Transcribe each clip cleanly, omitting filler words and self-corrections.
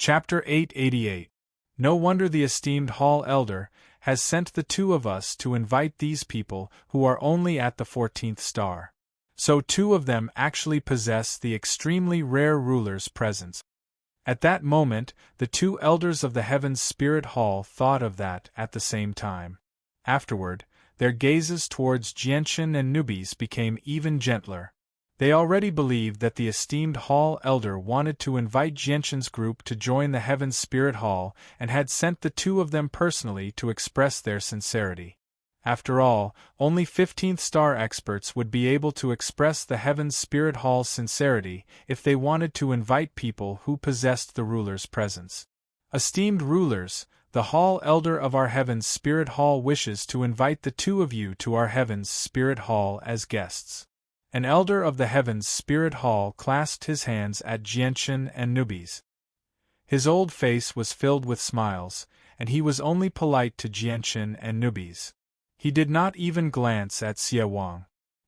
Chapter 888. No wonder the esteemed Hall Elder has sent the two of us to invite these people who are only at the 14th star. So two of them actually possess the extremely rare ruler's presence. At that moment, the two elders of the Heaven's Spirit Hall thought of that at the same time. Afterward, their gazes towards Jianchen and Nubis became even gentler. They already believed that the esteemed Hall Elder wanted to invite Jianchen's group to join the Heaven's Spirit Hall and had sent the two of them personally to express their sincerity. After all, only 15th star experts would be able to express the Heaven's Spirit Hall's sincerity if they wanted to invite people who possessed the ruler's presence. Esteemed rulers, the Hall Elder of our Heaven's Spirit Hall wishes to invite the two of you to our Heaven's Spirit Hall as guests. An elder of the Heaven's Spirit Hall clasped his hands at Jianchen and Nubis. His old face was filled with smiles, and he was only polite to Jianchen and Nubis. He did not even glance at Xie Wang.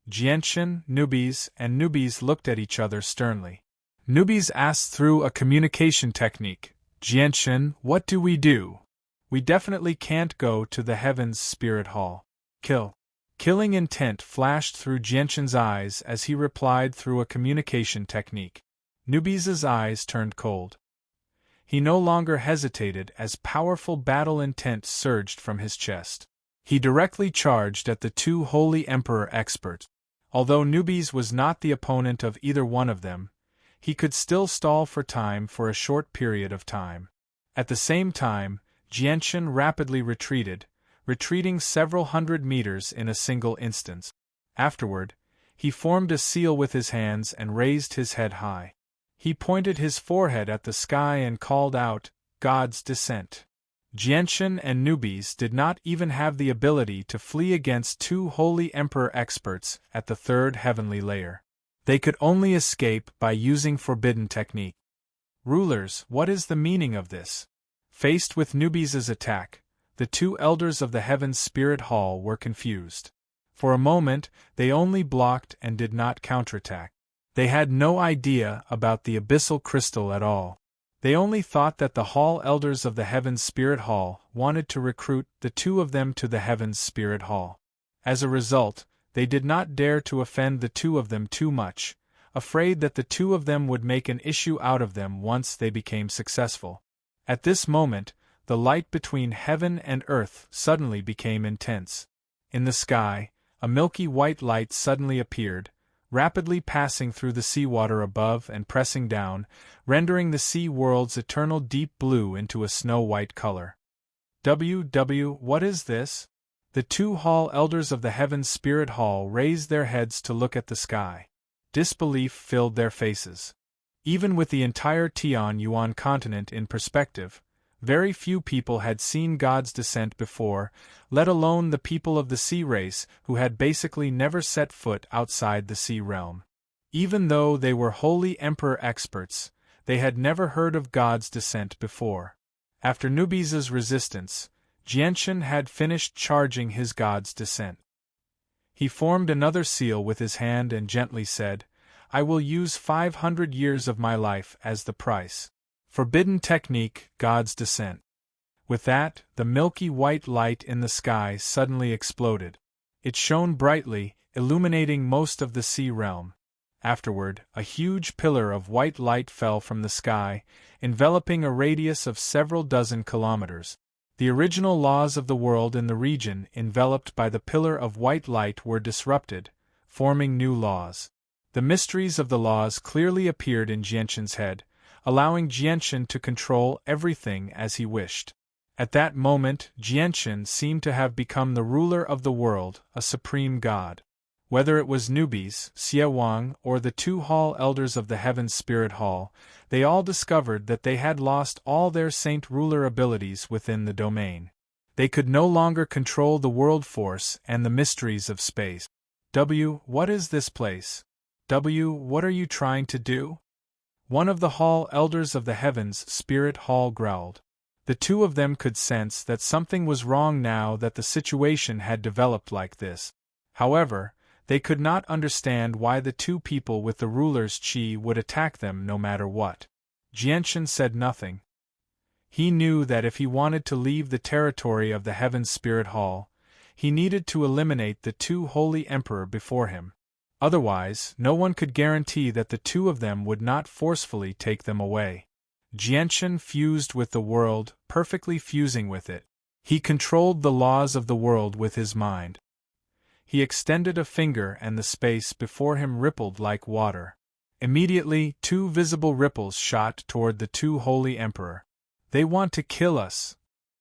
Jianchen, Nubis, and Nubis looked at each other sternly. Nubis asked through a communication technique, "Jianchen, what do? We definitely can't go to the Heaven's Spirit Hall. Killing intent flashed through Jianchen's eyes as he replied through a communication technique. Nubis's eyes turned cold. He no longer hesitated as powerful battle intent surged from his chest. He directly charged at the two Holy Emperor experts. Although Nubis was not the opponent of either one of them, he could still stall for time for a short period of time. At the same time, Jianchen rapidly retreating several hundred meters in a single instant. Afterward, he formed a seal with his hands and raised his head high. He pointed his forehead at the sky and called out, "God's descent." Jianchen and Nubis did not even have the ability to flee against two Holy Emperor experts at the third heavenly layer. They could only escape by using forbidden technique. Rulers, what is the meaning of this? Faced with Nubis's attack, the two elders of the Heaven's Spirit Hall were confused. For a moment, they only blocked and did not counterattack. They had no idea about the abyssal crystal at all. They only thought that the Hall Elders of the Heaven's Spirit Hall wanted to recruit the two of them to the Heaven's Spirit Hall. As a result, they did not dare to offend the two of them too much, afraid that the two of them would make an issue out of them once they became successful. At this moment, the light between heaven and earth suddenly became intense. In the sky, a milky white light suddenly appeared, rapidly passing through the seawater above and pressing down, rendering the sea world's eternal deep blue into a snow-white color. What is this? The two Hall Elders of the Heaven's Spirit Hall raised their heads to look at the sky. Disbelief filled their faces. Even with the entire Tian Yuan continent in perspective, very few people had seen God's descent before, let alone the people of the sea race who had basically never set foot outside the sea realm. Even though they were Holy Emperor experts, they had never heard of God's descent before. After Nubis's resistance, Jianchen had finished charging his God's descent. He formed another seal with his hand and gently said, "I will use 500 years of my life as the price. Forbidden technique, God's descent." With that, the milky white light in the sky suddenly exploded. It shone brightly, illuminating most of the sea realm. Afterward, a huge pillar of white light fell from the sky, enveloping a radius of several dozen kilometers. The original laws of the world in the region enveloped by the pillar of white light were disrupted, forming new laws. The mysteries of the laws clearly appeared in Jianchen's head, allowing Jianchen to control everything as he wished. At that moment, Jianchen seemed to have become the ruler of the world, a supreme god. Whether it was Nubis, Xie Wang, or the two Hall Elders of the Heaven's Spirit Hall, they all discovered that they had lost all their saint ruler abilities within the domain. They could no longer control the world force and the mysteries of space. What is this place? What are you trying to do? One of the Hall Elders of the Heaven's Spirit Hall growled. The two of them could sense that something was wrong now that the situation had developed like this. However, they could not understand why the two people with the ruler's chi would attack them no matter what. Jianchen said nothing. He knew that if he wanted to leave the territory of the Heaven's Spirit Hall, he needed to eliminate the two holy emperor before him. Otherwise, no one could guarantee that the two of them would not forcefully take them away. Jianshan fused with the world, perfectly fusing with it. He controlled the laws of the world with his mind. He extended a finger and the space before him rippled like water. Immediately, two visible ripples shot toward the two holy emperor. They want to kill us.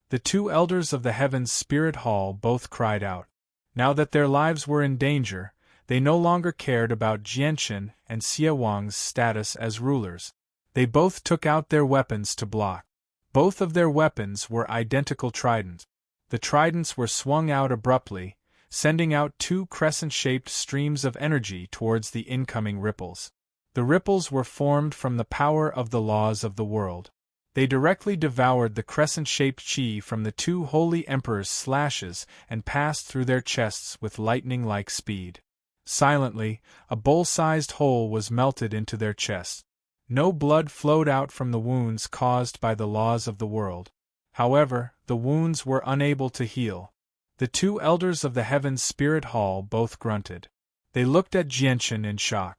The two elders of the Heaven's Spirit Hall both cried out. Now that their lives were in danger, they no longer cared about Jianshan and Xie Wang's status as rulers. They both took out their weapons to block. Both of their weapons were identical tridents. The tridents were swung out abruptly, sending out two crescent-shaped streams of energy towards the incoming ripples. The ripples were formed from the power of the laws of the world. They directly devoured the crescent-shaped chi from the two holy emperors' slashes and passed through their chests with lightning-like speed. Silently, a bowl-sized hole was melted into their chests. No blood flowed out from the wounds caused by the laws of the world. However, the wounds were unable to heal. The two elders of the Heaven's Spirit Hall both grunted. They looked at Jianshan in shock.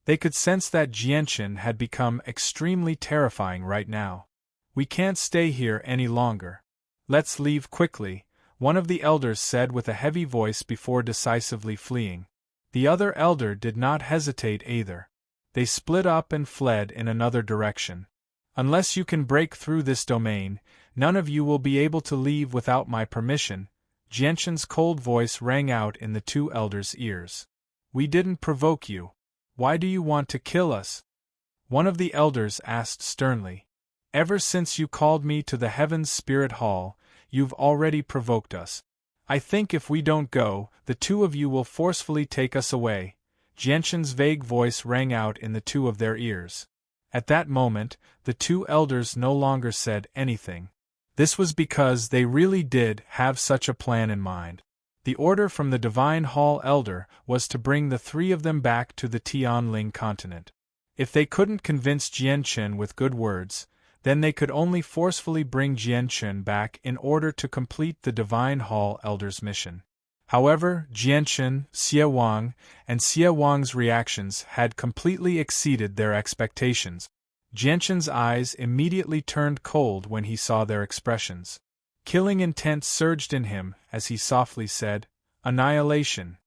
They could sense that Jianshan had become extremely terrifying right now. "We can't stay here any longer. Let's leave quickly," one of the elders said with a heavy voice before decisively fleeing. The other elder did not hesitate either. They split up and fled in another direction. "Unless you can break through this domain, none of you will be able to leave without my permission," Jianshan's cold voice rang out in the two elders' ears. "We didn't provoke you. Why do you want to kill us?" One of the elders asked sternly. "Ever since you called me to the Heaven's Spirit Hall, you've already provoked us. I think if we don't go, the two of you will forcefully take us away." Jianshan's vague voice rang out in the two of their ears. At that moment, the two elders no longer said anything. This was because they really did have such a plan in mind. The order from the Divine Hall Elder was to bring the three of them back to the Tianling continent. If they couldn't convince Jianshan with good words, then they could only forcefully bring Jianshan back in order to complete the Divine Hall Elder's mission. However, Jianshan, Xie Wang, and Xie Wang's reactions had completely exceeded their expectations. Jianshan's eyes immediately turned cold when he saw their expressions. Killing intent surged in him as he softly said, "Annihilation."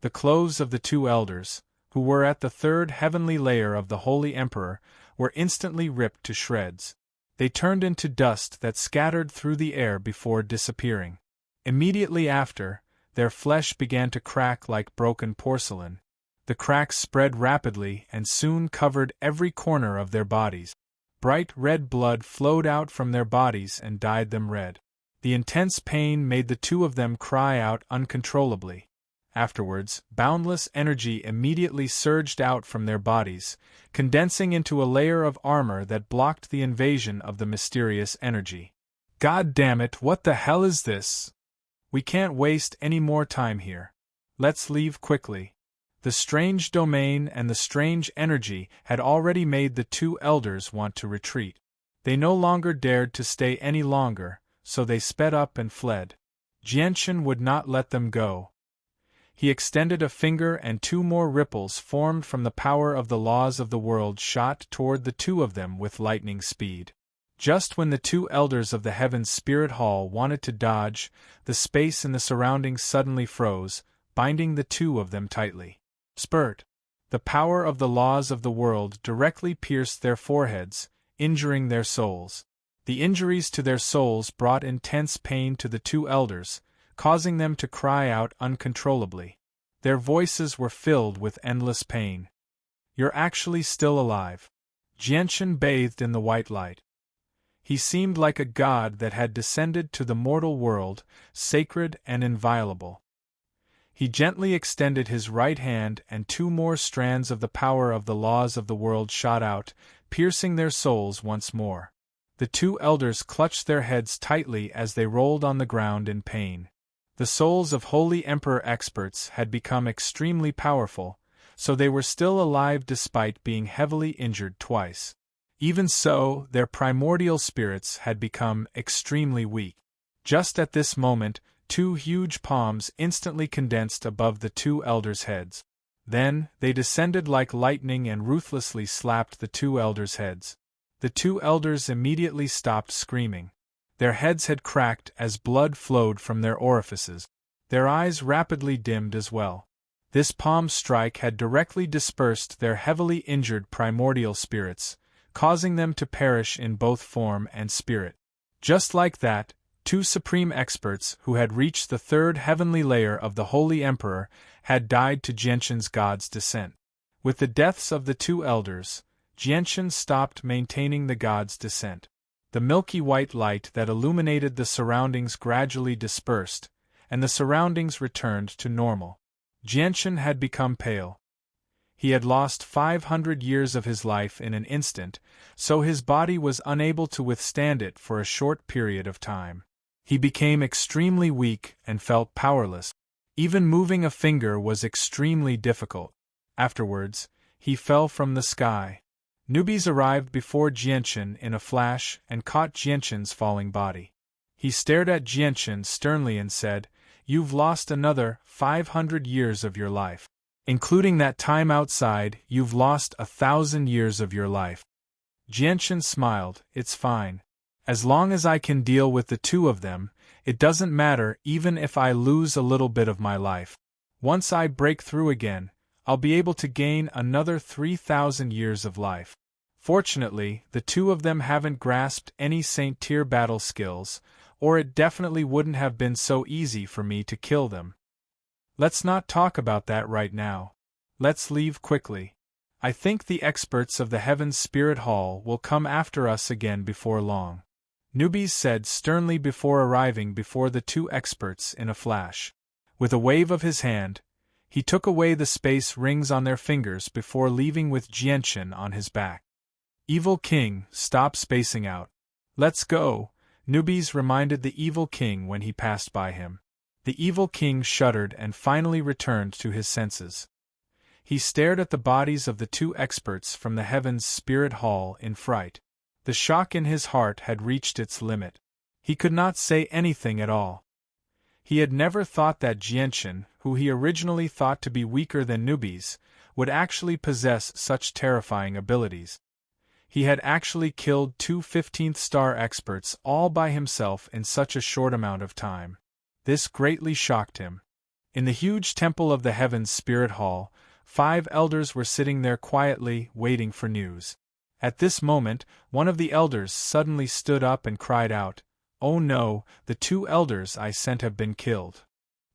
The clothes of the two elders, who were at the third heavenly layer of the Holy Emperor, were instantly ripped to shreds. They turned into dust that scattered through the air before disappearing. Immediately after, their flesh began to crack like broken porcelain. The cracks spread rapidly and soon covered every corner of their bodies. Bright red blood flowed out from their bodies and dyed them red. The intense pain made the two of them cry out uncontrollably. Afterwards, boundless energy immediately surged out from their bodies, condensing into a layer of armor that blocked the invasion of the mysterious energy. "God damn it, what the hell is this? We can't waste any more time here. Let's leave quickly." The strange domain and the strange energy had already made the two elders want to retreat. They no longer dared to stay any longer, so they sped up and fled. Jianshan would not let them go. He extended a finger and two more ripples formed from the power of the laws of the world shot toward the two of them with lightning speed. Just when the two elders of the Heaven's Spirit Hall wanted to dodge, the space in the surroundings suddenly froze, binding the two of them tightly. Spurt! The power of the laws of the world directly pierced their foreheads, injuring their souls. The injuries to their souls brought intense pain to the two elders, causing them to cry out uncontrollably. Their voices were filled with endless pain. "You're actually still alive." Jianshan bathed in the white light. He seemed like a god that had descended to the mortal world, sacred and inviolable. He gently extended his right hand and two more strands of the power of the laws of the world shot out, piercing their souls once more. The two elders clutched their heads tightly as they rolled on the ground in pain. The souls of Holy Emperor experts had become extremely powerful, so they were still alive despite being heavily injured twice. Even so, their primordial spirits had become extremely weak. Just at this moment, two huge palms instantly condensed above the two elders' heads. Then, they descended like lightning and ruthlessly slapped the two elders' heads. The two elders immediately stopped screaming. Their heads had cracked as blood flowed from their orifices. Their eyes rapidly dimmed as well. This palm strike had directly dispersed their heavily injured primordial spirits, causing them to perish in both form and spirit. Just like that, two supreme experts who had reached the third heavenly layer of the Holy Emperor had died to Genshin's god's descent. With the deaths of the two elders, Genshin stopped maintaining the god's descent. The milky white light that illuminated the surroundings gradually dispersed, and the surroundings returned to normal. Genshin had become pale. He had lost 500 years of his life in an instant, so his body was unable to withstand it for a short period of time. He became extremely weak and felt powerless. Even moving a finger was extremely difficult. Afterwards, he fell from the sky. Newbies arrived before Genshin in a flash and caught Genshin's falling body. He stared at Genshin sternly and said, "You've lost another 500 years of your life. Including that time outside, you've lost 1,000 years of your life." Genshin smiled. "It's fine. As long as I can deal with the two of them, it doesn't matter even if I lose a little bit of my life. Once I break through again, I'll be able to gain another 3,000 years of life. Fortunately, the two of them haven't grasped any Saint-tier battle skills, or it definitely wouldn't have been so easy for me to kill them. Let's not talk about that right now. Let's leave quickly. I think the experts of the Heaven's Spirit Hall will come after us again before long," Newbies said sternly before arriving before the two experts in a flash. With a wave of his hand, he took away the space rings on their fingers before leaving with Genshin on his back. "Evil King, stop spacing out. Let's go," Newbies reminded the Evil King when he passed by him. The Evil King shuddered and finally returned to his senses. He stared at the bodies of the two experts from the Heaven's Spirit Hall in fright. The shock in his heart had reached its limit. He could not say anything at all. He had never thought that Genshin, who he originally thought to be weaker than Newbies, would actually possess such terrifying abilities. He had actually killed two 15th star experts all by himself in such a short amount of time. This greatly shocked him. In the huge temple of the Heaven's Spirit Hall, 5 elders were sitting there quietly, waiting for news. At this moment, one of the elders suddenly stood up and cried out, "Oh no, the 2 elders I sent have been killed."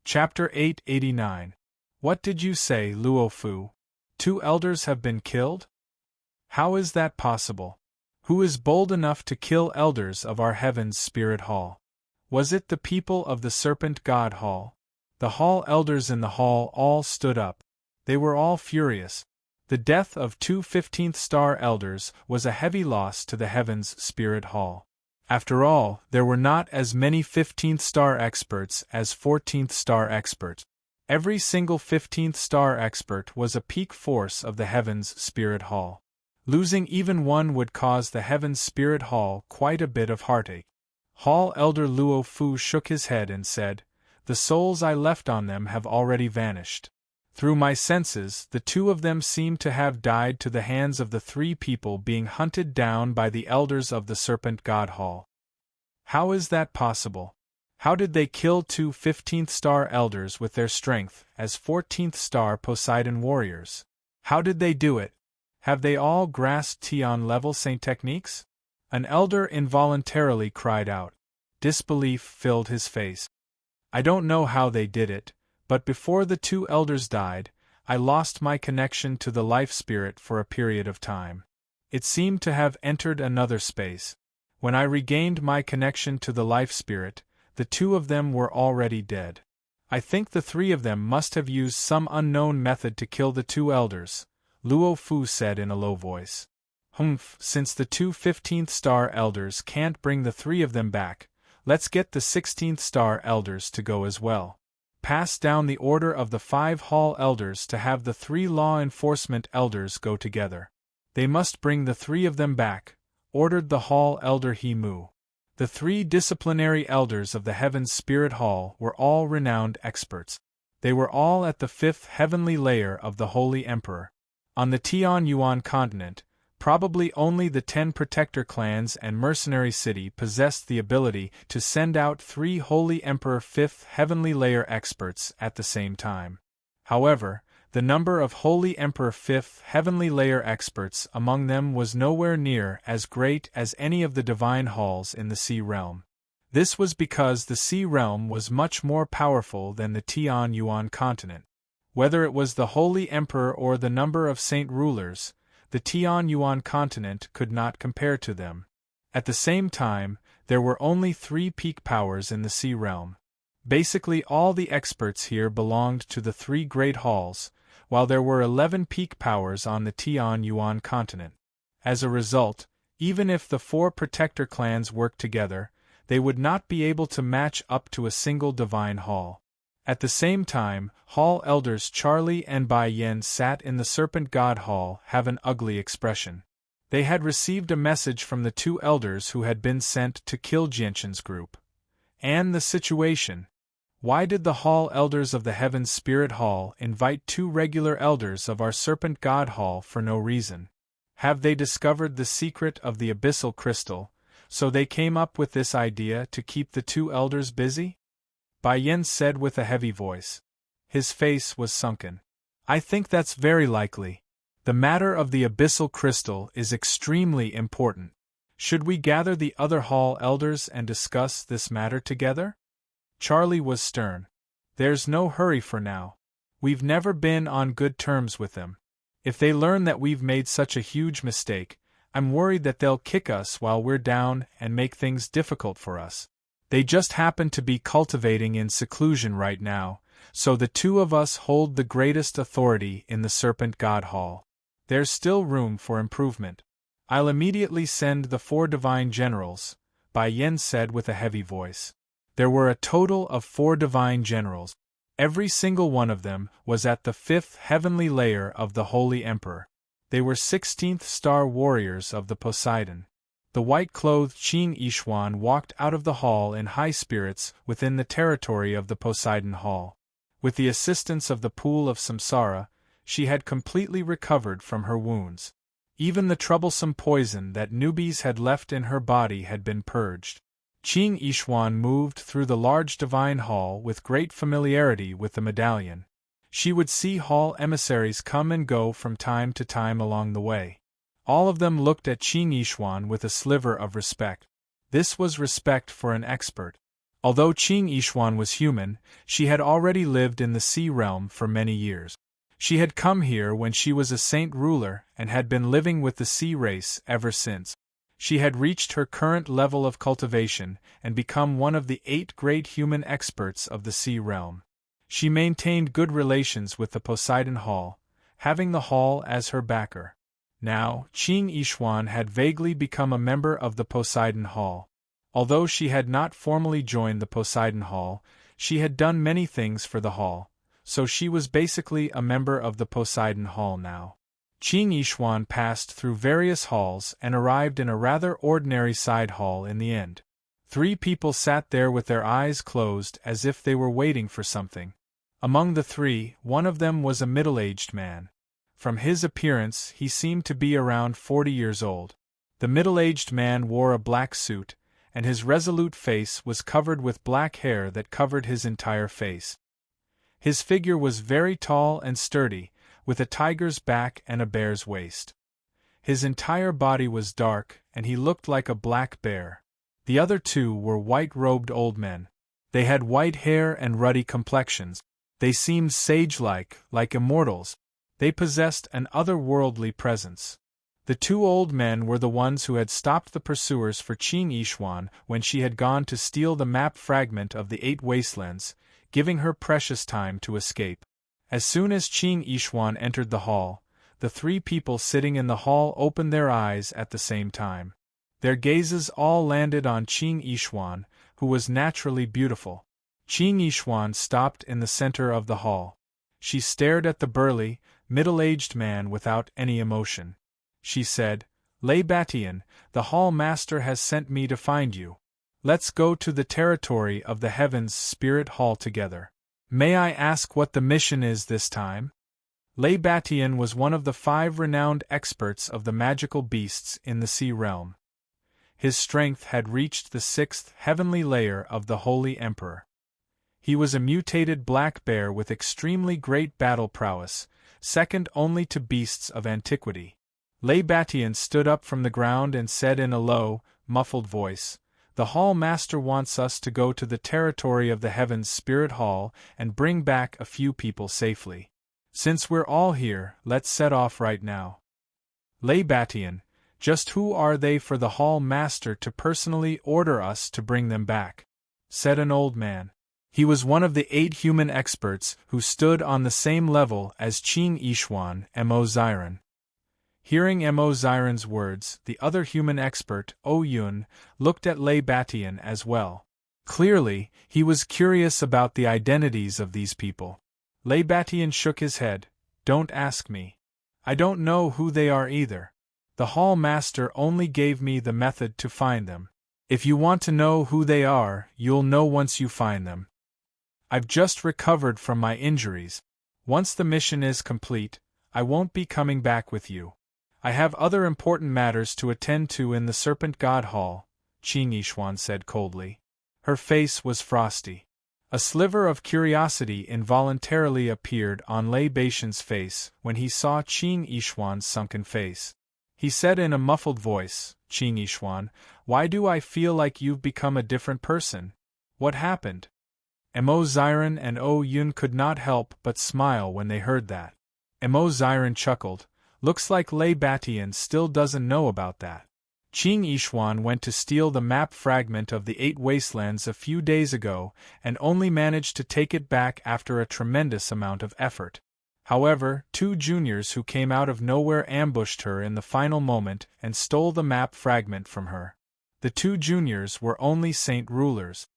Chapter 889. What did you say, Luo Fu? 2 elders have been killed? How is that possible? Who is bold enough to kill elders of our Heaven's Spirit Hall? Was it the people of the Serpent God Hall? The hall elders in the hall all stood up. They were all furious. The death of 2 15th star elders was a heavy loss to the Heaven's Spirit Hall. After all, there were not as many 15th star experts as 14th star experts. Every single 15th star expert was a peak force of the Heaven's Spirit Hall. Losing even one would cause the Heaven's Spirit Hall quite a bit of heartache. Hall Elder Luo Fu shook his head and said, "The souls I left on them have already vanished. Through my senses, the 2 of them seem to have died to the hands of the 3 people being hunted down by the elders of the Serpent God Hall." How is that possible? How did they kill 2 15th star elders with their strength as 14th star Poseidon warriors? How did they do it? Have they all grasped Tian level Saint techniques? An elder involuntarily cried out. Disbelief filled his face. "I don't know how they did it, but before the 2 elders died, I lost my connection to the life spirit for a period of time. It seemed to have entered another space. When I regained my connection to the life spirit, the 2 of them were already dead. I think the 3 of them must have used some unknown method to kill the 2 elders," Luo Fu said in a low voice. "Humph, since the 2 15th star elders can't bring the 3 of them back, let's get the 16th star elders to go as well. Pass down the order of the 5 hall elders to have the 3 law enforcement elders go together." They must bring the 3 of them back, ordered the hall elder He Mu. The 3 disciplinary elders of the Heaven's Spirit Hall were all renowned experts. They were all at the 5th heavenly layer of the Holy Emperor. On the Tianyuan continent, probably only the 10 protector clans and mercenary city possessed the ability to send out 3 Holy Emperor 5th heavenly layer experts at the same time. However, the number of Holy Emperor 5th heavenly layer experts among them was nowhere near as great as any of the divine halls in the Sea Realm. This was because the Sea Realm was much more powerful than the Tianyuan continent. Whether it was the Holy Emperor or the number of saint rulers, the Tianyuan continent could not compare to them. At the same time, there were only 3 peak powers in the Sea Realm. Basically all the experts here belonged to the 3 great halls, while there were 11 peak powers on the Tianyuan continent. As a result, even if the 4 protector clans worked together, they would not be able to match up to a single divine hall. At the same time, Hall Elders Charlie and Bai Yen sat in the Serpent God Hall have an ugly expression. They had received a message from the 2 elders who had been sent to kill Jianshan's group. And the situation. Why did the Hall Elders of the Heaven's Spirit Hall invite 2 regular elders of our Serpent God Hall for no reason? Have they discovered the secret of the abyssal crystal, so they came up with this idea to keep the 2 elders busy? Bai Yen said with a heavy voice. His face was sunken. I think that's very likely. The matter of the abyssal crystal is extremely important. Should we gather the other hall elders and discuss this matter together? Charlie was stern. There's no hurry for now. We've never been on good terms with them. If they learn that we've made such a huge mistake, I'm worried that they'll kick us while we're down and make things difficult for us. They just happen to be cultivating in seclusion right now, so the 2 of us hold the greatest authority in the Serpent God Hall. There's still room for improvement. I'll immediately send the 4 divine generals, Bai Yen said with a heavy voice. There were a total of 4 divine generals. Every single one of them was at the 5th heavenly layer of the Holy Emperor. They were 16th star warriors of the Poseidon. The white-clothed Qing Yishuan walked out of the hall in high spirits within the territory of the Poseidon Hall. With the assistance of the pool of samsara, she had completely recovered from her wounds. Even the troublesome poison that newbies had left in her body had been purged. Qing Yishuan moved through the large divine hall with great familiarity with the medallion. She would see hall emissaries come and go from time to time along the way. All of them looked at Qing Yishuan with a sliver of respect. This was respect for an expert. Although Qing Yishuan was human, she had already lived in the Sea Realm for many years. She had come here when she was a saint ruler and had been living with the sea race ever since. She had reached her current level of cultivation and become one of the 8 great human experts of the Sea Realm. She maintained good relations with the Poseidon Hall, having the hall as her backer. Now, Qing Yishuan had vaguely become a member of the Poseidon Hall. Although she had not formally joined the Poseidon Hall, she had done many things for the hall, so she was basically a member of the Poseidon Hall now. Qing Yishuan passed through various halls and arrived in a rather ordinary side hall in the end. 3 people sat there with their eyes closed as if they were waiting for something. Among the 3, one of them was a middle-aged man. From his appearance, he seemed to be around 40 years old. The middle-aged man wore a black suit, and his resolute face was covered with black hair that covered his entire face. His figure was very tall and sturdy, with a tiger's back and a bear's waist. His entire body was dark, and he looked like a black bear. The other 2 were white-robed old men. They had white hair and ruddy complexions. They seemed sage-like, like immortals. They possessed an otherworldly presence. The 2 old men were the ones who had stopped the pursuers for Qing Yishuan when she had gone to steal the map fragment of the 8 wastelands, giving her precious time to escape. As soon as Qing Yishuan entered the hall, the 3 people sitting in the hall opened their eyes at the same time. Their gazes all landed on Qing Yishuan, who was naturally beautiful. Qing Yishuan stopped in the center of the hall. She stared at the burly, middle-aged man without any emotion. she said, Leibatian, the Hall Master has sent me to find you. Let's go to the territory of the Heavens Spirit Hall together. May I ask what the mission is this time? Leibatian was one of the 5 renowned experts of the magical beasts in the sea realm. His strength had reached the 6th heavenly layer of the Holy Emperor. He was a mutated black bear with extremely great battle prowess, second only to beasts of antiquity. Leibatian stood up from the ground and said in a low, muffled voice, The Hall Master wants us to go to the territory of the Heavens Spirit Hall and bring back a few people safely. Since we're all here, let's set off right now. Leibatian, just who are they for the Hall Master to personally order us to bring them back? Said an old man. He was one of the 8 human experts who stood on the same level as Qing Yishuan Mo Ziren. Hearing Mo Ziren's words, the other human expert, O Yun, looked at Leibatian as well. Clearly, he was curious about the identities of these people. Leibatian shook his head. Don't ask me. I don't know who they are either. The Hall Master only gave me the method to find them. If you want to know who they are, you'll know once you find them. I've just recovered from my injuries. Once the mission is complete, I won't be coming back with you. I have other important matters to attend to in the Serpent God Hall, Qing Yishuan said coldly. Her face was frosty. A sliver of curiosity involuntarily appeared on Leibatian's face when he saw Qing Yishuan's sunken face. He said in a muffled voice, Qing Yishuan, why do I feel like you've become a different person? What happened? Mo Ziren and O Yun could not help but smile when they heard that. Mo Ziren chuckled, looks like Leibatian still doesn't know about that. Qing Yishuan went to steal the map fragment of the 8 wastelands a few days ago and only managed to take it back after a tremendous amount of effort. However, 2 juniors who came out of nowhere ambushed her in the final moment and stole the map fragment from her. The 2 juniors were only Saint rulers.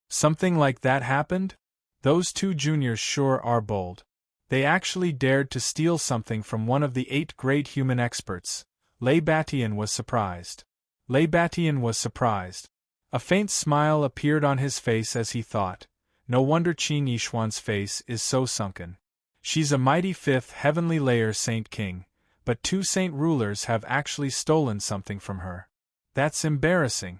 Something like that happened? Those 2 juniors sure are bold. They actually dared to steal something from one of the 8 great human experts. Leibatian was surprised. A faint smile appeared on his face as he thought, no wonder Qing Yishuan's face is so sunken. She's a mighty 5th heavenly layer Saint King, but 2 Saint rulers have actually stolen something from her. That's embarrassing.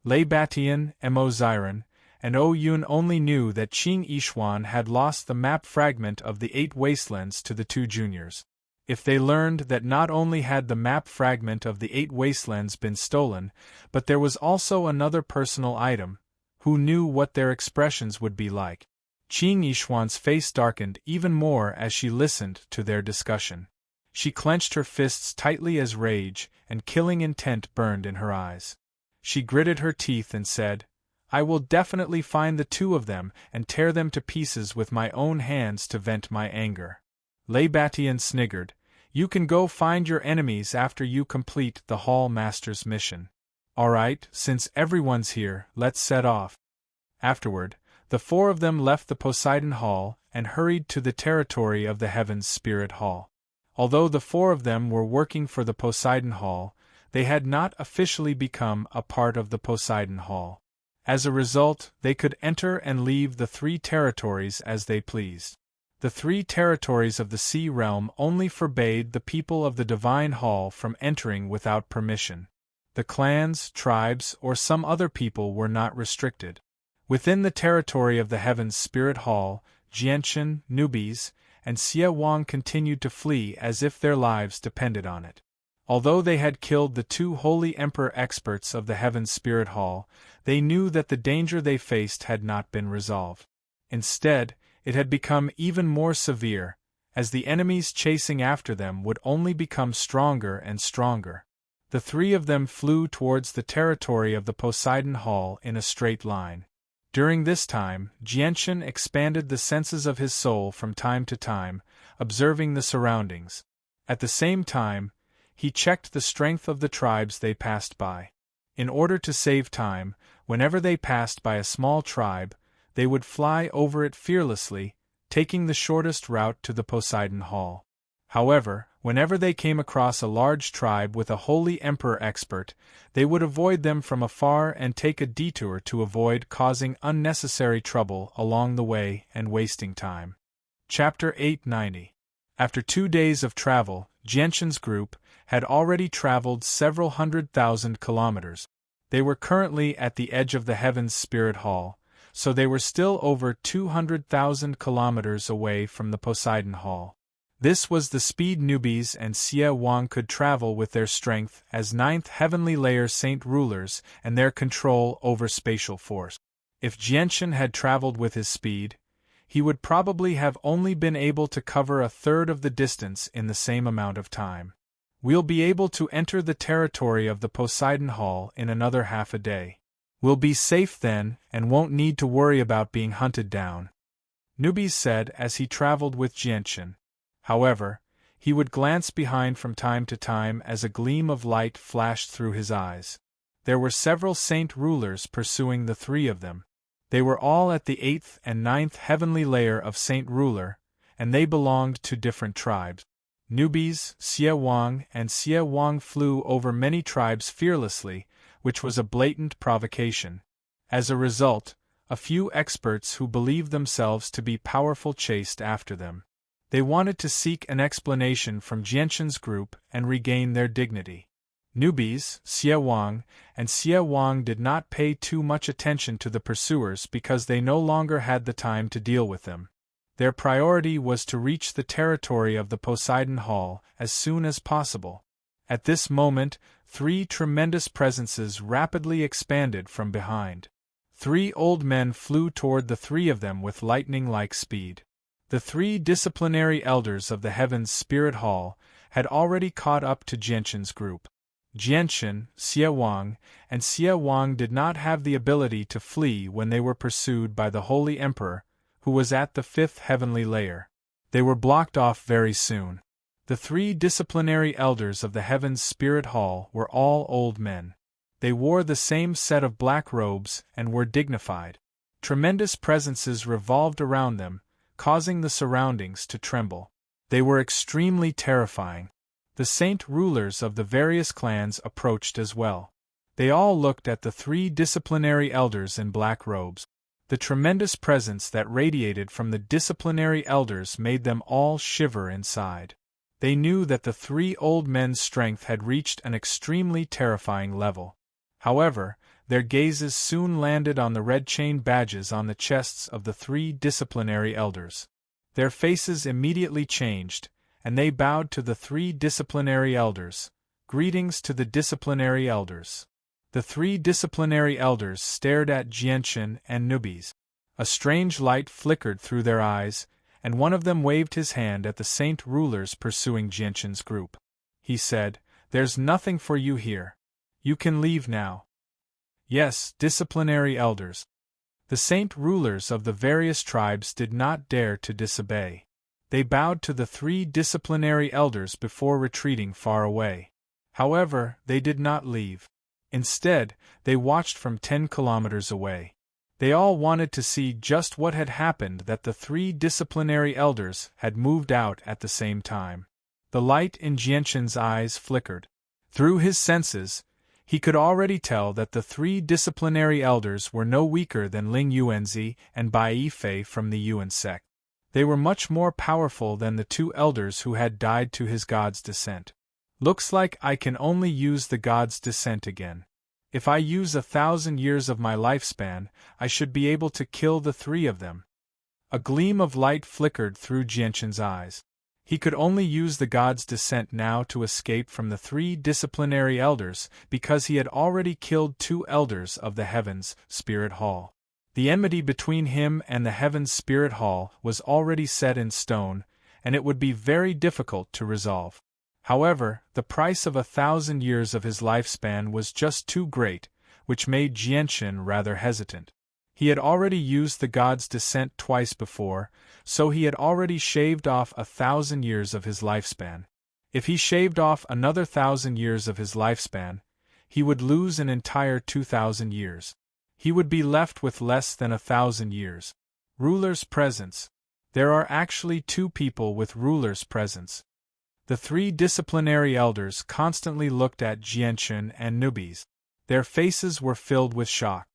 Leibatian, Mo Ziren, and O Yun only knew that Qing Yishuan had lost the map fragment of the 8 wastelands to the 2 juniors. If they learned that not only had the map fragment of the 8 wastelands been stolen, but there was also another personal item, who knew what their expressions would be like? Qing Yishuan's face darkened even more as she listened to their discussion. She clenched her fists tightly as rage and killing intent burned in her eyes. She gritted her teeth and said, I will definitely find the 2 of them and tear them to pieces with my own hands to vent my anger. Leibatian sniggered, You can go find your enemies after you complete the Hall Master's mission. Alright, since everyone's here, let's set off. Afterward, the 4 of them left the Poseidon Hall and hurried to the territory of the Heavens Spirit Hall. Although the 4 of them were working for the Poseidon Hall, they had not officially become a part of the Poseidon Hall. As a result, they could enter and leave the 3 territories as they pleased. The 3 territories of the sea realm only forbade the people of the Divine Hall from entering without permission. The clans, tribes, or some other people were not restricted. Within the territory of the Heavens Spirit Hall, Jianchen, Nubes, and Xie Wang continued to flee as if their lives depended on it. Although they had killed the 2 Holy Emperor experts of the Heavens Spirit Hall, they knew that the danger they faced had not been resolved. Instead, it had become even more severe, as the enemies chasing after them would only become stronger and stronger. The 3 of them flew towards the territory of the Poseidon Hall in a straight line. During this time, Jianchen expanded the senses of his soul from time to time, observing the surroundings. At the same time, he checked the strength of the tribes they passed by. In order to save time, whenever they passed by a small tribe, they would fly over it fearlessly, taking the shortest route to the Poseidon Hall. However, whenever they came across a large tribe with a holy emperor expert, they would avoid them from afar and take a detour to avoid causing unnecessary trouble along the way and wasting time. Chapter 890. After 2 days of travel, Jianshan's group had already traveled several 100,000 kilometers. They were currently at the edge of the Heavens Spirit Hall, so they were still over 200,000 kilometers away from the Poseidon Hall. This was the speed newbies and Xie Wang could travel with their strength as 9th heavenly layer saint rulers and their control over spatial force. If Jianshan had traveled with his speed, he would probably have only been able to cover a third of the distance in the same amount of time. We'll be able to enter the territory of the Poseidon Hall in another half a day. We'll be safe then and won't need to worry about being hunted down, Newbies said as he traveled with Jianshan. However, he would glance behind from time to time as a gleam of light flashed through his eyes. There were several saint rulers pursuing the 3 of them. They were all at the 8th and 9th heavenly layer of saint ruler, and they belonged to different tribes. Newbies, Xie Wang and Xie Wang flew over many tribes fearlessly, which was a blatant provocation. As a result, a few experts who believed themselves to be powerful chased after them. They wanted to seek an explanation from Jianshan's group and regain their dignity. Newbies, Xie Wang and Xie Wang did not pay too much attention to the pursuers because they no longer had the time to deal with them. Their priority was to reach the territory of the Poseidon Hall as soon as possible. At this moment, 3 tremendous presences rapidly expanded from behind. 3 old men flew toward the 3 of them with lightning-like speed. The 3 disciplinary elders of the Heavens Spirit Hall had already caught up to Jianshan's group. Jianshan, Xie Wang, and Xie Wang did not have the ability to flee when they were pursued by the Holy Emperor, who was at the 5th heavenly layer. They were blocked off very soon. The 3 disciplinary elders of the Heavens Spirit Hall were all old men. They wore the same set of black robes and were dignified. Tremendous presences revolved around them, causing the surroundings to tremble. They were extremely terrifying. The saint rulers of the various clans approached as well. They all looked at the 3 disciplinary elders in black robes. The tremendous presence that radiated from the disciplinary elders made them all shiver inside. They knew that the 3 old men's strength had reached an extremely terrifying level. However, their gazes soon landed on the red chain badges on the chests of the 3 disciplinary elders. Their faces immediately changed, and they bowed to the 3 disciplinary elders. Greetings to the disciplinary elders. The 3 disciplinary elders stared at Jianshan and Newbies. A strange light flickered through their eyes, and one of them waved his hand at the saint rulers pursuing Jianshan's group. He said, "There's nothing for you here. You can leave now." Yes, disciplinary elders. The saint rulers of the various tribes did not dare to disobey. They bowed to the 3 disciplinary elders before retreating far away. However, they did not leave. Instead, they watched from 10 kilometers away. They all wanted to see just what had happened that the 3 disciplinary elders had moved out at the same time. The light in Jianshan's eyes flickered. Through his senses, he could already tell that the 3 disciplinary elders were no weaker than Ling Yuanzi and Bai Yifei from the Yuan sect. They were much more powerful than the 2 elders who had died to his god's descent. Looks like I can only use the god's descent again. If I use 1,000 years of my lifespan, I should be able to kill the 3 of them. A gleam of light flickered through Jianshan's eyes. He could only use the god's descent now to escape from the 3 disciplinary elders because he had already killed 2 elders of the Heavens Spirit Hall. The enmity between him and the Heavens Spirit Hall was already set in stone, and it would be very difficult to resolve. However, the price of 1,000 years of his lifespan was just too great, which made Jianshan rather hesitant. He had already used the god's descent twice before, so he had already shaved off 1,000 years of his lifespan. If he shaved off another 1,000 years of his lifespan, he would lose an entire 2,000 years. He would be left with less than 1,000 years. Ruler's presence. There are actually 2 people with ruler's presence. The three disciplinary elders constantly looked at Jianchen and Nubis. Their faces were filled with shock.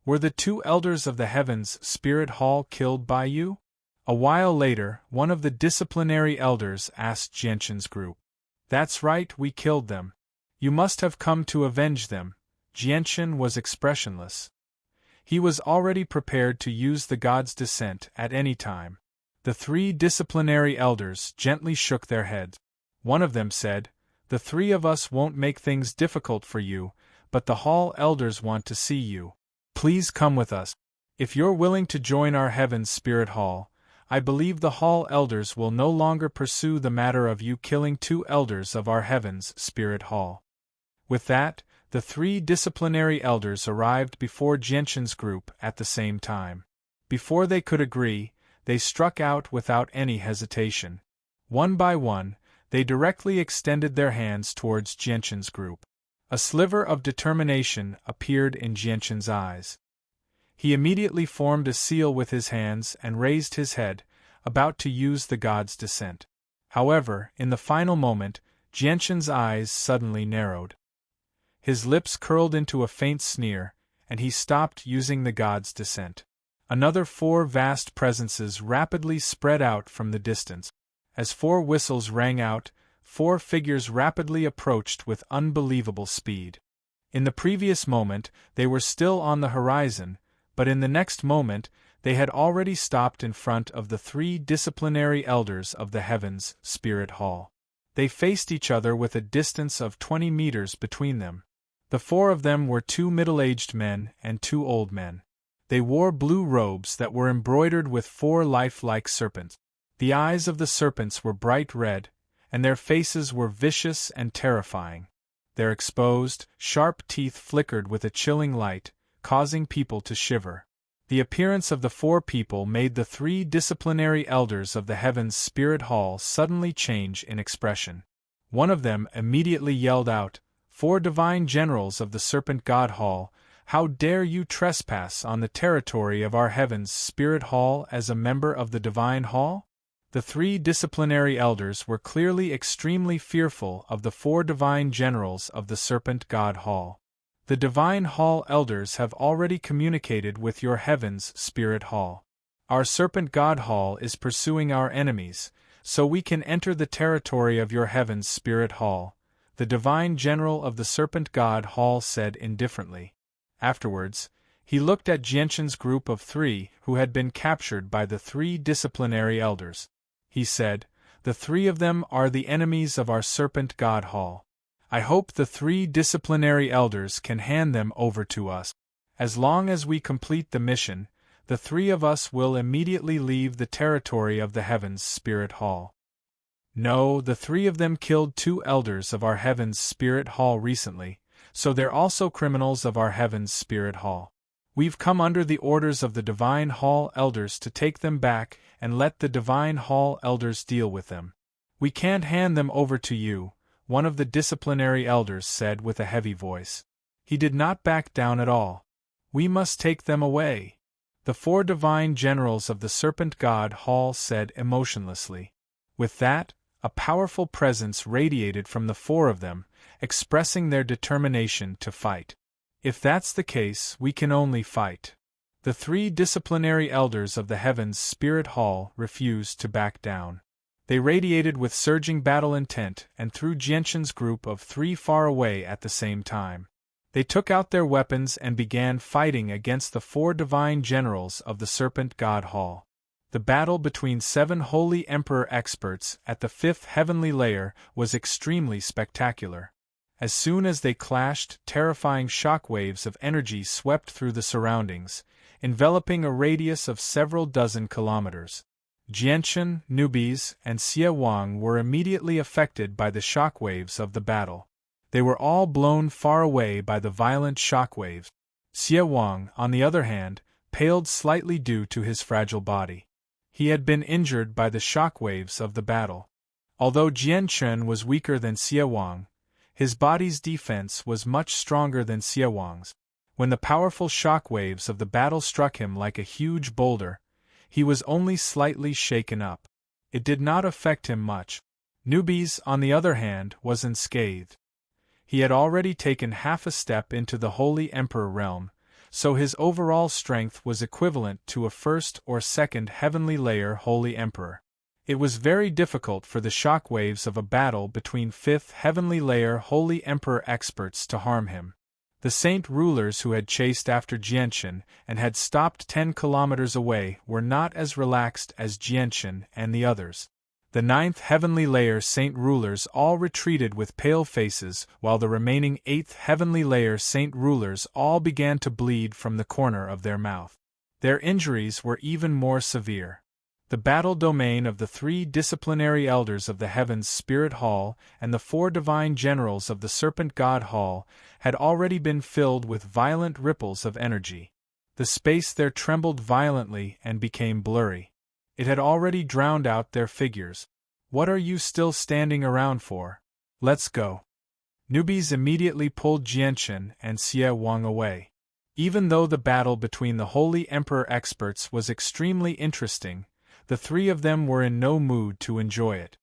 Were the two elders of the heavens spirit hall killed by you? A while later, one of the disciplinary elders asked Jianchen's group. That's right, we killed them. You must have come to avenge them. Jianchen was expressionless. He was already prepared to use the god's descent at any time. The three disciplinary elders gently shook their heads. One of them said, "The three of us won't make things difficult for you, but the hall elders want to see you. Please come with us. If you're willing to join our heaven's spirit hall, I believe the hall elders will no longer pursue the matter of you killing two elders of our heaven's spirit hall." With that, the three disciplinary elders arrived before Jianchen's group at the same time. Before they could agree, they struck out without any hesitation. One by one, they directly extended their hands towards Jianchen's group. A sliver of determination appeared in Jianchen's eyes. He immediately formed a seal with his hands and raised his head, about to use the god's descent. However, in the final moment, Jianchen's eyes suddenly narrowed. His lips curled into a faint sneer, and he stopped using the god's descent. Another 4 vast presences rapidly spread out from the distance. As 4 whistles rang out, 4 figures rapidly approached with unbelievable speed. In the previous moment, they were still on the horizon, but in the next moment, they had already stopped in front of the 3 disciplinary elders of the heavens' spirit hall. They faced each other with a distance of 20 meters between them. The 4 of them were 2 middle-aged men and 2 old men. They wore blue robes that were embroidered with 4 lifelike serpents. The eyes of the serpents were bright red, and their faces were vicious and terrifying. Their exposed, sharp teeth flickered with a chilling light, causing people to shiver. The appearance of the 4 people made the 3 disciplinary elders of the heavens' spirit hall suddenly change in expression. One of them immediately yelled out, "4 divine generals of the serpent god hall, how dare you trespass on the territory of our heavens' spirit hall as a member of the divine hall?" The 3 disciplinary elders were clearly extremely fearful of the 4 divine generals of the serpent god hall. The divine hall elders have already communicated with your heavens' spirit hall. Our serpent god hall is pursuing our enemies, so we can enter the territory of your heavens' spirit hall, the divine general of the serpent god hall said indifferently. Afterwards, he looked at Jianchen's group of 3 who had been captured by the 3 disciplinary elders. He said, "The 3 of them are the enemies of our serpent god hall. I hope the 3 disciplinary elders can hand them over to us. As long as we complete the mission, the 3 of us will immediately leave the territory of the heavens' spirit hall." No, the 3 of them killed 2 elders of our heavens' spirit hall recently, so they're also criminals of our heavens' spirit hall. We've come under the orders of the divine hall elders to take them back and let the divine hall elders deal with them. We can't hand them over to you, one of the disciplinary elders said with a heavy voice. He did not back down at all. We must take them away. The 4 divine generals of the serpent god hall said emotionlessly. With that, a powerful presence radiated from the 4 of them, expressing their determination to fight. If that's the case, we can only fight. The 3 disciplinary elders of the heavens' spirit hall refused to back down. They radiated with surging battle intent and threw Jianchen's group of 3 far away at the same time. They took out their weapons and began fighting against the 4 divine generals of the serpent god hall. The battle between 7 holy emperor experts at the 5th heavenly layer was extremely spectacular. As soon as they clashed, terrifying shock waves of energy swept through the surroundings, enveloping a radius of several dozen kilometers. Jianchen, Nubis, and Xie Wang were immediately affected by the shock waves of the battle. They were all blown far away by the violent shock waves. Xie Wang, on the other hand, paled slightly due to his fragile body. He had been injured by the shock waves of the battle. Although Jianchen was weaker than Xie Wang, his body's defense was much stronger than Xie Wang's. When the powerful shock waves of the battle struck him like a huge boulder, he was only slightly shaken up. It did not affect him much. Newbies, on the other hand, was unscathed. He had already taken half a step into the Holy Emperor realm, so his overall strength was equivalent to a first or second heavenly layer Holy Emperor. It was very difficult for the shockwaves of a battle between fifth heavenly layer Holy Emperor experts to harm him. The saint rulers who had chased after Jianchen and had stopped 10 kilometers away were not as relaxed as Jianchen and the others. The ninth heavenly layer saint rulers all retreated with pale faces, while the remaining 8th heavenly layer saint rulers all began to bleed from the corner of their mouth. Their injuries were even more severe. The battle domain of the 3 disciplinary elders of the Heavens Spirit Hall and the 4 divine generals of the Serpent God Hall had already been filled with violent ripples of energy. The space there trembled violently and became blurry. It had already drowned out their figures. What are you still standing around for? Let's go. Newbies immediately pulled Jianchen and Xie Wang away. Even though the battle between the Holy Emperor experts was extremely interesting, the 3 of them were in no mood to enjoy it.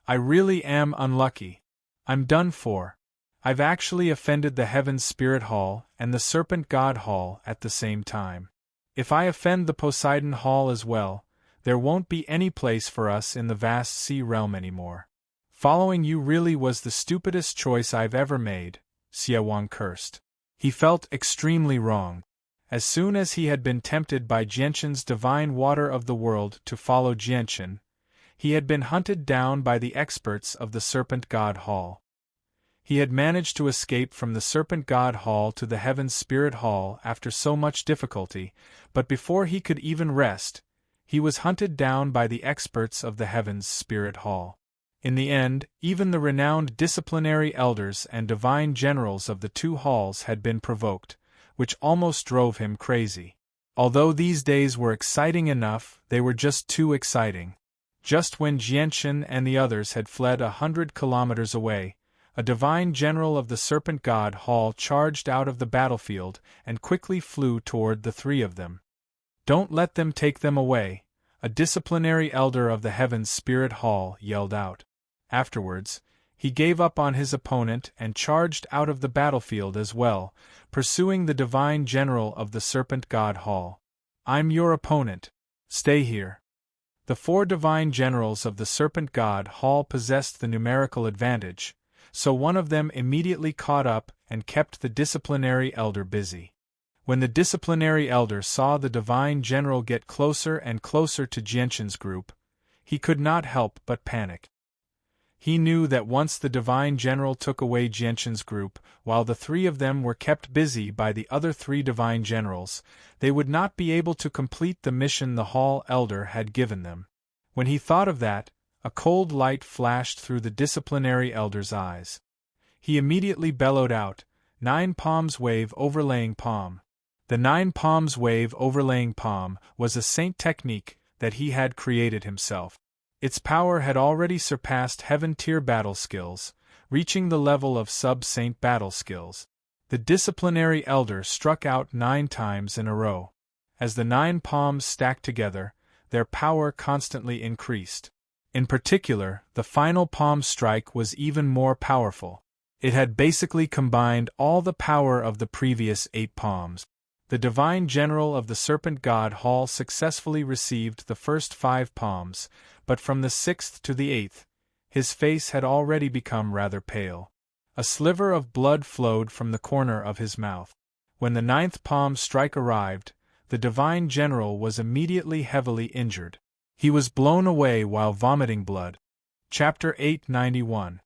I really am unlucky. I'm done for. I've actually offended the Heaven's Spirit Hall and the Serpent God Hall at the same time. If I offend the Poseidon Hall as well, there won't be any place for us in the vast sea realm anymore. Following you really was the stupidest choice I've ever made, Xie Wang cursed. He felt extremely wrong. As soon as he had been tempted by Jianchen's divine water of the world to follow Jianchen, he had been hunted down by the experts of the Serpent God Hall. He had managed to escape from the Serpent God Hall to the Heaven's Spirit Hall after so much difficulty, but before he could even rest, he was hunted down by the experts of the Heaven's Spirit Hall. In the end, even the renowned disciplinary elders and divine generals of the 2 halls had been provoked, which almost drove him crazy. Although these days were exciting enough, they were just too exciting. Just when Jianchen and the others had fled 100 kilometers away, a divine general of the Serpent God Hall charged out of the battlefield and quickly flew toward the 3 of them. Don't let them take them away, a disciplinary elder of the Heaven's Spirit Hall yelled out. Afterwards, he gave up on his opponent and charged out of the battlefield as well, pursuing the divine general of the Serpent God Hall. I'm your opponent. Stay here. The 4 divine generals of the Serpent God Hall possessed the numerical advantage, so one of them immediately caught up and kept the disciplinary elder busy. When the disciplinary elder saw the divine general get closer and closer to Jianchen's group, he could not help but panic. He knew that once the divine general took away Jianchen's group, while the 3 of them were kept busy by the other 3 divine generals, they would not be able to complete the mission the hall elder had given them. When he thought of that, a cold light flashed through the disciplinary elder's eyes. He immediately bellowed out, 9 palms wave overlaying palm. The 9 palms wave overlaying palm was a saint technique that he had created himself. Its power had already surpassed heaven-tier battle skills, reaching the level of sub-saint battle skills. The disciplinary elder struck out 9 times in a row. As the 9 palms stacked together, their power constantly increased. In particular, the final palm strike was even more powerful. It had basically combined all the power of the previous 8 palms. The divine general of the Serpent God Hall successfully received the first 5 palms, but from the 6th to the 8th, his face had already become rather pale. A sliver of blood flowed from the corner of his mouth. When the 9th palm strike arrived, the divine general was immediately heavily injured. He was blown away while vomiting blood. Chapter 891.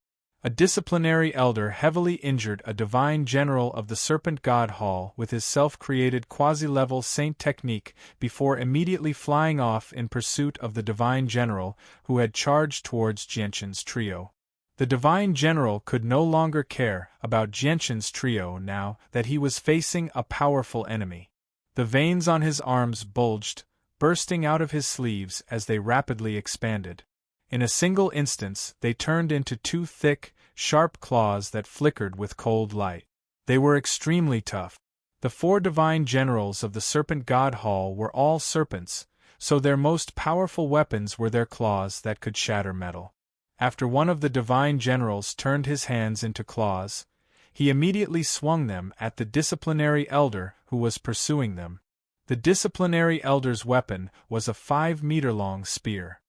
A disciplinary elder heavily injured a divine general of the Serpent God Hall with his self-created quasi-level saint technique before immediately flying off in pursuit of the divine general who had charged towards Jianchen's trio. The divine general could no longer care about Jianchen's trio now that he was facing a powerful enemy. The veins on his arms bulged, bursting out of his sleeves as they rapidly expanded. In a single instance, they turned into 2 thick, sharp claws that flickered with cold light. They were extremely tough. The 4 divine generals of the Serpent God Hall were all serpents, so their most powerful weapons were their claws that could shatter metal. After one of the divine generals turned his hands into claws, he immediately swung them at the disciplinary elder who was pursuing them. The disciplinary elder's weapon was a 5-meter-long spear.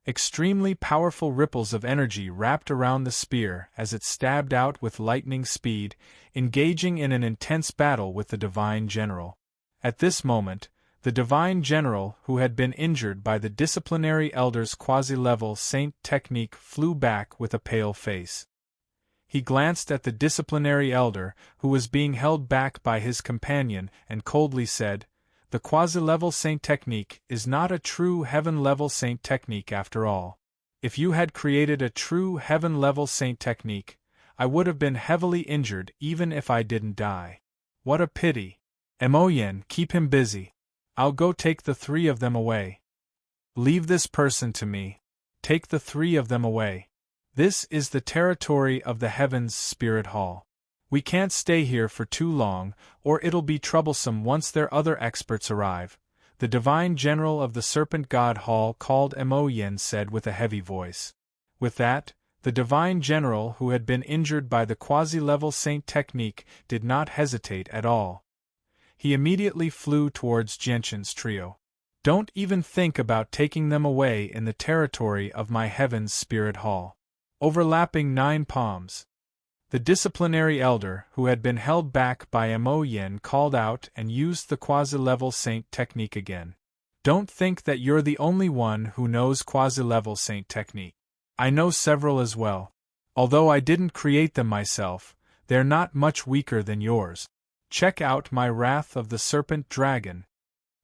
Extremely powerful ripples of energy wrapped around the spear as it stabbed out with lightning speed, engaging in an intense battle with the divine general. At this moment, the divine general who had been injured by the disciplinary elder's quasi-level saint technique flew back with a pale face. He glanced at the disciplinary elder, who was being held back by his companion, and coldly said, "The quasi-level saint technique is not a true heaven-level saint technique after all. If you had created a true heaven-level saint technique, I would have been heavily injured even if I didn't die. What a pity. Emoyen, keep him busy. I'll go take the 3 of them away." "Leave this person to me. Take the 3 of them away. This is the territory of the Heavens Spirit Hall. We can't stay here for too long, or it'll be troublesome once their other experts arrive," the divine general of the Serpent God Hall called Emoyen said with a heavy voice. With that, the divine general who had been injured by the quasi-level saint technique did not hesitate at all. He immediately flew towards Genshin's trio. "Don't even think about taking them away in the territory of my Heaven's Spirit Hall." Overlapping 9 palms. The disciplinary elder, who had been held back by Emoyen, called out and used the quasi-level saint technique again. "Don't think that you're the only one who knows quasi-level saint technique. I know several as well. Although I didn't create them myself, they're not much weaker than yours. Check out my Wrath of the Serpent Dragon."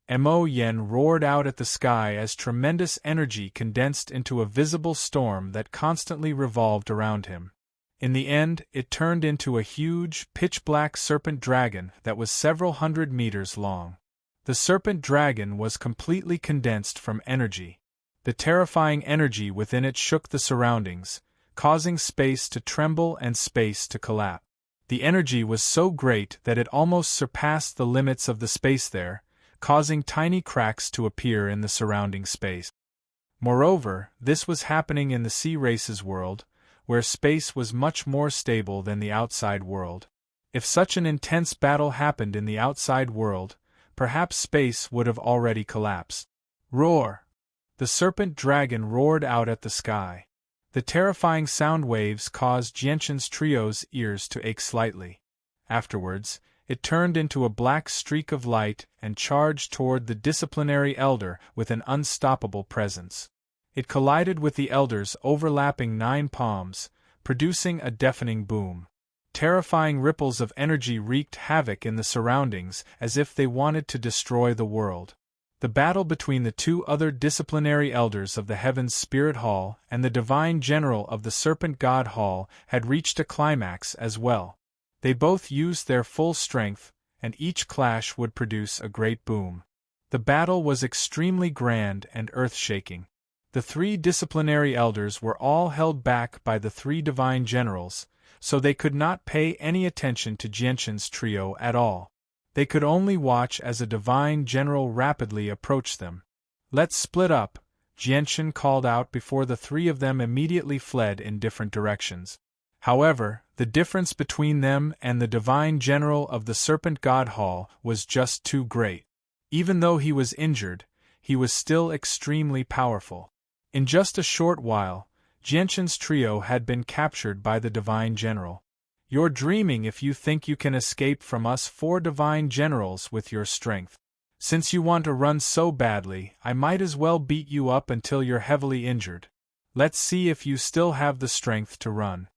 Emoyen roared out at the sky as tremendous energy condensed into a visible storm that constantly revolved around him. In the end, it turned into a huge, pitch-black serpent dragon that was several hundred meters long. The serpent dragon was completely condensed from energy. The terrifying energy within it shook the surroundings, causing space to tremble and space to collapse. The energy was so great that it almost surpassed the limits of the space there, causing tiny cracks to appear in the surrounding space. Moreover, this was happening in the Sea Races world, where space was much more stable than the outside world. If such an intense battle happened in the outside world, perhaps space would have already collapsed. Roar! The serpent dragon roared out at the sky. The terrifying sound waves caused Genshin's trio's ears to ache slightly. Afterwards, it turned into a black streak of light and charged toward the disciplinary elder with an unstoppable presence. It collided with the elder's overlapping 9 palms, producing a deafening boom. Terrifying ripples of energy wreaked havoc in the surroundings as if they wanted to destroy the world. The battle between the 2 other disciplinary elders of the Heaven's Spirit Hall and the divine general of the Serpent God Hall had reached a climax as well. They both used their full strength, and each clash would produce a great boom. The battle was extremely grand and earth-shaking. The 3 disciplinary elders were all held back by the 3 divine generals, so they could not pay any attention to Genshin's trio at all. They could only watch as a divine general rapidly approached them. "Let's split up," Genshin called out before the 3 of them immediately fled in different directions. However, the difference between them and the divine general of the Serpent God Hall was just too great. Even though he was injured, he was still extremely powerful. In just a short while, Genshin's trio had been captured by the divine general. "You're dreaming if you think you can escape from us 4 divine generals with your strength. Since you want to run so badly, I might as well beat you up until you're heavily injured. Let's see if you still have the strength to run."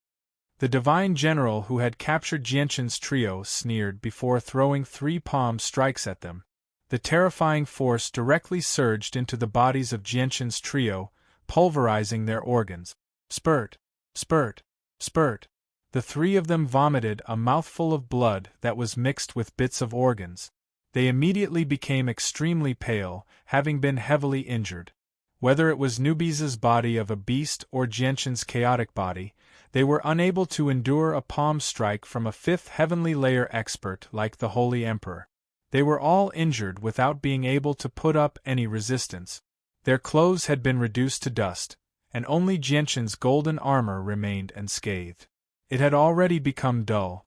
The divine general who had captured Genshin's trio sneered before throwing 3 palm strikes at them. The terrifying force directly surged into the bodies of Genshin's trio, pulverizing their organs. Spurt! Spurt! Spurt! The 3 of them vomited a mouthful of blood that was mixed with bits of organs. They immediately became extremely pale, having been heavily injured. Whether it was Nubise's body of a beast or Genshin's chaotic body, they were unable to endure a palm strike from a 5th heavenly layer expert like the Holy Emperor. They were all injured without being able to put up any resistance. Their clothes had been reduced to dust, and only Jianshan's golden armor remained unscathed. It had already become dull.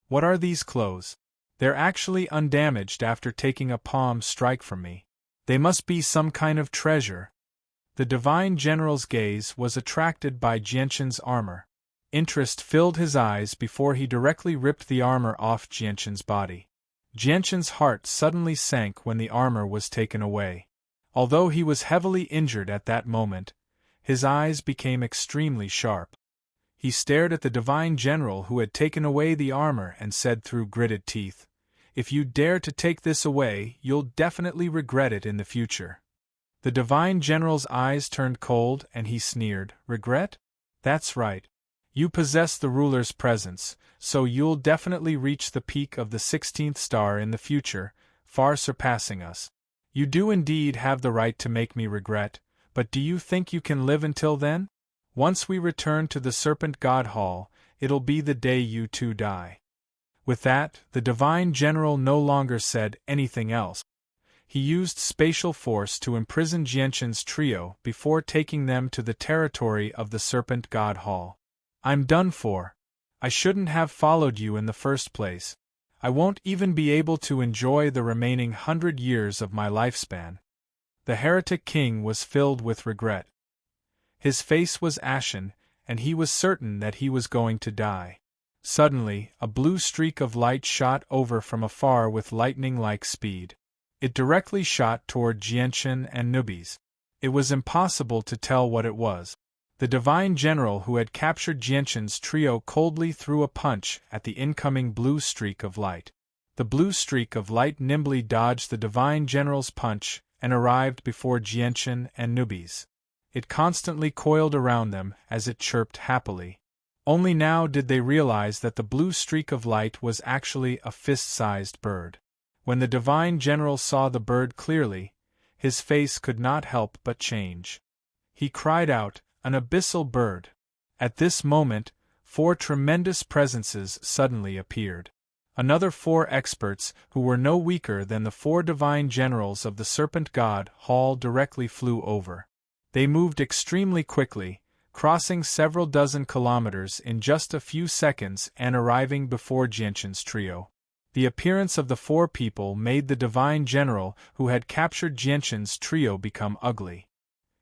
What are these clothes? They're actually undamaged after taking a palm strike from me. They must be some kind of treasure. The divine general's gaze was attracted by Jianshan's armor. Interest filled his eyes before he directly ripped the armor off Jianshan's body. Jianshan's heart suddenly sank when the armor was taken away. Although he was heavily injured at that moment, his eyes became extremely sharp. He stared at the divine general who had taken away the armor and said through gritted teeth, "If you dare to take this away, you'll definitely regret it in the future." The divine general's eyes turned cold and he sneered, "Regret? That's right. You possess the ruler's presence, so you'll definitely reach the peak of the 16th star in the future, far surpassing us. You do indeed have the right to make me regret, but do you think you can live until then? Once we return to the Serpent God Hall, it'll be the day you two die." With that, the divine general no longer said anything else. He used spatial force to imprison Jianshan's trio before taking them to the territory of the Serpent God Hall. "I'm done for. I shouldn't have followed you in the first place. I won't even be able to enjoy the remaining 100 years of my lifespan." The heretic king was filled with regret. His face was ashen, and he was certain that he was going to die. Suddenly, a blue streak of light shot over from afar with lightning-like speed. It directly shot toward Jianshan and Nubis. It was impossible to tell what it was. The divine general who had captured Jianshan's trio coldly threw a punch at the incoming blue streak of light. The blue streak of light nimbly dodged the divine general's punch and arrived before Jianshan and Nubis. It constantly coiled around them as it chirped happily. Only now did they realize that the blue streak of light was actually a fist-sized bird. When the divine general saw the bird clearly, his face could not help but change. He cried out, "An abyssal bird!" At this moment, 4 tremendous presences suddenly appeared. Another 4 experts, who were no weaker than the 4 divine generals of the Serpent God Hall, directly flew over. They moved extremely quickly, crossing several dozen kilometers in just a few seconds and arriving before Jianshan's trio. The appearance of the 4 people made the divine general who had captured Jianshan's trio become ugly.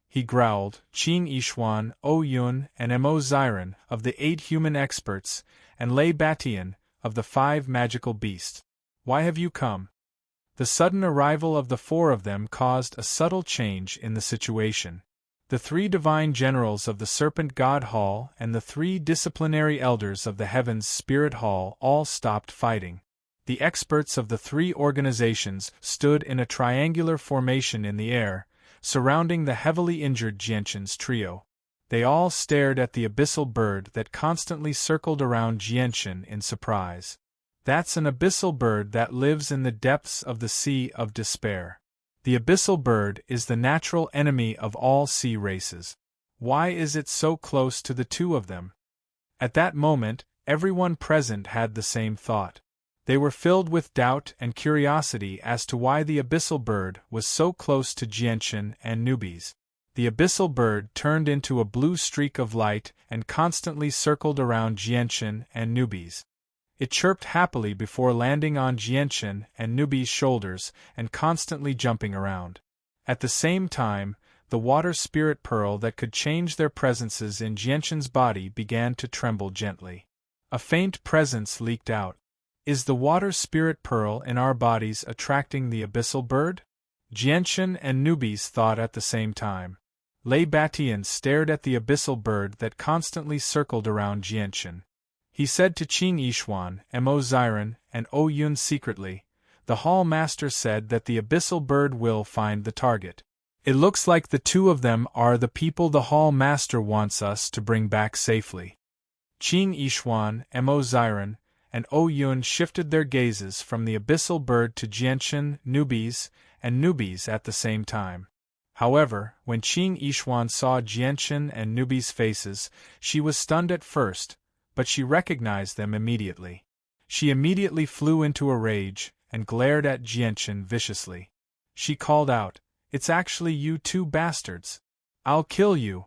He growled, "Qin Yishuan, O Yun, and Mo Ziren, of the 8 human experts, and Lei Batian, of the 5 magical beasts. Why have you come?" The sudden arrival of the 4 of them caused a subtle change in the situation. The 3 divine generals of the Serpent God Hall and the 3 disciplinary elders of the Heavens Spirit Hall all stopped fighting. The experts of the 3 organizations stood in a triangular formation in the air, surrounding the heavily injured Jianshan's trio. They all stared at the abyssal bird that constantly circled around Jianshan in surprise. "That's an abyssal bird that lives in the depths of the Sea of Despair. The abyssal bird is the natural enemy of all sea races. Why is it so close to the 2 of them?" At that moment, everyone present had the same thought. They were filled with doubt and curiosity as to why the abyssal bird was so close to Jianshan and Nubis. The abyssal bird turned into a blue streak of light and constantly circled around Jianshan and Nubis. It chirped happily before landing on Jianshan and Nubis' shoulders and constantly jumping around. At the same time, the water spirit pearl that could change their presences in Jianshan's body began to tremble gently. A faint presence leaked out. "Is the water spirit pearl in our bodies attracting the abyssal bird?" Jianshan and Nubis thought at the same time. Lei Batian stared at the abyssal bird that constantly circled around Jianshan. He said to Qin Yishuan, Mo Ziren, and O Yun secretly, "The Hall Master said that the abyssal bird will find the target. It looks like the 2 of them are the people the Hall Master wants us to bring back safely." Qin Yishuan, Mo Ziren, and O Yun shifted their gazes from the abyssal bird to Jianshan, Nubis, and Nubis at the same time. However, when Qin Yishuan saw Jianshan and Nubis' faces, she was stunned at first, but she recognized them immediately. She immediately flew into a rage and glared at Jianshan viciously. She called out, "It's actually you 2 bastards. I'll kill you.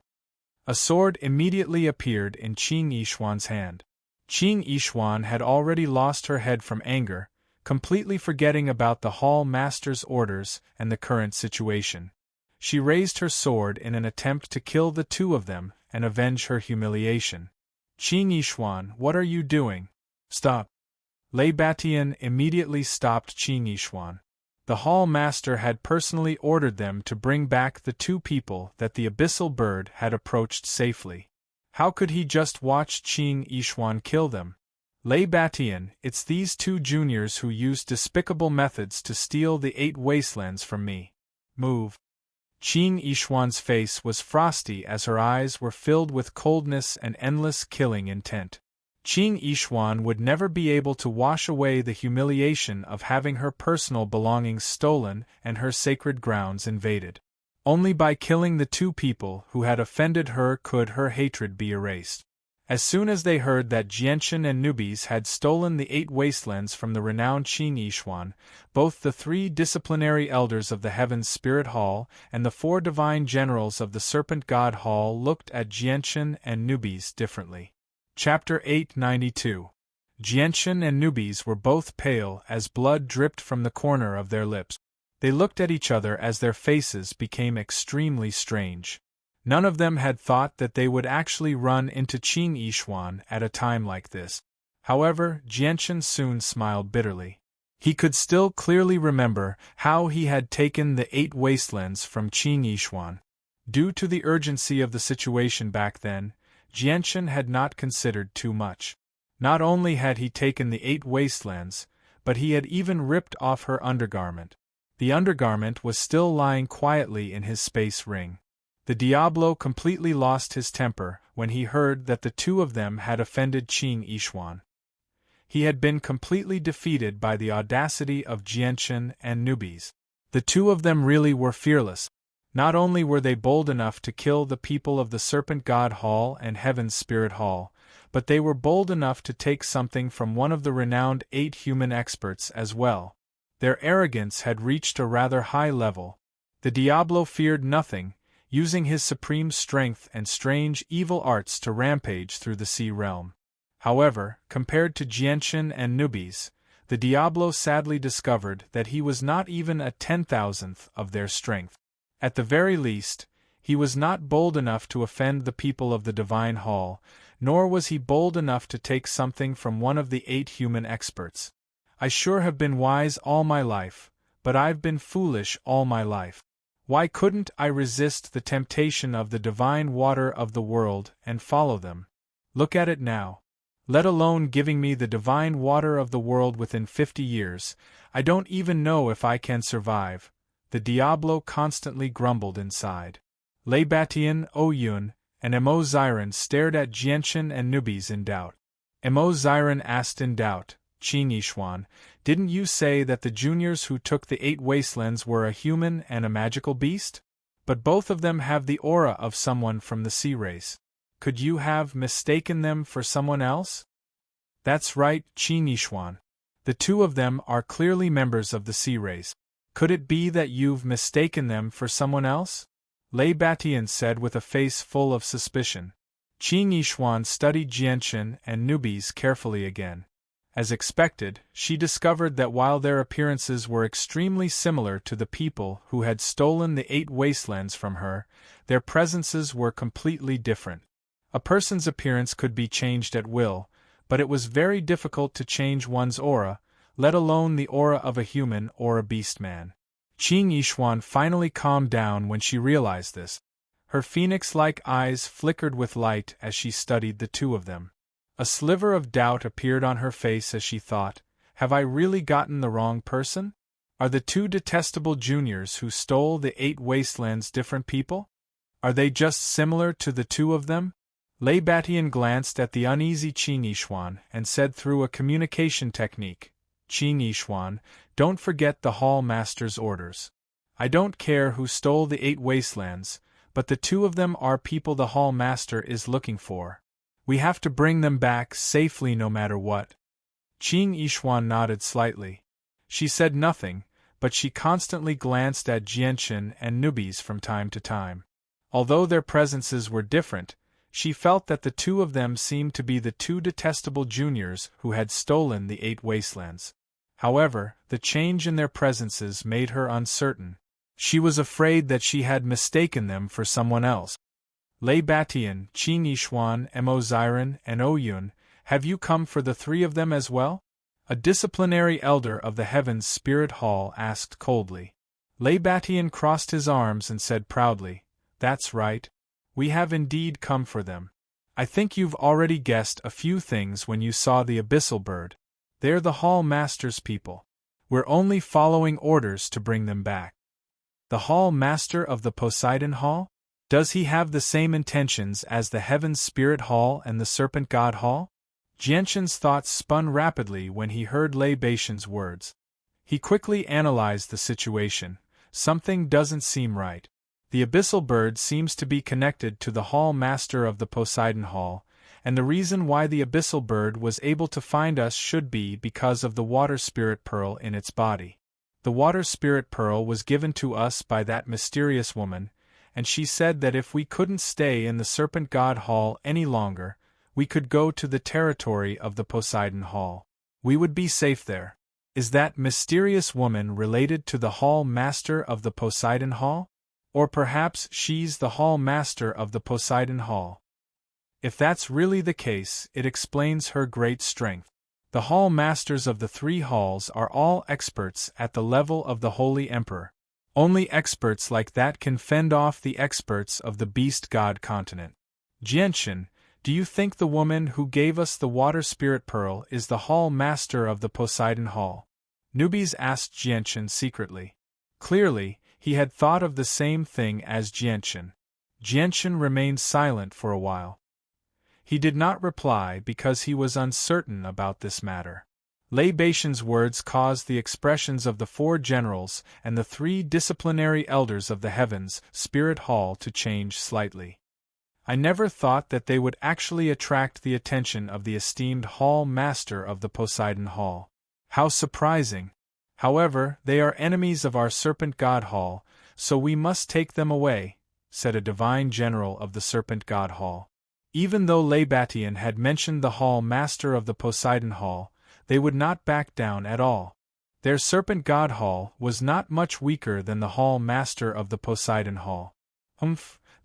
A sword immediately appeared in Qing Yishuan's hand. Qing Yishuan had already lost her head from anger, completely forgetting about the hall master's orders and the current situation. She raised her sword in an attempt to kill the two of them and avenge her humiliation. Qing Yishuan, what are you doing? Stop. Lei Batian immediately stopped Qing Yishuan. The hall master had personally ordered them to bring back the two people that the abyssal bird had approached safely. How could he just watch Qing Yishuan kill them? Lei Batian, it's these two juniors who used despicable methods to steal the 8 wastelands from me. Move. Qing Yishuan's face was frosty as her eyes were filled with coldness and endless killing intent. Qing Yishuan would never be able to wash away the humiliation of having her personal belongings stolen and her sacred grounds invaded. Only by killing the two people who had offended her could her hatred be erased. As soon as they heard that Jianchen and Nubis had stolen the 8 wastelands from the renowned Qing Yishuan, both the 3 disciplinary elders of the Heaven's Spirit Hall and the 4 divine generals of the Serpent God Hall looked at Jianchen and Nubis differently. Chapter 892. Jianchen and Nubis were both pale as blood dripped from the corner of their lips. They looked at each other as their faces became extremely strange. None of them had thought that they would actually run into Qing Yishuan at a time like this. However, Jianchen soon smiled bitterly. He could still clearly remember how he had taken the 8 wastelands from Qing Yishuan. Due to the urgency of the situation back then, Jianchen had not considered too much. Not only had he taken the 8 wastelands, but he had even ripped off her undergarment. The undergarment was still lying quietly in his space ring. The Diablo completely lost his temper when he heard that the two of them had offended Qing Yishuan. He had been completely defeated by the audacity of Jianchen and Nubis. The two of them really were fearless. Not only were they bold enough to kill the people of the Serpent God Hall and Heaven's Spirit Hall, but they were bold enough to take something from one of the renowned 8 human experts as well. Their arrogance had reached a rather high level. The Diablo feared nothing, using his supreme strength and strange evil arts to rampage through the sea realm. However, compared to Jianchen and Nubis, the Diablo sadly discovered that he was not even a 10,000th of their strength. At the very least, he was not bold enough to offend the people of the Divine Hall, nor was he bold enough to take something from one of the 8 human experts. I sure have been wise all my life, but I've been foolish all my life. Why couldn't I resist the temptation of the divine water of the world and follow them? Look at it now. Let alone giving me the divine water of the world within 50 years, I don't even know if I can survive. The Diablo constantly grumbled inside. Lei Batian, Oyun, and Emo Xiren stared at Jianchen and Nubis in doubt. Emo Xiren asked in doubt, Qing Yishuan, didn't you say that the juniors who took the 8 wastelands were a human and a magical beast? But both of them have the aura of someone from the sea race. Could you have mistaken them for someone else? That's right, Qing Yishuan. The two of them are clearly members of the sea race. Could it be that you've mistaken them for someone else? Lei Batian said with a face full of suspicion. Qing Yishuan studied Jianchen and Nubis carefully again. As expected, she discovered that while their appearances were extremely similar to the people who had stolen the 8 wastelands from her, their presences were completely different. A person's appearance could be changed at will, but it was very difficult to change one's aura, let alone the aura of a human or a beast man. Qing Yishuan finally calmed down when she realized this. Her phoenix-like eyes flickered with light as she studied the two of them. A sliver of doubt appeared on her face as she thought, have I really gotten the wrong person? Are the 2 detestable juniors who stole the 8 wastelands different people? Are they just similar to the 2 of them? Lei Batian glanced at the uneasy Qing Yishuan and said through a communication technique, Qing Yishuan, don't forget the Hall Master's orders. I don't care who stole the 8 wastelands, but the 2 of them are people the Hall Master is looking for. We have to bring them back safely no matter what. Qing Yishuan nodded slightly. She said nothing, but she constantly glanced at Jianchen and Nubis from time to time. Although their presences were different, she felt that the two of them seemed to be the two detestable juniors who had stolen the 8 wastelands. However, the change in their presences made her uncertain. She was afraid that she had mistaken them for someone else. Lei Batian, Qin Yishuan, Mo Ziren, and Oyun, have you come for the 3 of them as well? A disciplinary elder of the Heavens Spirit Hall asked coldly. Lei Batian crossed his arms and said proudly, "That's right. We have indeed come for them. I think you've already guessed a few things when you saw the abyssal bird. They're the Hall Master's people. We're only following orders to bring them back." The Hall Master of the Poseidon Hall? Does he have the same intentions as the Heaven's Spirit Hall and the Serpent God Hall? Jianshan's thoughts spun rapidly when he heard Lei Batian's words. He quickly analyzed the situation. Something doesn't seem right. The abyssal bird seems to be connected to the Hall Master of the Poseidon Hall, and the reason why the abyssal bird was able to find us should be because of the water spirit pearl in its body. The water spirit pearl was given to us by that mysterious woman, and she said that if we couldn't stay in the Serpent God Hall any longer, we could go to the territory of the Poseidon Hall. We would be safe there. Is that mysterious woman related to the Hall Master of the Poseidon Hall? Or perhaps she's the Hall Master of the Poseidon Hall. If that's really the case, it explains her great strength. The Hall Masters of the 3 halls are all experts at the level of the Holy Emperor. Only experts like that can fend off the experts of the Beast God continent. Jianshan, do you think the woman who gave us the Water Spirit Pearl is the Hall Master of the Poseidon Hall? Newbies asked Jianshan secretly. Clearly, he had thought of the same thing as Jianshan. Jianshan remained silent for a while. He did not reply because he was uncertain about this matter. Lei Batian's words caused the expressions of the 4 generals and the 3 disciplinary elders of the Heavens Spirit Hall to change slightly. I never thought that they would actually attract the attention of the esteemed Hall Master of the Poseidon Hall. How surprising! However, they are enemies of our Serpent God Hall, so we must take them away, said a divine general of the Serpent God Hall. Even though Lei Batian had mentioned the Hall Master of the Poseidon Hall, they would not back down at all. Their Serpent God Hall was not much weaker than the Hall Master of the Poseidon Hall.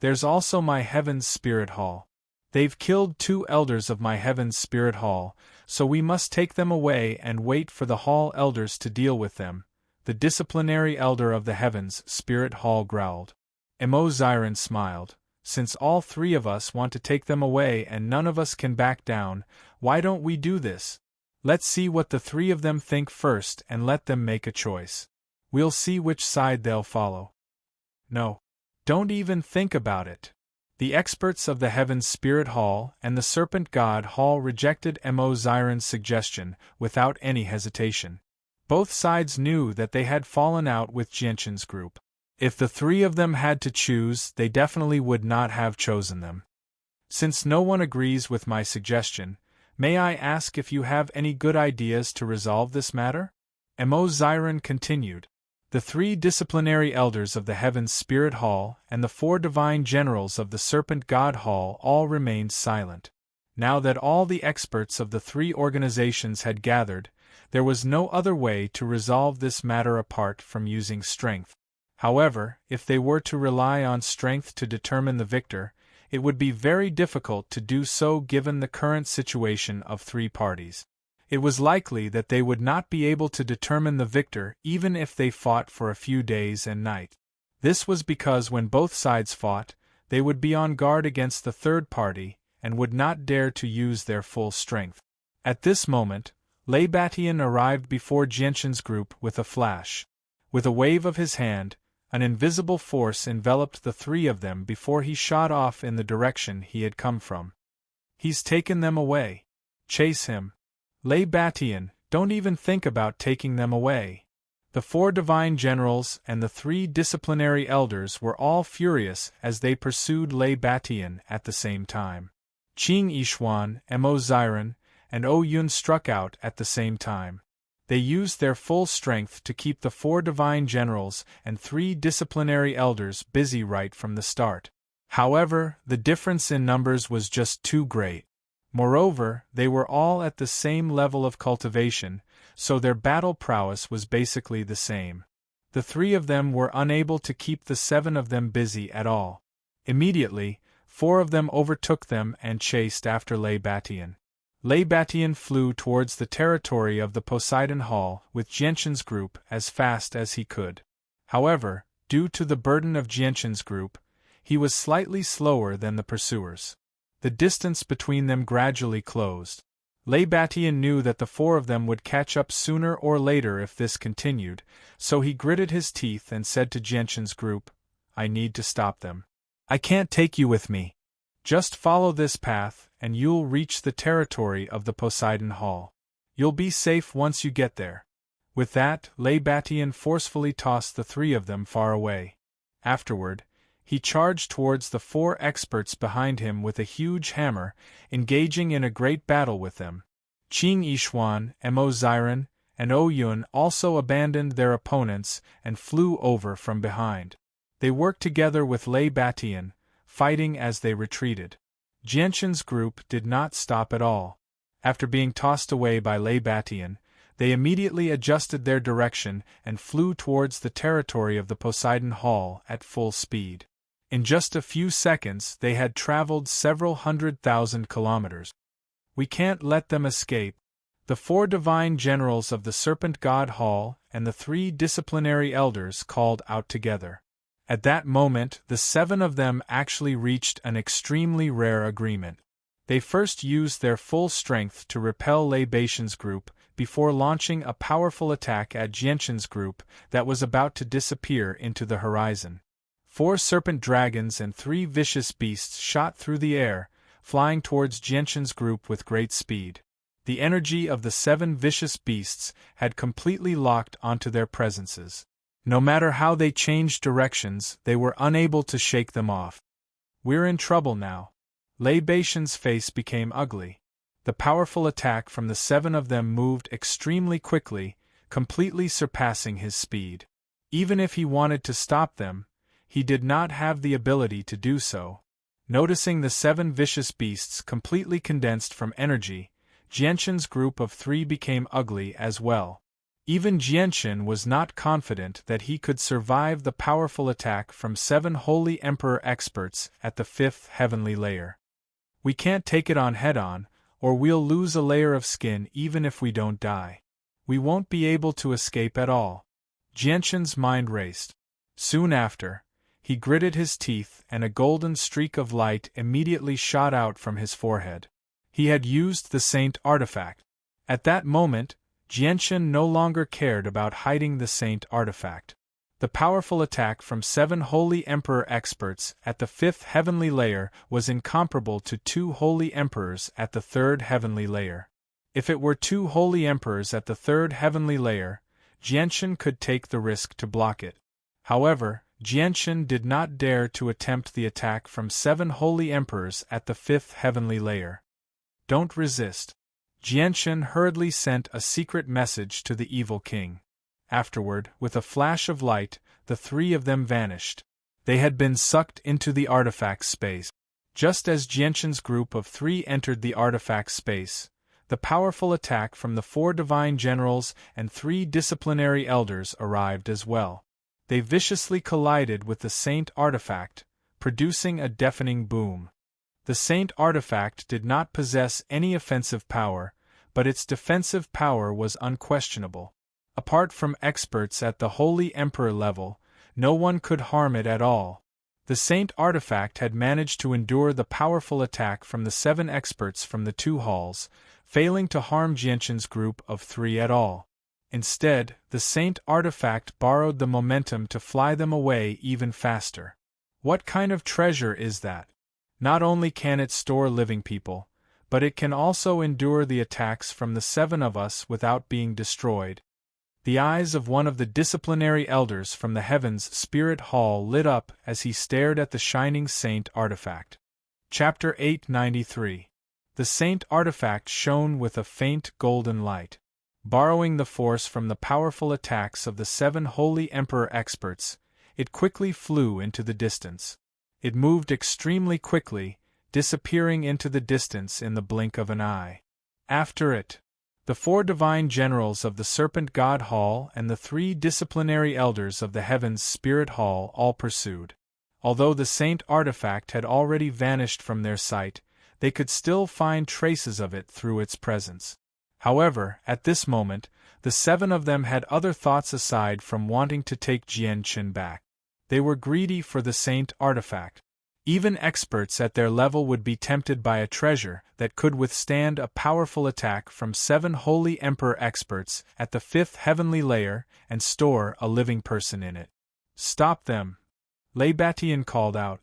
There's also my Heaven's Spirit Hall. They've killed 2 elders of my Heaven's Spirit Hall, so we must take them away and wait for the Hall elders to deal with them, the disciplinary elder of the Heavens Spirit Hall growled. Mo Ziren smiled. Since all 3 of us want to take them away and none of us can back down, why don't we do this? Let's see what the 3 of them think first and let them make a choice. We'll see which side they'll follow. No. Don't even think about it. The experts of the Heaven's Spirit Hall and the Serpent God Hall rejected Mo Ziren's suggestion without any hesitation. Both sides knew that they had fallen out with Jianshan's group. If the 3 of them had to choose, they definitely would not have chosen them. Since no one agrees with my suggestion, may I ask if you have any good ideas to resolve this matter? Mo Ziren continued. The 3 disciplinary elders of the Heaven's Spirit Hall and the 4 divine generals of the Serpent God Hall all remained silent. Now that all the experts of the 3 organizations had gathered, there was no other way to resolve this matter apart from using strength. However, if they were to rely on strength to determine the victor, it would be very difficult to do so given the current situation of 3 parties. It was likely that they would not be able to determine the victor even if they fought for a few days and nights. This was because when both sides fought, they would be on guard against the third party and would not dare to use their full strength. At this moment, Lei Batian arrived before Jianshan's group with a flash. With a wave of his hand, an invisible force enveloped the 3 of them before he shot off in the direction he had come from. He's taken them away. Chase him. Lei Batian, don't even think about taking them away. The 4 divine generals and the 3 disciplinary elders were all furious as they pursued Lei Batian at the same time. Qing Yishuan, Mo Ziren, and Oyun struck out at the same time. They used their full strength to keep the 4 divine generals and 3 disciplinary elders busy right from the start. However, the difference in numbers was just too great. Moreover, they were all at the same level of cultivation, so their battle prowess was basically the same. The 3 of them were unable to keep the 7 of them busy at all. Immediately, 4 of them overtook them and chased after Leibatian. Leibatian flew towards the territory of the Poseidon Hall with Gentian's group as fast as he could. However, due to the burden of Gentian's group, he was slightly slower than the pursuers. The distance between them gradually closed. Leibatian knew that the 4 of them would catch up sooner or later if this continued, so he gritted his teeth and said to Gentian's group, "I need to stop them. I can't take you with me. Just follow this path and you'll reach the territory of the Poseidon Hall. You'll be safe once you get there." With that, Leibatian forcefully tossed the 3 of them far away. Afterward, he charged towards the 4 experts behind him with a huge hammer, engaging in a great battle with them. Qing Yishuan, Mo Ziren, and Oyun also abandoned their opponents and flew over from behind. They worked together with Leibatian, fighting as they retreated. Gentian's group did not stop at all. After being tossed away by Leibatian, they immediately adjusted their direction and flew towards the territory of the Poseidon Hall at full speed. In just a few seconds they had traveled several 100,000 kilometers. "We can't let them escape." The 4 divine generals of the Serpent God Hall and the 3 disciplinary elders called out together. At that moment, the 7 of them actually reached an extremely rare agreement. They first used their full strength to repel Leibatian's group, before launching a powerful attack at Gentian's group that was about to disappear into the horizon. 4 serpent dragons and 3 vicious beasts shot through the air, flying towards Gentian's group with great speed. The energy of the 7 vicious beasts had completely locked onto their presences. No matter how they changed directions, they were unable to shake them off. "We're in trouble now." Leibatian's face became ugly. The powerful attack from the 7 of them moved extremely quickly, completely surpassing his speed. Even if he wanted to stop them, he did not have the ability to do so. Noticing the 7 vicious beasts completely condensed from energy, Gentian's group of 3 became ugly as well. Even Gentian was not confident that he could survive the powerful attack from 7 Holy Emperor experts at the 5th heavenly layer. "We can't take it on head-on, or we'll lose a layer of skin even if we don't die. We won't be able to escape at all." Gentian's mind raced. Soon after, he gritted his teeth and a golden streak of light immediately shot out from his forehead. He had used the Saint artifact. At that moment, Gentian no longer cared about hiding the Saint artifact. The powerful attack from 7 Holy Emperor experts at the 5th heavenly layer was incomparable to 2 Holy Emperors at the 3rd heavenly layer. If it were 2 Holy Emperors at the 3rd heavenly layer, Gentian could take the risk to block it. However, Gentian did not dare to attempt the attack from 7 Holy Emperors at the 5th heavenly layer. "Don't resist." Gentian hurriedly sent a secret message to the evil king. Afterward, with a flash of light, the 3 of them vanished. They had been sucked into the artifact space. Just as Gentian's group of 3 entered the artifact space, the powerful attack from the 4 divine generals and 3 disciplinary elders arrived as well. They viciously collided with the Saint artifact, producing a deafening boom. The Saint artifact did not possess any offensive power, but its defensive power was unquestionable. Apart from experts at the Holy Emperor level, no one could harm it at all. The Saint artifact had managed to endure the powerful attack from the 7 experts from the 2 halls, failing to harm Gentian's group of 3 at all. Instead, the Saint artifact borrowed the momentum to fly them away even faster. What kind of treasure is that? Not only can it store living people, but it can also endure the attacks from the 7 of us without being destroyed. The eyes of one of the disciplinary elders from the Heavens Spirit Hall lit up as he stared at the shining Saint artifact. Chapter 893. The Saint artifact shone with a faint golden light. Borrowing the force from the powerful attacks of the 7 Holy Emperor experts, it quickly flew into the distance. It moved extremely quickly, disappearing into the distance in the blink of an eye. After it, the 4 divine generals of the Serpent God Hall and the 3 disciplinary elders of the Heaven's Spirit Hall all pursued. Although the saint artifact had already vanished from their sight, they could still find traces of it through its presence. However, at this moment, the 7 of them had other thoughts aside from wanting to take Jianchen back. They were greedy for the saint artifact. Even experts at their level would be tempted by a treasure that could withstand a powerful attack from 7 holy emperor experts at the 5th heavenly layer and store a living person in it. Stop them! Lei Batian called out.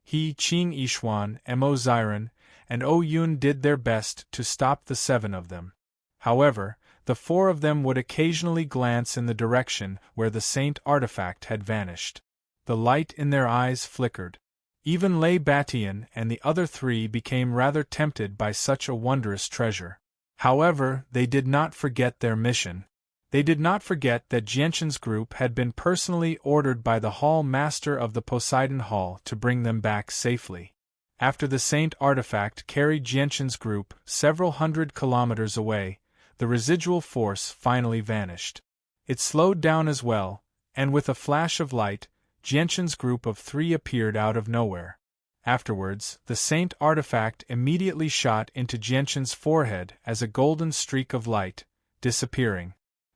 He, Qing Yishuan, Mo Ziren, and O Yun did their best to stop the 7 of them. However, the 4 of them would occasionally glance in the direction where the saint artifact had vanished. The light in their eyes flickered. Even Lei Batian and the other 3 became rather tempted by such a wondrous treasure. However, they did not forget their mission. They did not forget that Jianchen's group had been personally ordered by the Hall Master of the Poseidon Hall to bring them back safely. After the saint artifact carried Jianchen's group several hundred kilometers away, the residual force finally vanished. It slowed down as well, and with a flash of light, Jianchen's group of 3 appeared out of nowhere. Afterwards, the saint artifact immediately shot into Jianchen's forehead as a golden streak of light, disappearing.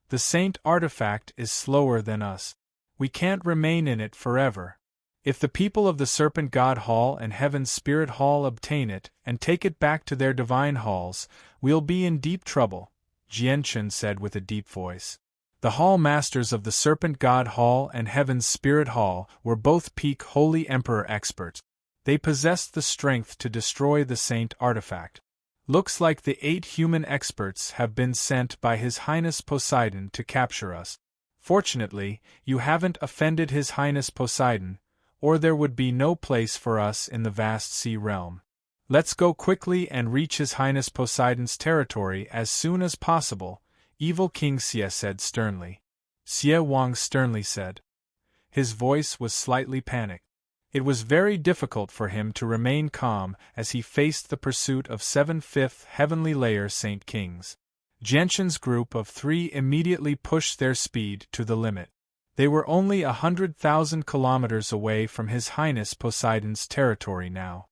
The saint artifact is slower than us. We can't remain in it forever. If the people of the Serpent God Hall and Heaven's Spirit Hall obtain it and take it back to their divine halls, we'll be in deep trouble, Jianchen said with a deep voice. The Hall Masters of the Serpent God Hall and Heaven's Spirit Hall were both peak Holy Emperor experts. They possessed the strength to destroy the saint artifact. Looks like the 8 human experts have been sent by His Highness Poseidon to capture us. Fortunately, you haven't offended His Highness Poseidon, or there would be no place for us in the vast sea realm. Let's go quickly and reach His Highness Poseidon's territory as soon as possible, Evil King Xie said sternly. Xie Wang sternly said. His voice was slightly panicked. It was very difficult for him to remain calm as he faced the pursuit of 7 5th heavenly layer Saint Kings. Jianchen's group of 3 immediately pushed their speed to the limit. They were only 100,000 kilometers away from His Highness Poseidon's territory now.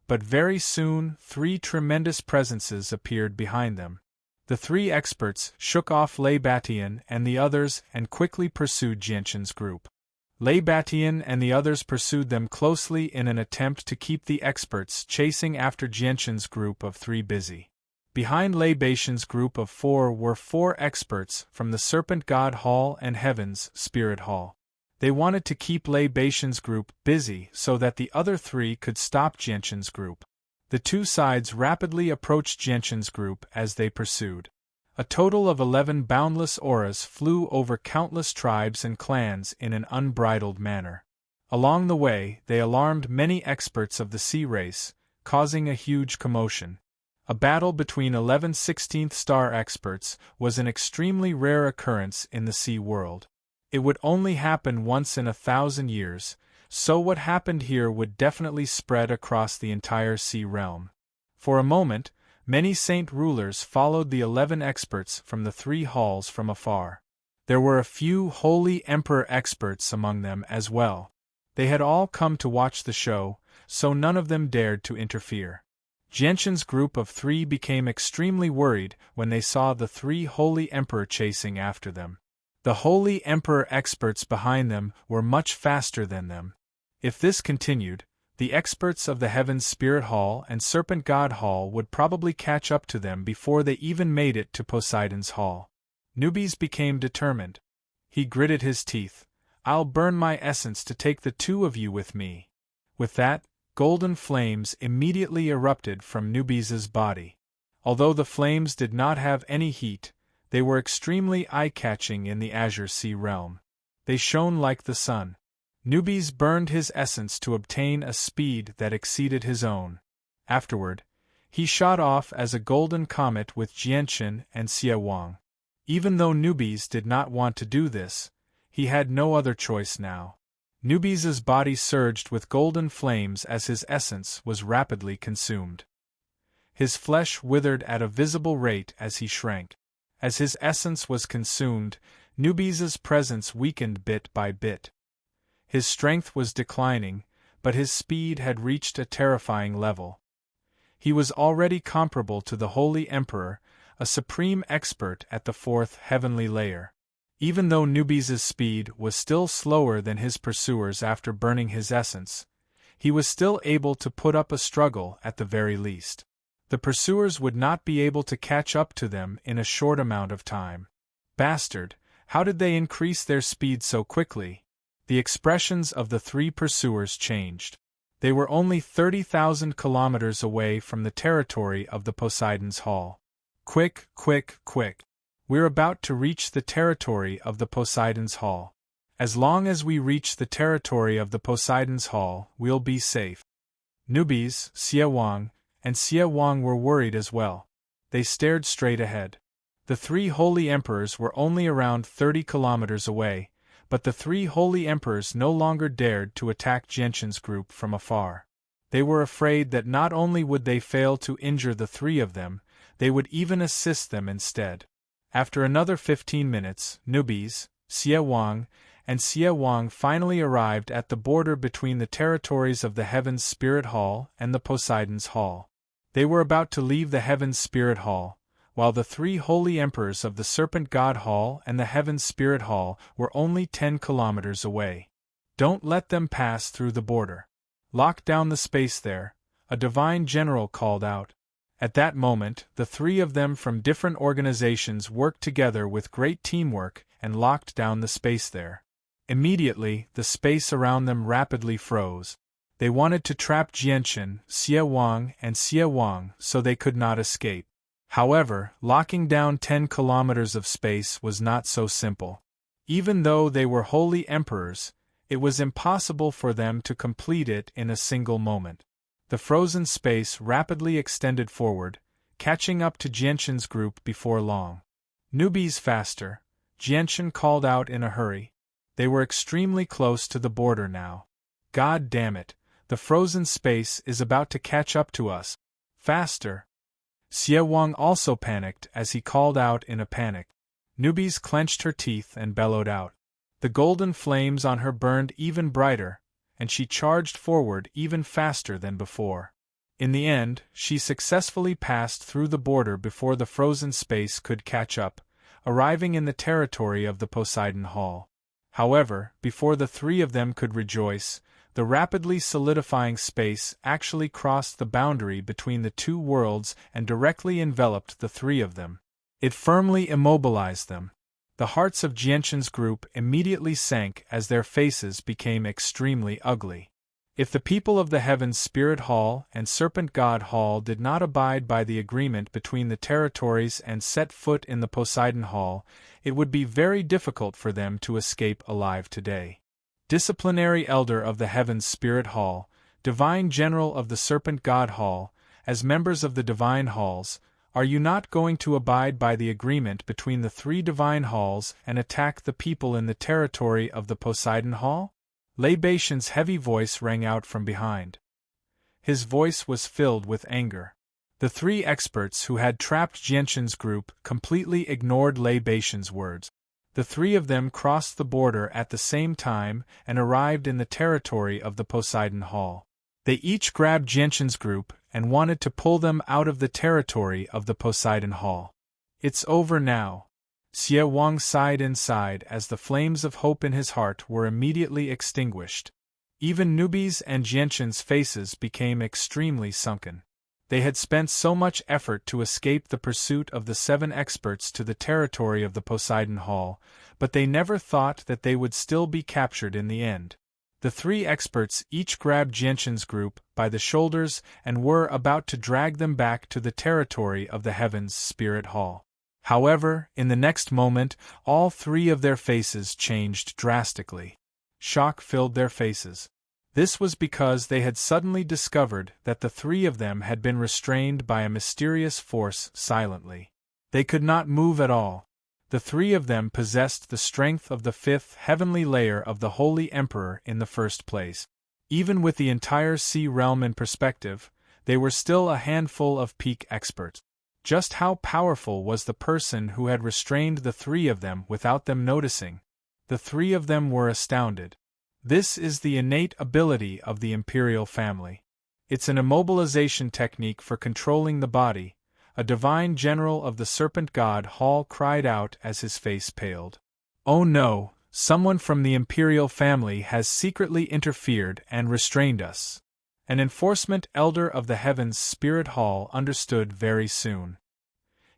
But very soon 3 tremendous presences appeared behind them. The 3 experts shook off Lei Batian and the others and quickly pursued Jianchen's group. Lei Batian and the others pursued them closely in an attempt to keep the experts chasing after Jianchen's group of 3 busy. Behind Lei Batian's group of 4 were 4 experts from the Serpent God Hall and Heaven's Spirit Hall. They wanted to keep Lei Batian's group busy so that the other 3 could stop Jianchen's group. The 2 sides rapidly approached Jianchen's group as they pursued. A total of 11 boundless auras flew over countless tribes and clans in an unbridled manner. Along the way, they alarmed many experts of the sea race, causing a huge commotion. A battle between 11 16th star experts was an extremely rare occurrence in the sea world. It would only happen once in 1,000 years, so what happened here would definitely spread across the entire sea realm. For a moment, many saint rulers followed the 11 experts from the 3 halls from afar. There were a few holy emperor experts among them as well. They had all come to watch the show, so none of them dared to interfere. Jianchen's group of 3 became extremely worried when they saw the 3 holy emperor chasing after them. The holy emperor experts behind them were much faster than them. If this continued, the experts of the Heaven's Spirit Hall and Serpent God Hall would probably catch up to them before they even made it to Poseidon's Hall. Nubis became determined. He gritted his teeth. I'll burn my essence to take the 2 of you with me. With that, golden flames immediately erupted from Nubis's body. Although the flames did not have any heat, they were extremely eye-catching in the Azure Sea realm. They shone like the sun. Nubis burned his essence to obtain a speed that exceeded his own. Afterward, he shot off as a golden comet with Jianchen and Xie Wang. Even though Nubis did not want to do this, he had no other choice now. Nubes' body surged with golden flames as his essence was rapidly consumed. His flesh withered at a visible rate as he shrank. As his essence was consumed, Nubes' presence weakened bit by bit. His strength was declining, but his speed had reached a terrifying level. He was already comparable to the Holy Emperor, a supreme expert at the fourth heavenly layer. Even though Nubes' speed was still slower than his pursuers after burning his essence, he was still able to put up a struggle at the very least. The pursuers would not be able to catch up to them in a short amount of time. Bastard, how did they increase their speed so quickly? The expressions of the three pursuers changed. They were only 30,000 kilometers away from the territory of the Poseidon's Hall. Quick, quick, quick. We're about to reach the territory of the Poseidon's Hall. As long as we reach the territory of the Poseidon's Hall, we'll be safe. Nubes, Xie Wang, and Xie Wang were worried as well. They stared straight ahead. The three holy emperors were only around 30 kilometers away, but the three holy emperors no longer dared to attack Gentian's group from afar. They were afraid that not only would they fail to injure the three of them, they would even assist them instead. After another 15 minutes, Nubes, Xie Wang, and Xie Wang finally arrived at the border between the territories of the Heaven's Spirit Hall and the Poseidon's Hall. They were about to leave the Heaven's Spirit Hall, while the three holy emperors of the Serpent God Hall and the Heaven's Spirit Hall were only 10 kilometers away. Don't let them pass through the border. Lock down the space there, a divine general called out. At that moment, the three of them from different organizations worked together with great teamwork and locked down the space there. Immediately, the space around them rapidly froze. They wanted to trap Jianchen, Xie Wang, and Xie Wang so they could not escape. However, locking down 10 kilometers of space was not so simple. Even though they were holy emperors, it was impossible for them to complete it in a single moment. The frozen space rapidly extended forward, catching up to Jianchen's group before long. Nubes faster, Jianchen called out in a hurry. They were extremely close to the border now. God damn it, the frozen space is about to catch up to us. Faster! Xie Wang also panicked as he called out in a panic. Nubes clenched her teeth and bellowed out. The golden flames on her burned even brighter, and she charged forward even faster than before. In the end, she successfully passed through the border before the frozen space could catch up, arriving in the territory of the Poseidon Hall. However, before the three of them could rejoice, the rapidly solidifying space actually crossed the boundary between the two worlds and directly enveloped the three of them. It firmly immobilized them. The hearts of Jianchen's group immediately sank as their faces became extremely ugly. If the people of the Heaven's Spirit Hall and Serpent God Hall did not abide by the agreement between the territories and set foot in the Poseidon Hall, it would be very difficult for them to escape alive today. Disciplinary Elder of the Heaven's Spirit Hall, Divine General of the Serpent God Hall, as members of the Divine Halls, are you not going to abide by the agreement between the three Divine Halls and attack the people in the territory of the Poseidon Hall? Libation's heavy voice rang out from behind. His voice was filled with anger. The three experts who had trapped Jianchen's group completely ignored Libation's words. The three of them crossed the border at the same time and arrived in the territory of the Poseidon Hall. They each grabbed Jianchen's group and wanted to pull them out of the territory of the Poseidon Hall. It's over now. Xie Wang sighed inside as the flames of hope in his heart were immediately extinguished. Even Nubes and Jianchen's faces became extremely sunken. They had spent so much effort to escape the pursuit of the 7 experts to the territory of the Poseidon Hall, but they never thought that they would still be captured in the end. The 3 experts each grabbed Jianchen's group by the shoulders and were about to drag them back to the territory of the Heaven's Spirit Hall. However, in the next moment, all 3 of their faces changed drastically. Shock filled their faces. This was because they had suddenly discovered that the 3 of them had been restrained by a mysterious force silently. They could not move at all. The three of them possessed the strength of the fifth heavenly layer of the Holy Emperor in the first place. Even with the entire sea realm in perspective, they were still a handful of peak experts. Just how powerful was the person who had restrained the three of them without them noticing? The three of them were astounded. This is the innate ability of the imperial family. It's an immobilization technique for controlling the body. A divine general of the serpent god Hall cried out as his face paled. Oh no, someone from the imperial family has secretly interfered and restrained us. An enforcement elder of the heavens Spirit Hall understood very soon.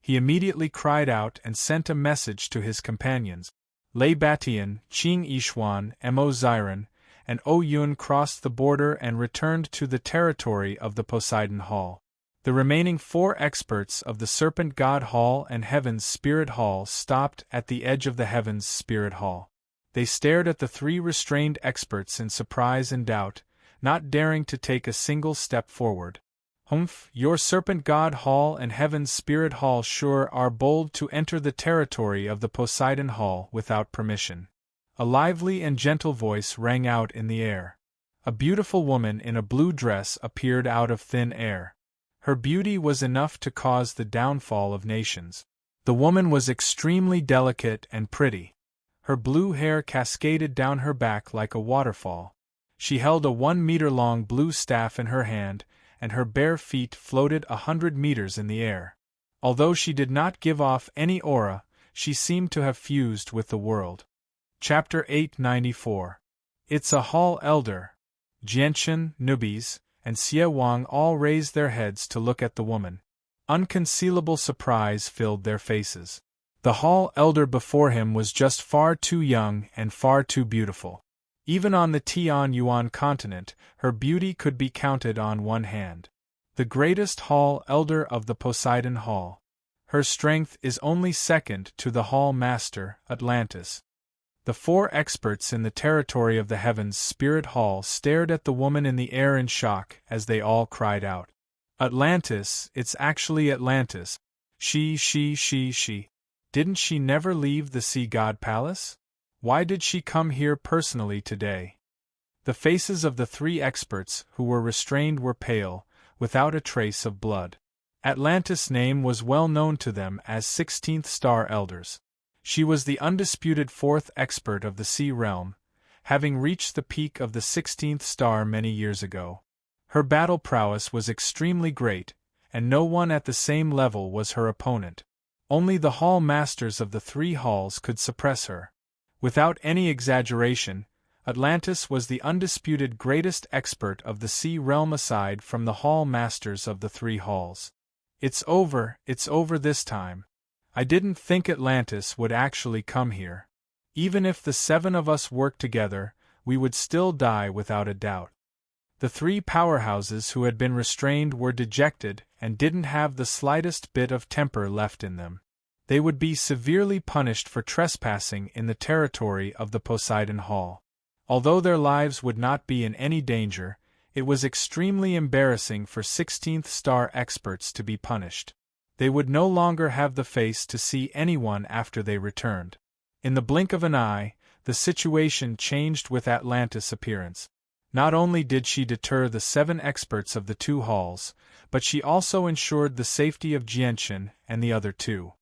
He immediately cried out and sent a message to his companions. Lei Batian, Qing Yishuan, Mo Ziren, and O Yun crossed the border and returned to the territory of the Poseidon Hall. The remaining 4 experts of the Serpent God Hall and Heaven's Spirit Hall stopped at the edge of the Heaven's Spirit Hall. They stared at the 3 restrained experts in surprise and doubt, not daring to take a single step forward. Humph, your Serpent God Hall and Heaven's Spirit Hall sure are bold to enter the territory of the Poseidon Hall without permission. A lively and gentle voice rang out in the air. A beautiful woman in a blue dress appeared out of thin air. Her beauty was enough to cause the downfall of nations. The woman was extremely delicate and pretty. Her blue hair cascaded down her back like a waterfall. She held a 1-meter-long blue staff in her hand, and her bare feet floated 100 meters in the air. Although she did not give off any aura, she seemed to have fused with the world. Chapter 894. It's a Hall Elder. Jianchen, Nubis, and Xie Wang all raised their heads to look at the woman. Unconcealable surprise filled their faces. The Hall Elder before him was just far too young and far too beautiful. Even on the Tian Yuan continent, her beauty could be counted on one hand. The greatest Hall Elder of the Poseidon Hall. Her strength is only second to the Hall Master, Atlantis. The 4 experts in the territory of the Heavens Spirit Hall stared at the woman in the air in shock as they all cried out. Atlantis, it's actually Atlantis. She. Didn't she never leave the Sea God Palace? Why did she come here personally today? The faces of the 3 experts who were restrained were pale, without a trace of blood. Atlantis' name was well known to them as 16th Star Elders. She was the undisputed 4th expert of the Sea Realm, having reached the peak of the 16th star many years ago. Her battle prowess was extremely great, and no one at the same level was her opponent. Only the Hall Masters of the 3 halls could suppress her. Without any exaggeration, Atlantis was the undisputed greatest expert of the Sea Realm aside from the Hall Masters of the 3 halls. It's over this time. I didn't think Atlantis would actually come here. Even if the 7 of us worked together, we would still die without a doubt. The 3 powerhouses who had been restrained were dejected and didn't have the slightest bit of temper left in them. They would be severely punished for trespassing in the territory of the Poseidon Hall. Although their lives would not be in any danger, it was extremely embarrassing for 16th star experts to be punished. They would no longer have the face to see anyone after they returned. In the blink of an eye, the situation changed with Atlantis' appearance. Not only did she deter the 7 experts of the 2 halls, but she also ensured the safety of Jianchen and the other 2.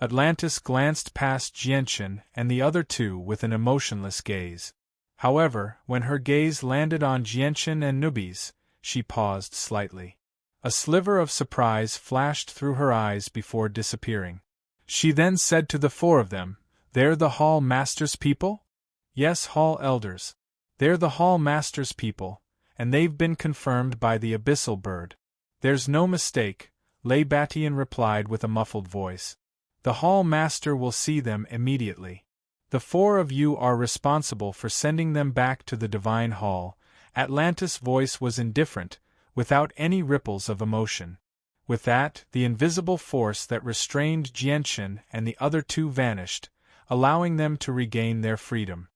Atlantis glanced past Jianchen and the other 2 with an emotionless gaze. However, when her gaze landed on Jianchen and Nubis, she paused slightly. A sliver of surprise flashed through her eyes before disappearing. She then said to the 4 of them, "They're the Hall Masters' people?" "Yes, Hall Elders. They're the Hall Masters' people, and they've been confirmed by the Abyssal Bird." "There's no mistake," Lei Batian replied with a muffled voice. "The Hall Master will see them immediately. The 4 of you are responsible for sending them back to the Divine Hall." Atlantis' voice was indifferent, without any ripples of emotion. With that, the invisible force that restrained Jianchen and the other 2 vanished, allowing them to regain their freedom.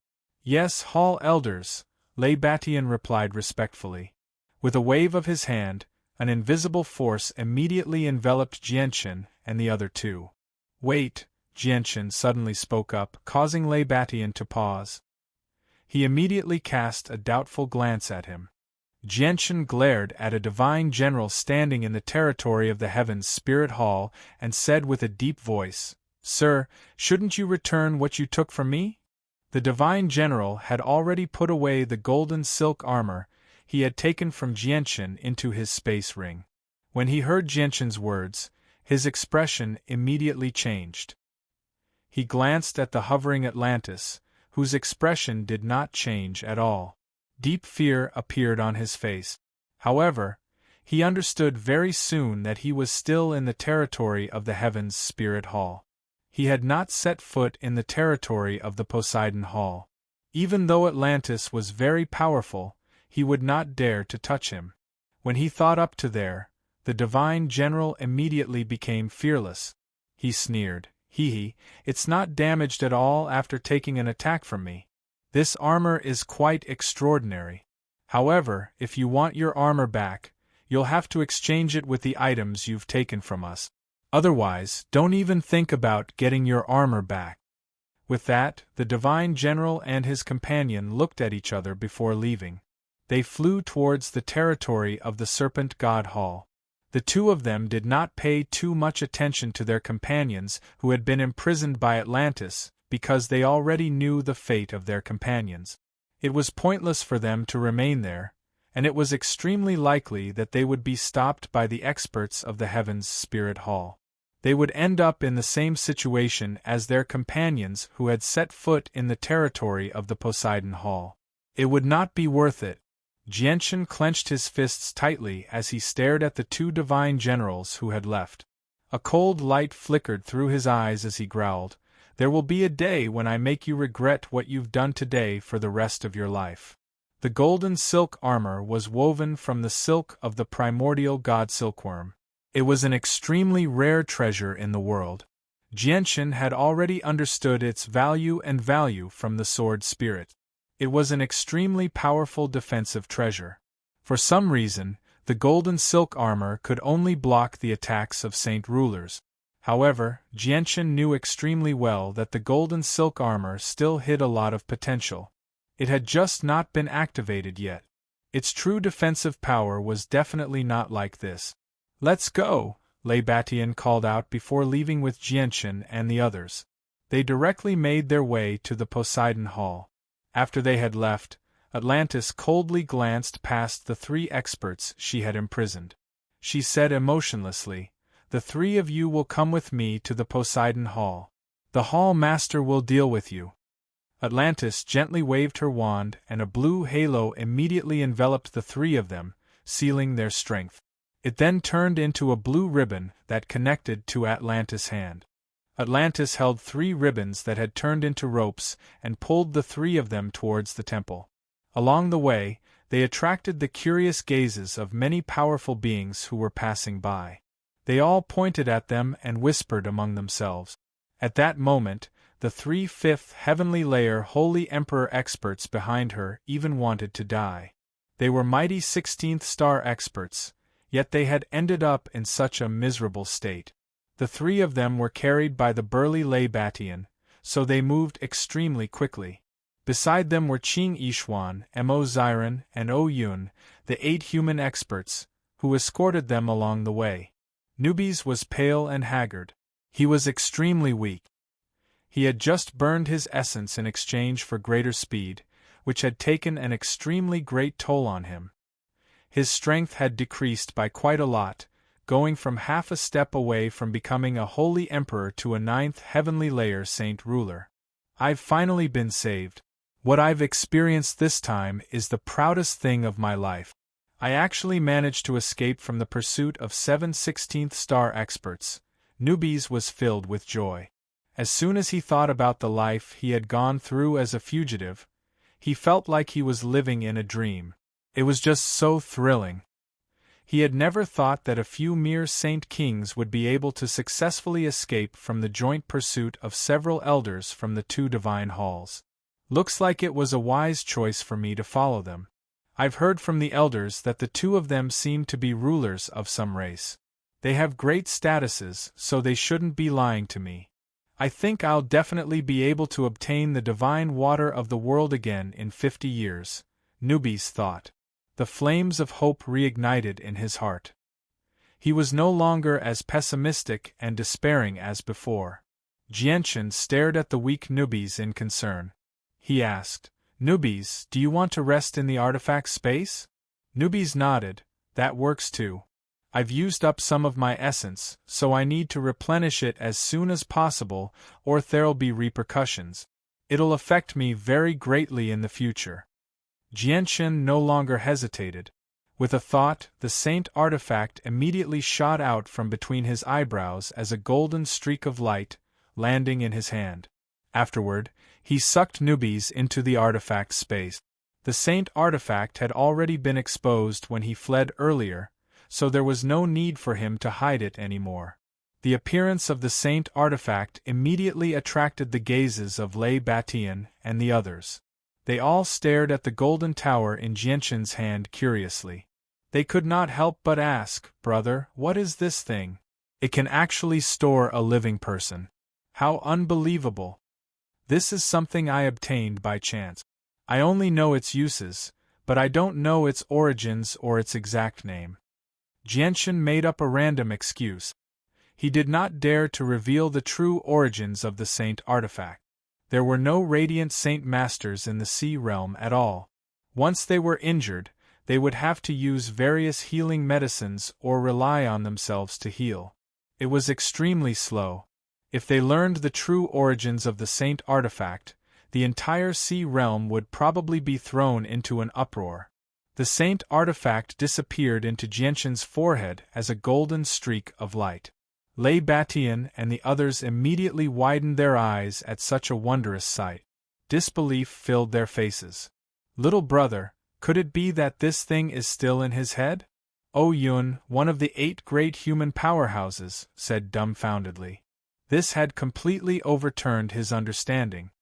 "Yes, Hall Elders," Lei Batian replied respectfully. With a wave of his hand, an invisible force immediately enveloped Jianchen and the other 2. "Wait, Jianchen suddenly spoke up, causing Lei Batian to pause. He immediately cast a doubtful glance at him. Jianchen glared at a divine general standing in the territory of the Heaven's Spirit Hall and said with a deep voice, "Sir, shouldn't you return what you took from me?" The divine general had already put away the golden silk armor he had taken from Jianchen into his space ring. When he heard Jianchen's words, his expression immediately changed. He glanced at the hovering Atlantis, whose expression did not change at all. Deep fear appeared on his face. However, he understood very soon that he was still in the territory of the Heaven's Spirit Hall. He had not set foot in the territory of the Poseidon Hall. Even though Atlantis was very powerful, he would not dare to touch him. When he thought up to there, the divine general immediately became fearless. He sneered, "Hee, it's not damaged at all after taking an attack from me. This armor is quite extraordinary. However, if you want your armor back, you'll have to exchange it with the items you've taken from us. Otherwise, don't even think about getting your armor back." With that, the divine general and his companion looked at each other before leaving. They flew towards the territory of the Serpent God Hall. The two of them did not pay too much attention to their companions who had been imprisoned by Atlantis, because they already knew the fate of their companions. It was pointless for them to remain there, and it was extremely likely that they would be stopped by the experts of the Heaven's Spirit Hall. They would end up in the same situation as their companions who had set foot in the territory of the Poseidon Hall. It would not be worth it. Jianchen clenched his fists tightly as he stared at the two divine generals who had left. A cold light flickered through his eyes as he growled, "There will be a day when I make you regret what you've done today for the rest of your life." The golden silk armor was woven from the silk of the primordial god silkworm. It was an extremely rare treasure in the world. Jianchen had already understood its value from the sword spirit. It was an extremely powerful defensive treasure. For some reason, the golden silk armor could only block the attacks of saint rulers. However, Jianchen knew extremely well that the golden silk armor still hid a lot of potential. It had just not been activated yet. Its true defensive power was definitely not like this. "Let's go," Lei Batian called out before leaving with Jianchen and the others. They directly made their way to the Poseidon Hall. After they had left, Atlantis coldly glanced past the three experts she had imprisoned. She said emotionlessly, "The three of you will come with me to the Poseidon Hall. The Hall Master will deal with you." Atlantis gently waved her wand and a blue halo immediately enveloped the three of them, sealing their strength. It then turned into a blue ribbon that connected to Atlantis' hand. Atlantis held 3 ribbons that had turned into ropes and pulled the 3 of them towards the temple. Along the way, they attracted the curious gazes of many powerful beings who were passing by. They all pointed at them and whispered among themselves. At that moment, the 3 fifth heavenly layer Holy Emperor experts behind her even wanted to die. They were mighty 16th star experts, yet they had ended up in such a miserable state. The 3 of them were carried by the burly Lei Batian, so they moved extremely quickly. Beside them were Qing Yishuan, Mo Ziren, and O Yun, the 8 human experts, who escorted them along the way. Nubis was pale and haggard. He was extremely weak. He had just burned his essence in exchange for greater speed, which had taken an extremely great toll on him. His strength had decreased by quite a lot, going from half a step away from becoming a holy emperor to a 9th heavenly layer saint ruler. "I've finally been saved. What I've experienced this time is the proudest thing of my life. I actually managed to escape from the pursuit of 7 16th star experts." Nubis was filled with joy. As soon as he thought about the life he had gone through as a fugitive, he felt like he was living in a dream. It was just so thrilling. He had never thought that a few mere saint kings would be able to successfully escape from the joint pursuit of several elders from the 2 divine halls. Looks like it was a wise choice for me to follow them. I've heard from the elders that the 2 of them seem to be rulers of some race. They have great statuses, so they shouldn't be lying to me. I think I'll definitely be able to obtain the divine water of the world again in 50 years, Nubis thought. The flames of hope reignited in his heart. He was no longer as pessimistic and despairing as before. Jianchen stared at the weak Nubis in concern. He asked, Nubis, do you want to rest in the artifact space? Nubis nodded. That works too. I've used up some of my essence, so I need to replenish it as soon as possible, or there'll be repercussions. It'll affect me very greatly in the future. Jianchen no longer hesitated. With a thought, the saint artifact immediately shot out from between his eyebrows as a golden streak of light, landing in his hand. Afterward, he sucked Nubis into the artifact space. The saint artifact had already been exposed when he fled earlier, so there was no need for him to hide it anymore. The appearance of the saint artifact immediately attracted the gazes of Lei Batian and the others. They all stared at the golden tower in Jianchen's hand curiously. They could not help but ask, Brother, what is this thing? It can actually store a living person. How unbelievable! This is something I obtained by chance. I only know its uses, but I don't know its origins or its exact name. Jianchen made up a random excuse. He did not dare to reveal the true origins of the saint artifact. There were no radiant saint masters in the sea realm at all. Once they were injured, they would have to use various healing medicines or rely on themselves to heal. It was extremely slow. If they learned the true origins of the saint artifact, the entire sea realm would probably be thrown into an uproar. The saint artifact disappeared into Jianchen's forehead as a golden streak of light. Lei Batian and the others immediately widened their eyes at such a wondrous sight. Disbelief filled their faces. Little brother, could it be that this thing is still in his head? O Yun, one of the 8 great human powerhouses, said dumbfoundedly. This had completely overturned his understanding.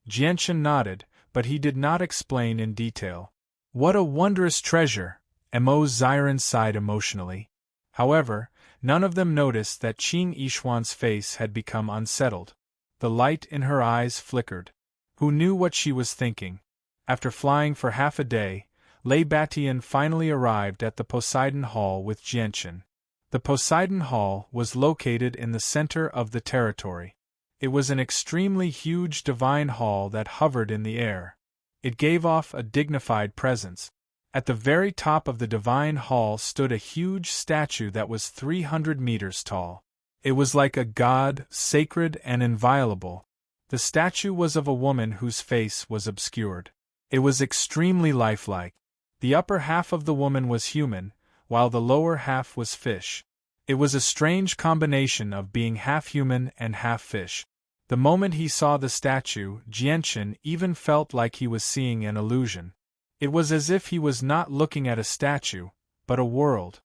Jianchen nodded, but he did not explain in detail. What a wondrous treasure, Mo Ziren sighed emotionally. However, none of them noticed that Qing Yishuan's face had become unsettled. The light in her eyes flickered. Who knew what she was thinking? After flying for half a day, Lei Batian finally arrived at the Poseidon Hall with Jianchen. The Poseidon Hall was located in the center of the territory. It was an extremely huge divine hall that hovered in the air. It gave off a dignified presence. At the very top of the divine hall stood a huge statue that was 300 meters tall. It was like a god, sacred and inviolable. The statue was of a woman whose face was obscured. It was extremely lifelike. The upper half of the woman was human, while the lower half was fish. It was a strange combination of being half human and half fish. The moment he saw the statue, Jianchen even felt like he was seeing an illusion. It was as if he was not looking at a statue, but a world.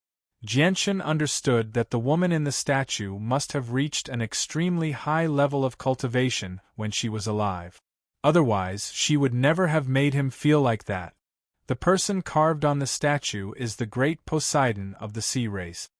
Jianchen understood that the woman in the statue must have reached an extremely high level of cultivation when she was alive. Otherwise, she would never have made him feel like that. The person carved on the statue is the great Poseidon of the sea race.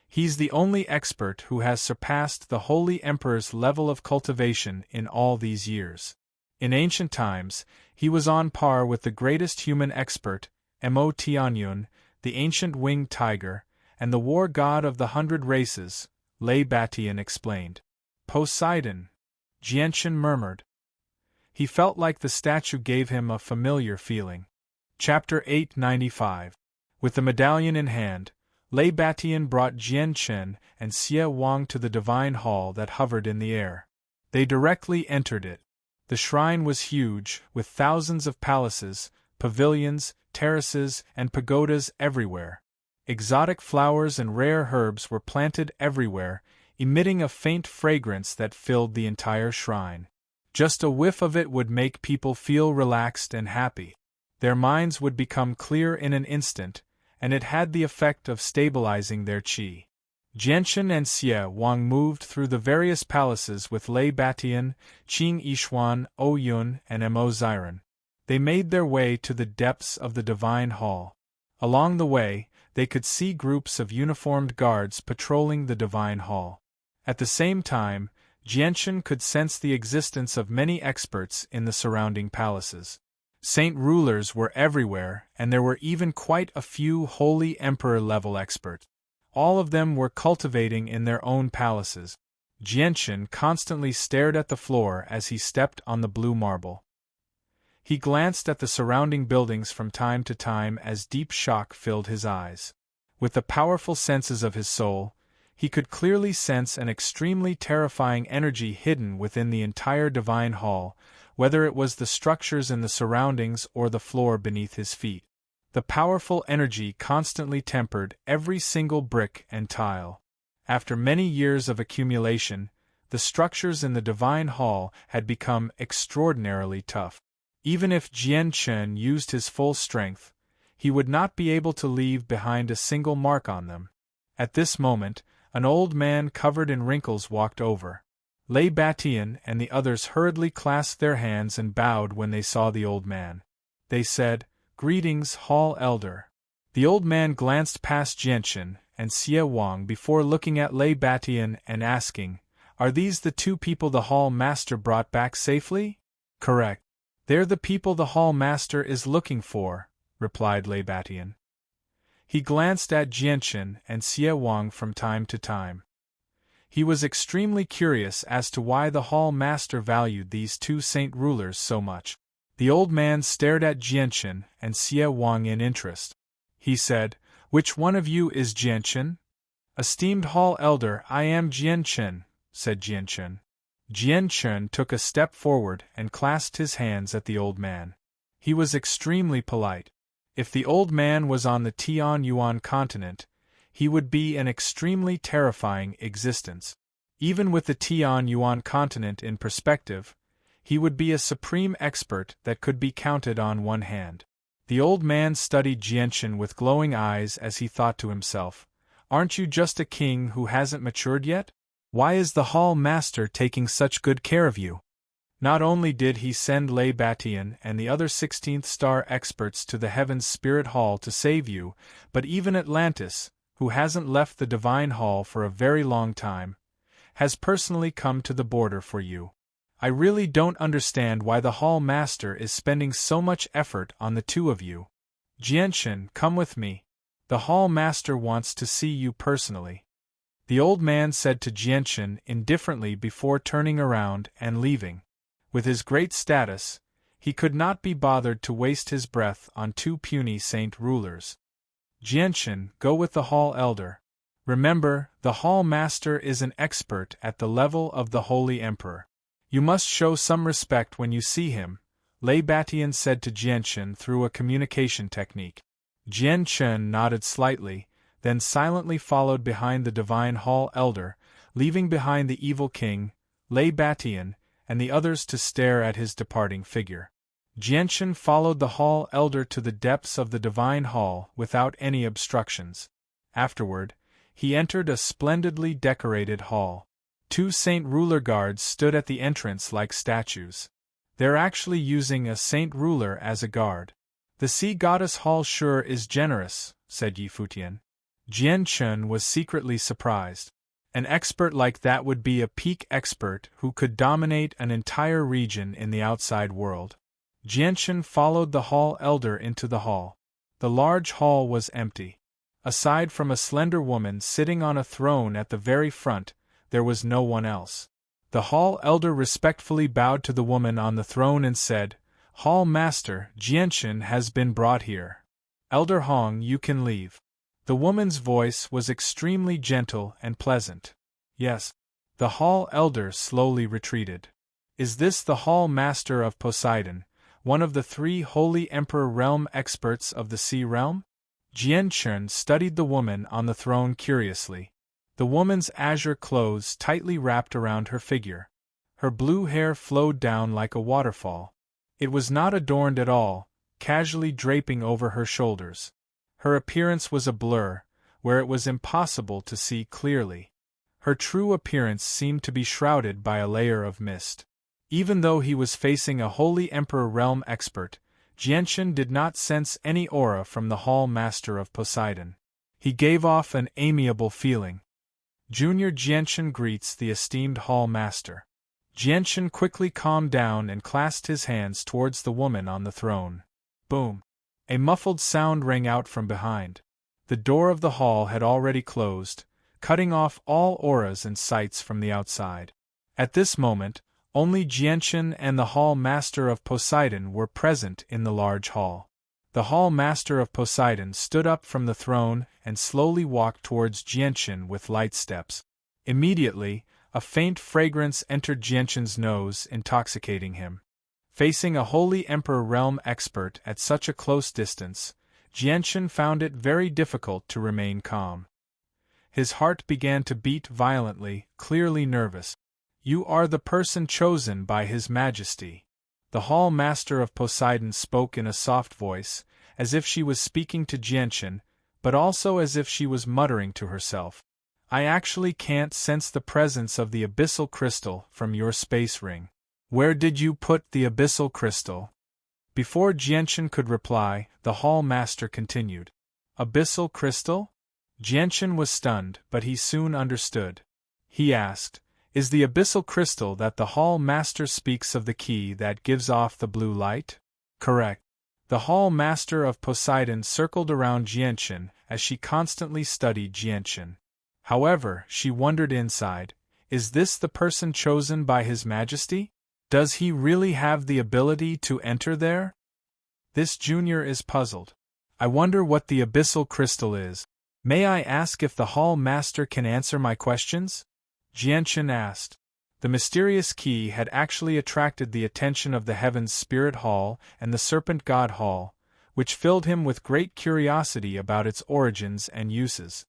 He's the only expert who has surpassed the Holy Emperor's level of cultivation in all these years. In ancient times, he was on par with the greatest human expert, Mo Tianyun, the ancient winged tiger, and the war god of the 100 races, Lei Batian explained. Poseidon, Jianchen murmured. He felt like the statue gave him a familiar feeling. Chapter 895. With the medallion in hand, Lei Batian brought Jianchen and Xie Wang to the divine hall that hovered in the air. They directly entered it. The shrine was huge, with thousands of palaces, pavilions, terraces, and pagodas everywhere. Exotic flowers and rare herbs were planted everywhere, emitting a faint fragrance that filled the entire shrine. Just a whiff of it would make people feel relaxed and happy. Their minds would become clear in an instant, and it had the effect of stabilizing their qi. Jianchen and Xie Wang moved through the various palaces with Lei Batian, Qing Yishuan, O Yun, and Mo Ziren. They made their way to the depths of the divine hall. Along the way, they could see groups of uniformed guards patrolling the divine hall. At the same time, Jianchen could sense the existence of many experts in the surrounding palaces. Saint rulers were everywhere, and there were even quite a few holy emperor-level experts. All of them were cultivating in their own palaces. Jianchen constantly stared at the floor as he stepped on the blue marble. He glanced at the surrounding buildings from time to time as deep shock filled his eyes. With the powerful senses of his soul, he could clearly sense an extremely terrifying energy hidden within the entire divine hall, whether it was the structures in the surroundings or the floor beneath his feet. The powerful energy constantly tempered every single brick and tile. After many years of accumulation, the structures in the divine hall had become extraordinarily tough. Even if Jianchen used his full strength, he would not be able to leave behind a single mark on them. At this moment, an old man covered in wrinkles walked over. Lei Batian and the others hurriedly clasped their hands and bowed when they saw the old man. They said, "Greetings, Hall Elder." The old man glanced past Jianchen and Xie Wang before looking at Lei Batian and asking, "Are these the two people the Hall Master brought back safely?" "Correct. They're the people the Hall Master is looking for," replied Lei Batian. He glanced at Jianchen and Xie Wang from time to time. He was extremely curious as to why the Hall Master valued these two saint rulers so much. The old man stared at Jianchen and Xie Wang in interest. He said, "Which one of you is Jianchen?" "Esteemed Hall Elder, I am Jianchen," said Jianchen. Jianchen took a step forward and clasped his hands at the old man. He was extremely polite. If the old man was on the Tianyuan continent, he would be an extremely terrifying existence. Even with the Tianyuan continent in perspective, he would be a supreme expert that could be counted on one hand. The old man studied Jianchen with glowing eyes as he thought to himself, "Aren't you just a king who hasn't matured yet? Why is the Hall Master taking such good care of you?" Not only did he send Lei Batian and the other 16th star experts to the Heaven's Spirit Hall to save you, but even Atlantis, who hasn't left the Divine Hall for a very long time, has personally come to the border for you. I really don't understand why the Hall Master is spending so much effort on the two of you. Jianchen, come with me. The Hall Master wants to see you personally." The old man said to Jianchen indifferently before turning around and leaving. With his great status, he could not be bothered to waste his breath on two puny saint rulers. "Jianchen, go with the Hall Elder. Remember, the Hall Master is an expert at the level of the Holy Emperor. You must show some respect when you see him," Lei Batian said to Jianchen through a communication technique. Jianchen nodded slightly, then silently followed behind the Divine Hall Elder, leaving behind the evil king, Lei Batian, and the others to stare at his departing figure. Jianchen followed the Hall Elder to the depths of the Divine Hall without any obstructions. Afterward, he entered a splendidly decorated hall. Two saint ruler guards stood at the entrance like statues. They're actually using a saint ruler as a guard. "The Sea Goddess Hall sure is generous," said Yi Futian. Jianchen was secretly surprised. An expert like that would be a peak expert who could dominate an entire region in the outside world. Jianchen followed the Hall Elder into the hall. The large hall was empty. Aside from a slender woman sitting on a throne at the very front, there was no one else. The Hall Elder respectfully bowed to the woman on the throne and said, "Hall Master, Jianchen has been brought here. Elder Hong, you can leave." The woman's voice was extremely gentle and pleasant. "Yes." The Hall Elder slowly retreated. "Is this the Hall Master of Poseidon, one of the 3 Holy Emperor Realm experts of the Sea Realm?" Jianchen studied the woman on the throne curiously. The woman's azure clothes tightly wrapped around her figure. Her blue hair flowed down like a waterfall. It was not adorned at all, casually draping over her shoulders. Her appearance was a blur, where it was impossible to see clearly. Her true appearance seemed to be shrouded by a layer of mist. Even though he was facing a Holy Emperor Realm expert, Jianchen did not sense any aura from the Hall Master of Poseidon. He gave off an amiable feeling. Junior Jianchen greets the esteemed hall master. Jianchen quickly calmed down and clasped his hands towards the woman on the throne. Boom! A muffled sound rang out from behind. The door of the hall had already closed, cutting off all auras and sights from the outside. At this moment, only Jianchen and the hall master of Poseidon were present in the large hall. The hall master of Poseidon stood up from the throne and slowly walked towards Jianchen with light steps. Immediately, a faint fragrance entered Jianchen's nose, intoxicating him. Facing a holy emperor realm expert at such a close distance, Jianchen found it very difficult to remain calm. His heart began to beat violently, clearly nervous. "You are the person chosen by His Majesty." The hall master of Poseidon spoke in a soft voice, as if she was speaking to Jianchen, but also as if she was muttering to herself. "I actually can't sense the presence of the abyssal crystal from your space ring. Where did you put the abyssal crystal?" Before Jianchen could reply, the hall master continued. "Abyssal crystal?" Jianchen was stunned, but he soon understood. He asked, "Is the abyssal crystal that the hall master speaks of the key that gives off the blue light?" "Correct." The hall master of Poseidon circled around Jianchen as she constantly studied Jianchen. However, she wondered inside, is this the person chosen by His Majesty? Does he really have the ability to enter there? This junior is puzzled. I wonder what the abyssal crystal is. May I ask if the hall master can answer my questions? Jianchen asked. The mysterious key had actually attracted the attention of the Heaven's Spirit Hall and the Serpent God Hall, which filled him with great curiosity about its origins and uses.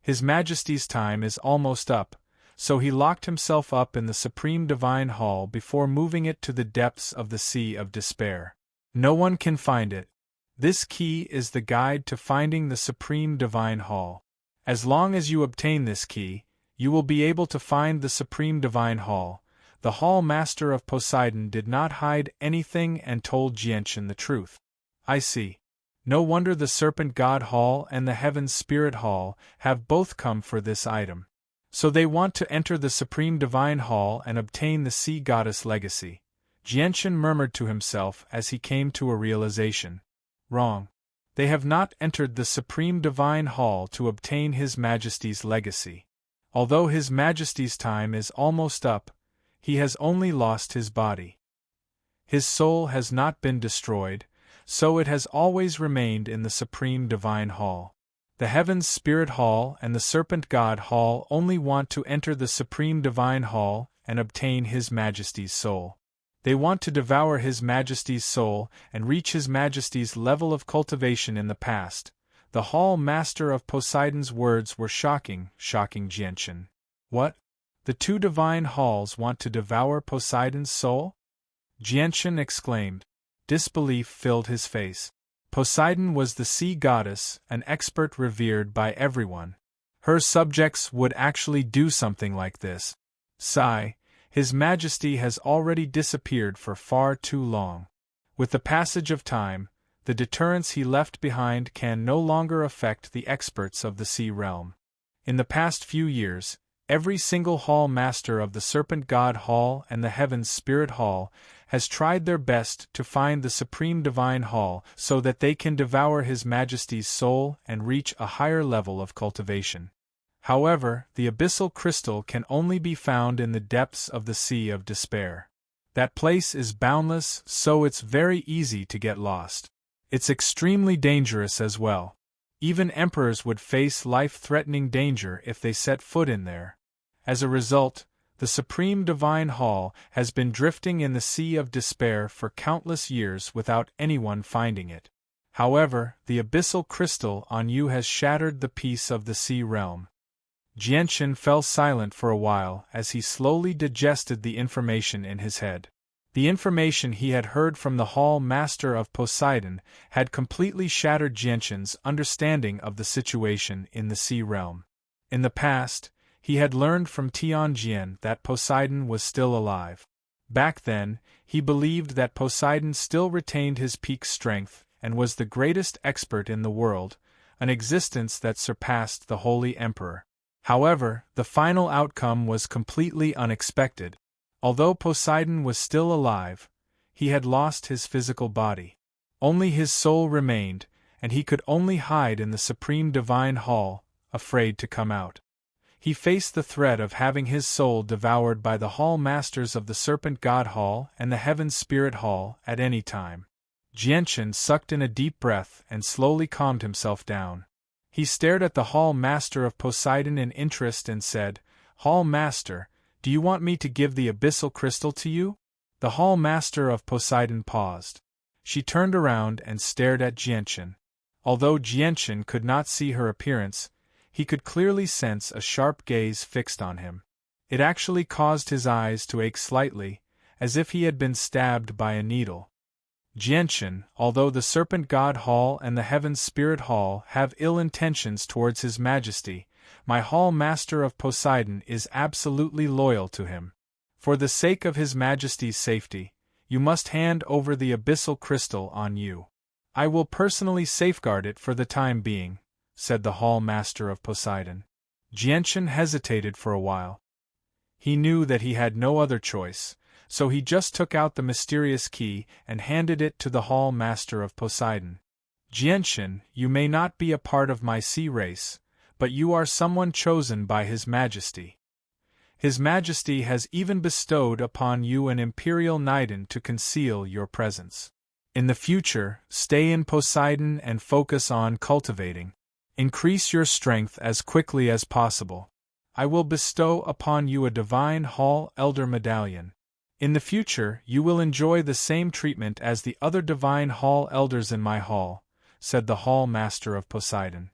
His Majesty's time is almost up, so he locked himself up in the Supreme Divine Hall before moving it to the depths of the Sea of Despair. No one can find it. This key is the guide to finding the Supreme Divine Hall. As long as you obtain this key, you will be able to find the Supreme Divine Hall. The Hall Master of Poseidon did not hide anything and told Jianchen the truth. I see. No wonder the Serpent God Hall and the Heaven's Spirit Hall have both come for this item. So they want to enter the Supreme Divine Hall and obtain the Sea Goddess legacy. Jianchen murmured to himself as he came to a realization. Wrong. They have not entered the Supreme Divine Hall to obtain His Majesty's legacy. Although His Majesty's time is almost up, he has only lost his body. His soul has not been destroyed, so it has always remained in the Supreme Divine Hall. The Heaven's Spirit Hall and the Serpent God Hall only want to enter the Supreme Divine Hall and obtain His Majesty's soul. They want to devour His Majesty's soul and reach His Majesty's level of cultivation in the past. The Hall Master of Poseidon's words were shocking Jianchen. What? The two divine halls want to devour Poseidon's soul? Jianchen exclaimed. Disbelief filled his face. Poseidon was the sea goddess, an expert revered by everyone. Her subjects would actually do something like this. Sigh, His Majesty has already disappeared for far too long. With the passage of time, the deterrence he left behind can no longer affect the experts of the sea realm. In the past few years, every single hall master of the Serpent God Hall and the Heaven's Spirit Hall has tried their best to find the Supreme Divine Hall so that they can devour His Majesty's soul and reach a higher level of cultivation. However, the abyssal crystal can only be found in the depths of the Sea of Despair. That place is boundless, so it's very easy to get lost. It's extremely dangerous as well. Even emperors would face life-threatening danger if they set foot in there. As a result, the Supreme Divine Hall has been drifting in the Sea of Despair for countless years without anyone finding it. However, the abyssal crystal on you has shattered the peace of the sea realm. Jianchen fell silent for a while as he slowly digested the information in his head. The information he had heard from the Hall Master of Poseidon had completely shattered Jianchen's understanding of the situation in the sea realm. In the past, he had learned from Tianjian that Poseidon was still alive. Back then, he believed that Poseidon still retained his peak strength and was the greatest expert in the world, an existence that surpassed the Holy Emperor. However, the final outcome was completely unexpected. Although Poseidon was still alive, he had lost his physical body. Only his soul remained, and he could only hide in the supreme divine hall, afraid to come out. He faced the threat of having his soul devoured by the hall masters of the Serpent God Hall and the Heaven Spirit Hall at any time. Jianshan sucked in a deep breath and slowly calmed himself down. He stared at the Hall Master of Poseidon in interest and said, "Hall Master, do you want me to give the abyssal crystal to you?" The Hall Master of Poseidon paused. She turned around and stared at Jianshan. Although Jianshan could not see her appearance, he could clearly sense a sharp gaze fixed on him. It actually caused his eyes to ache slightly, as if he had been stabbed by a needle. Jianshan, although the Serpent God Hall and the Heaven Spirit Hall have ill intentions towards His Majesty, my Hall Master of Poseidon is absolutely loyal to him. For the sake of His Majesty's safety, you must hand over the abyssal crystal on you. I will personally safeguard it for the time being, said the Hall Master of Poseidon. Jianshan hesitated for a while. He knew that he had no other choice, so he just took out the mysterious key and handed it to the Hall Master of Poseidon. Jianshan, you may not be a part of my sea race, but you are someone chosen by His Majesty. His Majesty has even bestowed upon you an imperial knighten to conceal your presence. In the future, stay in Poseidon and focus on cultivating. Increase your strength as quickly as possible. I will bestow upon you a Divine Hall Elder Medallion. In the future, you will enjoy the same treatment as the other Divine Hall Elders in my hall, said the Hall Master of Poseidon.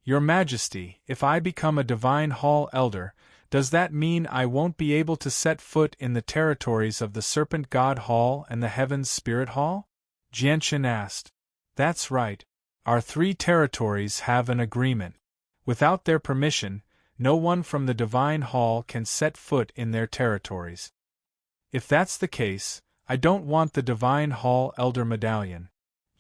Your Majesty, if I become a Divine Hall Elder, does that mean I won't be able to set foot in the territories of the Serpent God Hall and the Heaven's Spirit Hall? Jianshan asked. That's right. Our 3 territories have an agreement. Without their permission, no one from the Divine Hall can set foot in their territories. If that's the case, I don't want the Divine Hall Elder Medallion.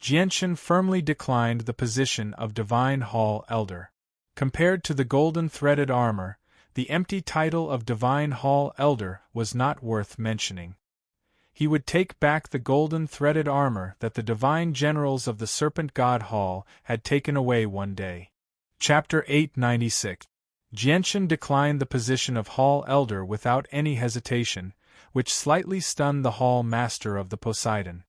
Jianshan firmly declined the position of Divine Hall Elder. Compared to the golden threaded armor, the empty title of Divine Hall Elder was not worth mentioning. He would take back the golden threaded armor that the divine generals of the Serpent God Hall had taken away one day. Chapter 896. Jianshan declined the position of Hall Elder without any hesitation, which slightly stunned the Hall Master of the Poseidon.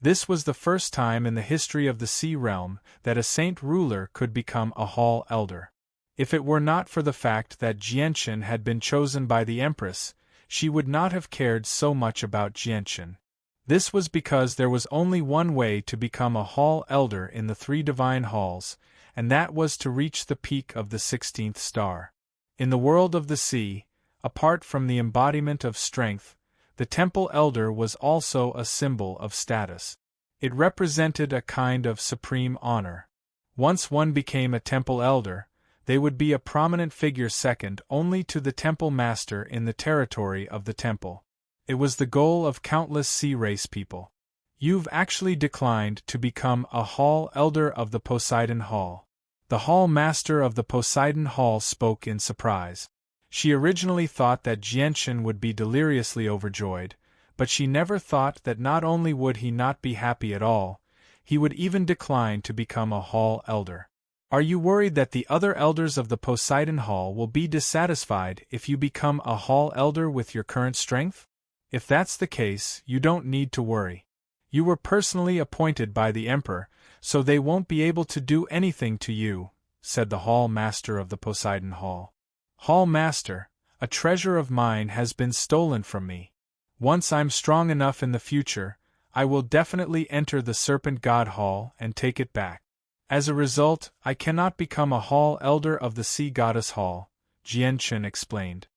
This was the first time in the history of the Sea Realm that a saint ruler could become a Hall Elder. If it were not for the fact that Jianshan had been chosen by the Empress, she would not have cared so much about Jianshan. This was because there was only one way to become a Hall Elder in the 3 divine halls, and that was to reach the peak of the 16th star. In the world of the sea, apart from the embodiment of strength, the Temple Elder was also a symbol of status. It represented a kind of supreme honor. Once one became a Temple Elder, they would be a prominent figure second only to the Temple Master in the territory of the temple. It was the goal of countless sea race people. You've actually declined to become a Hall Elder of the Poseidon Hall. The Hall Master of the Poseidon Hall spoke in surprise. She originally thought that Jianshan would be deliriously overjoyed, but she never thought that not only would he not be happy at all, he would even decline to become a Hall Elder. Are you worried that the other elders of the Poseidon Hall will be dissatisfied if you become a Hall Elder with your current strength? If that's the case, you don't need to worry. You were personally appointed by the Emperor, so they won't be able to do anything to you, said the Hall Master of the Poseidon Hall. Hall Master, a treasure of mine has been stolen from me. Once I'm strong enough in the future, I will definitely enter the Serpent God Hall and take it back. As a result, I cannot become a Hall Elder of the Sea Goddess Hall, Jianshan explained.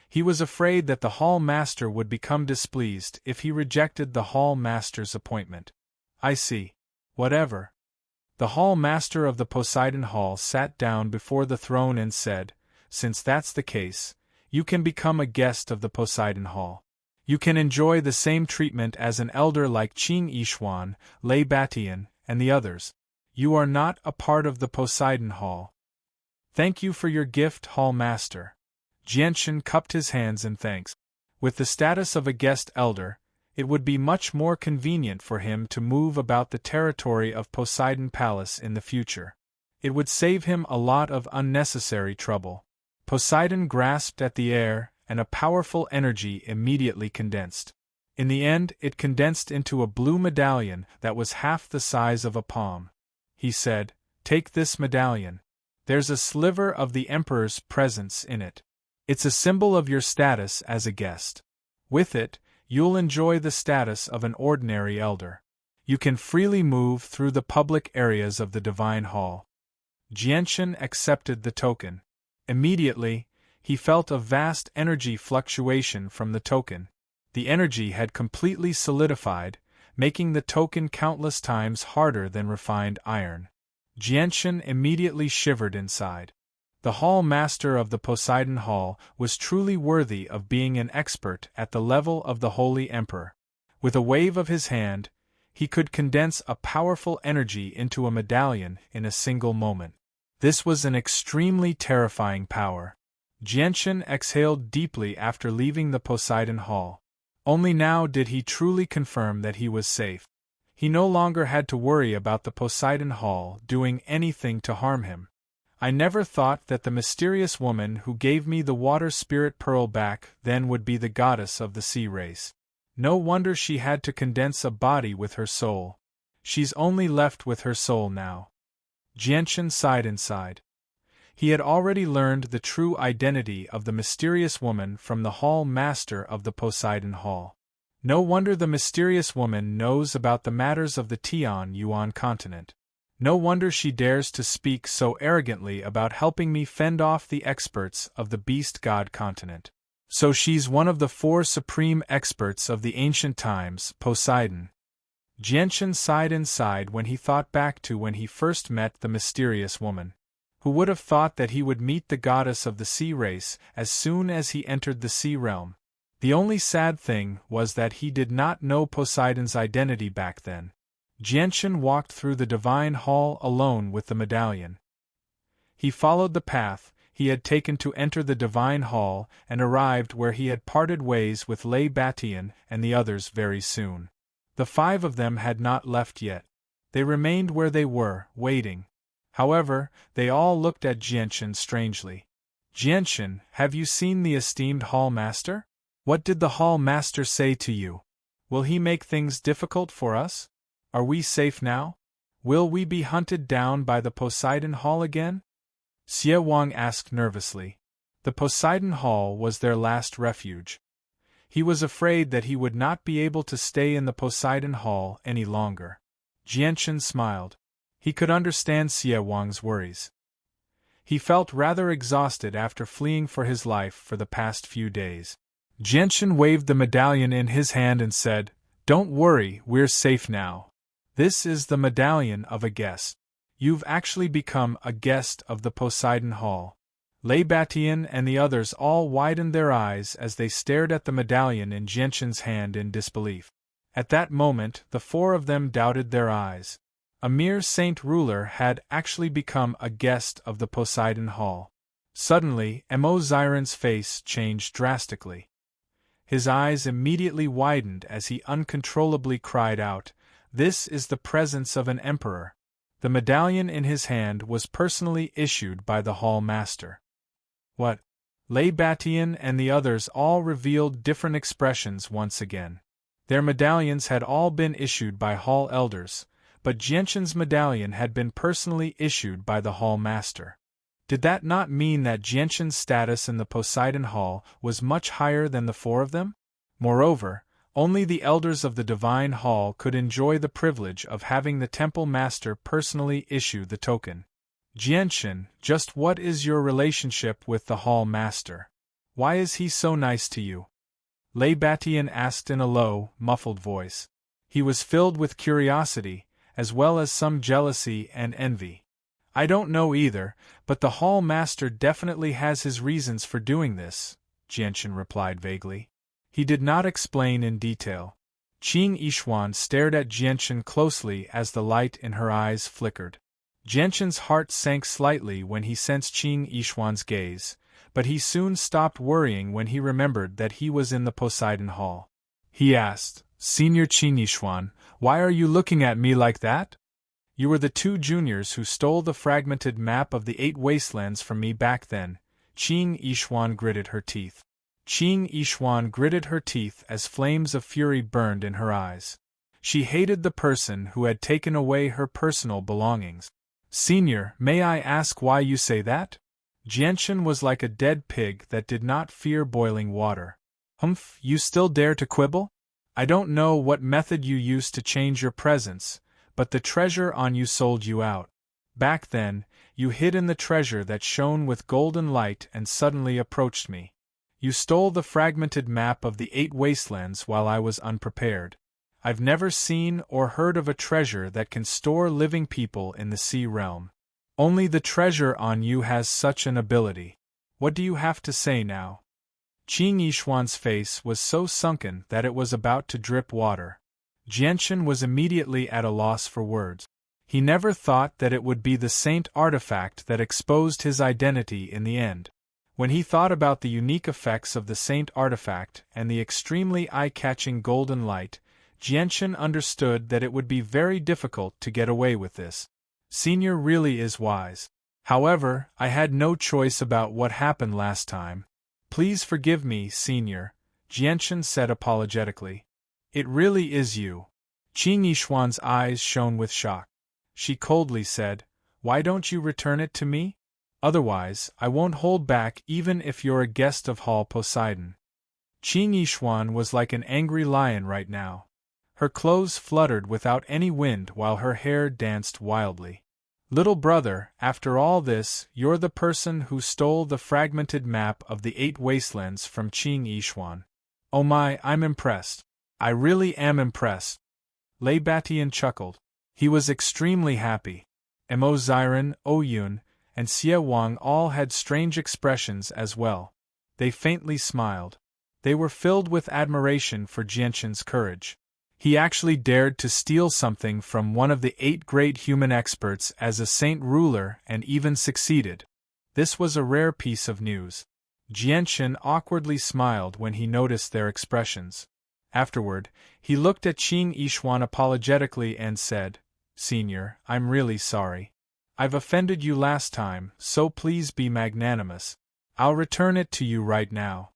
He was afraid that the Hall Master would become displeased if he rejected the Hall Master's appointment. I see. Whatever. The Hall Master of the Poseidon Hall sat down before the throne and said, since that's the case, you can become a guest of the Poseidon Hall. You can enjoy the same treatment as an elder like Qing Yishuan, Lei Batian, and the others. You are not a part of the Poseidon Hall. Thank you for your gift, Hall Master. Jianshan cupped his hands in thanks. With the status of a guest elder, it would be much more convenient for him to move about the territory of Poseidon Palace in the future. It would save him a lot of unnecessary trouble. Poseidon grasped at the air, and a powerful energy immediately condensed. In the end, it condensed into a blue medallion that was half the size of a palm. He said, "Take this medallion. There's a sliver of the Emperor's presence in it. It's a symbol of your status as a guest. With it, you'll enjoy the status of an ordinary elder. You can freely move through the public areas of the Divine Hall." Jianshan accepted the token. Immediately, he felt a vast energy fluctuation from the token. The energy had completely solidified, making the token countless times harder than refined iron. Jianshan immediately shivered inside. The Hall Master of the Poseidon Hall was truly worthy of being an expert at the level of the Holy Emperor. With a wave of his hand, he could condense a powerful energy into a medallion in a single moment. This was an extremely terrifying power. Jianshan exhaled deeply after leaving the Poseidon Hall. Only now did he truly confirm that he was safe. He no longer had to worry about the Poseidon Hall doing anything to harm him. I never thought that the mysterious woman who gave me the water spirit pearl back then would be the goddess of the sea race. No wonder she had to condense a body with her soul. She's only left with her soul now. Jianshan sighed inside. He had already learned the true identity of the mysterious woman from the Hall Master of the Poseidon Hall. No wonder the mysterious woman knows about the matters of the Tian-Yuan continent. No wonder she dares to speak so arrogantly about helping me fend off the experts of the Beast God continent. So she's one of the 4 supreme experts of the ancient times, Poseidon. Jianshan sighed inside when he thought back to when he first met the mysterious woman. Who would have thought that he would meet the goddess of the sea race as soon as he entered the sea realm? The only sad thing was that he did not know Poseidon's identity back then. Jianshan walked through the Divine Hall alone with the medallion. He followed the path he had taken to enter the Divine Hall and arrived where he had parted ways with Lei Batian and the others very soon. The 5 of them had not left yet. They remained where they were, waiting. However, they all looked at Jianshan strangely. "Jianshan, have you seen the esteemed Hall Master? What did the Hall Master say to you? Will he make things difficult for us? Are we safe now? Will we be hunted down by the Poseidon Hall again?" Xie Wang asked nervously. The Poseidon Hall was their last refuge. He was afraid that he would not be able to stay in the Poseidon Hall any longer. Jianshan smiled. He could understand Xie Wang's worries. He felt rather exhausted after fleeing for his life for the past few days. Jianshan waved the medallion in his hand and said, "Don't worry, we're safe now. This is the medallion of a guest. You've actually become a guest of the Poseidon Hall." Lei Batian and the others all widened their eyes as they stared at the medallion in Jianshan's hand in disbelief. At that moment, the 4 of them doubted their eyes. A mere saint ruler had actually become a guest of the Poseidon Hall. Suddenly, Mo Xiren's face changed drastically. His eyes immediately widened as he uncontrollably cried out, "This is the presence of an emperor." The medallion in his hand was personally issued by the Hall Master. "What?" Lei Batian and the others all revealed different expressions once again. Their medallions had all been issued by Hall Elders, but Jianshan's medallion had been personally issued by the Hall Master. Did that not mean that Jianshan's status in the Poseidon Hall was much higher than the 4 of them? Moreover, only the elders of the Divine Hall could enjoy the privilege of having the Temple Master personally issue the token. "Jianshan, just what is your relationship with the Hall Master? Why is he so nice to you?" Lei Batian asked in a low, muffled voice. He was filled with curiosity, as well as some jealousy and envy. "I don't know either, but the Hall Master definitely has his reasons for doing this," Jianshan replied vaguely. He did not explain in detail. Qing Yishuan stared at Jianshan closely as the light in her eyes flickered. Jianshan's heart sank slightly when he sensed Qing Yishuan's gaze, but he soon stopped worrying when he remembered that he was in the Poseidon Hall. He asked, "Senior Qing Yishuan, why are you looking at me like that? You were the two juniors who stole the fragmented map of the 8 wastelands from me back then." Qing Yishuan gritted her teeth. Qing Yishuan gritted her teeth as flames of fury burned in her eyes. She hated the person who had taken away her personal belongings. "Senior, may I ask why you say that?" Jianshan was like a dead pig that did not fear boiling water. "Humph, you still dare to quibble? I don't know what method you used to change your presence, but the treasure on you sold you out. Back then, you hid in the treasure that shone with golden light and suddenly approached me. You stole the fragmented map of the 8 wastelands while I was unprepared. I've never seen or heard of a treasure that can store living people in the sea realm. Only the treasure on you has such an ability. What do you have to say now?" Qing Yishuan's face was so sunken that it was about to drip water. Jianshan was immediately at a loss for words. He never thought that it would be the saint artifact that exposed his identity in the end. When he thought about the unique effects of the saint artifact and the extremely eye-catching golden light, Jianshan understood that it would be very difficult to get away with this. Senior really is wise. However, I had no choice about what happened last time. Please forgive me, Senior, Jianshan said apologetically. It really is you. Qing Yishuan's eyes shone with shock. She coldly said, "Why don't you return it to me? Otherwise, I won't hold back even if you're a guest of Hall Poseidon." Qing Yishuan was like an angry lion right now. Her clothes fluttered without any wind while her hair danced wildly. "Little brother, after all this, you're the person who stole the fragmented map of the 8 wastelands from Qing Yishuan. Oh my, I'm impressed. I really am impressed." Lei Batian chuckled. He was extremely happy. Mo Ziren, O Yun, and Xie Wang all had strange expressions as well. They faintly smiled. They were filled with admiration for Jianshan's courage. He actually dared to steal something from one of the 8 great human experts as a saint ruler and even succeeded. This was a rare piece of news. Jianshan awkwardly smiled when he noticed their expressions. Afterward, he looked at Qing Yishuan apologetically and said, "Senior, I'm really sorry. I've offended you last time, so please be magnanimous. I'll return it to you right now."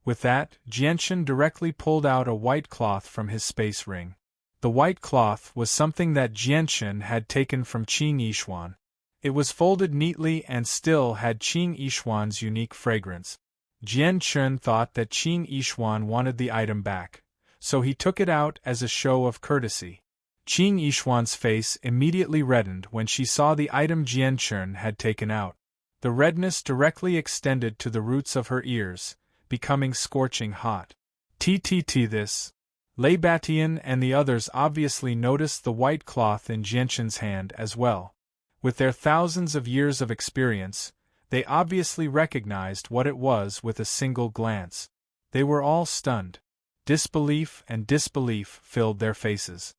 With that, Jianshan directly pulled out a white cloth from his space ring. The white cloth was something that Jianshan had taken from Qing Yishuan. It was folded neatly and still had Qing Yishuan's unique fragrance. Jianshan thought that Qing Yishuan wanted the item back, so he took it out as a show of courtesy. Qing Yishuan's face immediately reddened when she saw the item Jianshan had taken out. The redness directly extended to the roots of her ears, becoming scorching hot. This. Lei Batian and the others obviously noticed the white cloth in Jianshan's hand as well. With their thousands of years of experience, they obviously recognized what it was with a single glance. They were all stunned. Disbelief and disbelief filled their faces.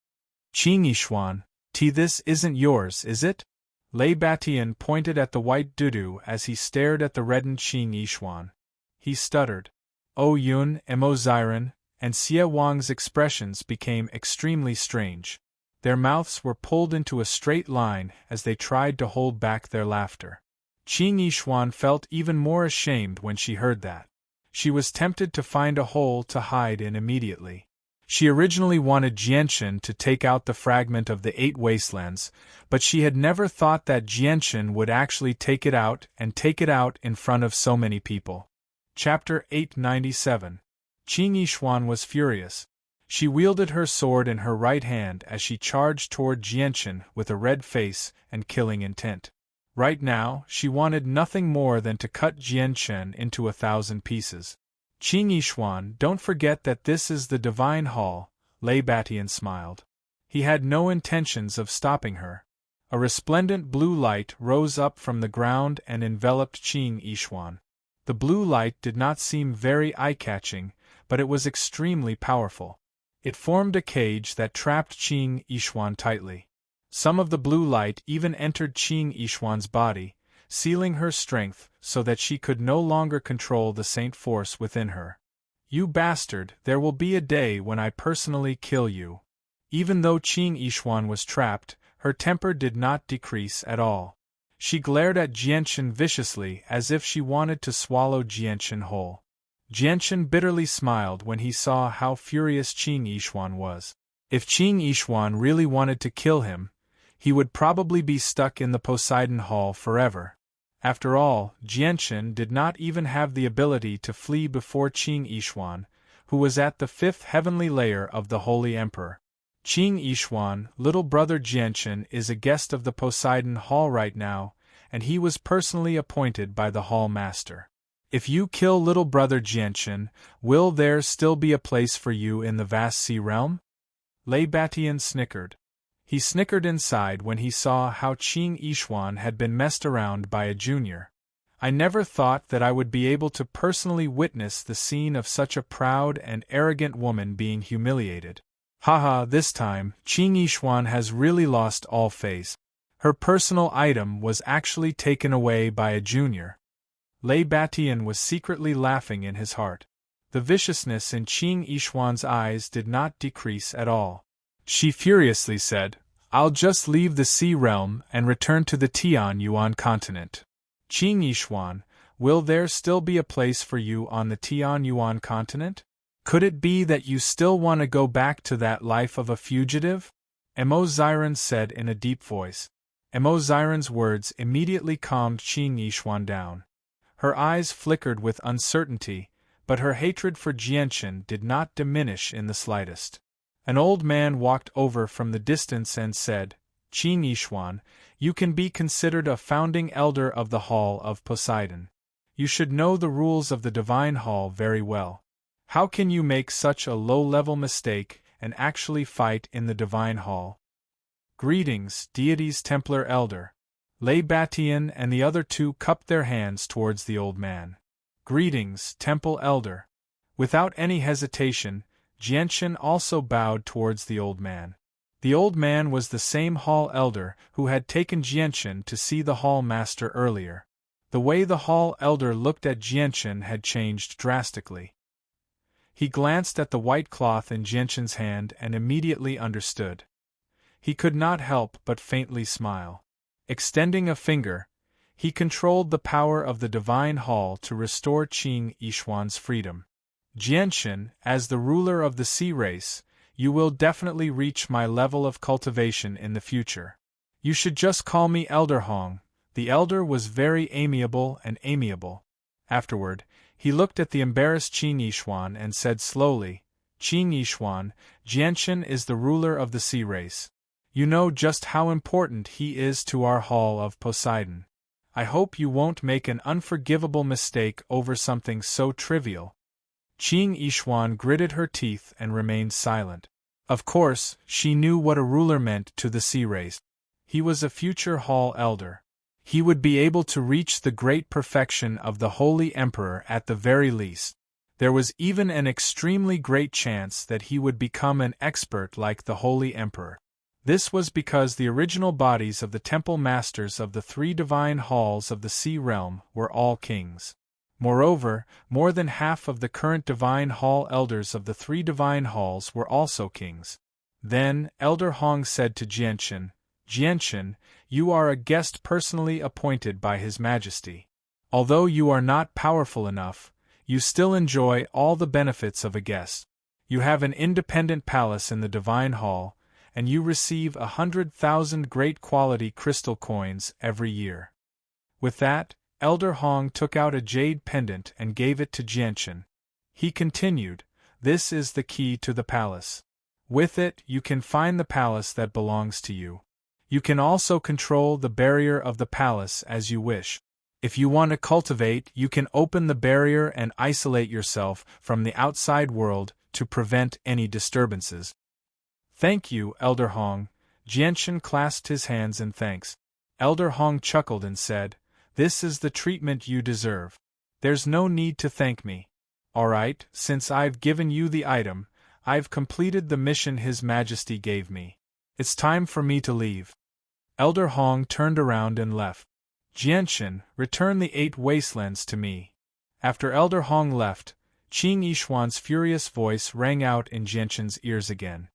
"Qing Yishuan, this isn't yours, is it?" Lei Batian pointed at the white dudu as he stared at the reddened Qing Yishuan. He stuttered. O Yun, Mo Ziren, and Xie Wang's expressions became extremely strange. Their mouths were pulled into a straight line as they tried to hold back their laughter. Qing Yishuan felt even more ashamed when she heard that. She was tempted to find a hole to hide in immediately. She originally wanted Jianshan to take out the fragment of the 8 wastelands, but she had never thought that Jianshan would actually take it out in front of so many people. Chapter 897. Qing Yishuan was furious. She wielded her sword in her right hand as she charged toward Jianshan with a red face and killing intent. Right now, she wanted nothing more than to cut Jianshan into 1,000 pieces. "Qing Yishuan, don't forget that this is the Divine Hall," Lei Batian smiled. He had no intentions of stopping her. A resplendent blue light rose up from the ground and enveloped Qing Yishuan. The blue light did not seem very eye-catching, but it was extremely powerful. It formed a cage that trapped Qing Yishuan tightly. Some of the blue light even entered Qing Yishuan's body, sealing her strength so that she could no longer control the saint force within her. You bastard, there will be a day when I personally kill you. Even though Qing Yishuan was trapped, her temper did not decrease at all. She glared at Jianchen viciously as if she wanted to swallow Jianchen whole. Jianchen bitterly smiled when he saw how furious Qing Yishuan was. If Qing Yishuan really wanted to kill him, he would probably be stuck in the Poseidon Hall forever. After all, Jianchen did not even have the ability to flee before Qing Yishuan, who was at the 5th heavenly layer of the Holy Emperor. Qing Yishuan, little brother Jianchen, is a guest of the Poseidon Hall right now, and he was personally appointed by the Hall Master. If you kill little brother Jianchen, will there still be a place for you in the vast sea realm? Lei Batian snickered. He snickered inside when he saw how Qing Yishuan had been messed around by a junior. I never thought that I would be able to personally witness the scene of such a proud and arrogant woman being humiliated. Haha, this time, Qing Yishuan has really lost all face. Her personal item was actually taken away by a junior. Lei Batian was secretly laughing in his heart. The viciousness in Qing Yishuan's eyes did not decrease at all. She furiously said, I'll just leave the sea realm and return to the Tian Yuan continent. Qing Yishuan, will there still be a place for you on the Tian Yuan continent? Could it be that you still want to go back to that life of a fugitive? Mo Ziren said in a deep voice. Mo Ziren's words immediately calmed Qing Yishuan down. Her eyes flickered with uncertainty, but her hatred for Jianchen did not diminish in the slightest. An old man walked over from the distance and said, Qing Yishuan, you can be considered a founding elder of the Hall of Poseidon. You should know the rules of the Divine Hall very well. How can you make such a low-level mistake and actually fight in the Divine Hall? Greetings, deity's Templar Elder. Lei Batian and the other two cupped their hands towards the old man. Greetings, Temple Elder. Without any hesitation, Jianchen also bowed towards the old man. The old man was the same hall elder who had taken Jianchen to see the hall master earlier. The way the hall elder looked at Jianchen had changed drastically. He glanced at the white cloth in Jianchen's hand and immediately understood. He could not help but faintly smile. Extending a finger, he controlled the power of the Divine Hall to restore Qing Yishuan's freedom. Jianchen, as the ruler of the sea race, you will definitely reach my level of cultivation in the future. You should just call me Elder Hong. The elder was very amiable and amiable. Afterward, he looked at the embarrassed Qing Yishuan and said slowly, Qing Yishuan, Jianchen is the ruler of the sea race. You know just how important he is to our Hall of Poseidon. I hope you won't make an unforgivable mistake over something so trivial. Qing Yishuan gritted her teeth and remained silent. Of course, she knew what a ruler meant to the sea race. He was a future hall elder. He would be able to reach the great perfection of the Holy Emperor at the very least. There was even an extremely great chance that he would become an expert like the Holy Emperor. This was because the original bodies of the temple masters of the 3 divine halls of the sea realm were all kings. Moreover, more than half of the current divine hall elders of the 3 divine halls were also kings. Then, Elder Hong said to Jianchen, Jianchen, you are a guest personally appointed by His Majesty. Although you are not powerful enough, you still enjoy all the benefits of a guest. You have an independent palace in the divine hall, and you receive 100,000 great quality crystal coins every year. With that, Elder Hong took out a jade pendant and gave it to Jianchen. He continued, this is the key to the palace. With it, you can find the palace that belongs to you. You can also control the barrier of the palace as you wish. If you want to cultivate, you can open the barrier and isolate yourself from the outside world to prevent any disturbances. Thank you, Elder Hong. Jianchen clasped his hands in thanks. Elder Hong chuckled and said, this is the treatment you deserve. There's no need to thank me. Alright, since I've given you the item, I've completed the mission His Majesty gave me. It's time for me to leave. Elder Hong turned around and left. Jianshan, return the 8 wastelands to me. After Elder Hong left, Qing Yishuan's furious voice rang out in Jianshan's ears again.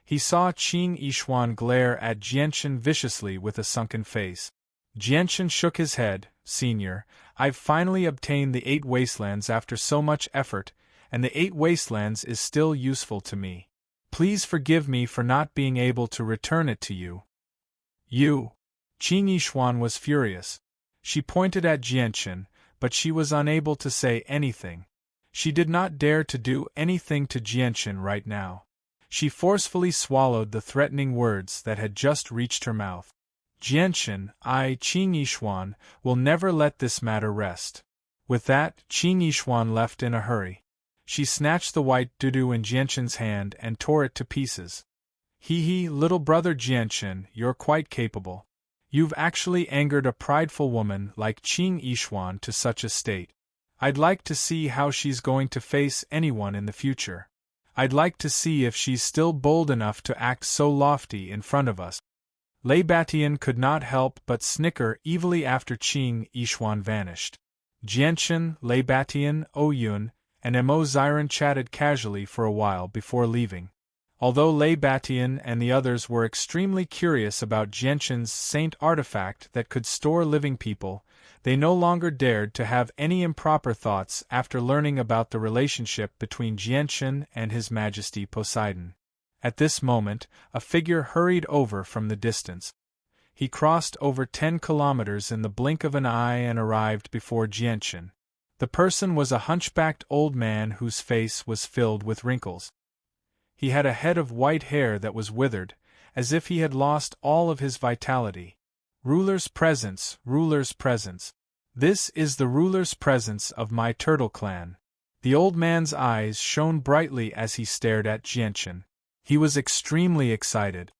He saw Qing Yishuan glare at Jianshan viciously with a sunken face. Jianshan shook his head. Senior, I've finally obtained the 8 wastelands after so much effort, and the 8 wastelands is still useful to me. Please forgive me for not being able to return it to you. You! Qing Yishuan was furious. She pointed at Jianshan, but she was unable to say anything. She did not dare to do anything to Jianshan right now. She forcefully swallowed the threatening words that had just reached her mouth. Jianshan, I, Qing Yishuan, will never let this matter rest. With that, Qing Yishuan left in a hurry. She snatched the white dudu in Jianshan's hand and tore it to pieces. Hee, little brother Jianshan, you're quite capable. You've actually angered a prideful woman like Qing Yishuan to such a state. I'd like to see how she's going to face anyone in the future. I'd like to see if she's still bold enough to act so lofty in front of us. Lei Batian could not help but snicker evilly after Qing Yishuan vanished. Jianshan, Lei Batian, Oyun, and Mo Ziran chatted casually for a while before leaving. Although Lei Batian and the others were extremely curious about Jianshan's saint artifact that could store living people, they no longer dared to have any improper thoughts after learning about the relationship between Jianshan and His Majesty Poseidon. At this moment, a figure hurried over from the distance. He crossed over 10 kilometers in the blink of an eye and arrived before Jianshan. The person was a hunchbacked old man whose face was filled with wrinkles. He had a head of white hair that was withered, as if he had lost all of his vitality. Ruler's presence, ruler's presence. This is the ruler's presence of my turtle clan. The old man's eyes shone brightly as he stared at Jianshan. He was extremely excited.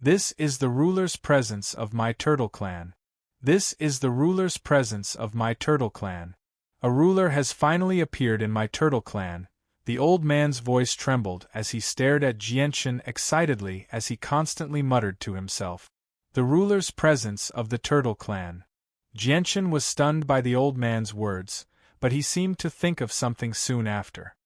This is the ruler's presence of my turtle clan. This is the ruler's presence of my turtle clan. A ruler has finally appeared in my turtle clan. The old man's voice trembled as he stared at Jianshan excitedly as he constantly muttered to himself. The ruler's presence of the turtle clan. Jianshan was stunned by the old man's words, but he seemed to think of something soon after.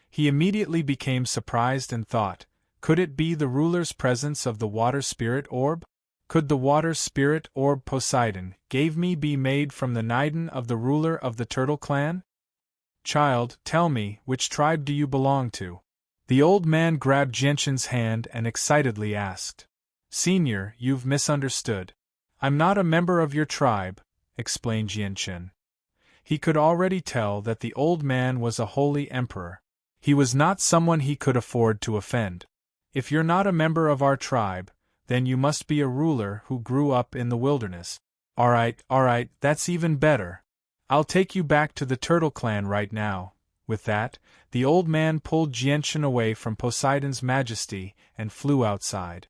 He immediately became surprised and thought, could it be the ruler's presence of the water spirit orb? Could the water spirit orb Poseidon gave me be made from the Niden of the ruler of the turtle clan? Child, tell me, which tribe do you belong to? The old man grabbed Jianshan's hand and excitedly asked. Senior, you've misunderstood. I'm not a member of your tribe, explained Jianshan. He could already tell that the old man was a holy emperor. He was not someone he could afford to offend. If you're not a member of our tribe, then you must be a ruler who grew up in the wilderness. All right, that's even better. I'll take you back to the turtle clan right now. With that, the old man pulled Jianshan away from Poseidon's majesty and flew outside.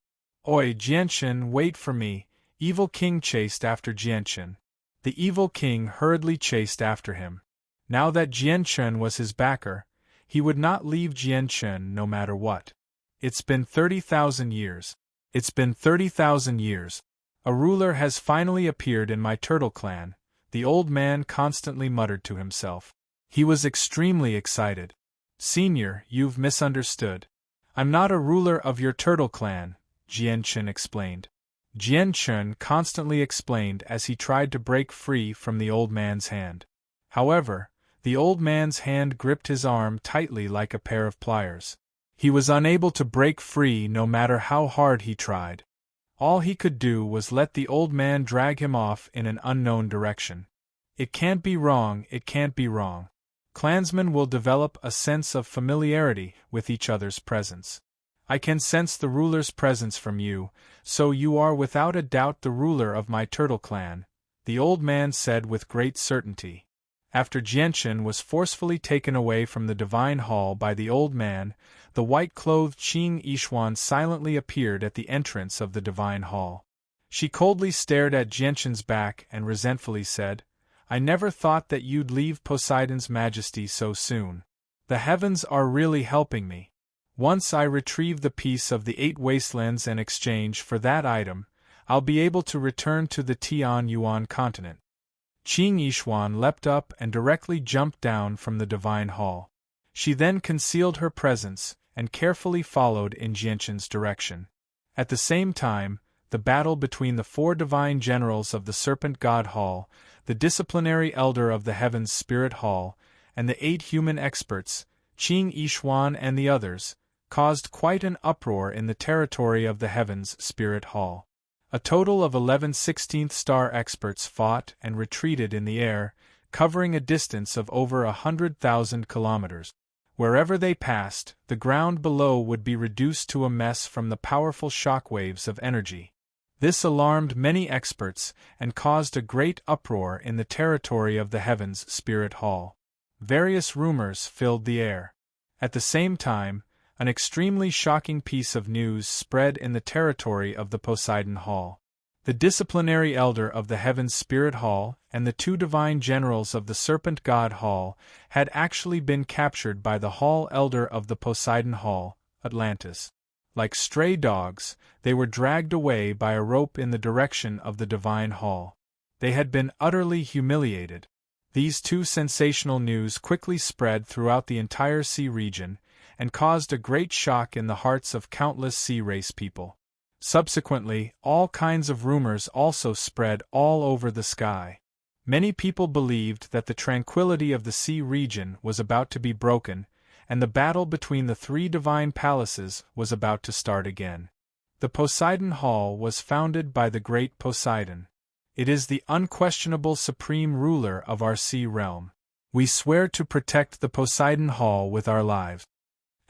Oi, Jianshan, wait for me. Evil King chased after Jianshan. The evil king hurriedly chased after him. Now that Jianshan was his backer, he would not leave Jianshan no matter what. It's been 30,000 years. It's been 30,000 years. A ruler has finally appeared in my turtle clan, the old man constantly muttered to himself. He was extremely excited. Senior, you've misunderstood. I'm not a ruler of your turtle clan, Jianshan explained. Jianshan constantly explained as he tried to break free from the old man's hand. However, the old man's hand gripped his arm tightly like a pair of pliers. He was unable to break free no matter how hard he tried. All he could do was let the old man drag him off in an unknown direction. It can't be wrong, it can't be wrong. Clansmen will develop a sense of familiarity with each other's presence. I can sense the ruler's presence from you, so you are without a doubt the ruler of my turtle clan, the old man said with great certainty. After Jianshan was forcefully taken away from the divine hall by the old man, the white-clothed Qing Yishuan silently appeared at the entrance of the divine hall. She coldly stared at Jianshan's back and resentfully said, I never thought that you'd leave Poseidon's majesty so soon. The heavens are really helping me. Once I retrieve the piece of the 8 wastelands and exchange for that item, I'll be able to return to the Tian Yuan continent. Qing Yishuan leapt up and directly jumped down from the divine hall. She then concealed her presence and carefully followed in Jianshan's direction. At the same time, the battle between the 4 divine generals of the Serpent God Hall, the disciplinary elder of the Heavens Spirit Hall, and the 8 human experts, Qing Yishuan and the others, caused quite an uproar in the territory of the Heavens Spirit Hall. A total of 11 16th star experts fought and retreated in the air, covering a distance of over 100,000 kilometers. Wherever they passed, the ground below would be reduced to a mess from the powerful shockwaves of energy. This alarmed many experts and caused a great uproar in the territory of the Heavens Spirit Hall. Various rumors filled the air. At the same time, an extremely shocking piece of news spread in the territory of the Poseidon Hall. The disciplinary elder of the Heavens Spirit Hall and the 2 divine generals of the Serpent God Hall had actually been captured by the Hall Elder of the Poseidon Hall, Atlantis. Like stray dogs, they were dragged away by a rope in the direction of the divine hall. They had been utterly humiliated. These 2 sensational news quickly spread throughout the entire sea region, and caused a great shock in the hearts of countless sea race people. Subsequently, all kinds of rumors also spread all over the sky. Many people believed that the tranquility of the sea region was about to be broken, and the battle between the 3 divine palaces was about to start again. The Poseidon Hall was founded by the great Poseidon. It is the unquestionable supreme ruler of our sea realm. We swear to protect the Poseidon Hall with our lives.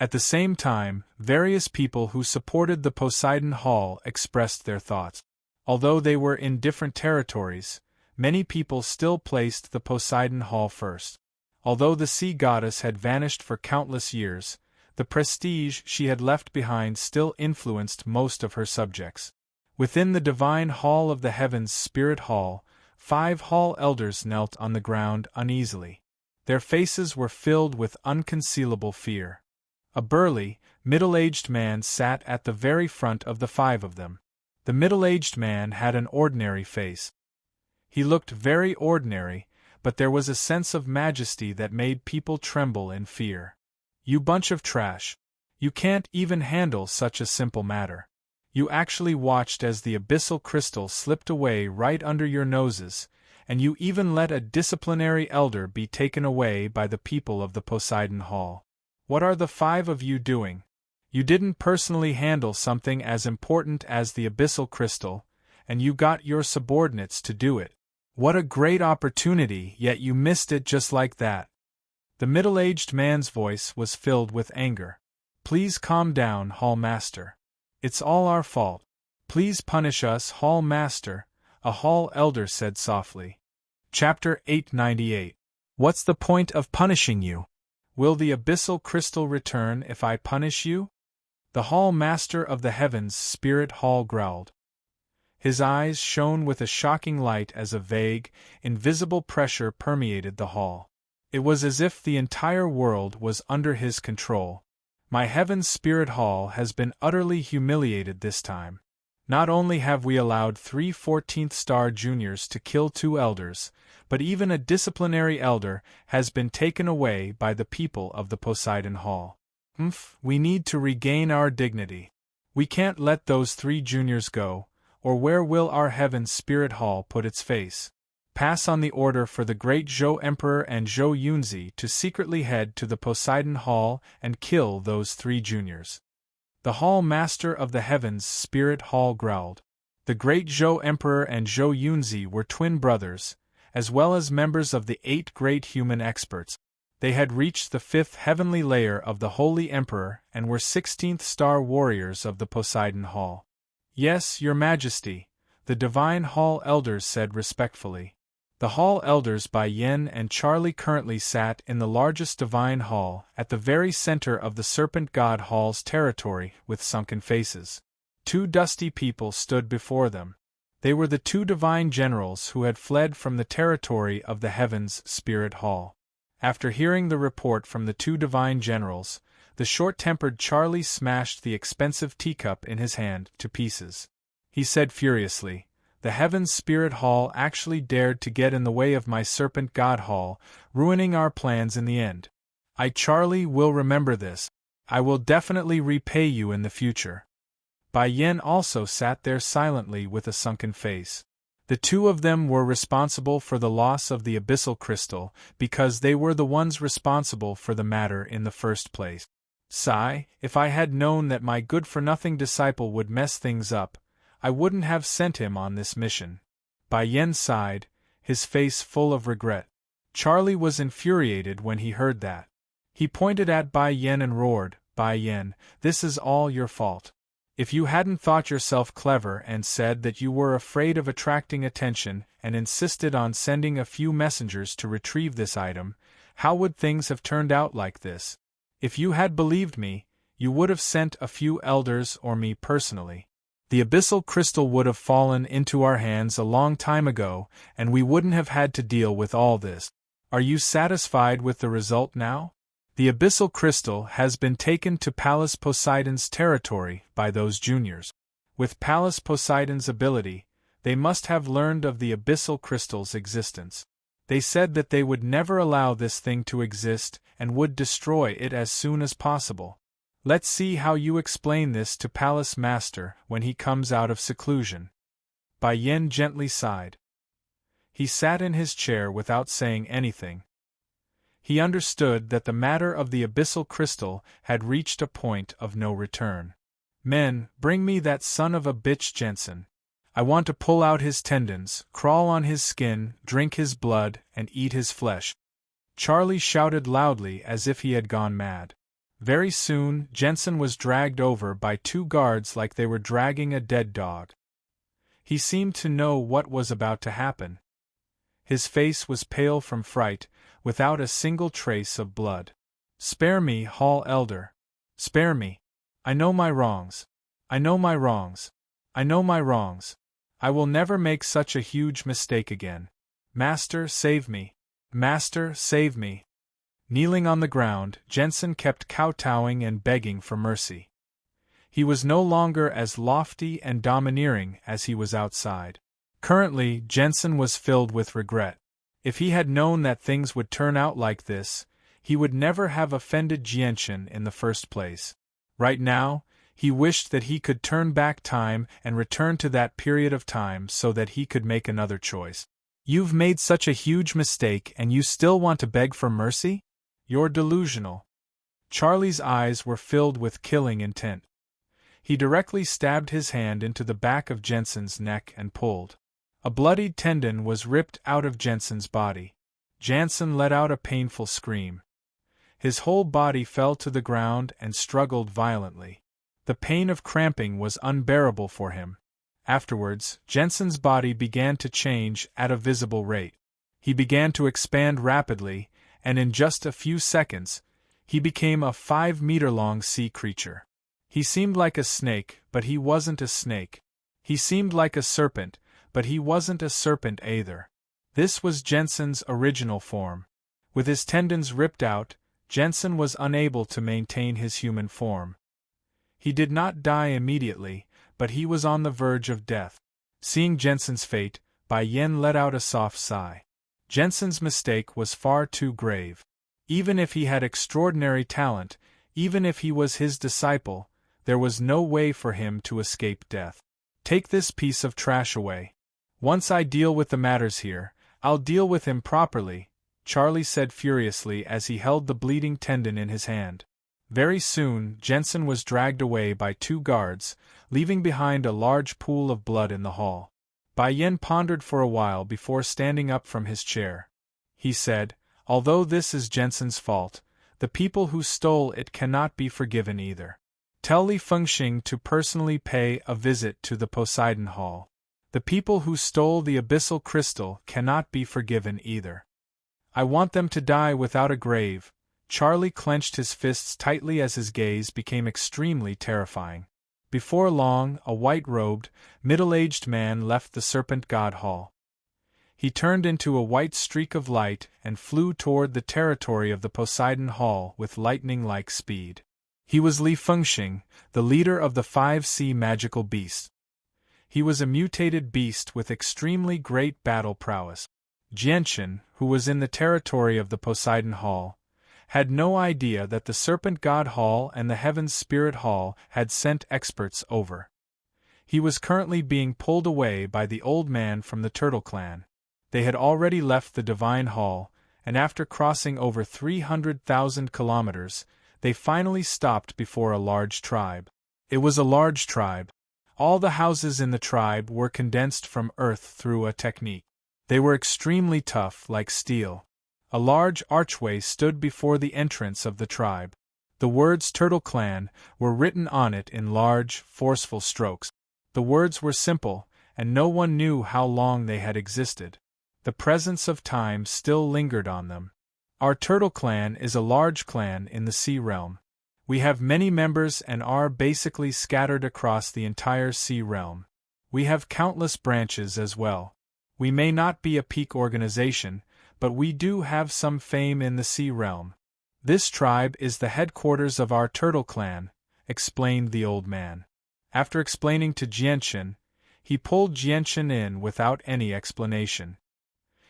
At the same time, various people who supported the Poseidon Hall expressed their thoughts. Although they were in different territories, many people still placed the Poseidon Hall first. Although the sea goddess had vanished for countless years, the prestige she had left behind still influenced most of her subjects. Within the divine hall of the Heavens Spirit Hall, 5 hall elders knelt on the ground uneasily. Their faces were filled with unconcealable fear. A burly, middle-aged man sat at the very front of the 5 of them. The middle-aged man had an ordinary face. He looked very ordinary, but there was a sense of majesty that made people tremble in fear. You bunch of trash. You can't even handle such a simple matter. You actually watched as the abyssal crystal slipped away right under your noses, and you even let a disciplinary elder be taken away by the people of the Poseidon Hall. What are the 5 of you doing? You didn't personally handle something as important as the abyssal crystal, and you got your subordinates to do it. What a great opportunity, yet you missed it just like that. The middle-aged man's voice was filled with anger. Please calm down, Hall Master. It's all our fault. Please punish us, Hall Master, a Hall Elder said softly. Chapter 898. What's the point of punishing you? Will the abyssal crystal return if I punish you? The Hall Master of the Heavens Spirit Hall growled. His eyes shone with a shocking light as a vague, invisible pressure permeated the hall. It was as if the entire world was under his control. My Heaven's Spirit Hall has been utterly humiliated this time. Not only have we allowed 3 14th star juniors to kill 2 elders, but even a disciplinary elder has been taken away by the people of the Poseidon Hall. We need to regain our dignity. We can't let those 3 juniors go, or where will our Heaven's Spirit Hall put its face? Pass on the order for the great Zhou Emperor and Zhou Yunzi to secretly head to the Poseidon Hall and kill those 3 juniors. The Hall Master of the Heavens Spirit Hall growled. The great Zhou Emperor and Zhou Yunzi were twin brothers, as well as members of the 8 great human experts. They had reached the 5th heavenly layer of the Holy Emperor and were 16th star warriors of the Poseidon Hall. Yes, Your Majesty, the Divine Hall Elders said respectfully. The Hall Elders by Yen and Charlie currently sat in the largest Divine Hall at the very center of the Serpent God Hall's territory with sunken faces. 2 dusty people stood before them. They were the 2 divine generals who had fled from the territory of the Heavens Spirit Hall. After hearing the report from the 2 divine generals, the short-tempered Charlie smashed the expensive teacup in his hand to pieces. he said furiously. The Heaven's Spirit Hall actually dared to get in the way of my Serpent God Hall, ruining our plans in the end. Charlie will remember this. I will definitely repay you in the future. Bai Yen also sat there silently with a sunken face. The two of them were responsible for the loss of the abyssal crystal, because they were the ones responsible for the matter in the first place. Sigh, if I had known that my good-for-nothing disciple would mess things up, I wouldn't have sent him on this mission. Bai Yen sighed, his face full of regret. Charlie was infuriated when he heard that. He pointed at Bai Yen and roared, Bai Yen, this is all your fault. If you hadn't thought yourself clever and said that you were afraid of attracting attention and insisted on sending a few messengers to retrieve this item, how would things have turned out like this? If you had believed me, you would have sent a few elders or me personally. The abyssal crystal would have fallen into our hands a long time ago, and we wouldn't have had to deal with all this. Are you satisfied with the result now? The abyssal crystal has been taken to Pallas Poseidon's territory by those juniors. With Pallas Poseidon's ability, they must have learned of the abyssal crystal's existence. They said that they would never allow this thing to exist and would destroy it as soon as possible. Let's see how you explain this to Pallas Master when he comes out of seclusion. Bai Yen gently sighed. He sat in his chair without saying anything. He understood that the matter of the abyssal crystal had reached a point of no return. Men, bring me that son of a bitch Jensen. I want to pull out his tendons, crawl on his skin, drink his blood, and eat his flesh. Charlie shouted loudly as if he had gone mad. Very soon, Jensen was dragged over by two guards like they were dragging a dead dog. He seemed to know what was about to happen. His face was pale from fright, without a single trace of blood. Spare me, Hall Elder. Spare me. I know my wrongs. I know my wrongs. I know my wrongs. I will never make such a huge mistake again. Master, save me. Master, save me. Kneeling on the ground, Jensen kept kowtowing and begging for mercy. He was no longer as lofty and domineering as he was outside. Currently, Jensen was filled with regret. If he had known that things would turn out like this, he would never have offended Jianchen in the first place. Right now, he wished that he could turn back time and return to that period of time so that he could make another choice. You've made such a huge mistake and you still want to beg for mercy? You're delusional. Charlie's eyes were filled with killing intent. He directly stabbed his hand into the back of Jensen's neck and pulled. A bloodied tendon was ripped out of Jensen's body. Jansen let out a painful scream. His whole body fell to the ground and struggled violently. The pain of cramping was unbearable for him. Afterwards, Jensen's body began to change at a visible rate. He began to expand rapidly, and in just a few seconds, he became a 5-meter-long sea creature. He seemed like a snake, but he wasn't a snake. He seemed like a serpent, but he wasn't a serpent either. This was Jensen's original form. With his tendons ripped out, Jensen was unable to maintain his human form. He did not die immediately, but he was on the verge of death. Seeing Jensen's fate, Bai Yen let out a soft sigh. Jensen's mistake was far too grave. Even if he had extraordinary talent, even if he was his disciple, there was no way for him to escape death. Take this piece of trash away. Once I deal with the matters here, I'll deal with him properly, Charlie said furiously as he held the bleeding tendon in his hand. Very soon, Jensen was dragged away by two guards, leaving behind a large pool of blood in the hall. Bai Yen pondered for a while before standing up from his chair. He said, although this is Jensen's fault, the people who stole it cannot be forgiven either. Tell Li Fengxing to personally pay a visit to the Poseidon Hall. The people who stole the abyssal crystal cannot be forgiven either. I want them to die without a grave. Charlie clenched his fists tightly as his gaze became extremely terrifying. Before long, a white-robed, middle-aged man left the Serpent God Hall. He turned into a white streak of light and flew toward the territory of the Poseidon Hall with lightning-like speed. He was Li Fengxing, the leader of the 5 sea magical beasts. He was a mutated beast with extremely great battle prowess. Jianchen, who was in the territory of the Poseidon Hall, had no idea that the Serpent God Hall and the Heaven's Spirit Hall had sent experts over. He was currently being pulled away by the old man from the Turtle Clan. They had already left the Divine Hall, and after crossing over 300,000 kilometers, they finally stopped before a large tribe. It was a large tribe. All the houses in the tribe were condensed from earth through a technique. They were extremely tough, like steel. A large archway stood before the entrance of the tribe. The words Turtle Clan were written on it in large, forceful strokes. The words were simple, and no one knew how long they had existed. The presence of time still lingered on them. Our Turtle Clan is a large clan in the Sea Realm. We have many members and are basically scattered across the entire Sea Realm. We have countless branches as well. We may not be a peak organization, but we do have some fame in the Sea Realm. This tribe is the headquarters of our Turtle Clan, explained the old man. After explaining to Jianchen, he pulled Jianchen in without any explanation.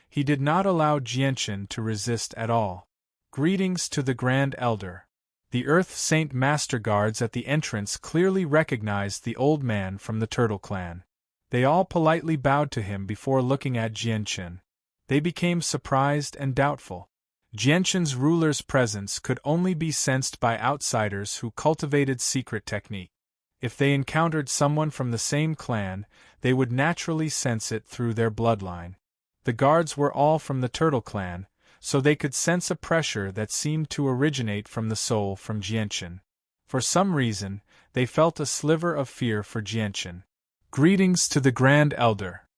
He did not allow Jianchen to resist at all. Greetings to the Grand Elder. The Earth Saint Master Guards at the entrance clearly recognized the old man from the Turtle Clan. They all politely bowed to him before looking at Jianchen. They became surprised and doubtful. Jianchen's ruler's presence could only be sensed by outsiders who cultivated secret technique. If they encountered someone from the same clan, they would naturally sense it through their bloodline. The guards were all from the Turtle Clan, so they could sense a pressure that seemed to originate from the soul from Jianchen. For some reason, they felt a sliver of fear for Jianchen. Greetings to the Grand Elder.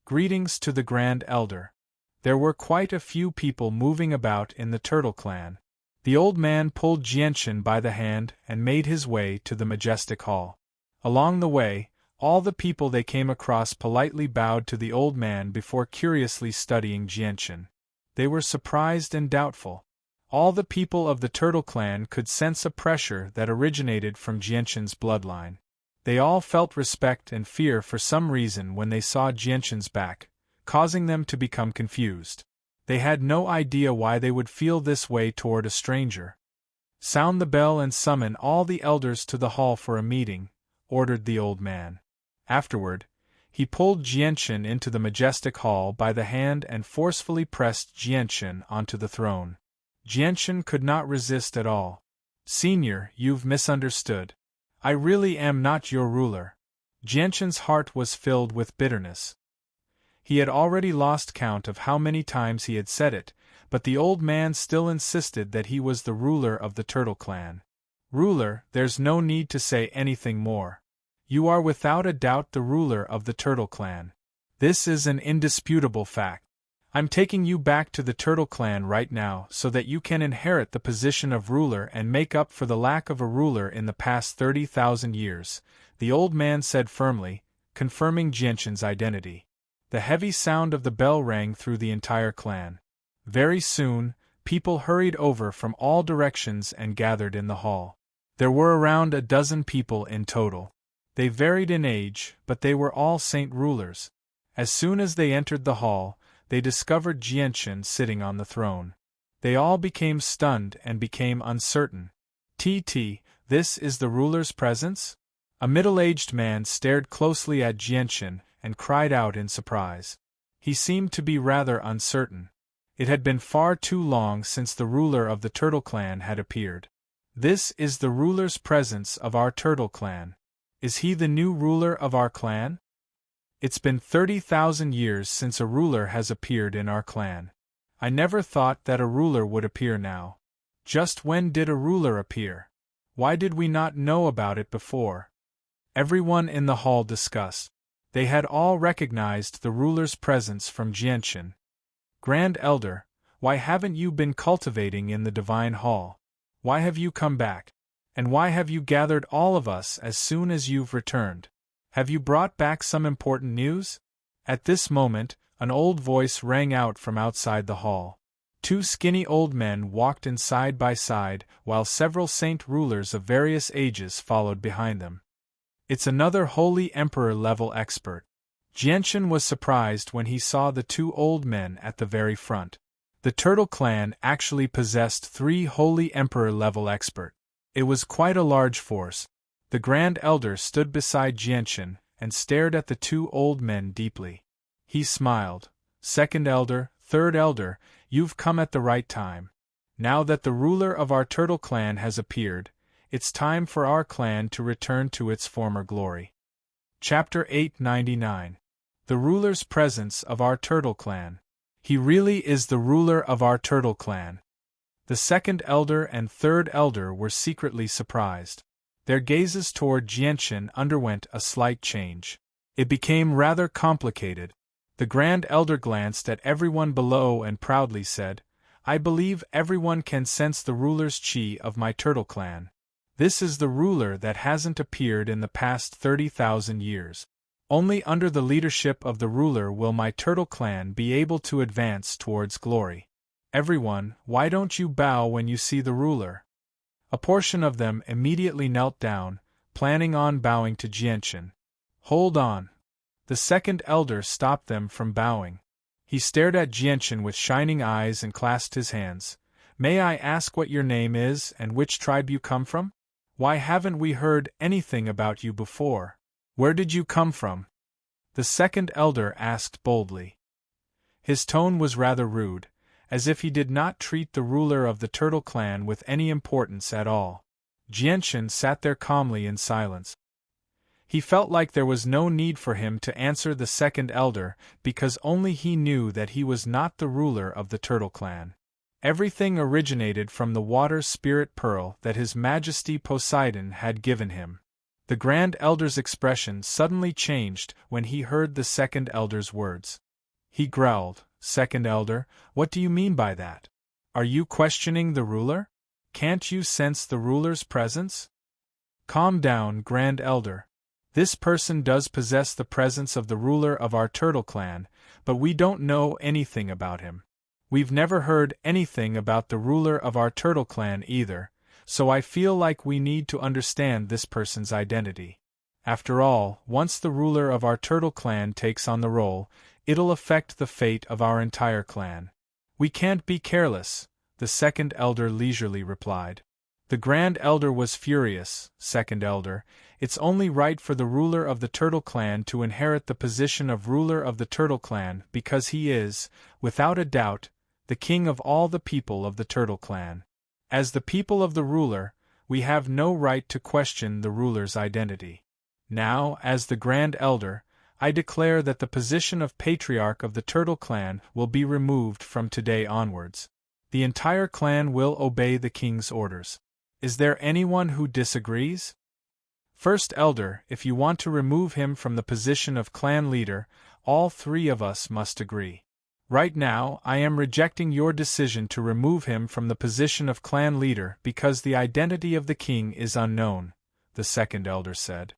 Greetings to the Grand Elder. There were quite a few people moving about in the Turtle Clan. The old man pulled Jianchen by the hand and made his way to the majestic hall. Along the way, all the people they came across politely bowed to the old man before curiously studying Jianchen. They were surprised and doubtful. All the people of the Turtle Clan could sense a pressure that originated from Jianchen's bloodline. They all felt respect and fear for some reason when they saw Jianchen's back, causing them to become confused. They had no idea why they would feel this way toward a stranger. Sound the bell and summon all the elders to the hall for a meeting, ordered the old man. Afterward, he pulled Jianchen into the majestic hall by the hand and forcefully pressed Jianchen onto the throne. Jianchen could not resist at all. Senior, you've misunderstood. I really am not your ruler. Jianchen's heart was filled with bitterness. He had already lost count of how many times he had said it, but the old man still insisted that he was the ruler of the Turtle Clan. Ruler, there's no need to say anything more. You are without a doubt the ruler of the Turtle Clan. This is an indisputable fact. I'm taking you back to the Turtle Clan right now so that you can inherit the position of ruler and make up for the lack of a ruler in the past 30,000 years, the old man said firmly, confirming Jianchen's identity. The heavy sound of the bell rang through the entire clan. Very soon, people hurried over from all directions and gathered in the hall. There were around a dozen people in total. They varied in age, but they were all saint rulers. As soon as they entered the hall, they discovered Jianchen sitting on the throne. They all became stunned and became uncertain. This is the ruler's presence? A middle-aged man stared closely at Jianchen and cried out in surprise. He seemed to be rather uncertain. It had been far too long since the ruler of the Turtle Clan had appeared. This is the ruler's presence of our Turtle Clan. Is he the new ruler of our clan? It's been 30,000 years since a ruler has appeared in our clan. I never thought that a ruler would appear now. Just when did a ruler appear? Why did we not know about it before? Everyone in the hall discussed. They had all recognized the ruler's presence from Jianchen. Grand Elder, why haven't you been cultivating in the Divine Hall? Why have you come back? And why have you gathered all of us as soon as you've returned? Have you brought back some important news? At this moment, an old voice rang out from outside the hall. Two skinny old men walked in side by side, while several saint rulers of various ages followed behind them. It's another Holy Emperor-level expert. Jianshan was surprised when he saw the two old men at the very front. The Turtle Clan actually possessed 3 Holy Emperor-level expert. It was quite a large force. The Grand Elder stood beside Jianshan and stared at the 2 old men deeply. He smiled. Second Elder, Third Elder, you've come at the right time. Now that the ruler of our Turtle Clan has appeared, it's time for our clan to return to its former glory. Chapter 899. The Ruler's Presence of Our Turtle Clan. He really is the ruler of our Turtle Clan. The Second Elder and Third Elder were secretly surprised. Their gazes toward Jianshan underwent a slight change. It became rather complicated. The Grand Elder glanced at everyone below and proudly said, I believe everyone can sense the ruler's chi of my Turtle Clan. This is the ruler that hasn't appeared in the past 30,000 years. Only under the leadership of the ruler will my Turtle Clan be able to advance towards glory. Everyone, why don't you bow when you see the ruler? A portion of them immediately knelt down, planning on bowing to Jianshan. Hold on. The Second Elder stopped them from bowing. He stared at Jianshan with shining eyes and clasped his hands. May I ask what your name is and which tribe you come from? Why haven't we heard anything about you before? Where did you come from? The Second Elder asked boldly. His tone was rather rude, as if he did not treat the ruler of the Turtle Clan with any importance at all. Jianshan sat there calmly in silence. He felt like there was no need for him to answer the Second Elder because only he knew that he was not the ruler of the Turtle Clan. Everything originated from the water spirit pearl that His Majesty Poseidon had given him. The Grand Elder's expression suddenly changed when he heard the Second Elder's words. He growled, Second Elder, what do you mean by that? Are you questioning the ruler? Can't you sense the ruler's presence? Calm down, Grand Elder. This person does possess the presence of the ruler of our Turtle Clan, but we don't know anything about him. We've never heard anything about the ruler of our Turtle Clan either, so I feel like we need to understand this person's identity. After all, once the ruler of our Turtle Clan takes on the role, it'll affect the fate of our entire clan. We can't be careless, the Second Elder leisurely replied. The Grand Elder was furious. Second Elder, it's only right for the ruler of the Turtle Clan to inherit the position of ruler of the Turtle Clan because he is, without a doubt, the king of all the people of the Turtle Clan. As the people of the ruler, we have no right to question the ruler's identity. Now, as the Grand Elder, I declare that the position of Patriarch of the Turtle Clan will be removed from today onwards. The entire clan will obey the king's orders. Is there anyone who disagrees? First Elder, if you want to remove him from the position of clan leader, all 3 of us must agree. Right now, I am rejecting your decision to remove him from the position of clan leader because the identity of the king is unknown, the Second Elder said.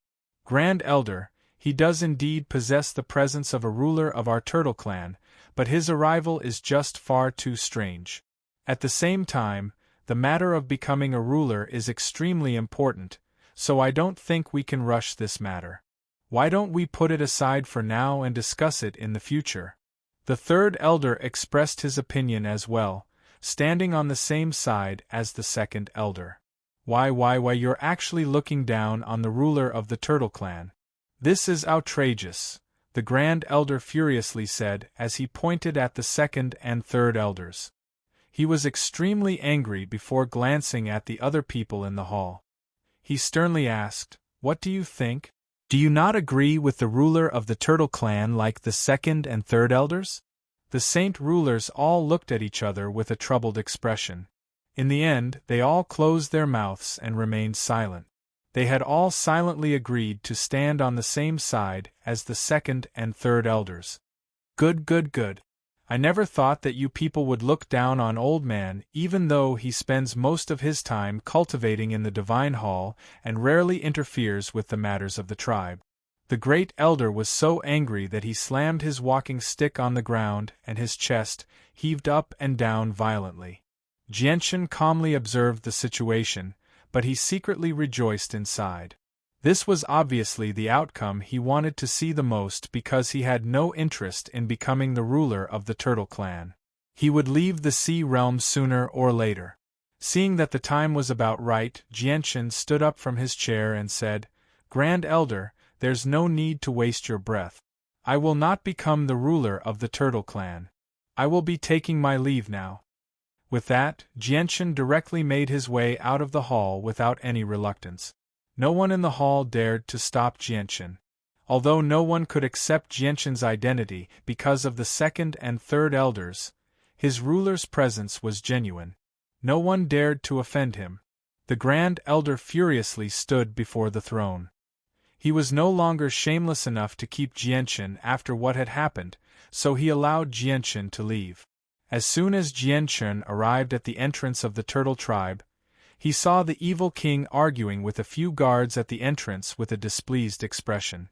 Grand Elder, he does indeed possess the presence of a ruler of our Turtle Clan, but his arrival is just far too strange. At the same time, the matter of becoming a ruler is extremely important, so I don't think we can rush this matter. Why don't we put it aside for now and discuss it in the future? The Third Elder expressed his opinion as well, standing on the same side as the Second Elder. Why, you're actually looking down on the ruler of the Turtle Clan. This is outrageous, the Grand Elder furiously said as he pointed at the Second and Third Elders. He was extremely angry before glancing at the other people in the hall. He sternly asked, What do you think? Do you not agree with the ruler of the Turtle Clan like the Second and Third Elders? The Saint rulers all looked at each other with a troubled expression. In the end, they all closed their mouths and remained silent. They had all silently agreed to stand on the same side as the Second and Third Elders. Good. I never thought that you people would look down on Old Man even though he spends most of his time cultivating in the Divine Hall and rarely interferes with the matters of the tribe. The Great Elder was so angry that he slammed his walking stick on the ground and his chest heaved up and down violently. Jianshan calmly observed the situation, but he secretly rejoiced inside. This was obviously the outcome he wanted to see the most because he had no interest in becoming the ruler of the Turtle Clan. He would leave the Sea Realm sooner or later. Seeing that the time was about right, Jianshan stood up from his chair and said, "Grand Elder, there's no need to waste your breath. I will not become the ruler of the Turtle Clan. I will be taking my leave now." With that, Jianshan directly made his way out of the hall without any reluctance. No one in the hall dared to stop Jianshan. Although no one could accept Jianshan's identity because of the second and third elders, his ruler's presence was genuine. No one dared to offend him. The Grand Elder furiously stood before the throne. He was no longer shameless enough to keep Jianshan after what had happened, so he allowed Jianshan to leave. As soon as Jianshan arrived at the entrance of the Turtle Tribe, he saw the evil king arguing with a few guards at the entrance with a displeased expression.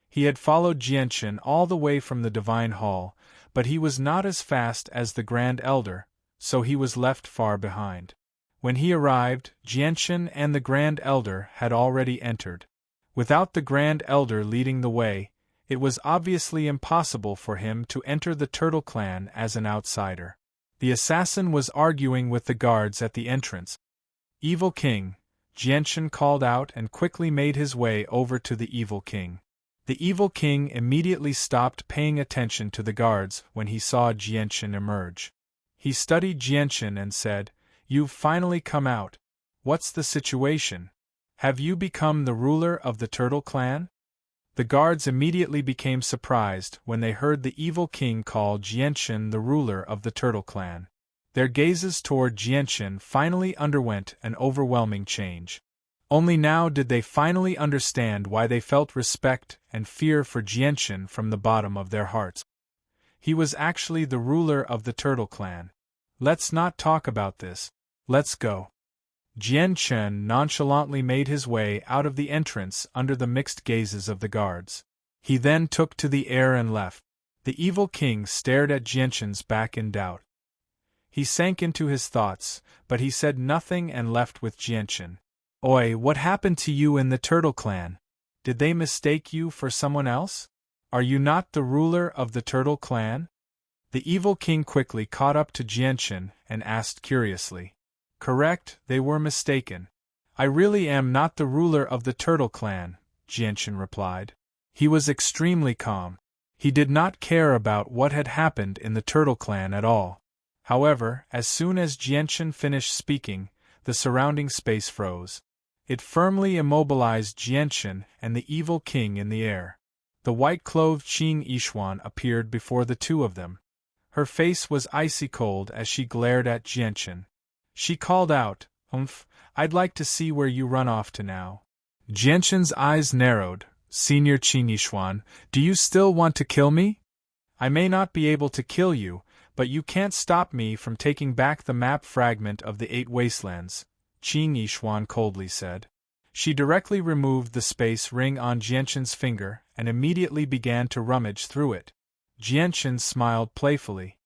He had followed Jianshan all the way from the Divine Hall, but he was not as fast as the Grand Elder, so he was left far behind. When he arrived, Jianshan and the Grand Elder had already entered. Without the Grand Elder leading the way, it was obviously impossible for him to enter the Turtle Clan as an outsider. The assassin was arguing with the guards at the entrance. "Evil King," Jianshan called out and quickly made his way over to the Evil King. The Evil King immediately stopped paying attention to the guards when he saw Jianshan emerge. He studied Jianshan and said, "You've finally come out. What's the situation? Have you become the ruler of the Turtle Clan?" The guards immediately became surprised when they heard the Evil King call Jianshan the ruler of the Turtle Clan. Their gazes toward Jianshan finally underwent an overwhelming change. Only now did they finally understand why they felt respect and fear for Jianshan from the bottom of their hearts. He was actually the ruler of the Turtle Clan. "Let's not talk about this. Let's go." Jianshan nonchalantly made his way out of the entrance under the mixed gazes of the guards. He then took to the air and left. The Evil King stared at Jianshan's back in doubt. He sank into his thoughts, but he said nothing and left with Jianshan. "Oi, what happened to you in the Turtle Clan? Did they mistake you for someone else? Are you not the ruler of the Turtle Clan?" The Evil King quickly caught up to Jianshan and asked curiously. "Correct, they were mistaken. I really am not the ruler of the Turtle Clan," Jianshan replied. He was extremely calm. He did not care about what had happened in the Turtle Clan at all. However, as soon as Jianshan finished speaking, the surrounding space froze. It firmly immobilized Jianshan and the Evil King in the air. The white-clothed Qing Yishuan appeared before the two of them. Her face was icy cold as she glared at Jianshan. She called out, I'd like to see where you run off to now." Jianshan's eyes narrowed. "Senior Qing Yishuan, do you still want to kill me?" "I may not be able to kill you, but you can't stop me from taking back the map fragment of the 8 Wastelands," Qing Yishuan coldly said. She directly removed the space ring on Jianshan's finger and immediately began to rummage through it. Jianshan smiled playfully.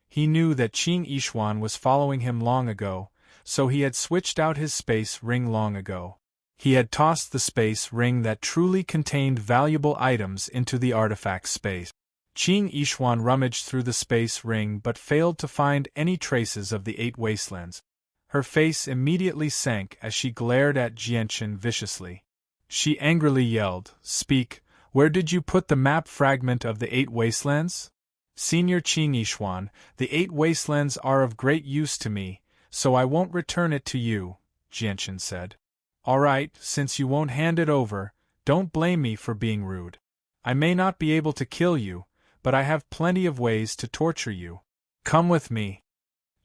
He knew that Qing Yishuan was following him long ago, so he had switched out his space ring long ago. He had tossed the space ring that truly contained valuable items into the artifact space. Qing Yishuan rummaged through the space ring but failed to find any traces of the 8 Wastelands. Her face immediately sank as she glared at Jianshan viciously. She angrily yelled, "Speak, where did you put the map fragment of the 8 Wastelands?" "Senior Qing Yishuan, the 8 Wastelands are of great use to me, so I won't return it to you," Jianshan said. "Alright, since you won't hand it over, don't blame me for being rude. I may not be able to kill you, but I have plenty of ways to torture you. Come with me."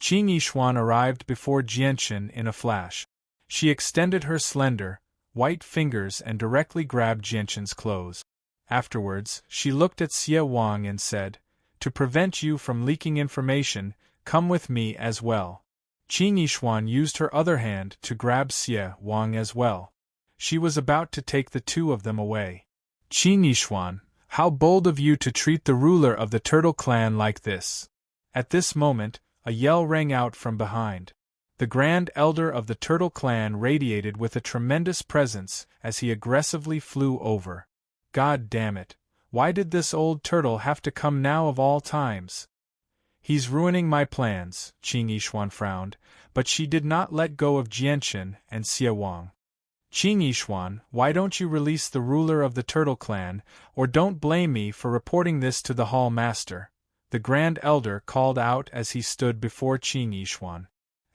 Qing Yishuan arrived before Jianshan in a flash. She extended her slender, white fingers and directly grabbed Jianshan's clothes. Afterwards, she looked at Xie Wang and said, "To prevent you from leaking information, come with me as well." Qing Yishuan used her other hand to grab Xie Wang as well. She was about to take the two of them away. "Qing Yishuan, how bold of you to treat the ruler of the Turtle Clan like this!" At this moment, a yell rang out from behind. The Grand Elder of the Turtle Clan radiated with a tremendous presence as he aggressively flew over. God damn it, why did this old turtle have to come now of all times? He's ruining my plans, Qing Yishuan frowned, but she did not let go of Jianchen and Xie Wang. Qing Yishuan, why don't you release the ruler of the Turtle Clan, or don't blame me for reporting this to the Hall Master, the Grand Elder called out as he stood before Qing Yishuan.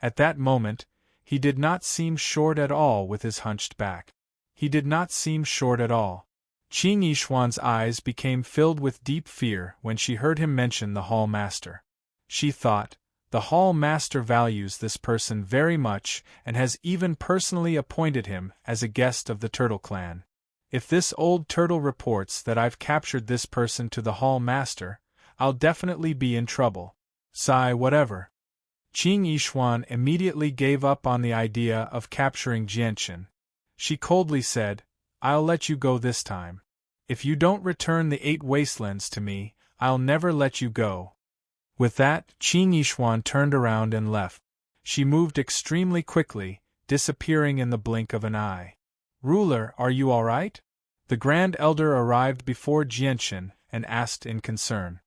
At that moment, he did not seem short at all with his hunched back. He did not seem short at all. Qing Yishuan's eyes became filled with deep fear when she heard him mention the Hall Master. She thought, the Hall Master values this person very much and has even personally appointed him as a guest of the Turtle Clan. If this old turtle reports that I've captured this person to the Hall Master, I'll definitely be in trouble. Sigh, whatever. Qing Yishuan immediately gave up on the idea of capturing Jianchen. She coldly said, I'll let you go this time. If you don't return the 8 wastelands to me, I'll never let you go. With that, Qing Yishuan turned around and left. She moved extremely quickly, disappearing in the blink of an eye. Ruler, are you all right? The Grand Elder arrived before Jianchen and asked in concern.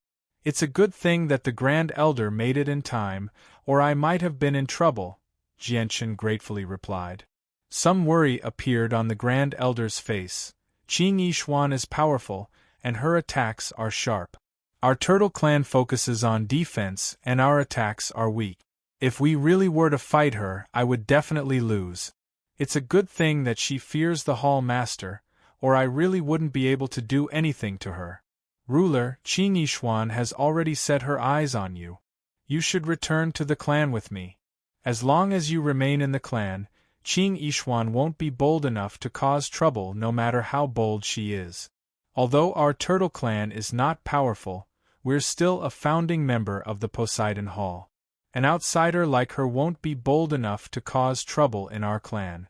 It's a good thing that the Grand Elder made it in time, or I might have been in trouble, Jianchen gratefully replied. Some worry appeared on the Grand Elder's face. Qing Yishuan is powerful, and her attacks are sharp. Our Turtle Clan focuses on defense and our attacks are weak. If we really were to fight her, I would definitely lose. It's a good thing that she fears the Hall Master, or I really wouldn't be able to do anything to her. Ruler, Qing Yishuan has already set her eyes on you. You should return to the clan with me. As long as you remain in the clan, Qing Yishuan won't be bold enough to cause trouble no matter how bold she is. Although our Turtle Clan is not powerful, we're still a founding member of the Poseidon Hall. An outsider like her won't be bold enough to cause trouble in our clan.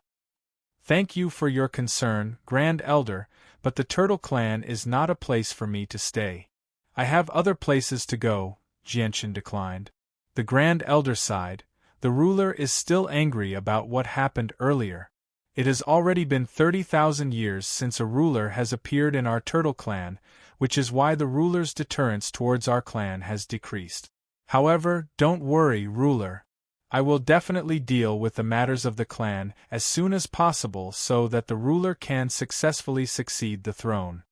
Thank you for your concern, Grand Elder, but the Turtle Clan is not a place for me to stay. I have other places to go, Jianchen declined. The Grand Elder sighed. The ruler is still angry about what happened earlier. It has already been 30,000 years since a ruler has appeared in our Turtle Clan, which is why the ruler's deterrence towards our clan has decreased. However, don't worry, ruler. I will definitely deal with the matters of the clan as soon as possible so that the ruler can successfully succeed the throne.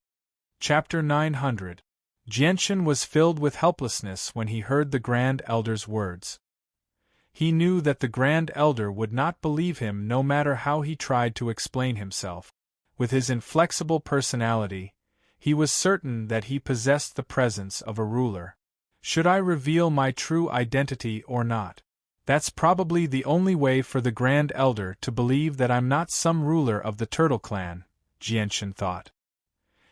Chapter 900. Jianchen was filled with helplessness when he heard the Grand Elder's words. He knew that the Grand Elder would not believe him no matter how he tried to explain himself. With his inflexible personality, he was certain that he possessed the presence of a ruler. Should I reveal my true identity or not? That's probably the only way for the Grand Elder to believe that I'm not some ruler of the Turtle Clan, Jianchen thought.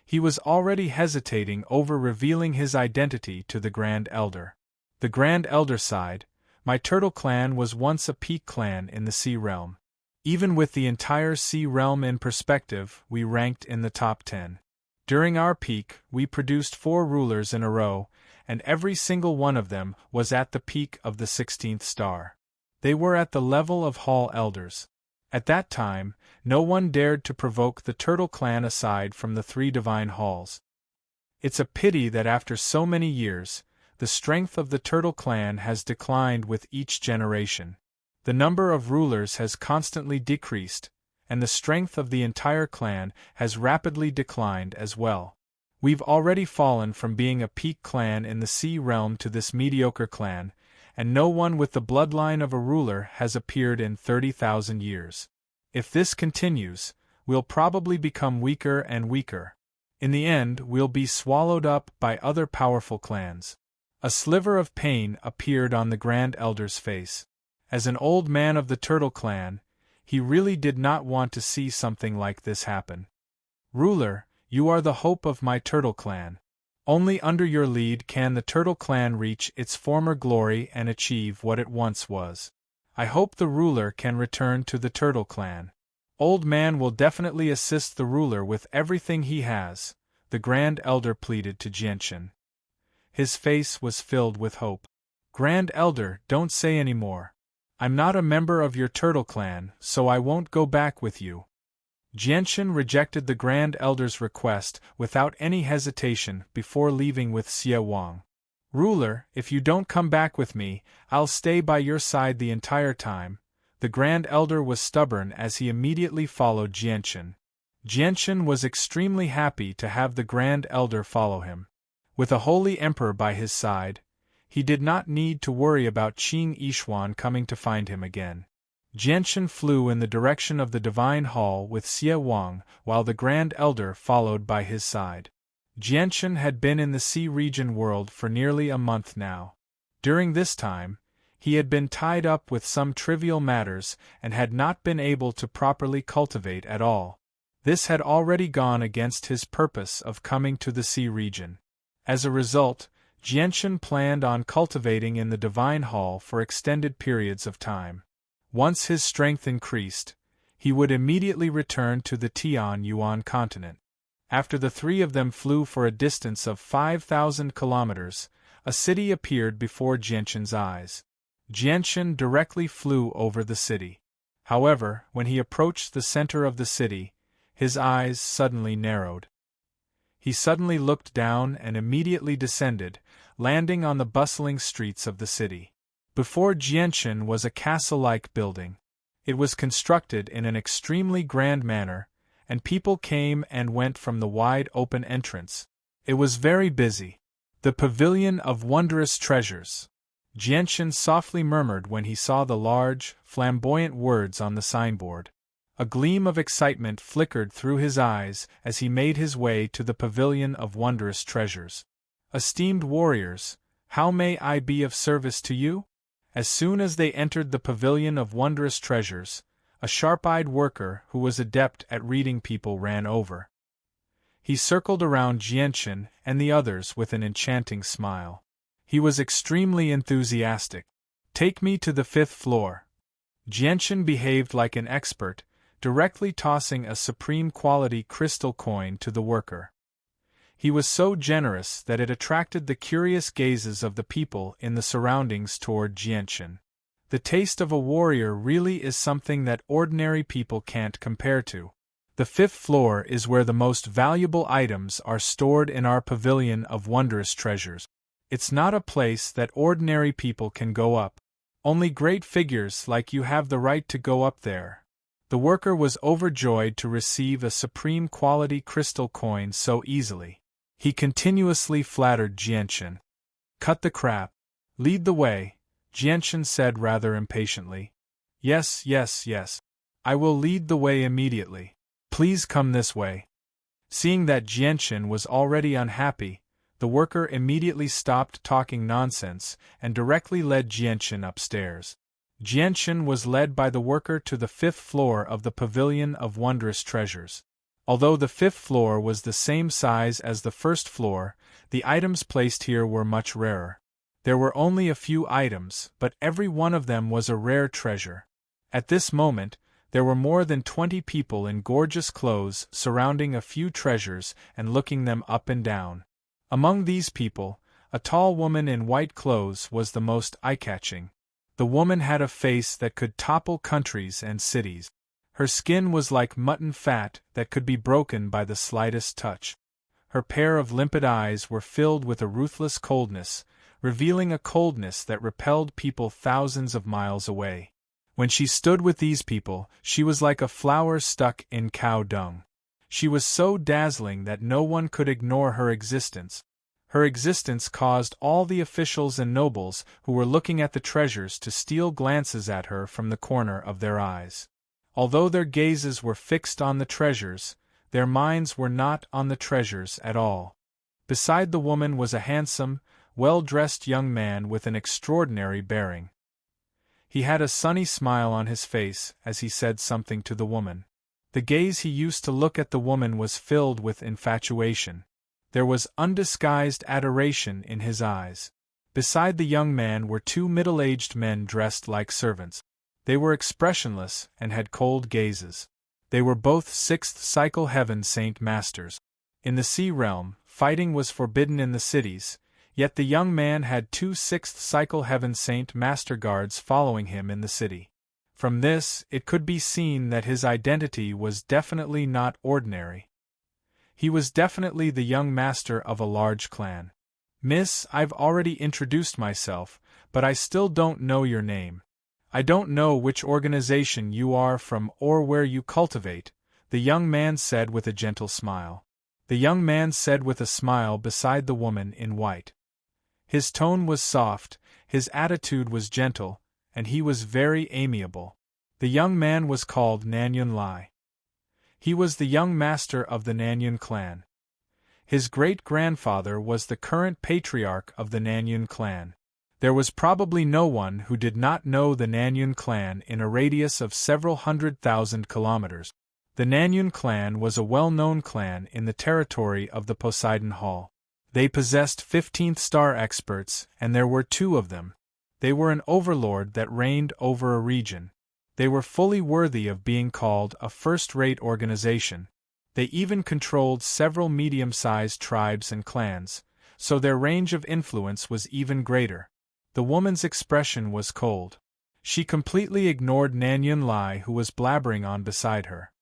He was already hesitating over revealing his identity to the Grand Elder. The Grand Elder sighed. My Turtle Clan was once a peak clan in the Sea Realm. Even with the entire Sea Realm in perspective, we ranked in the top 10. During our peak, we produced 4 rulers in a row, and every single one of them was at the peak of the 16th star. They were at the level of Hall Elders. At that time, no one dared to provoke the Turtle Clan aside from the 3 Divine Halls. It's a pity that after so many years, the strength of the Turtle Clan has declined with each generation. The number of rulers has constantly decreased, and the strength of the entire clan has rapidly declined as well. We've already fallen from being a peak clan in the Sea Realm to this mediocre clan, and no one with the bloodline of a ruler has appeared in 30,000 years. If this continues, we'll probably become weaker and weaker. In the end, we'll be swallowed up by other powerful clans. A sliver of pain appeared on the Grand Elder's face. As an old man of the Turtle Clan, he really did not want to see something like this happen. Ruler, you are the hope of my Turtle Clan. Only under your lead can the Turtle Clan reach its former glory and achieve what it once was. I hope the ruler can return to the Turtle Clan. Old Man will definitely assist the ruler with everything he has, the Grand Elder pleaded to Jianchen. His face was filled with hope. Grand Elder, don't say any more. I'm not a member of your turtle clan, so I won't go back with you. Jianchen rejected the Grand Elder's request without any hesitation before leaving with Xie Wang. Ruler, if you don't come back with me, I'll stay by your side the entire time. The Grand Elder was stubborn as he immediately followed Jianchen. Jianchen was extremely happy to have the Grand Elder follow him. With a holy emperor by his side, he did not need to worry about Qing Yishuan coming to find him again. Jianchen flew in the direction of the Divine Hall with Xie Wang, while the Grand Elder followed by his side. Jianchen had been in the Sea Region world for nearly a month now. During this time, he had been tied up with some trivial matters and had not been able to properly cultivate at all. This had already gone against his purpose of coming to the Sea Region. As a result, Jianchen planned on cultivating in the Divine Hall for extended periods of time. Once his strength increased, he would immediately return to the Tianyuan continent. After the three of them flew for a distance of 5,000 kilometers, a city appeared before Jianchen's eyes. Jianchen directly flew over the city. However, when he approached the center of the city, his eyes suddenly narrowed. He suddenly looked down and immediately descended, landing on the bustling streets of the city. Before Jianchen was a castle-like building. It was constructed in an extremely grand manner, and people came and went from the wide open entrance. It was very busy. The Pavilion of Wondrous Treasures. Jianchen softly murmured when he saw the large, flamboyant words on the signboard. A gleam of excitement flickered through his eyes as he made his way to the Pavilion of Wondrous Treasures. Esteemed warriors, how may I be of service to you? As soon as they entered the Pavilion of Wondrous Treasures, a sharp-eyed worker who was adept at reading people ran over. He circled around Jianchen and the others with an enchanting smile. He was extremely enthusiastic. Take me to the 5th floor. Jianchen behaved like an expert, directly tossing a supreme quality crystal coin to the worker. He was so generous that it attracted the curious gazes of the people in the surroundings toward Jianchen. The taste of a warrior really is something that ordinary people can't compare to. The 5th floor is where the most valuable items are stored in our Pavilion of Wondrous Treasures. It's not a place that ordinary people can go up. Only great figures like you have the right to go up there. The worker was overjoyed to receive a supreme quality crystal coin so easily. He continuously flattered Jianchen. Cut the crap. Lead the way, Jianchen said rather impatiently. Yes. I will lead the way immediately. Please come this way. Seeing that Jianchen was already unhappy, the worker immediately stopped talking nonsense and directly led Jianchen upstairs. Jianchen was led by the worker to the 5th floor of the Pavilion of Wondrous Treasures. Although the 5th floor was the same size as the 1st floor, the items placed here were much rarer. There were only a few items, but every one of them was a rare treasure. At this moment, there were more than 20 people in gorgeous clothes surrounding a few treasures and looking them up and down. Among these people, a tall woman in white clothes was the most eye-catching. The woman had a face that could topple countries and cities. Her skin was like mutton fat that could be broken by the slightest touch. Her pair of limpid eyes were filled with a ruthless coldness, revealing a coldness that repelled people thousands of miles away. When she stood with these people, she was like a flower stuck in cow dung. She was so dazzling that no one could ignore her existence. Her existence caused all the officials and nobles who were looking at the treasures to steal glances at her from the corner of their eyes. Although their gazes were fixed on the treasures, their minds were not on the treasures at all. Beside the woman was a handsome, well-dressed young man with an extraordinary bearing. He had a sunny smile on his face as he said something to the woman. The gaze he used to look at the woman was filled with infatuation. There was undisguised adoration in his eyes. Beside the young man were two middle-aged men dressed like servants. They were expressionless and had cold gazes. They were both 6th cycle heaven saint masters. In the sea realm, fighting was forbidden in the cities, Yet the young man had 2 sixth cycle Heaven Saint Master Guards following him in the city. From this, it could be seen that his identity was definitely not ordinary. He was definitely the young master of a large clan. Miss, I've already introduced myself, but I still don't know your name. I don't know which organization you are from or where you cultivate, the young man said with a gentle smile. The young man said with a smile beside the woman in white. His tone was soft, his attitude was gentle, and he was very amiable. The young man was called Nanyun Lai. He was the young master of the Nanyun clan. His great-grandfather was the current patriarch of the Nanyun clan. There was probably no one who did not know the Nanyun clan in a radius of several 100,000 kilometers. The Nanyun clan was a well-known clan in the territory of the Poseidon Hall. They possessed 15th star experts, and there were 2 of them. They were an overlord that reigned over a region. They were fully worthy of being called a first-rate organization. They even controlled several medium-sized tribes and clans, so their range of influence was even greater. The woman's expression was cold. She completely ignored Nanyun Lai, who was blabbering on beside her.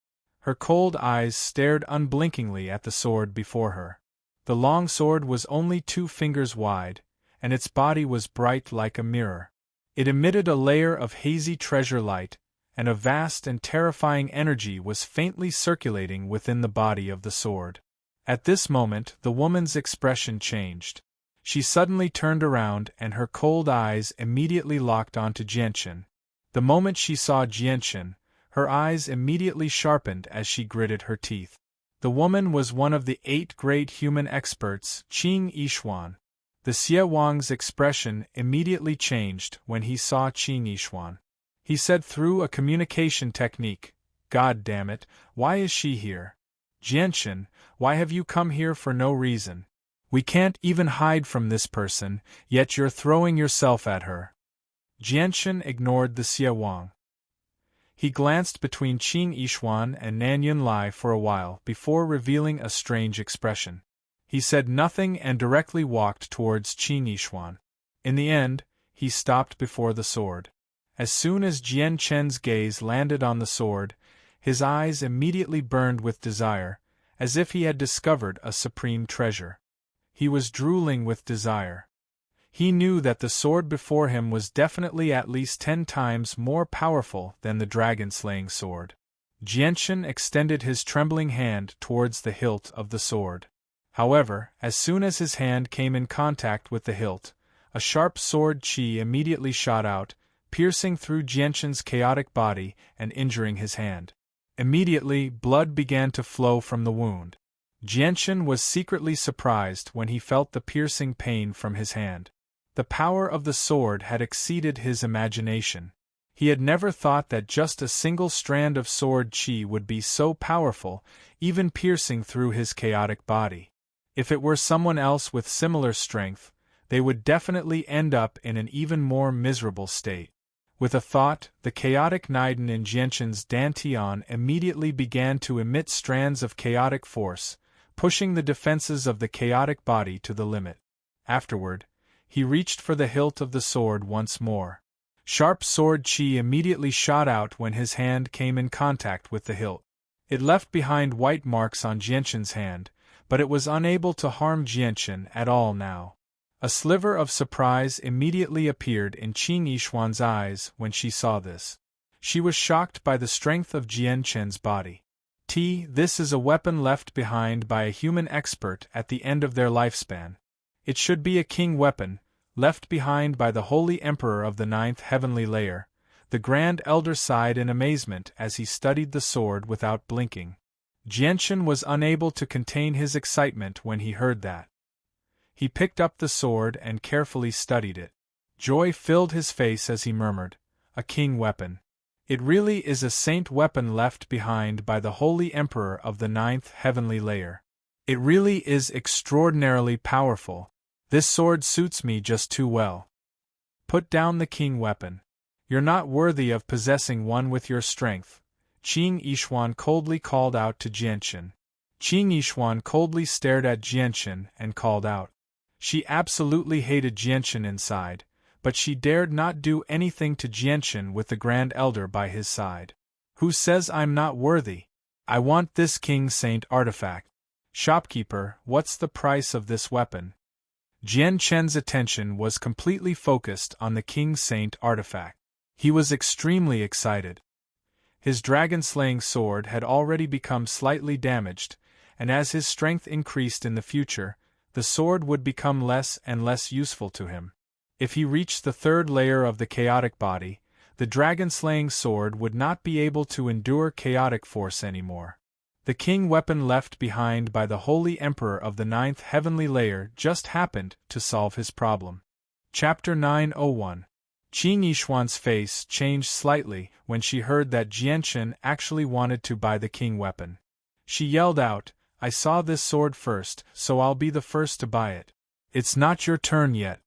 Her cold eyes stared unblinkingly at the sword before her. The long sword was only 2 fingers wide, and its body was bright like a mirror. It emitted a layer of hazy treasure light, and a vast and terrifying energy was faintly circulating within the body of the sword. At this moment, the woman's expression changed. She suddenly turned around and her cold eyes immediately locked onto Jianchen. The moment she saw Jianchen, her eyes immediately sharpened as she gritted her teeth. The woman was one of the 8 great human experts, Qing Yishuan. The Xie Wang's expression immediately changed when he saw Qing Yishuan. He said through a communication technique, "God damn it, why is she here? Jianchen, why have you come here for no reason? We can't even hide from this person, yet you're throwing yourself at her." Jianchen ignored the Xie Wang. He glanced between Qing Yishuan and Nanyun Lai for a while before revealing a strange expression. He said nothing and directly walked towards Qing Yishuan. In the end, he stopped before the sword. As soon as Jianchen's gaze landed on the sword, his eyes immediately burned with desire, as if he had discovered a supreme treasure. He was drooling with desire. He knew that the sword before him was definitely at least 10 times more powerful than the dragon-slaying sword. Jianchen extended his trembling hand towards the hilt of the sword. However, as soon as his hand came in contact with the hilt, a sharp sword chi immediately shot out, piercing through Jianchen's chaotic body and injuring his hand. Immediately, blood began to flow from the wound. Jianchen was secretly surprised when he felt the piercing pain from his hand. The power of the sword had exceeded his imagination. He had never thought that just a single strand of sword chi would be so powerful, even piercing through his chaotic body. If it were someone else with similar strength, they would definitely end up in an even more miserable state. With a thought, the chaotic Naiden in Jianchen's dantian immediately began to emit strands of chaotic force, pushing the defenses of the chaotic body to the limit. Afterward, he reached for the hilt of the sword once more. Sharp sword chi immediately shot out when his hand came in contact with the hilt. It left behind white marks on Jianchen's hand, but it was unable to harm Jianchen at all now. A sliver of surprise immediately appeared in Qing Yishuan's eyes when she saw this. She was shocked by the strength of Jianchen's body. This is a weapon left behind by a human expert at the end of their lifespan. It should be a king weapon, left behind by the Holy Emperor of the 9th heavenly layer. The Grand Elder sighed in amazement as he studied the sword without blinking. Jianchen was unable to contain his excitement when he heard that. He picked up the sword and carefully studied it. Joy filled his face as he murmured, "A king weapon. It really is a saint weapon left behind by the Holy Emperor of the 9th heavenly layer. It really is extraordinarily powerful. This sword suits me just too well. Put down the king weapon. You're not worthy of possessing one with your strength," Qing Yishuan coldly called out to Jianchen. Qing Yishuan coldly stared at Jianchen and called out, She absolutely hated Jianchen inside, but she dared not do anything to Jianchen with the Grand Elder by his side. Who says I'm not worthy? I want this King Saint artifact. Shopkeeper, what's the price of this weapon? Jianchen's attention was completely focused on the King Saint artifact. He was extremely excited. His dragon-slaying sword had already become slightly damaged, and as his strength increased in the future, the sword would become less and less useful to him. If he reached the third layer of the chaotic body, the dragon-slaying sword would not be able to endure chaotic force anymore. The king weapon left behind by the Holy Emperor of the 9th heavenly layer just happened to solve his problem. Chapter 901. Qing Yixuan's face changed slightly when she heard that Jianchen actually wanted to buy the king weapon. She yelled out, I saw this sword first, so I'll be the first to buy it. It's not your turn yet.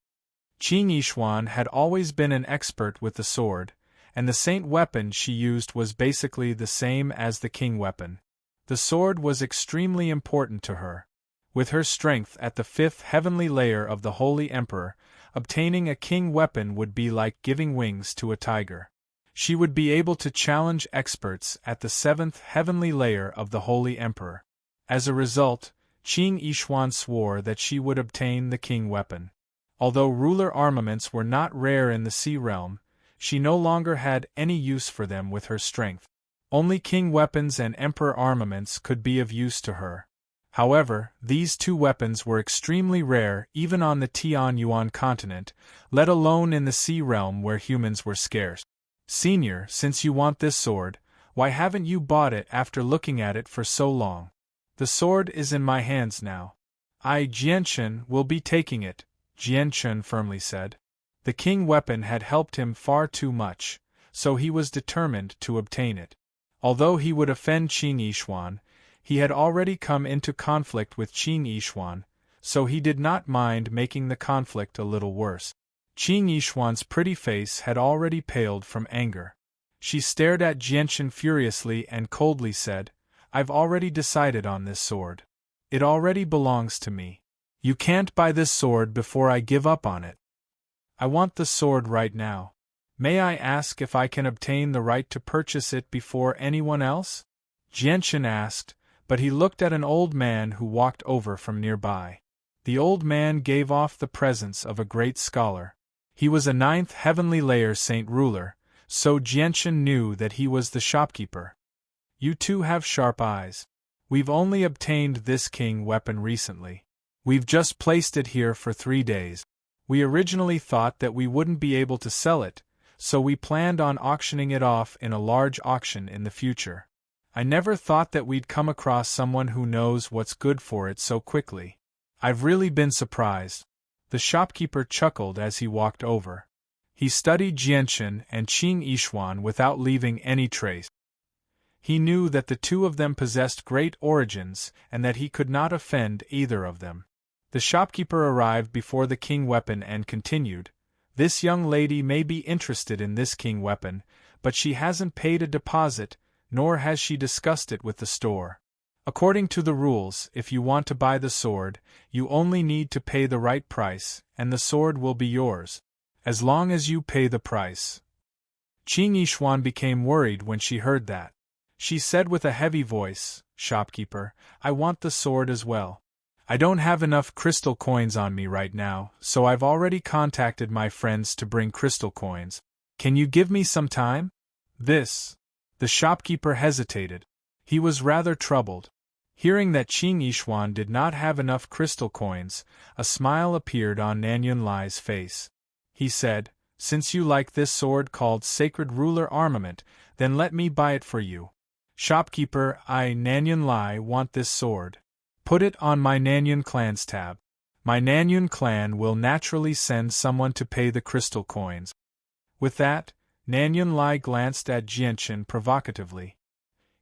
Qing Yixuan had always been an expert with the sword, and the saint weapon she used was basically the same as the king weapon. The sword was extremely important to her. With her strength at the 5th heavenly layer of the Holy Emperor, obtaining a king weapon would be like giving wings to a tiger. She would be able to challenge experts at the 7th heavenly layer of the Holy Emperor. As a result, Qing Yixuan swore that she would obtain the king weapon. Although ruler armaments were not rare in the Sea Realm, she no longer had any use for them with her strength. Only king weapons and emperor armaments could be of use to her. However, these two weapons were extremely rare even on the Tianyuan continent, let alone in the Sea Realm where humans were scarce. Senior, since you want this sword, why haven't you bought it after looking at it for so long? The sword is in my hands now. I, Jianchen, will be taking it, Jianchen firmly said. The king weapon had helped him far too much, so he was determined to obtain it. Although he would offend Qing Yixuan, he had already come into conflict with Qing Yixuan, so he did not mind making the conflict a little worse. Qing Yixuan's pretty face had already paled from anger. She stared at Jianchen furiously and coldly said, I've already decided on this sword. It already belongs to me. You can't buy this sword before I give up on it. I want the sword right now. May I ask if I can obtain the right to purchase it before anyone else? Jianchen asked, but he looked at an old man who walked over from nearby. The old man gave off the presence of a great scholar. He was a 9th heavenly layer saint ruler, so Jianchen knew that he was the shopkeeper. You two have sharp eyes. We've only obtained this king weapon recently. We've just placed it here for 3 days. We originally thought that we wouldn't be able to sell it, so we planned on auctioning it off in a large auction in the future. I never thought that we'd come across someone who knows what's good for it so quickly. I've really been surprised. The shopkeeper chuckled as he walked over. He studied Jianchen and Qing Yixuan without leaving any trace. He knew that the two of them possessed great origins and that he could not offend either of them. The shopkeeper arrived before the king weapon and continued, This young lady may be interested in this king weapon, but she hasn't paid a deposit, nor has she discussed it with the store. According to the rules, if you want to buy the sword, you only need to pay the right price, and the sword will be yours. As long as you pay the price. Qing Yixuan became worried when she heard that. She said with a heavy voice, Shopkeeper, I want the sword as well. I don't have enough crystal coins on me right now, so I've already contacted my friends to bring crystal coins. Can you give me some time? The shopkeeper hesitated. He was rather troubled. Hearing that Qing Yixuan did not have enough crystal coins, a smile appeared on Nanyun Lai's face. He said, Since you like this sword called Sacred Ruler Armament, then let me buy it for you. Shopkeeper, I, Nanyun Lai, want this sword. Put it on my Nanyun clan's tab. My Nanyun clan will naturally send someone to pay the crystal coins. With that, Nanyun Lai glanced at Jianchen provocatively.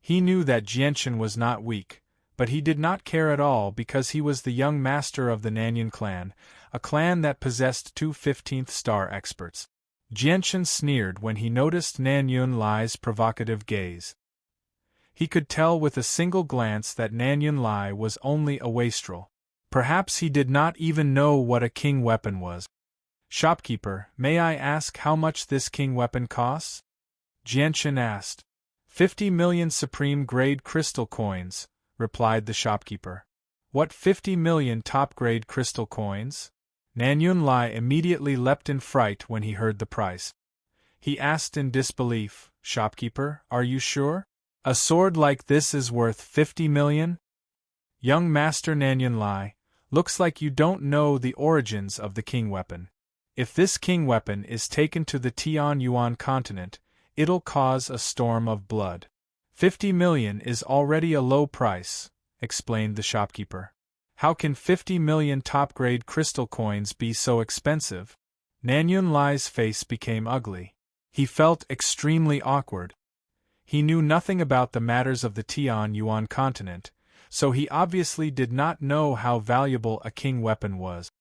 He knew that Jianchen was not weak, but he did not care at all because he was the young master of the Nanyun clan, a clan that possessed 2 15th star experts. Jianchen sneered when he noticed Nanyun Lai's provocative gaze. He could tell with a single glance that Nanyun Lai was only a wastrel. Perhaps he did not even know what a king weapon was. "Shopkeeper, may I ask how much this king weapon costs?" Jianchen asked. 50 million supreme-grade crystal coins, replied the shopkeeper. What 50 million top-grade crystal coins? Nan Yunlai immediately leapt in fright when he heard the price. He asked in disbelief, "Shopkeeper, are you sure? A sword like this is worth 50 million? Young Master Nan Yunlai, looks like you don't know the origins of the king weapon. If this king weapon is taken to the Tian Yuan continent, it'll cause a storm of blood. 50 million is already a low price," explained the shopkeeper. "How can 50 million top-grade crystal coins be so expensive?" Nan Yunlai's face became ugly. He felt extremely awkward. He knew nothing about the matters of the Tian Yuan continent, so he obviously did not know how valuable a king weapon was.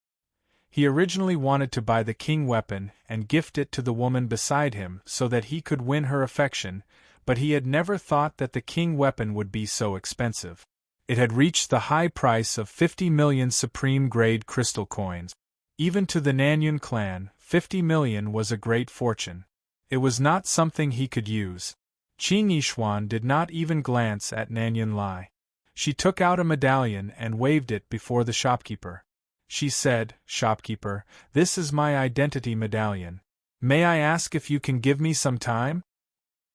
He originally wanted to buy the king weapon and gift it to the woman beside him so that he could win her affection, but he had never thought that the king weapon would be so expensive. It had reached the high price of 50 million supreme-grade crystal coins. Even to the Nanyun clan, 50 million was a great fortune. It was not something he could use. Qing Yishuan did not even glance at Nan Yunlai. She took out a medallion and waved it before the shopkeeper. She said, "Shopkeeper, this is my identity medallion. May I ask if you can give me some time?"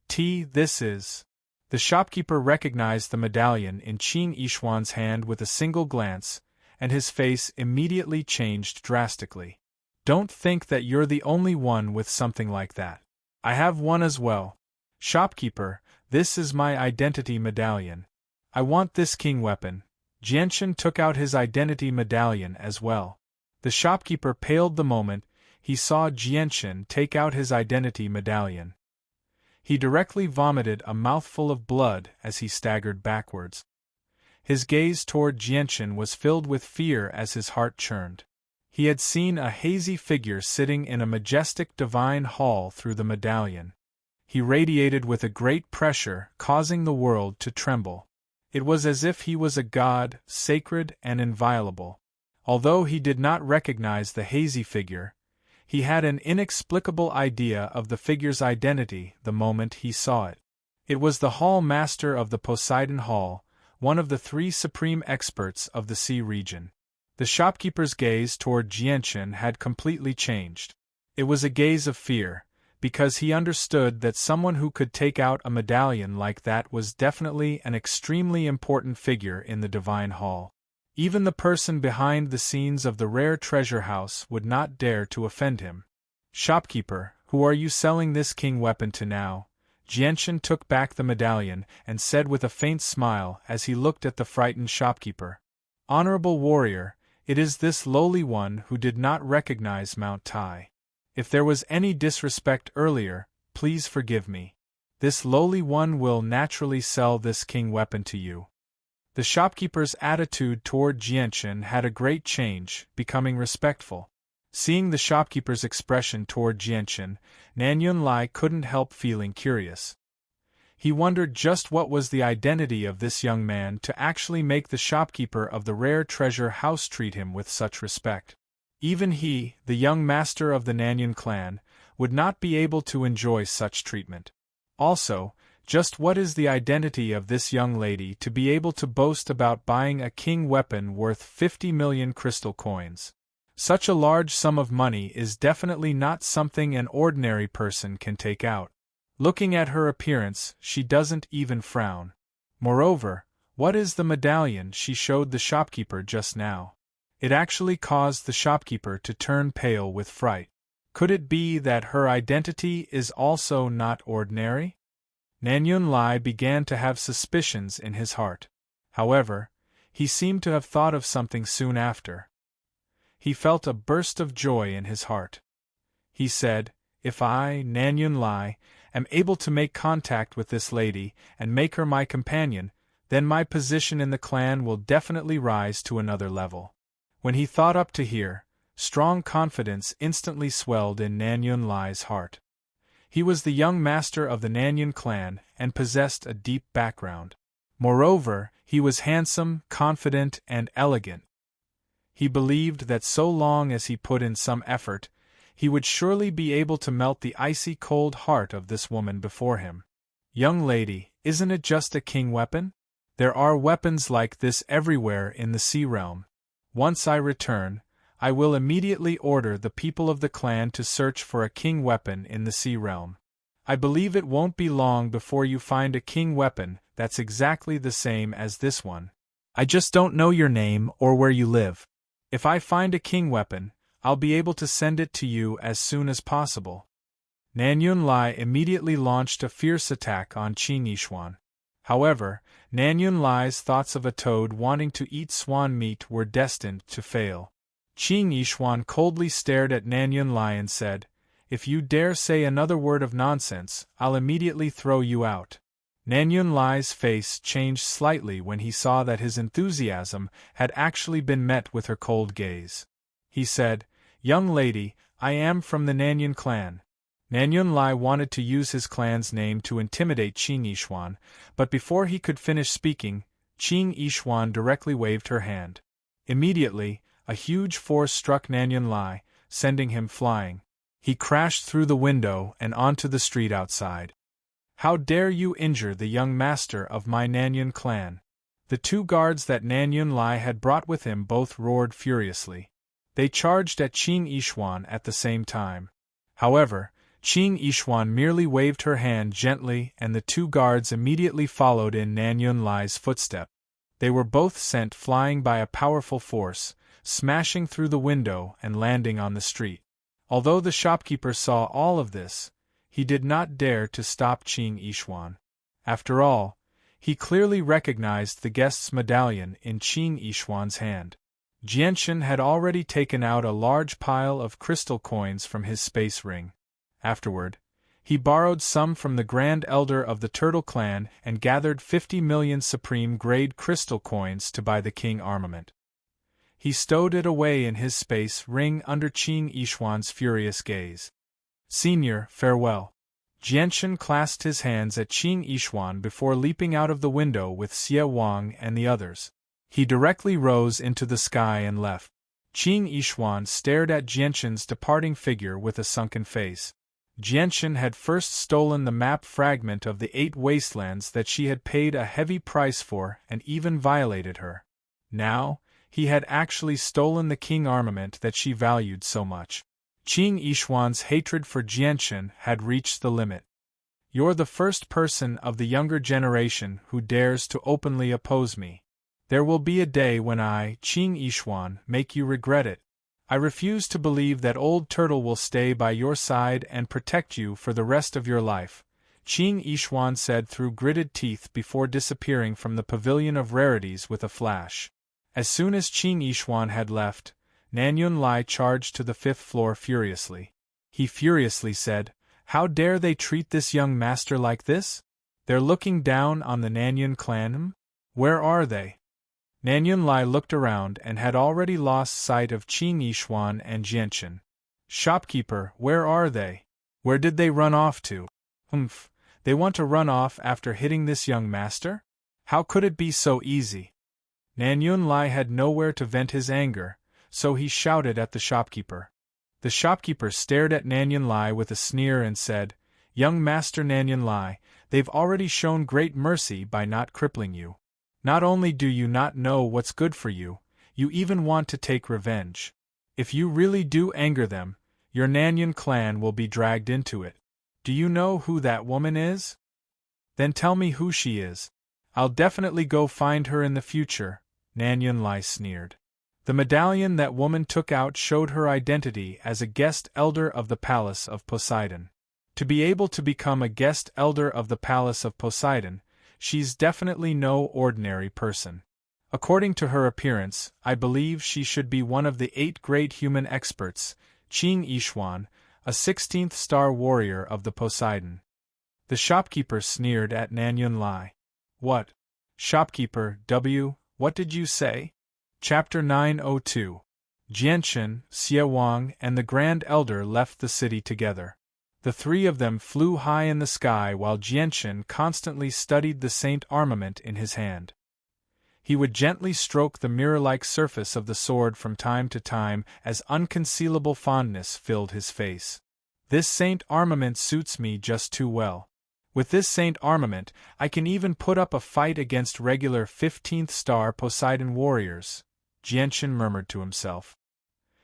This is. The shopkeeper recognized the medallion in Qing Yishuan's hand with a single glance, and his face immediately changed drastically. "Don't think that you're the only one with something like that. I have one as well. Shopkeeper, this is my identity medallion. I want this king weapon." Jianchen took out his identity medallion as well. The shopkeeper paled the moment he saw Jianchen take out his identity medallion. He directly vomited a mouthful of blood as he staggered backwards. His gaze toward Jianchen was filled with fear as his heart churned. He had seen a hazy figure sitting in a majestic divine hall through the medallion. He radiated with a great pressure, causing the world to tremble. It was as if he was a god, sacred and inviolable. Although he did not recognize the hazy figure, he had an inexplicable idea of the figure's identity the moment he saw it. It was the Hall Master of the Poseidon Hall, one of the 3 supreme experts of the sea region. The shopkeeper's gaze toward Jianchen had completely changed. It was a gaze of fear, because he understood that someone who could take out a medallion like that was definitely an extremely important figure in the Divine Hall. Even the person behind the scenes of the rare treasure house would not dare to offend him. "Shopkeeper, who are you selling this king weapon to now?" Jianchen took back the medallion and said with a faint smile as he looked at the frightened shopkeeper. "Honorable warrior, it is this lowly one who did not recognize Mount Tai. If there was any disrespect earlier, please forgive me. This lowly one will naturally sell this king weapon to you." The shopkeeper's attitude toward Jianchen had a great change, becoming respectful. Seeing the shopkeeper's expression toward Jianchen, Nan Yunlai couldn't help feeling curious. He wondered just what was the identity of this young man to actually make the shopkeeper of the rare treasure house treat him with such respect. Even he, the young master of the Nanyun clan, would not be able to enjoy such treatment. Also, just what is the identity of this young lady to be able to boast about buying a king weapon worth 50 million crystal coins? Such a large sum of money is definitely not something an ordinary person can take out. Looking at her appearance, she doesn't even frown. Moreover, what is the medallion she showed the shopkeeper just now? It actually caused the shopkeeper to turn pale with fright. Could it be that her identity is also not ordinary? Nan Yunlai began to have suspicions in his heart. However, he seemed to have thought of something soon after. He felt a burst of joy in his heart. He said, "If I, Nan Yunlai, am able to make contact with this lady and make her my companion, then my position in the clan will definitely rise to another level." When he thought up to here, strong confidence instantly swelled in Nan Yunlai's heart. He was the young master of the Nanyun clan and possessed a deep background. Moreover, he was handsome, confident, and elegant. He believed that so long as he put in some effort, he would surely be able to melt the icy cold heart of this woman before him. Young lady, isn't it just a king weapon? There are weapons like this everywhere in the sea realm. Once I return, I will immediately order the people of the clan to search for a king weapon in the sea realm. I believe it won't be long before you find a king weapon that's exactly the same as this one. I just don't know your name or where you live. If I find a king weapon, I'll be able to send it to you as soon as possible. Nan Yunlai immediately launched a fierce attack on Qing Yishuan. However, Nan Yunlai's thoughts of a toad wanting to eat swan meat were destined to fail. Qing Yishuan coldly stared at Nan Yunlai and said, "If you dare say another word of nonsense, I'll immediately throw you out." Nan Yunlai's face changed slightly when he saw that his enthusiasm had actually been met with her cold gaze. He said, "Young lady, I am from the Nanyun clan." Nan Yunlai wanted to use his clan's name to intimidate Qing Yishuan, but before he could finish speaking, Qing Yishuan directly waved her hand. Immediately, a huge force struck Nan Yunlai, sending him flying. He crashed through the window and onto the street outside. "How dare you injure the young master of my Nanyun clan?" The two guards that Nan Yunlai had brought with him both roared furiously. They charged at Qing Yishuan at the same time. However, Qing Yishuan merely waved her hand gently and the two guards immediately followed in Nan Yunlai's footstep. They were both sent flying by a powerful force, smashing through the window and landing on the street. Although the shopkeeper saw all of this, he did not dare to stop Qing Yishuan. After all, he clearly recognized the guest's medallion in Qing Yishuan's hand. Jianshan had already taken out a large pile of crystal coins from his space ring. Afterward, he borrowed some from the Grand Elder of the Turtle Clan and gathered 50 million supreme-grade crystal coins to buy the king armament. He stowed it away in his space ring under Qing Yishuan's furious gaze. "Senior, farewell." Jianshan clasped his hands at Qing Yishuan before leaping out of the window with Xie Wang and the others. He directly rose into the sky and left. Qing Yishuan stared at Jianshan's departing figure with a sunken face. Jianshan had first stolen the map fragment of the 8 wastelands that she had paid a heavy price for and even violated her. Now, he had actually stolen the king armament that she valued so much. Qing Yishuan's hatred for Jianshan had reached the limit. "You're the first person of the younger generation who dares to openly oppose me. There will be a day when I, Qing Yishuan, make you regret it. I refuse to believe that Old Turtle will stay by your side and protect you for the rest of your life," Qing Yishuan said through gritted teeth before disappearing from the pavilion of rarities with a flash. As soon as Qing Yishuan had left, Nan Yunlai charged to the 5th floor furiously. He furiously said, "How dare they treat this young master like this? They're looking down on the Nanyun clan? Where are they?" Nan Yunlai looked around and had already lost sight of Qing Yishuan and Jianshan. "Shopkeeper, where are they? Where did they run off to?" "Humph, they want to run off after hitting this young master? How could it be so easy?" Nan Yunlai had nowhere to vent his anger, so he shouted at the shopkeeper. The shopkeeper stared at Nan Yunlai with a sneer and said, "Young Master Nan Yunlai, they've already shown great mercy by not crippling you. Not only do you not know what's good for you, you even want to take revenge. If you really do anger them, your Nanyun clan will be dragged into it. Do you know who that woman is? Then tell me who she is. I'll definitely go find her in the future," Nan Yunlai sneered. The medallion that woman took out showed her identity as a guest elder of the Palace of Poseidon. To be able to become a guest elder of the Palace of Poseidon, she's definitely no ordinary person. According to her appearance, I believe she should be one of the 8 great human experts, Qing Yishuan, a 16th star warrior of the Poseidon. The shopkeeper sneered at Nan Yunlai. "What? Shopkeeper W, what did you say?" Chapter 902. Jianshan, Xie Wang, and the Grand Elder left the city together. The 3 of them flew high in the sky while Jianshan constantly studied the Saint armament in his hand. He would gently stroke the mirror-like surface of the sword from time to time as unconcealable fondness filled his face. This saint armament suits me just too well. With this saint armament, I can even put up a fight against regular 15th star Poseidon warriors, Jianchen murmured to himself.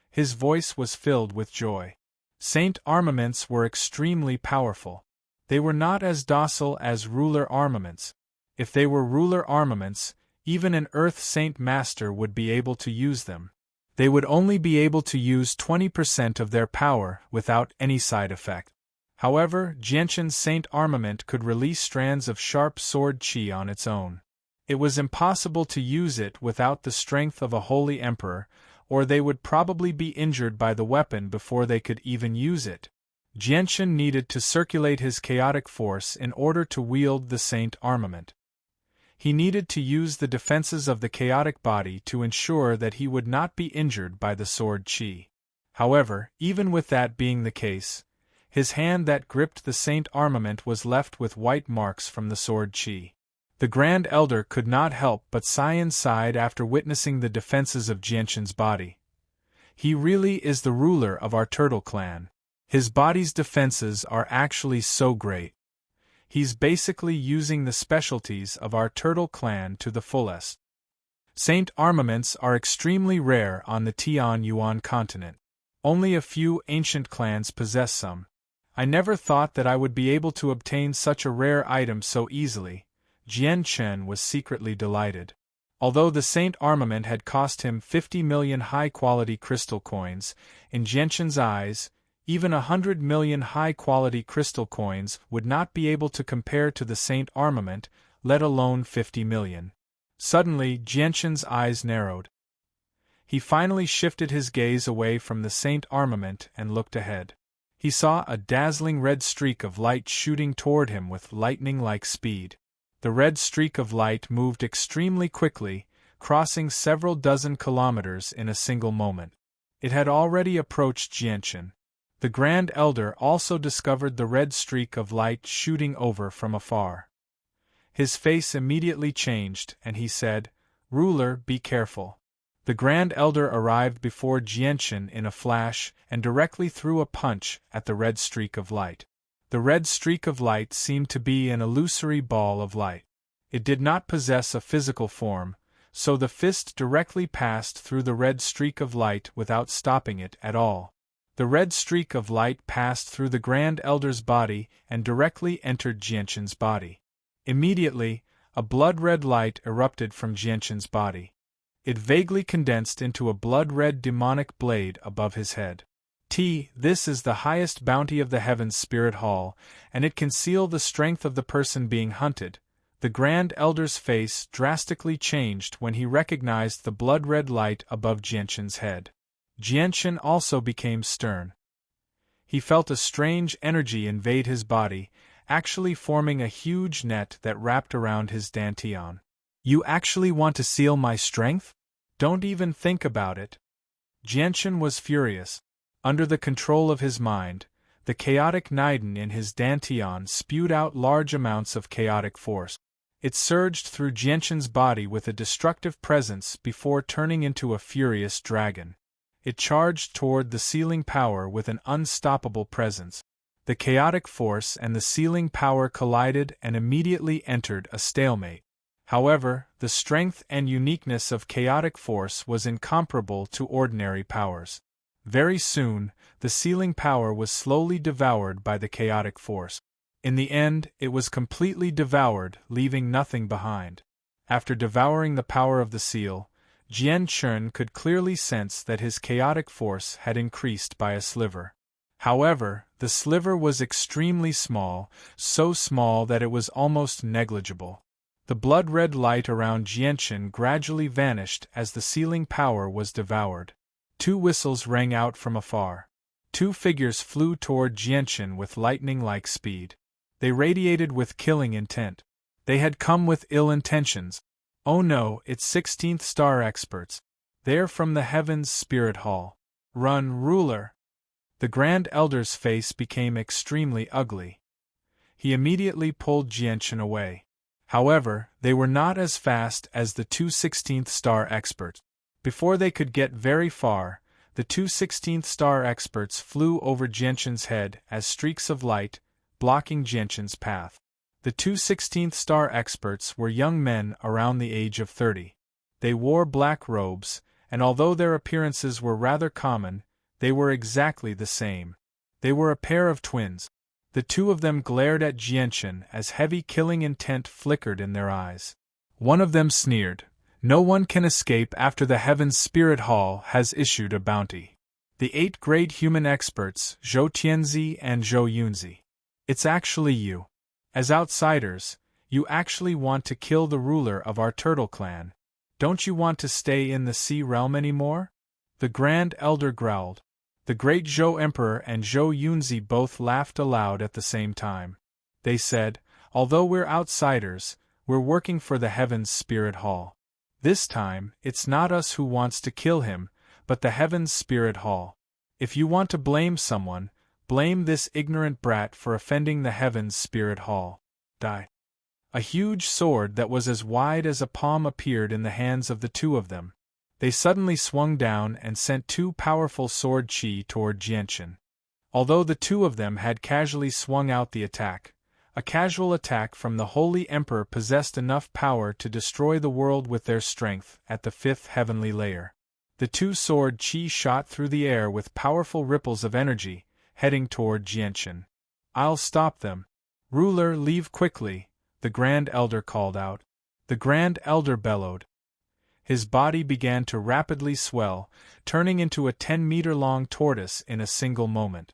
His voice was filled with joy. Saint armaments were extremely powerful. They were not as docile as ruler armaments. If they were ruler armaments, even an Earth Saint Master would be able to use them. They would only be able to use 20% of their power without any side effect. However, Jianchen's Saint armament could release strands of sharp sword qi on its own. It was impossible to use it without the strength of a holy emperor, or they would probably be injured by the weapon before they could even use it. Jianchen needed to circulate his chaotic force in order to wield the Saint armament. He needed to use the defenses of the chaotic body to ensure that he would not be injured by the sword qi. However, even with that being the case, his hand that gripped the Saint armament was left with white marks from the sword qi. The Grand Elder could not help but sigh inside after witnessing the defenses of Jianchen's body. He really is the ruler of our turtle clan. His body's defenses are actually so great. He's basically using the specialties of our turtle clan to the fullest. Saint armaments are extremely rare on the Tianyuan continent. Only a few ancient clans possess some. I never thought that I would be able to obtain such a rare item so easily. Jian Chen was secretly delighted. Although the Saint armament had cost him 50 million high-quality crystal coins, in Jianchen's eyes, even 100 million high-quality crystal coins would not be able to compare to the Saint armament, let alone 50 million. Suddenly, Jianchen's eyes narrowed. He finally shifted his gaze away from the Saint armament and looked ahead. He saw a dazzling red streak of light shooting toward him with lightning-like speed. The red streak of light moved extremely quickly, crossing several dozen kilometers in a single moment. It had already approached Jianchen. The Grand Elder also discovered the red streak of light shooting over from afar. His face immediately changed, and he said, "Ruler, be careful." The Grand Elder arrived before Jianchen in a flash and directly threw a punch at the red streak of light. The red streak of light seemed to be an illusory ball of light. It did not possess a physical form, so the fist directly passed through the red streak of light without stopping it at all. The red streak of light passed through the Grand Elder's body and directly entered Jianchen's body. Immediately, a blood-red light erupted from Jianchen's body. It vaguely condensed into a blood-red demonic blade above his head. This is the highest bounty of the Heaven's Spirit Hall, and it can seal the strength of the person being hunted. The Grand Elder's face drastically changed when he recognized the blood-red light above Jianchen's head. Jianchen also became stern. He felt a strange energy invade his body, actually forming a huge net that wrapped around his dantian. "You actually want to seal my strength? Don't even think about it." Jianchen was furious. Under the control of his mind, the chaotic Niden in his dantian spewed out large amounts of chaotic force. It surged through Jianchen's body with a destructive presence before turning into a furious dragon. It charged toward the sealing power with an unstoppable presence. The chaotic force and the sealing power collided and immediately entered a stalemate. However, the strength and uniqueness of chaotic force was incomparable to ordinary powers. Very soon, the sealing power was slowly devoured by the chaotic force. In the end, it was completely devoured, leaving nothing behind. After devouring the power of the seal, Jian Chen could clearly sense that his chaotic force had increased by a sliver. However, the sliver was extremely small, so small that it was almost negligible. The blood-red light around Jianchen gradually vanished as the sealing power was devoured. 2 whistles rang out from afar. 2 figures flew toward Jianchen with lightning-like speed. They radiated with killing intent. They had come with ill intentions. Oh no, it's 16th star experts. They're from the Heaven's Spirit Hall. Run, ruler! The Grand Elder's face became extremely ugly. He immediately pulled Jianchen away. However, they were not as fast as the two 16th star experts. Before they could get very far, the two 16th star experts flew over Jianshan's head as streaks of light, blocking Jianshan's path. The two 16th star experts were young men around the age of 30. They wore black robes, and although their appearances were rather common, they were exactly the same. They were a pair of twins. The two of them glared at Jianshan as heavy killing intent flickered in their eyes. One of them sneered, "No one can escape after the Heaven's Spirit Hall has issued a bounty." The 8 great human experts, Zhou Tianzi and Zhou Yunzi. It's actually you. As outsiders, you actually want to kill the ruler of our turtle clan. Don't you want to stay in the Sea Realm anymore? The Grand Elder growled. The great Zhou Emperor and Zhou Yunzi both laughed aloud at the same time. They said, "Although we're outsiders, we're working for the Heaven's Spirit Hall. This time, it's not us who wants to kill him, but the Heaven's Spirit Hall. If you want to blame someone, blame this ignorant brat for offending the Heaven's Spirit Hall." Die. A huge sword that was as wide as a palm appeared in the hands of the two of them. They suddenly swung down and sent 2 powerful sword chi toward Jianshan. Although the two of them had casually swung out the attack, a casual attack from the Holy Emperor possessed enough power to destroy the world with their strength at the 5th heavenly layer. The 2 sword chi shot through the air with powerful ripples of energy, heading toward Jianshan. "I'll stop them. Ruler, leave quickly," the Grand Elder called out. The Grand Elder bellowed. His body began to rapidly swell, turning into a 10-meter-long tortoise in a single moment.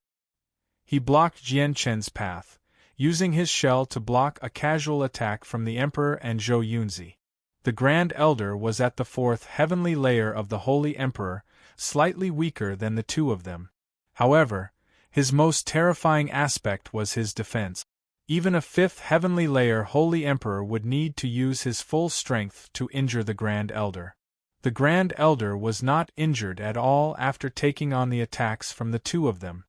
He blocked Jianshan's path, using his shell to block a casual attack from the Emperor and Zhou Yunzi. The Grand Elder was at the 4th heavenly layer of the Holy Emperor, slightly weaker than the two of them. However, his most terrifying aspect was his defense. Even a 5th heavenly layer Holy Emperor would need to use his full strength to injure the Grand Elder. The Grand Elder was not injured at all after taking on the attacks from the two of them.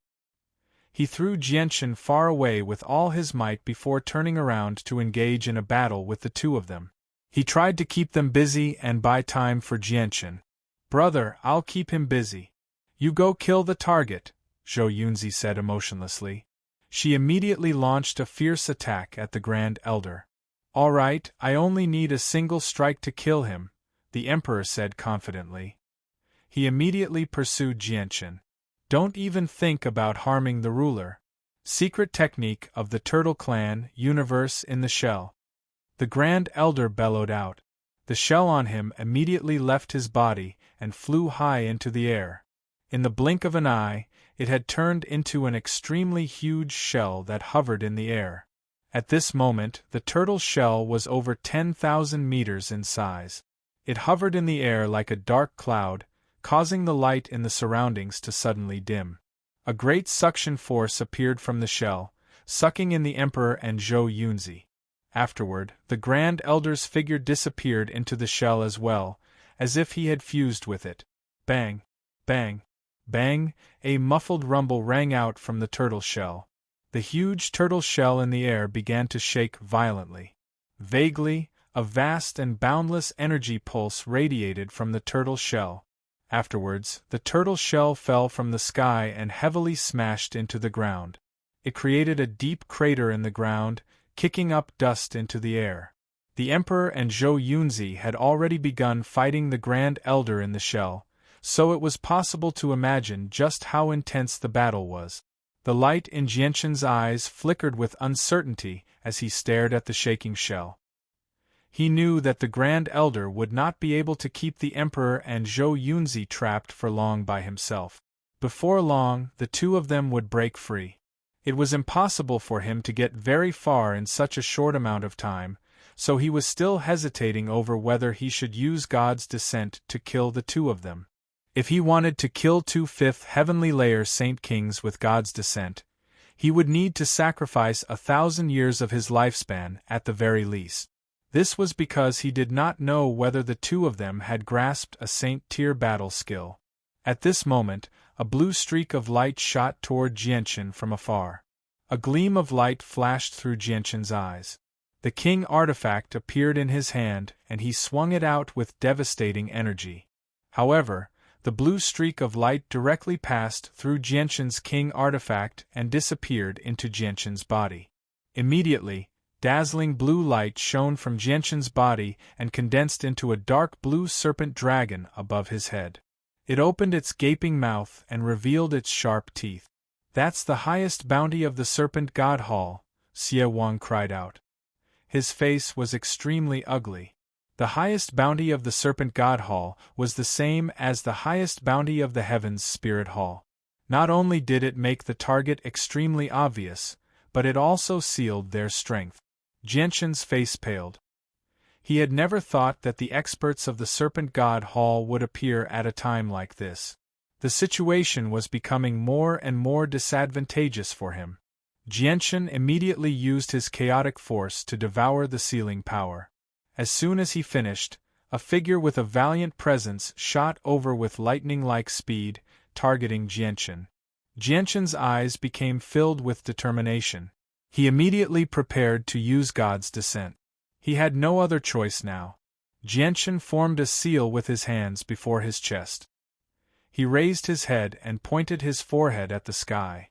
He threw Jianshan far away with all his might before turning around to engage in a battle with the two of them. He tried to keep them busy and buy time for Jianshan. "Brother, I'll keep him busy. You go kill the target," Zhou Yunzi said emotionlessly. She immediately launched a fierce attack at the Grand Elder. "All right, I only need a single strike to kill him," the Emperor said confidently. He immediately pursued Jianshan. "Don't even think about harming the ruler." Secret technique of the Turtle Clan, universe in the shell. The Grand Elder bellowed out. The shell on him immediately left his body and flew high into the air. In the blink of an eye, it had turned into an extremely huge shell that hovered in the air. At this moment, the turtle shell was over 10,000 meters in size. It hovered in the air like a dark cloud, causing the light in the surroundings to suddenly dim. A great suction force appeared from the shell, sucking in the Emperor and Zhou Yunzi. Afterward, the Grand Elder's figure disappeared into the shell as well, as if he had fused with it. Bang! Bang! Bang! A muffled rumble rang out from the turtle shell. The huge turtle shell in the air began to shake violently. Vaguely, a vast and boundless energy pulse radiated from the turtle shell. Afterwards, the turtle shell fell from the sky and heavily smashed into the ground. It created a deep crater in the ground, kicking up dust into the air. The Emperor and Zhou Yunzi had already begun fighting the Grand Elder in the shell, so it was possible to imagine just how intense the battle was. The light in Jianshan's eyes flickered with uncertainty as he stared at the shaking shell. He knew that the Grand Elder would not be able to keep the Emperor and Zhou Yunzi trapped for long by himself. Before long, the two of them would break free. It was impossible for him to get very far in such a short amount of time, so he was still hesitating over whether he should use God's descent to kill the two of them. If he wanted to kill 2 5th heavenly layer Saint Kings with God's descent, he would need to sacrifice 1,000 years of his lifespan at the very least. This was because he did not know whether the two of them had grasped a Saint-tier battle skill. At this moment, a blue streak of light shot toward Jianshan from afar. A gleam of light flashed through Jianshan's eyes. The king artifact appeared in his hand, and he swung it out with devastating energy. However, the blue streak of light directly passed through Jianshan's king artifact and disappeared into Jianshan's body. Immediately, dazzling blue light shone from Jianshan's body and condensed into a dark blue serpent dragon above his head. It opened its gaping mouth and revealed its sharp teeth. "That's the highest bounty of the Serpent God Hall," Xie Wang cried out. His face was extremely ugly. The highest bounty of the Serpent God Hall was the same as the highest bounty of the Heavens Spirit Hall. Not only did it make the target extremely obvious, but it also sealed their strength. Jianshan's face paled. He had never thought that the experts of the Serpent God Hall would appear at a time like this. The situation was becoming more and more disadvantageous for him. Jianshan immediately used his chaotic force to devour the sealing power. As soon as he finished, a figure with a valiant presence shot over with lightning-like speed, targeting Jianshan. Jianshan's eyes became filled with determination. He immediately prepared to use God's descent. He had no other choice now. Jianshan formed a seal with his hands before his chest. He raised his head and pointed his forehead at the sky.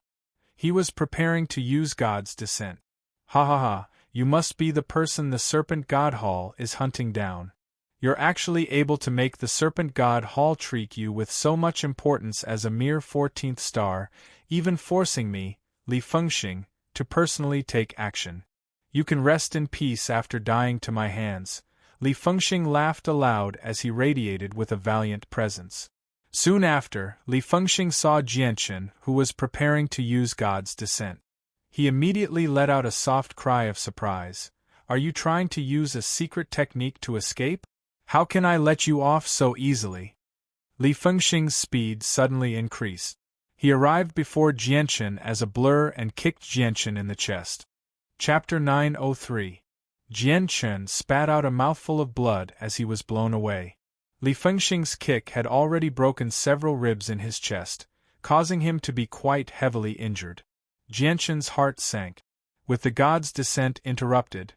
He was preparing to use God's descent. "Ha ha ha, you must be the person the Serpent God Hall is hunting down. You're actually able to make the Serpent God Hall treat you with so much importance as a mere 14th star, even forcing me, Li Fengxing, to personally take action. You can rest in peace after dying to my hands." Li Fengxing laughed aloud as he radiated with a valiant presence. Soon after, Li Fengxing saw Jianshan, who was preparing to use God's descent. He immediately let out a soft cry of surprise. "Are you trying to use a secret technique to escape? How can I let you off so easily?" Li Fengxing's speed suddenly increased. He arrived before Jianshan as a blur and kicked Jianshan in the chest. Chapter 903. Jianshan spat out a mouthful of blood as he was blown away. Li Fengxing's kick had already broken several ribs in his chest, causing him to be quite heavily injured. Jianshan's heart sank. With the god's descent interrupted,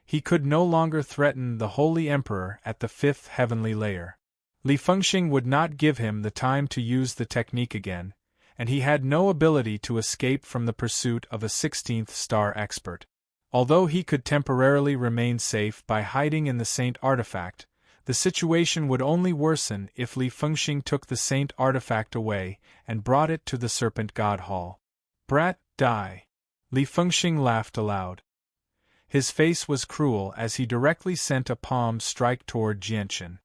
he could no longer threaten the Holy Emperor at the 5th heavenly layer. Li Fengxing would not give him the time to use the technique again, and he had no ability to escape from the pursuit of a 16th star expert. Although he could temporarily remain safe by hiding in the Saint Artifact, the situation would only worsen if Li Fengxing took the Saint Artifact away and brought it to the Serpent God Hall. "Brat, die!" Li Fengxing laughed aloud. His face was cruel as he directly sent a palm strike toward Jianshan.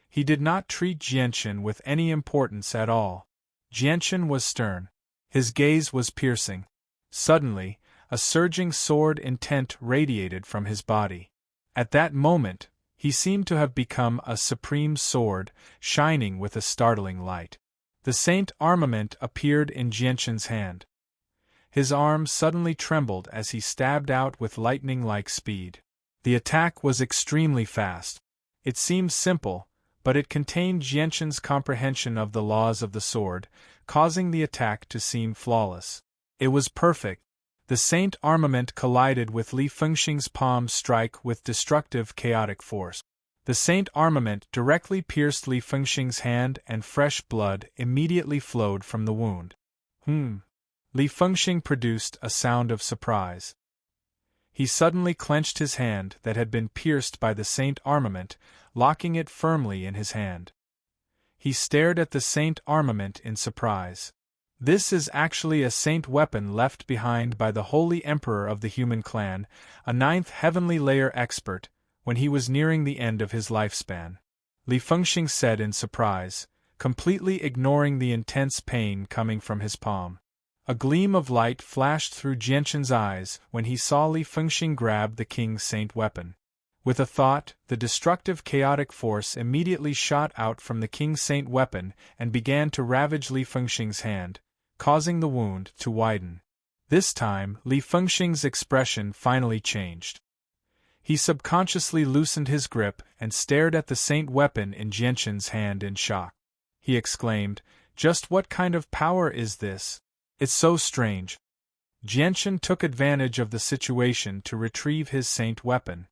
He did not treat Jianshan with any importance at all. Jianshan was stern. His gaze was piercing. Suddenly, a surging sword intent radiated from his body. At that moment, he seemed to have become a supreme sword, shining with a startling light. The Saint armament appeared in Jianshan's hand. His arm suddenly trembled as he stabbed out with lightning-like speed. The attack was extremely fast. It seemed simple, but it contained Jianshan's comprehension of the laws of the sword, causing the attack to seem flawless. It was perfect. The Saint armament collided with Li Fengxing's palm strike with destructive chaotic force. The Saint armament directly pierced Li Fengxing's hand and fresh blood immediately flowed from the wound. Li Fengxing produced a sound of surprise. He suddenly clenched his hand that had been pierced by the Saint armament, locking it firmly in his hand. He stared at the Saint armament in surprise. This is actually a Saint weapon left behind by the Holy Emperor of the human clan, a 9th heavenly layer expert, when he was nearing the end of his lifespan. Li Fengxing said in surprise, completely ignoring the intense pain coming from his palm. A gleam of light flashed through Jianshan's eyes when he saw Li Fengxing grab the king's Saint weapon. With a thought, the destructive chaotic force immediately shot out from the king's Saint weapon and began to ravage Li Fengxing's hand, causing the wound to widen. This time, Li Fengxing's expression finally changed. He subconsciously loosened his grip and stared at the Saint weapon in Jianshan's hand in shock. He exclaimed, "Just what kind of power is this? It's so strange." Jianchen took advantage of the situation to retrieve his saint weapon.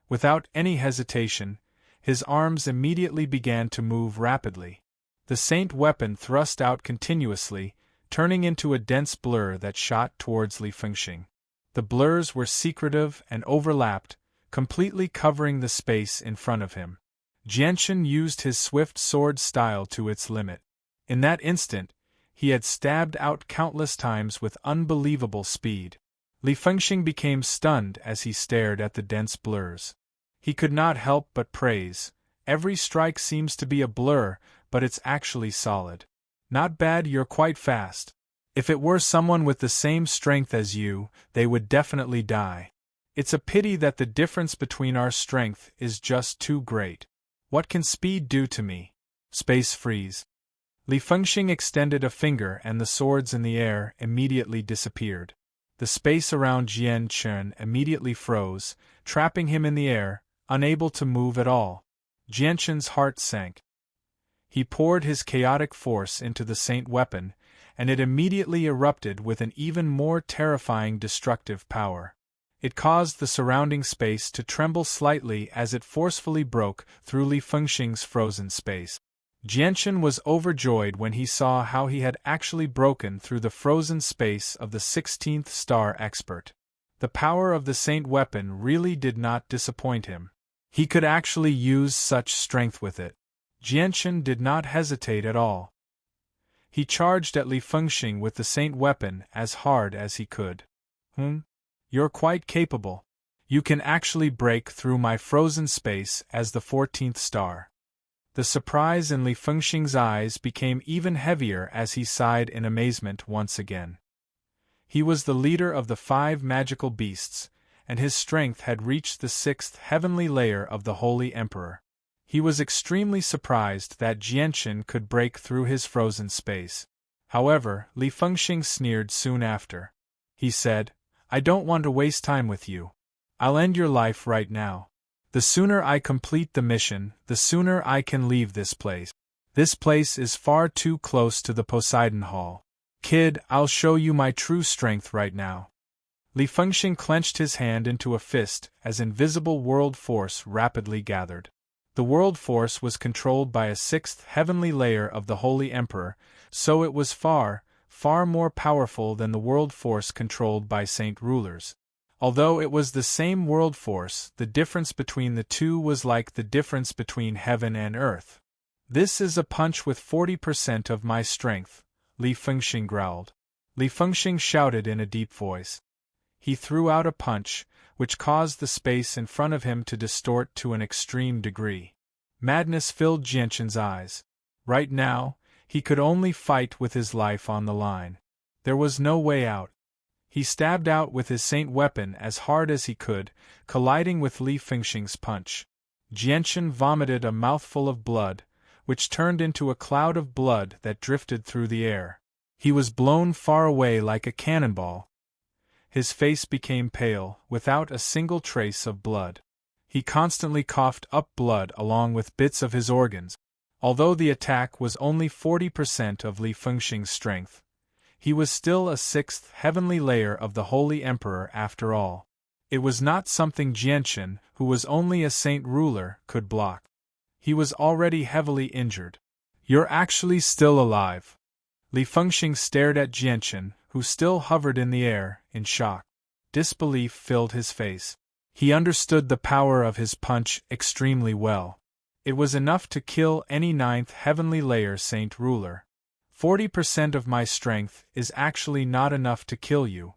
Without any hesitation, his arms immediately began to move rapidly. The saint weapon thrust out continuously, turning into a dense blur that shot towards Li Fengxing. The blurs were secretive and overlapped, completely covering the space in front of him. Jianchen used his swift sword style to its limit. In that instant, he had stabbed out countless times with unbelievable speed. Li Fengxing became stunned as he stared at the dense blurs. He could not help but praise. Every strike seems to be a blur, but it's actually solid. Not bad, you're quite fast. If it were someone with the same strength as you, they would definitely die. It's a pity that the difference between our strength is just too great. What can speed do to me? Space freeze. Li Fengxing extended a finger and the swords in the air immediately disappeared. The space around Jianchen immediately froze, trapping him in the air, unable to move at all. Jianchen's heart sank. He poured his chaotic force into the saint weapon, and it immediately erupted with an even more terrifying destructive power. It caused the surrounding space to tremble slightly as it forcefully broke through Li Fengxing's frozen space. Jianchen was overjoyed when he saw how he had actually broken through the frozen space of the 16th star expert. The power of the saint weapon really did not disappoint him. He could actually use such strength with it. Jianchen did not hesitate at all. He charged at Li Fengxing with the saint weapon as hard as he could. You're quite capable. You can actually break through my frozen space as the 14th star. The surprise in Li Fengxing's eyes became even heavier as he sighed in amazement once again. He was the leader of the 5 magical beasts, and his strength had reached the 6th heavenly layer of the Holy Emperor. He was extremely surprised that Jianchen could break through his frozen space. However, Li Fengxing sneered soon after. He said, "I don't want to waste time with you. I'll end your life right now. The sooner I complete the mission, the sooner I can leave this place. This place is far too close to the Poseidon Hall. Kid, I'll show you my true strength right now." Li Fengxing clenched his hand into a fist as invisible world force rapidly gathered. The world force was controlled by a 6th heavenly layer of the Holy Emperor, so it was far, far more powerful than the world force controlled by saint rulers. Although it was the same world force, the difference between the two was like the difference between heaven and earth. "This is a punch with 40% of my strength," Li Fengxing growled. Li Fengxing shouted in a deep voice. He threw out a punch, which caused the space in front of him to distort to an extreme degree. Madness filled Jianchen's eyes. Right now, he could only fight with his life on the line. There was no way out. He stabbed out with his saint weapon as hard as he could, colliding with Li Fengxing's punch. Jianchen vomited a mouthful of blood, which turned into a cloud of blood that drifted through the air. He was blown far away like a cannonball. His face became pale, without a single trace of blood. He constantly coughed up blood along with bits of his organs. Although the attack was only 40% of Li Fengxing's strength, he was still a 6th heavenly layer of the Holy Emperor after all. It was not something Jianchen, who was only a saint ruler, could block. He was already heavily injured. "You're actually still alive." Li Fengxing stared at Jianchen, who still hovered in the air, in shock. Disbelief filled his face. He understood the power of his punch extremely well. It was enough to kill any 9th heavenly layer saint ruler. 40% of my strength is actually not enough to kill you.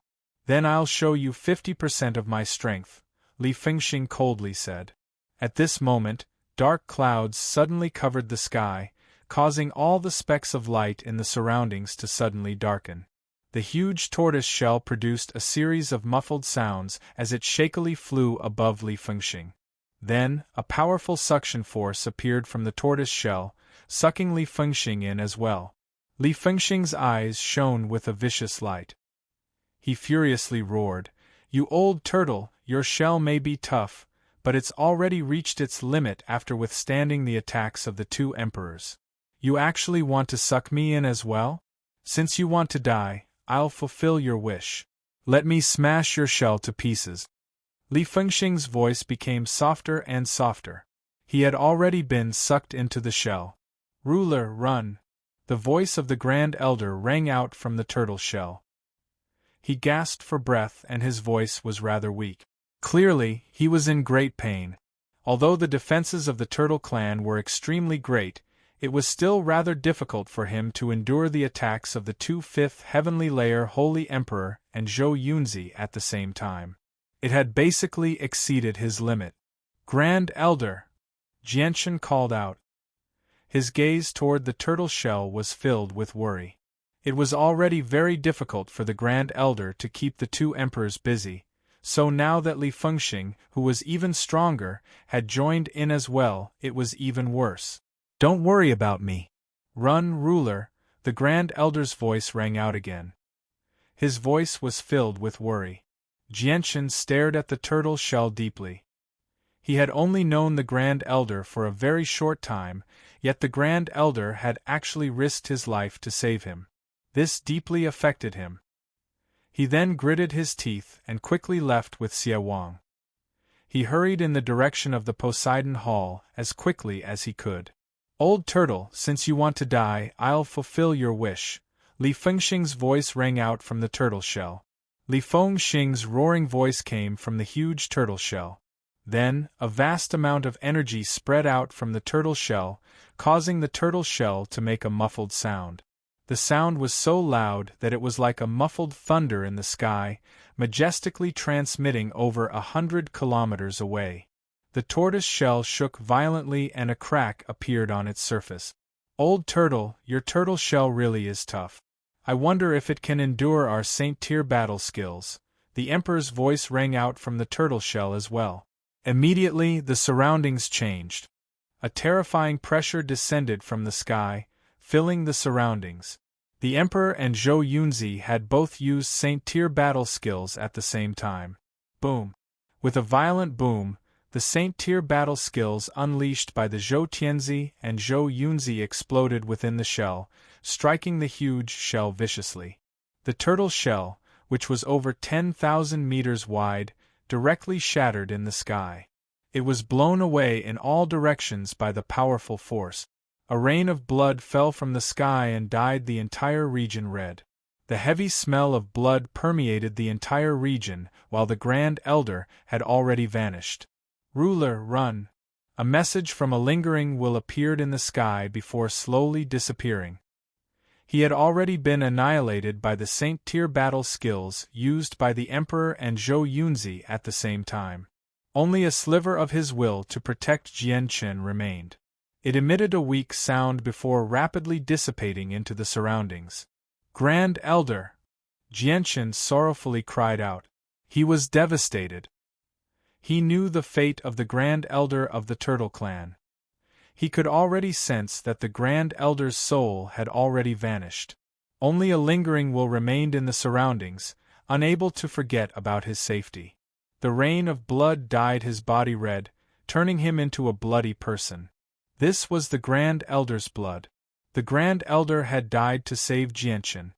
Then I'll show you 50% of my strength, Li Fengxing coldly said. At this moment, dark clouds suddenly covered the sky, causing all the specks of light in the surroundings to suddenly darken. The huge tortoise shell produced a series of muffled sounds as it shakily flew above Li Fengxing. Then, a powerful suction force appeared from the tortoise shell, sucking Li Fengxing in as well. Li Fengxing's eyes shone with a vicious light. He furiously roared, "You old turtle, your shell may be tough, but it's already reached its limit after withstanding the attacks of the 2 emperors. You actually want to suck me in as well? Since you want to die, I'll fulfill your wish." Let me smash your shell to pieces. Li Fengxing's voice became softer and softer. He had already been sucked into the shell. Ruler, run! The voice of the Grand Elder rang out from the turtle shell. He gasped for breath and his voice was rather weak. Clearly, he was in great pain. Although the defenses of the Turtle Clan were extremely great, it was still rather difficult for him to endure the attacks of the 5th Heavenly Layer Holy Emperor and Zhou Yunzi at the same time. It had basically exceeded his limit. Grand Elder! Jianshan called out. His gaze toward the turtle shell was filled with worry. It was already very difficult for the Grand Elder to keep the two emperors busy, so now that Li Fengxing, who was even stronger, had joined in as well, it was even worse. Don't worry about me. Run, ruler, the Grand Elder's voice rang out again. His voice was filled with worry. Jianshan stared at the turtle shell deeply. He had only known the Grand Elder for a very short time, yet the Grand Elder had actually risked his life to save him. This deeply affected him. He then gritted his teeth and quickly left with Xie Wang. He hurried in the direction of the Poseidon Hall as quickly as he could. Old turtle, since you want to die, I'll fulfill your wish. Li Fengxing's voice rang out from the turtle shell. Li Fengxing's roaring voice came from the huge turtle shell. Then, a vast amount of energy spread out from the turtle shell, causing the turtle shell to make a muffled sound. The sound was so loud that it was like a muffled thunder in the sky, majestically transmitting over 100 kilometers away. The tortoise shell shook violently and a crack appeared on its surface. Old turtle, your turtle shell really is tough. I wonder if it can endure our Saint-Tier battle skills. The Emperor's voice rang out from the turtle shell as well. Immediately, the surroundings changed. A terrifying pressure descended from the sky, filling the surroundings. The Emperor and Zhou Yunzi had both used Saint-Tier battle skills at the same time. Boom! With a violent boom, the Saint-Tier battle skills unleashed by the Zhou Tianzi and Zhou Yunzi exploded within the shell, striking the huge shell viciously. The turtle shell, which was over 10,000 meters wide, directly shattered in the sky. It was blown away in all directions by the powerful force. A rain of blood fell from the sky and dyed the entire region red. The heavy smell of blood permeated the entire region, while the Grand Elder had already vanished. Ruler, run! A message from a lingering will appeared in the sky before slowly disappearing. He had already been annihilated by the Saint-Tier battle skills used by the Emperor and Zhou Yunzi at the same time. Only a sliver of his will to protect Jianshan remained. It emitted a weak sound before rapidly dissipating into the surroundings. Grand Elder! Jianshan sorrowfully cried out. He was devastated. He knew the fate of the Grand Elder of the Turtle Clan. He could already sense that the Grand Elder's soul had already vanished. Only a lingering will remained in the surroundings, unable to forget about his safety. The rain of blood dyed his body red, turning him into a bloody person. This was the Grand Elder's blood. The Grand Elder had died to save Jianshan.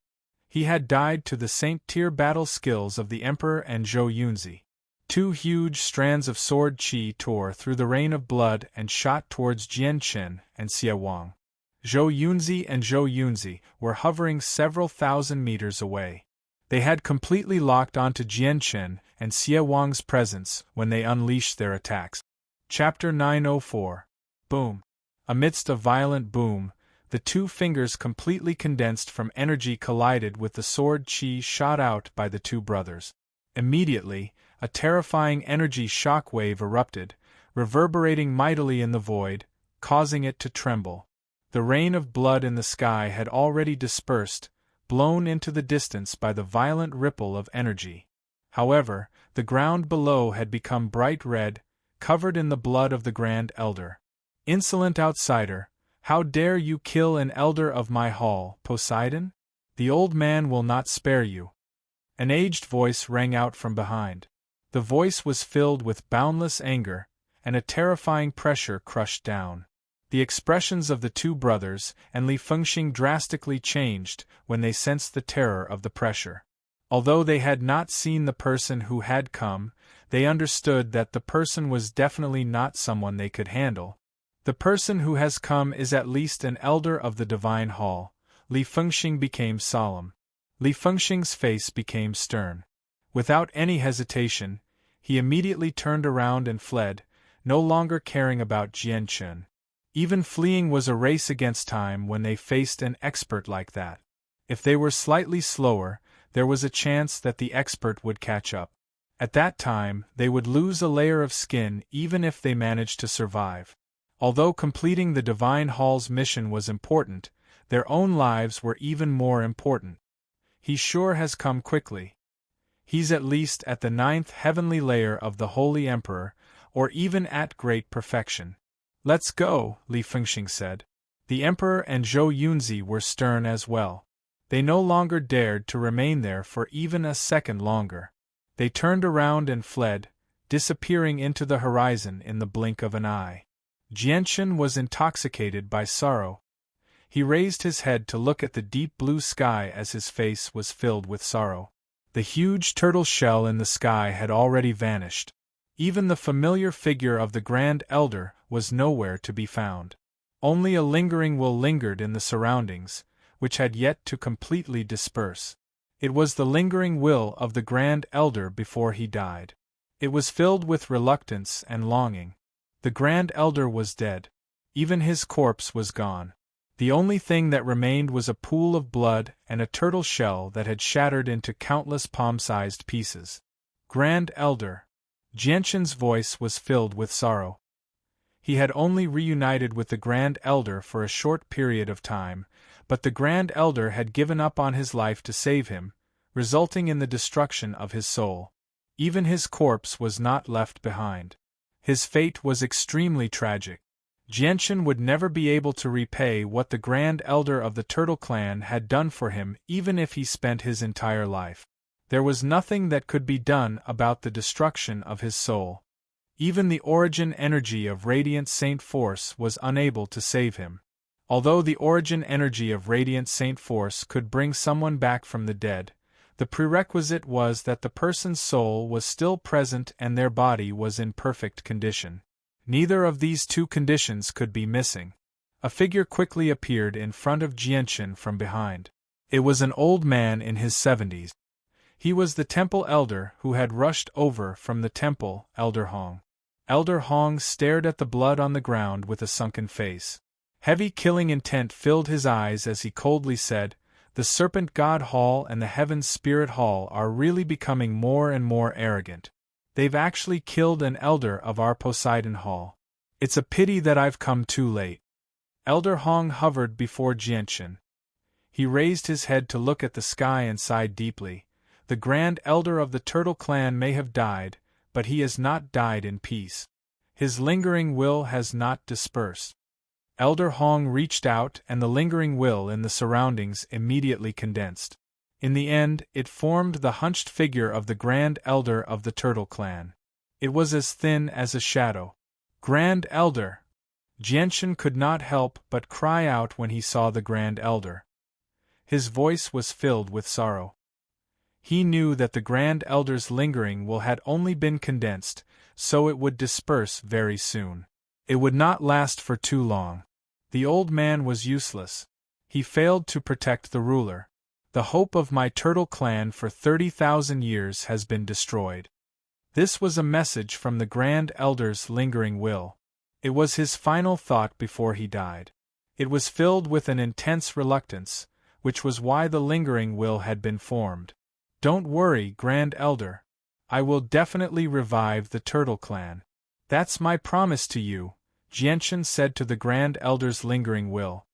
He had died to the Saint-Tier battle skills of the Emperor and Zhou Yunzi. Two huge strands of sword qi tore through the rain of blood and shot towards Jianshan and Xie Wang. Zhou Yunzi and Zhou Yunzi were hovering several thousand meters away. They had completely locked onto Jianshan and Xie Wang's presence when they unleashed their attacks. Chapter 904. Boom! Amidst a violent boom, the two fingers completely condensed from energy collided with the sword qi shot out by the two brothers. Immediately, a terrifying energy shock wave erupted, reverberating mightily in the void, causing it to tremble. The rain of blood in the sky had already dispersed, blown into the distance by the violent ripple of energy. However, the ground below had become bright red, covered in the blood of the Grand Elder. Insolent outsider, how dare you kill an elder of my hall, Poseidon? The old man will not spare you. An aged voice rang out from behind. The voice was filled with boundless anger, and a terrifying pressure crushed down. The expressions of the two brothers and Li Fengxing drastically changed when they sensed the terror of the pressure. Although they had not seen the person who had come, they understood that the person was definitely not someone they could handle. The person who has come is at least an elder of the Divine Hall. Li Fengxing became solemn. Li Fengxing's face became stern. Without any hesitation, he immediately turned around and fled, no longer caring about Jianchen. Even fleeing was a race against time when they faced an expert like that. If they were slightly slower, there was a chance that the expert would catch up. At that time, they would lose a layer of skin even if they managed to survive. Although completing the Divine Hall's mission was important, their own lives were even more important. He sure has come quickly. He's at least at the 9th heavenly layer of the Holy Emperor, or even at great perfection. Let's go, Li Fengxing said. The Emperor and Zhou Yunzi were stern as well. They no longer dared to remain there for even a second longer. They turned around and fled, disappearing into the horizon in the blink of an eye. Jianchen was intoxicated by sorrow. He raised his head to look at the deep blue sky as his face was filled with sorrow. The huge turtle shell in the sky had already vanished. Even the familiar figure of the Grand Elder was nowhere to be found. Only a lingering will lingered in the surroundings, which had yet to completely disperse. It was the lingering will of the Grand Elder before he died. It was filled with reluctance and longing. The Grand Elder was dead. Even his corpse was gone. The only thing that remained was a pool of blood and a turtle shell that had shattered into countless palm-sized pieces. Grand Elder. Jianchen's voice was filled with sorrow. He had only reunited with the Grand Elder for a short period of time, but the Grand Elder had given up on his life to save him, resulting in the destruction of his soul. Even his corpse was not left behind. His fate was extremely tragic. Jianchen would never be able to repay what the Grand Elder of the Turtle Clan had done for him even if he spent his entire life. There was nothing that could be done about the destruction of his soul. Even the origin energy of Radiant Saint Force was unable to save him. Although the origin energy of Radiant Saint Force could bring someone back from the dead, the prerequisite was that the person's soul was still present and their body was in perfect condition. Neither of these two conditions could be missing. A figure quickly appeared in front of Jianchen from behind. It was an old man in his 70s. He was the temple elder who had rushed over from the temple, Elder Hong. Elder Hong stared at the blood on the ground with a sunken face. Heavy killing intent filled his eyes as he coldly said, "The Serpent God Hall and the Heaven's Spirit Hall are really becoming more and more arrogant. They've actually killed an elder of our Poseidon Hall. It's a pity that I've come too late." Elder Hong hovered before Jianchen. He raised his head to look at the sky and sighed deeply. The Grand Elder of the Turtle Clan may have died, but he has not died in peace. His lingering will has not dispersed. Elder Hong reached out and the lingering will in the surroundings immediately condensed. In the end, it formed the hunched figure of the Grand Elder of the Turtle Clan. It was as thin as a shadow. "Grand Elder!" Jianchen could not help but cry out when he saw the Grand Elder. His voice was filled with sorrow. He knew that the Grand Elder's lingering will had only been condensed, so it would disperse very soon. It would not last for too long. The old man was useless. He failed to protect the ruler. The hope of my Turtle Clan for 30,000 years has been destroyed. This was a message from the Grand Elder's lingering will. It was his final thought before he died. It was filled with an intense reluctance, which was why the lingering will had been formed. "Don't worry, Grand Elder. I will definitely revive the Turtle Clan. That's my promise to you," Jianchen said to the Grand Elder's lingering will.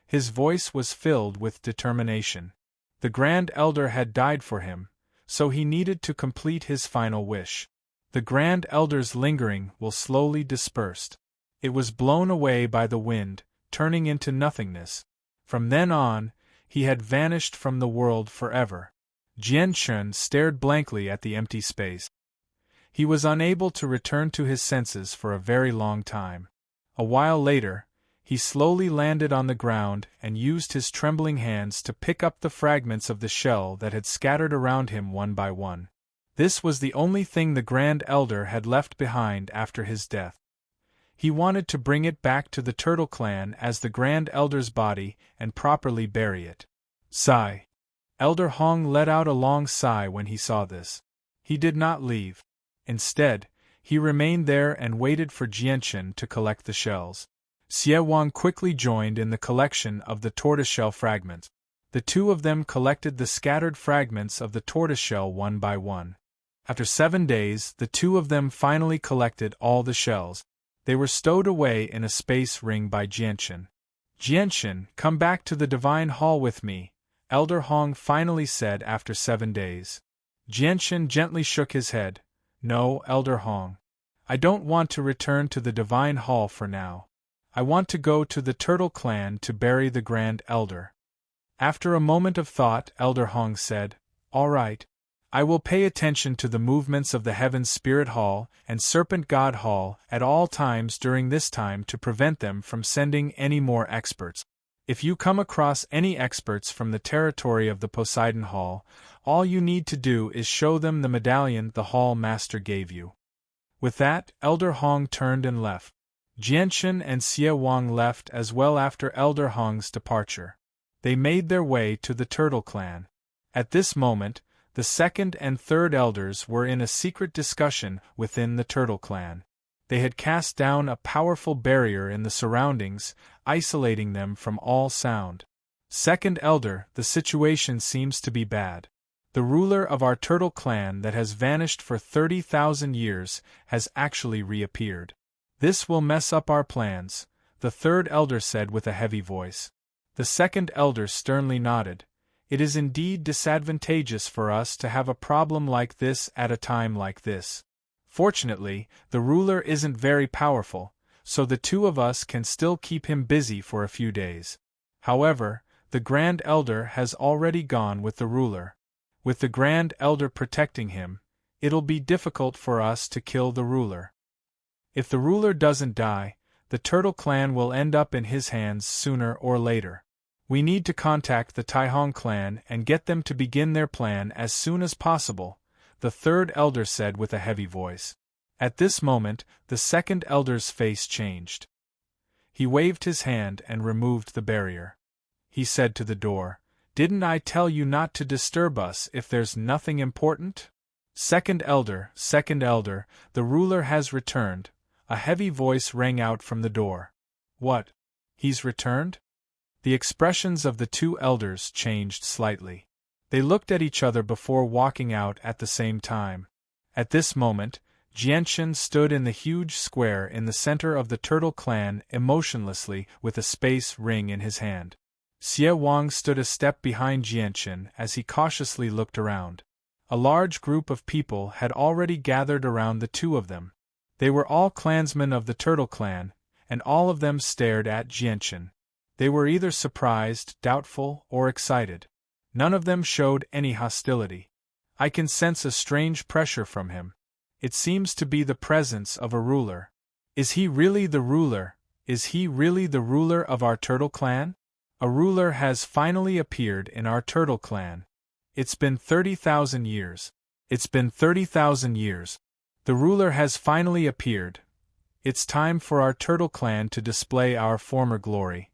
His voice was filled with determination. The Grand Elder had died for him, so he needed to complete his final wish. The Grand Elder's lingering will slowly dispersed. It was blown away by the wind, turning into nothingness. From then on, he had vanished from the world forever. Jianchen stared blankly at the empty space. He was unable to return to his senses for a very long time. A while later, He slowly landed on the ground and used his trembling hands to pick up the fragments of the shell that had scattered around him one by one. This was the only thing the Grand Elder had left behind after his death. He wanted to bring it back to the Turtle Clan as the Grand Elder's body and properly bury it. Sigh. Elder Hong let out a long sigh when he saw this. He did not leave. Instead, he remained there and waited for Jianchen to collect the shells. Xie Wang quickly joined in the collection of the tortoiseshell fragments. The two of them collected the scattered fragments of the tortoiseshell one by one. After 7 days, the two of them finally collected all the shells. They were stowed away in a space ring by Jianchen. Jianchen, come back to the Divine Hall with me, Elder Hong finally said after 7 days. Jianchen gently shook his head. No, Elder Hong. I don't want to return to the Divine Hall for now. I want to go to the Turtle Clan to bury the Grand Elder. After a moment of thought, Elder Hong said, All right. I will pay attention to the movements of the Heaven's Spirit Hall and Serpent God Hall at all times during this time to prevent them from sending any more experts. If you come across any experts from the territory of the Poseidon Hall, all you need to do is show them the medallion the Hall Master gave you. With that, Elder Hong turned and left. Jianchen and Xie Wang left as well after Elder Hong's departure. They made their way to the Turtle Clan. At this moment, the second and third elders were in a secret discussion within the Turtle Clan. They had cast down a powerful barrier in the surroundings, isolating them from all sound. Second Elder, the situation seems to be bad. The ruler of our Turtle Clan that has vanished for 30,000 years has actually reappeared. This will mess up our plans, the third Elder said with a heavy voice. The second Elder sternly nodded. It is indeed disadvantageous for us to have a problem like this at a time like this. Fortunately, the ruler isn't very powerful, so the two of us can still keep him busy for a few days. However, the Grand Elder has already gone with the ruler. With the Grand Elder protecting him, it'll be difficult for us to kill the ruler. If the ruler doesn't die, the Turtle Clan will end up in his hands sooner or later. We need to contact the Taihong clan and get them to begin their plan as soon as possible, the third elder said with a heavy voice. At this moment, the second elder's face changed. He waved his hand and removed the barrier. He said to the door, Didn't I tell you not to disturb us if there's nothing important? Second elder, the ruler has returned. A heavy voice rang out from the door. What? He's returned? The expressions of the two elders changed slightly. They looked at each other before walking out at the same time. At this moment, Jianchen stood in the huge square in the center of the Turtle Clan emotionlessly with a space ring in his hand. Xie Wang stood a step behind Jianchen as he cautiously looked around. A large group of people had already gathered around the two of them. They were all clansmen of the Turtle Clan, and all of them stared at Jianchen. They were either surprised, doubtful, or excited. None of them showed any hostility. I can sense a strange pressure from him. It seems to be the presence of a ruler. Is he really the ruler? Is he really the ruler of our Turtle Clan? A ruler has finally appeared in our Turtle Clan. It's been 30,000 years. It's been 30,000 years. The ruler has finally appeared. It's time for our Turtle Clan to display our former glory.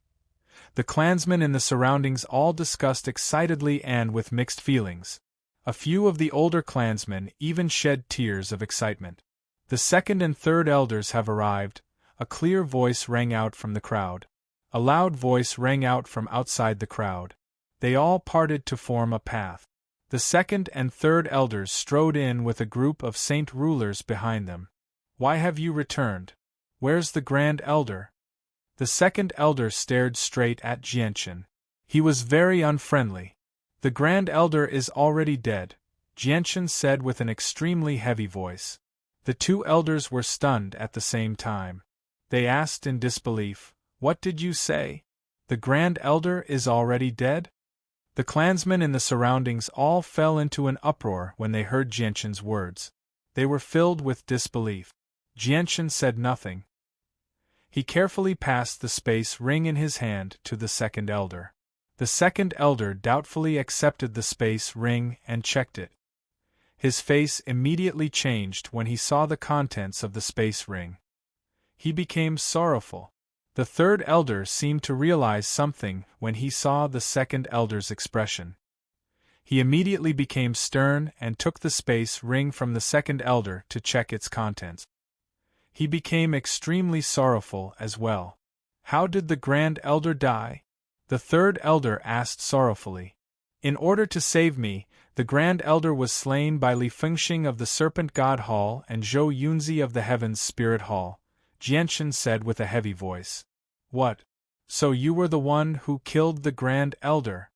The clansmen in the surroundings all discussed excitedly and with mixed feelings. A few of the older clansmen even shed tears of excitement. The second and third elders have arrived, a clear voice rang out from the crowd. A loud voice rang out from outside the crowd. They all parted to form a path. The second and third elders strode in with a group of saint rulers behind them. Why have you returned? Where's the Grand Elder? The second elder stared straight at Jianchen. He was very unfriendly. The Grand Elder is already dead, Jianchen said with an extremely heavy voice. The two elders were stunned at the same time. They asked in disbelief, What did you say? The Grand Elder is already dead? The clansmen in the surroundings all fell into an uproar when they heard Jianchen's words. They were filled with disbelief. Jianchen said nothing. He carefully passed the space ring in his hand to the second elder. The second elder doubtfully accepted the space ring and checked it. His face immediately changed when he saw the contents of the space ring. He became sorrowful. The third elder seemed to realize something when he saw the second elder's expression. He immediately became stern and took the space ring from the second elder to check its contents. He became extremely sorrowful as well. How did the Grand Elder die? The third elder asked sorrowfully. In order to save me, the Grand Elder was slain by Li Fengxing of the Serpent God Hall and Zhou Yunzi of the Heavens Spirit Hall, Jianshan said with a heavy voice. What? So you were the one who killed the Grand Elder?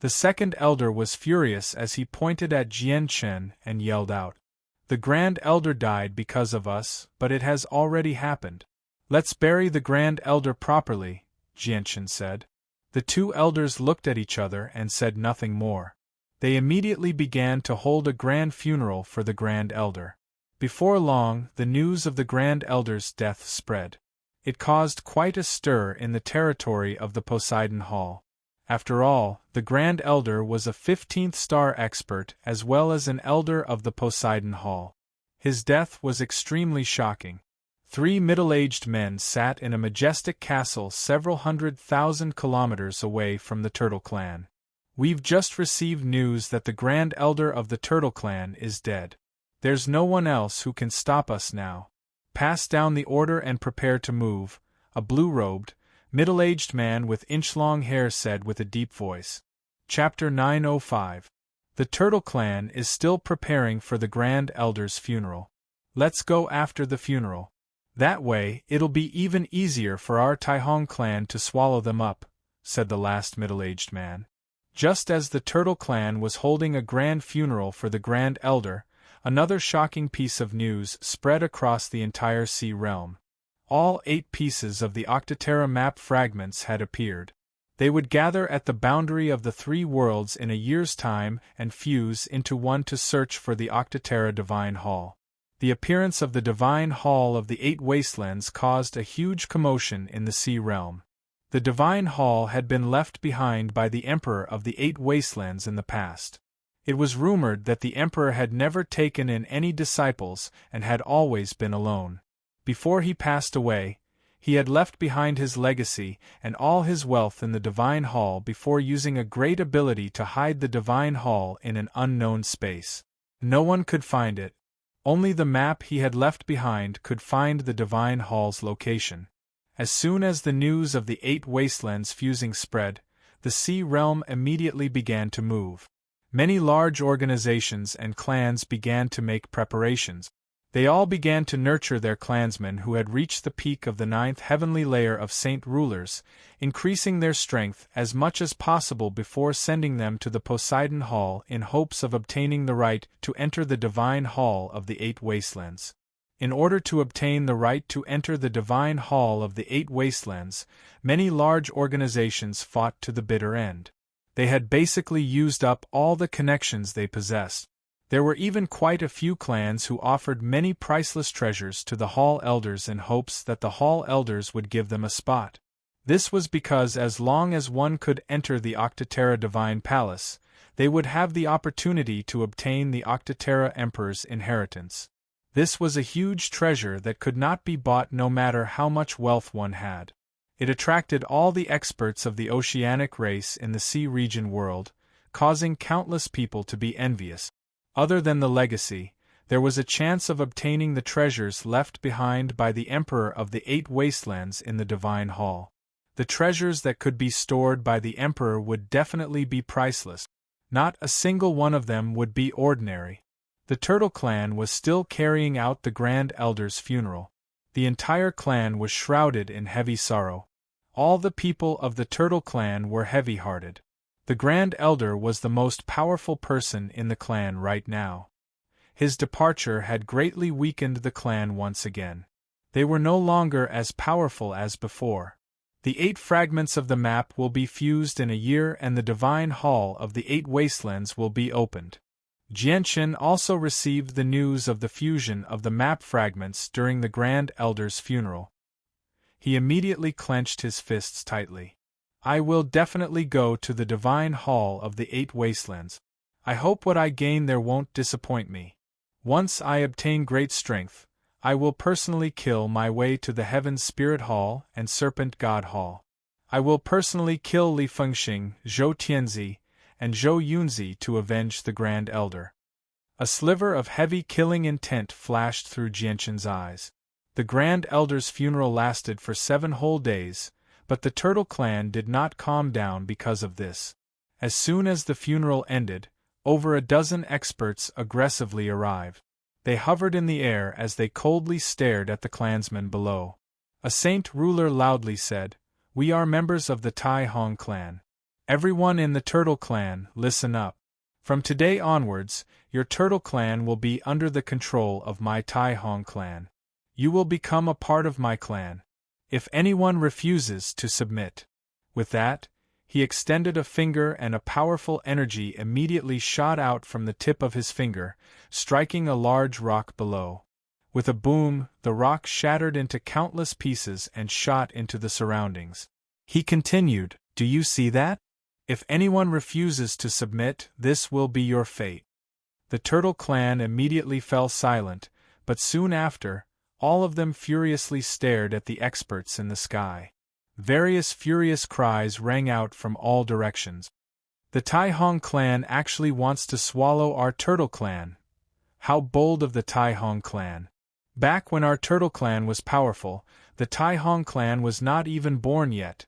The second elder was furious as he pointed at Jianshan and yelled out. The Grand Elder died because of us, but it has already happened. Let's bury the Grand Elder properly, Jianshan said. The two elders looked at each other and said nothing more. They immediately began to hold a grand funeral for the Grand Elder. Before long, the news of the Grand Elder's death spread. It caused quite a stir in the territory of the Poseidon Hall. After all, the Grand Elder was a 15th star expert as well as an elder of the Poseidon Hall. His death was extremely shocking. 3 middle-aged men sat in a majestic castle several 100,000 kilometers away from the Turtle Clan. We've just received news that the Grand Elder of the Turtle Clan is dead. There's no one else who can stop us now. Pass down the order and prepare to move, a blue-robed, middle-aged man with inch-long hair said with a deep voice. Chapter 905. The Turtle Clan is still preparing for the Grand Elder's funeral. Let's go after the funeral. That way, it'll be even easier for our Taihong clan to swallow them up, said the last middle-aged man. Just as the Turtle Clan was holding a grand funeral for the Grand Elder, another shocking piece of news spread across the entire sea realm. All 8 pieces of the Octaterra map fragments had appeared. They would gather at the boundary of the 3 worlds in a year's time and fuse into one to search for the Octaterra Divine Hall. The appearance of the Divine Hall of the 8 Wastelands caused a huge commotion in the sea realm. The Divine Hall had been left behind by the Emperor of the 8 Wastelands in the past. It was rumored that the Emperor had never taken in any disciples and had always been alone. Before he passed away, he had left behind his legacy and all his wealth in the Divine Hall before using a great ability to hide the Divine Hall in an unknown space. No one could find it. Only the map he had left behind could find the Divine Hall's location. As soon as the news of the 8 Wastelands fusing spread, the sea realm immediately began to move. Many large organizations and clans began to make preparations. They all began to nurture their clansmen who had reached the peak of the 9th heavenly layer of Saint Rulers, increasing their strength as much as possible before sending them to the Poseidon Hall in hopes of obtaining the right to enter the Divine Hall of the 8 Wastelands. In order to obtain the right to enter the Divine Hall of the 8 Wastelands, many large organizations fought to the bitter end. They had basically used up all the connections they possessed. There were even quite a few clans who offered many priceless treasures to the Hall Elders in hopes that the Hall Elders would give them a spot. This was because as long as one could enter the Octaterra Divine Palace, they would have the opportunity to obtain the Octaterra Emperor's inheritance. This was a huge treasure that could not be bought no matter how much wealth one had. It attracted all the experts of the oceanic race in the sea region world, causing countless people to be envious. Other than the legacy, there was a chance of obtaining the treasures left behind by the Emperor of the 8 Wastelands in the Divine Hall. The treasures that could be stored by the Emperor would definitely be priceless. Not a single one of them would be ordinary. The Turtle Clan was still carrying out the Grand Elder's funeral. The entire clan was shrouded in heavy sorrow. All the people of the Turtle Clan were heavy-hearted. The Grand Elder was the most powerful person in the clan right now. His departure had greatly weakened the clan once again. They were no longer as powerful as before. The 8 fragments of the map will be fused in a year and the Divine Hall of the 8 Wastelands will be opened. Jianshan also received the news of the fusion of the map fragments during the Grand Elder's funeral. He immediately clenched his fists tightly. I will definitely go to the divine hall of the 8 wastelands. I hope what I gain there won't disappoint me. Once I obtain great strength, I will personally kill my way to the Heaven's Spirit Hall and Serpent God Hall. I will personally kill Li Fengxing, Zhou Tianzi, and Zhou Yunzi to avenge the Grand Elder. A sliver of heavy killing intent flashed through Jianqin's eyes. The Grand Elder's funeral lasted for 7 whole days, but the Turtle Clan did not calm down because of this. As soon as the funeral ended, over a dozen experts aggressively arrived. They hovered in the air as they coldly stared at the clansmen below. A saint ruler loudly said, "We are members of the Tai Hong clan. Everyone in the Turtle Clan, listen up. From today onwards, your Turtle Clan will be under the control of my Tai Hong clan. You will become a part of my clan. If anyone refuses to submit." With that, he extended a finger and a powerful energy immediately shot out from the tip of his finger, striking a large rock below. With a boom, the rock shattered into countless pieces and shot into the surroundings. He continued, "Do you see that? If anyone refuses to submit, this will be your fate." The Turtle Clan immediately fell silent, but soon after, all of them furiously stared at the experts in the sky. Various furious cries rang out from all directions. "The Tai Hong clan actually wants to swallow our Turtle Clan. How bold of the Tai Hong clan. Back when our Turtle Clan was powerful, the Tai Hong clan was not even born yet.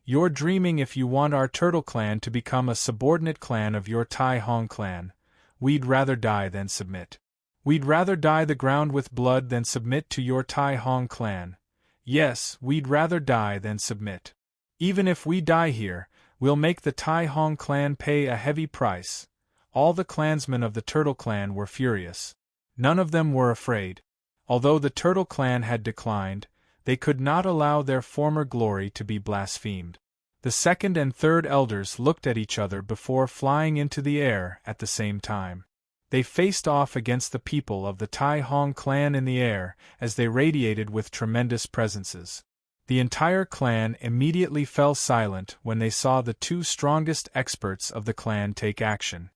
You're dreaming if you want our Turtle Clan to become a subordinate clan of your Tai Hong clan. We'd rather die than submit. We'd rather dye the ground with blood than submit to your Tai Hong clan. Yes, we'd rather die than submit. Even if we die here, we'll make the Tai Hong clan pay a heavy price." All the clansmen of the Turtle Clan were furious. None of them were afraid. Although the Turtle Clan had declined, they could not allow their former glory to be blasphemed. The second and third elders looked at each other before flying into the air at the same time. They faced off against the people of the Tai Hong clan in the air as they radiated with tremendous presences. The entire clan immediately fell silent when they saw the 2 strongest experts of the clan take action.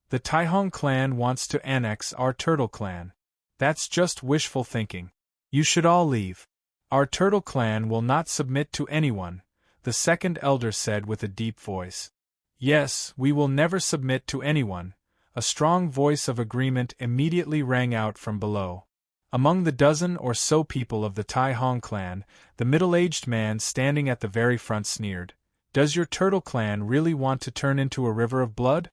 "The Tai Hong clan wants to annex our Turtle Clan. That's just wishful thinking. You should all leave. Our Turtle Clan will not submit to anyone," the second elder said with a deep voice. "Yes, we will never submit to anyone." A strong voice of agreement immediately rang out from below. Among the dozen or so people of the Tai Hong clan, the middle-aged man standing at the very front sneered, "Does your Turtle Clan really want to turn into a river of blood?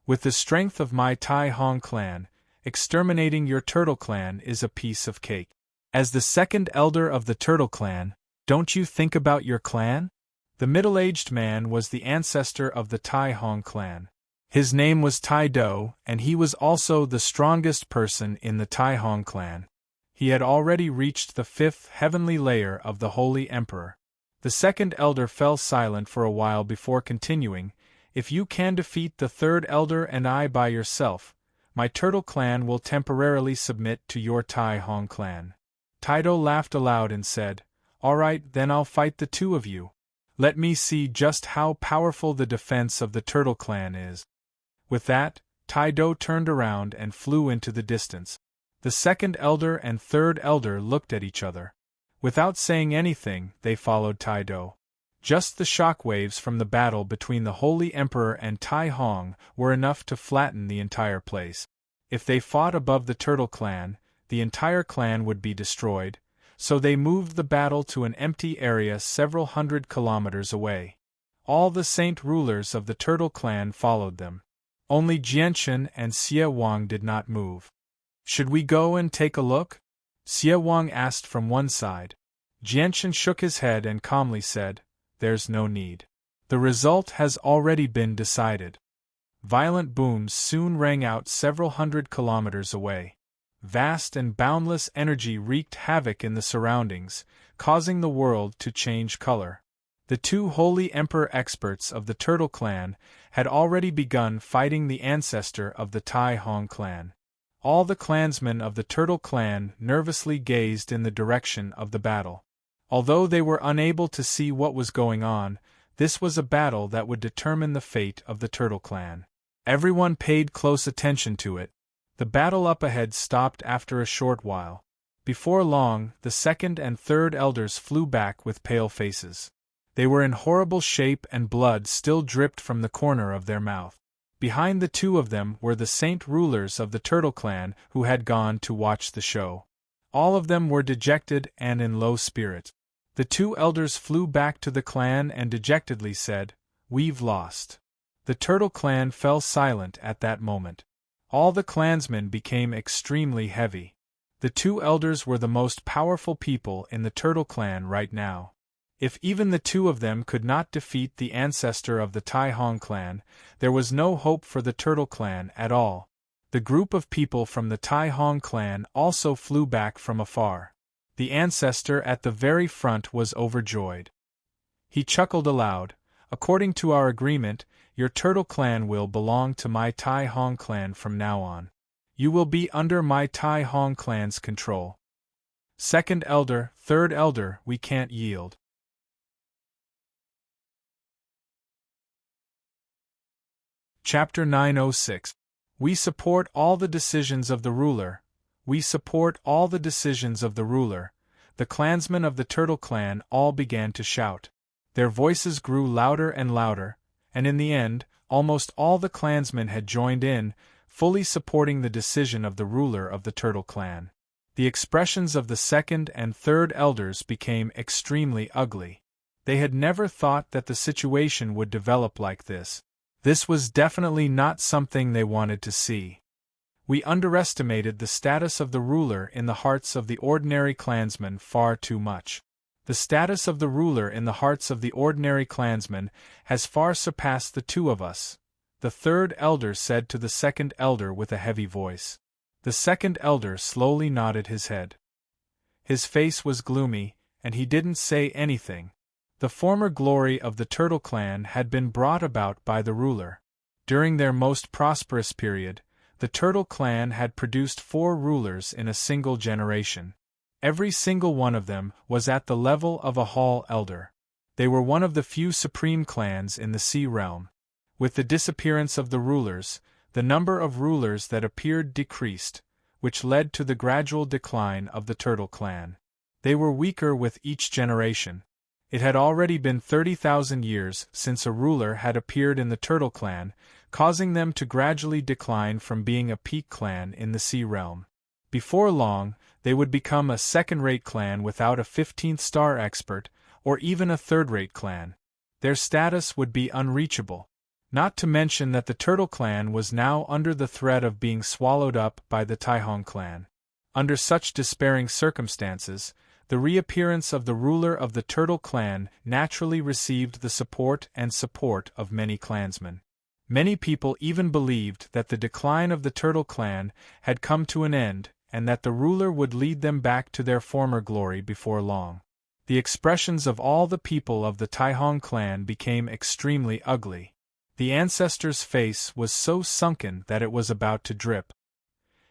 With the strength of my Tai Hong clan, exterminating your Turtle Clan is a piece of cake. As the second elder of the Turtle Clan, don't you think about your clan?" The middle-aged man was the ancestor of the Tai Hong clan. His name was Tai Do, and he was also the strongest person in the Tai Hong clan. He had already reached the 5th heavenly layer of the Holy Emperor. The second elder fell silent for a while before continuing, "If you can defeat the third elder and I by yourself, my Turtle Clan will temporarily submit to your Tai Hong clan." Taido laughed aloud and said, "All right, then I'll fight the 2 of you. Let me see just how powerful the defense of the Turtle Clan is." With that, Taido turned around and flew into the distance. The second elder and third elder looked at each other. Without saying anything, they followed Taido. Just the shockwaves from the battle between the Holy Emperor and Tai Hong were enough to flatten the entire place. If they fought above the Turtle Clan, the entire clan would be destroyed, so they moved the battle to an empty area several hundred kilometers away. All the saint rulers of the Turtle Clan followed them. Only Jianqin and Xie Wang did not move. "Should we go and take a look?" Xie Wang asked from one side. Jianqin shook his head and calmly said, "There's no need. The result has already been decided." Violent booms soon rang out several hundred kilometers away. Vast and boundless energy wreaked havoc in the surroundings, causing the world to change color. The 2 Holy Emperor experts of the Turtle Clan had already begun fighting the ancestor of the Tai Hong clan. All the clansmen of the Turtle Clan nervously gazed in the direction of the battle. Although they were unable to see what was going on, this was a battle that would determine the fate of the Turtle Clan. Everyone paid close attention to it. The battle up ahead stopped after a short while. Before long, the second and third elders flew back with pale faces. They were in horrible shape and blood still dripped from the corner of their mouth. Behind the two of them were the saint rulers of the Turtle Clan who had gone to watch the show. All of them were dejected and in low spirits. The two elders flew back to the clan and dejectedly said, "We've lost." The Turtle Clan fell silent at that moment. All the clansmen became extremely heavy. The two elders were the most powerful people in the Turtle Clan right now. If even the two of them could not defeat the ancestor of the Tai Hong clan, there was no hope for the Turtle Clan at all. The group of people from the Tai Hong clan also flew back from afar. The ancestor at the very front was overjoyed. He chuckled aloud. "According to our agreement, your Turtle Clan will belong to my Tai Hong clan from now on. You will be under my Tai Hong clan's control." Second elder, third elder, we can't yield. Chapter 906. We support all the decisions of the ruler. We support all the decisions of the ruler. The clansmen of the Turtle Clan all began to shout. Their voices grew louder and louder, and in the end, almost all the clansmen had joined in, fully supporting the decision of the ruler of the Turtle Clan. The expressions of the second and third elders became extremely ugly. They had never thought that the situation would develop like this. This was definitely not something they wanted to see. We underestimated the status of the ruler in the hearts of the ordinary clansmen far too much. The status of the ruler in the hearts of the ordinary clansmen has far surpassed the two of us, the third elder said to the second elder with a heavy voice. The second elder slowly nodded his head. His face was gloomy, and he didn't say anything. The former glory of the Turtle Clan had been brought about by the ruler. During their most prosperous period, the Turtle Clan had produced 4 rulers in a single generation. Every single one of them was at the level of a hall elder. They were one of the few supreme clans in the Sea Realm. With the disappearance of the rulers, the number of rulers that appeared decreased, which led to the gradual decline of the Turtle Clan. They were weaker with each generation. It had already been 30,000 years since a ruler had appeared in the Turtle Clan, causing them to gradually decline from being a peak clan in the Sea Realm. Before long, they would become a second-rate clan without a 15th-star expert, or even a third-rate clan. Their status would be unreachable. Not to mention that the Turtle Clan was now under the threat of being swallowed up by the Tai Hong clan. Under such despairing circumstances, the reappearance of the ruler of the Turtle Clan naturally received the support of many clansmen. Many people even believed that the decline of the Turtle Clan had come to an end, and that the ruler would lead them back to their former glory before long. The expressions of all the people of the Tai Hong clan became extremely ugly. The ancestor's face was so sunken that it was about to drip.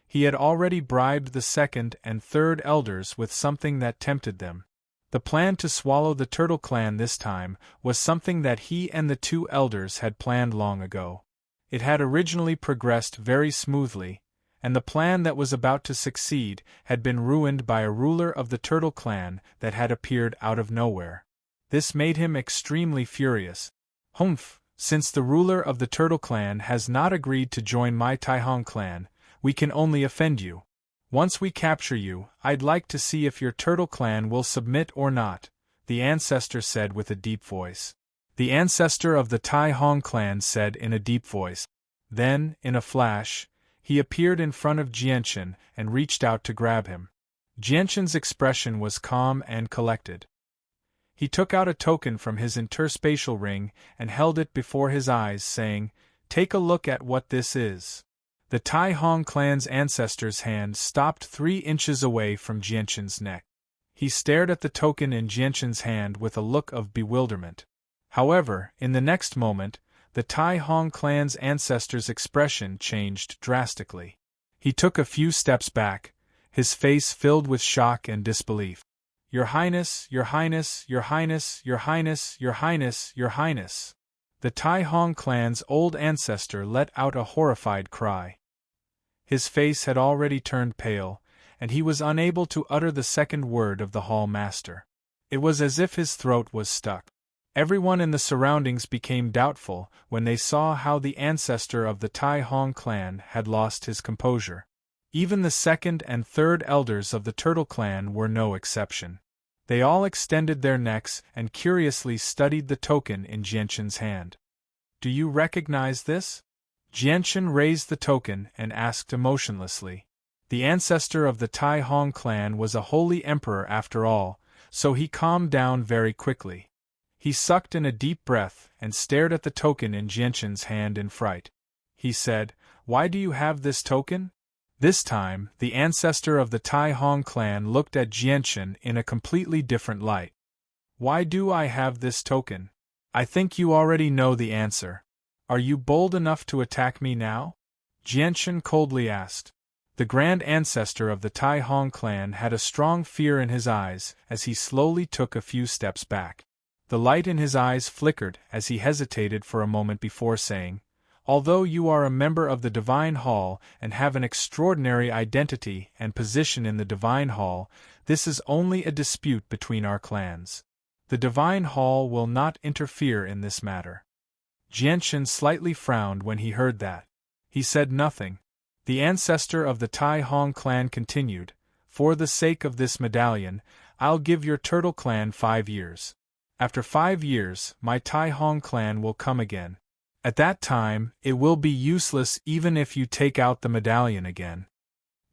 He had already bribed the second and third elders with something that tempted them. The plan to swallow the Turtle Clan this time was something that he and the 2 elders had planned long ago. It had originally progressed very smoothly, and the plan that was about to succeed had been ruined by a ruler of the Turtle Clan that had appeared out of nowhere. This made him extremely furious. "Humph, since the ruler of the Turtle Clan has not agreed to join my Tai Hong clan, we can only offend you. Once we capture you, I'd like to see if your Turtle Clan will submit or not," the ancestor said with a deep voice. The ancestor of the Tai Hong clan said in a deep voice. Then, in a flash, he appeared in front of Jianchen and reached out to grab him. Jianchen's expression was calm and collected. He took out a token from his interspatial ring and held it before his eyes, saying, "Take a look at what this is." The Tai Hong clan's ancestor's hand stopped 3 inches away from Jianchen's neck. He stared at the token in Jianchen's hand with a look of bewilderment. However, in the next moment, the Tai Hong clan's ancestor's expression changed drastically. He took a few steps back, his face filled with shock and disbelief. Your Highness, Your Highness, Your Highness, Your Highness, Your Highness, Your Highness. The Tai Hong clan's old ancestor let out a horrified cry. His face had already turned pale, and he was unable to utter the second word of the hall master. It was as if his throat was stuck. Everyone in the surroundings became doubtful when they saw how the ancestor of the Tai Hong clan had lost his composure. Even the second and third elders of the Turtle clan were no exception. They all extended their necks and curiously studied the token in Jianshan's hand. Do you recognize this? Jianshan raised the token and asked emotionlessly. The ancestor of the Tai Hong clan was a holy emperor after all, so he calmed down very quickly. He sucked in a deep breath and stared at the token in Jianshan's hand in fright. He said, "Why do you have this token?" This time, the ancestor of the Tai Hong clan looked at Jianshan in a completely different light. "Why do I have this token? I think you already know the answer. Are you bold enough to attack me now?" Jianshan coldly asked. The grand ancestor of the Tai Hong clan had a strong fear in his eyes as he slowly took a few steps back. The light in his eyes flickered as he hesitated for a moment before saying, "Although you are a member of the Divine Hall and have an extraordinary identity and position in the Divine Hall, this is only a dispute between our clans. The Divine Hall will not interfere in this matter." Jianshan slightly frowned when he heard that. He said nothing. The ancestor of the Tai Hong clan continued, "For the sake of this medallion, I'll give your Turtle clan 5 years. After 5 years, my Tai Hong clan will come again. At that time, it will be useless even if you take out the medallion again."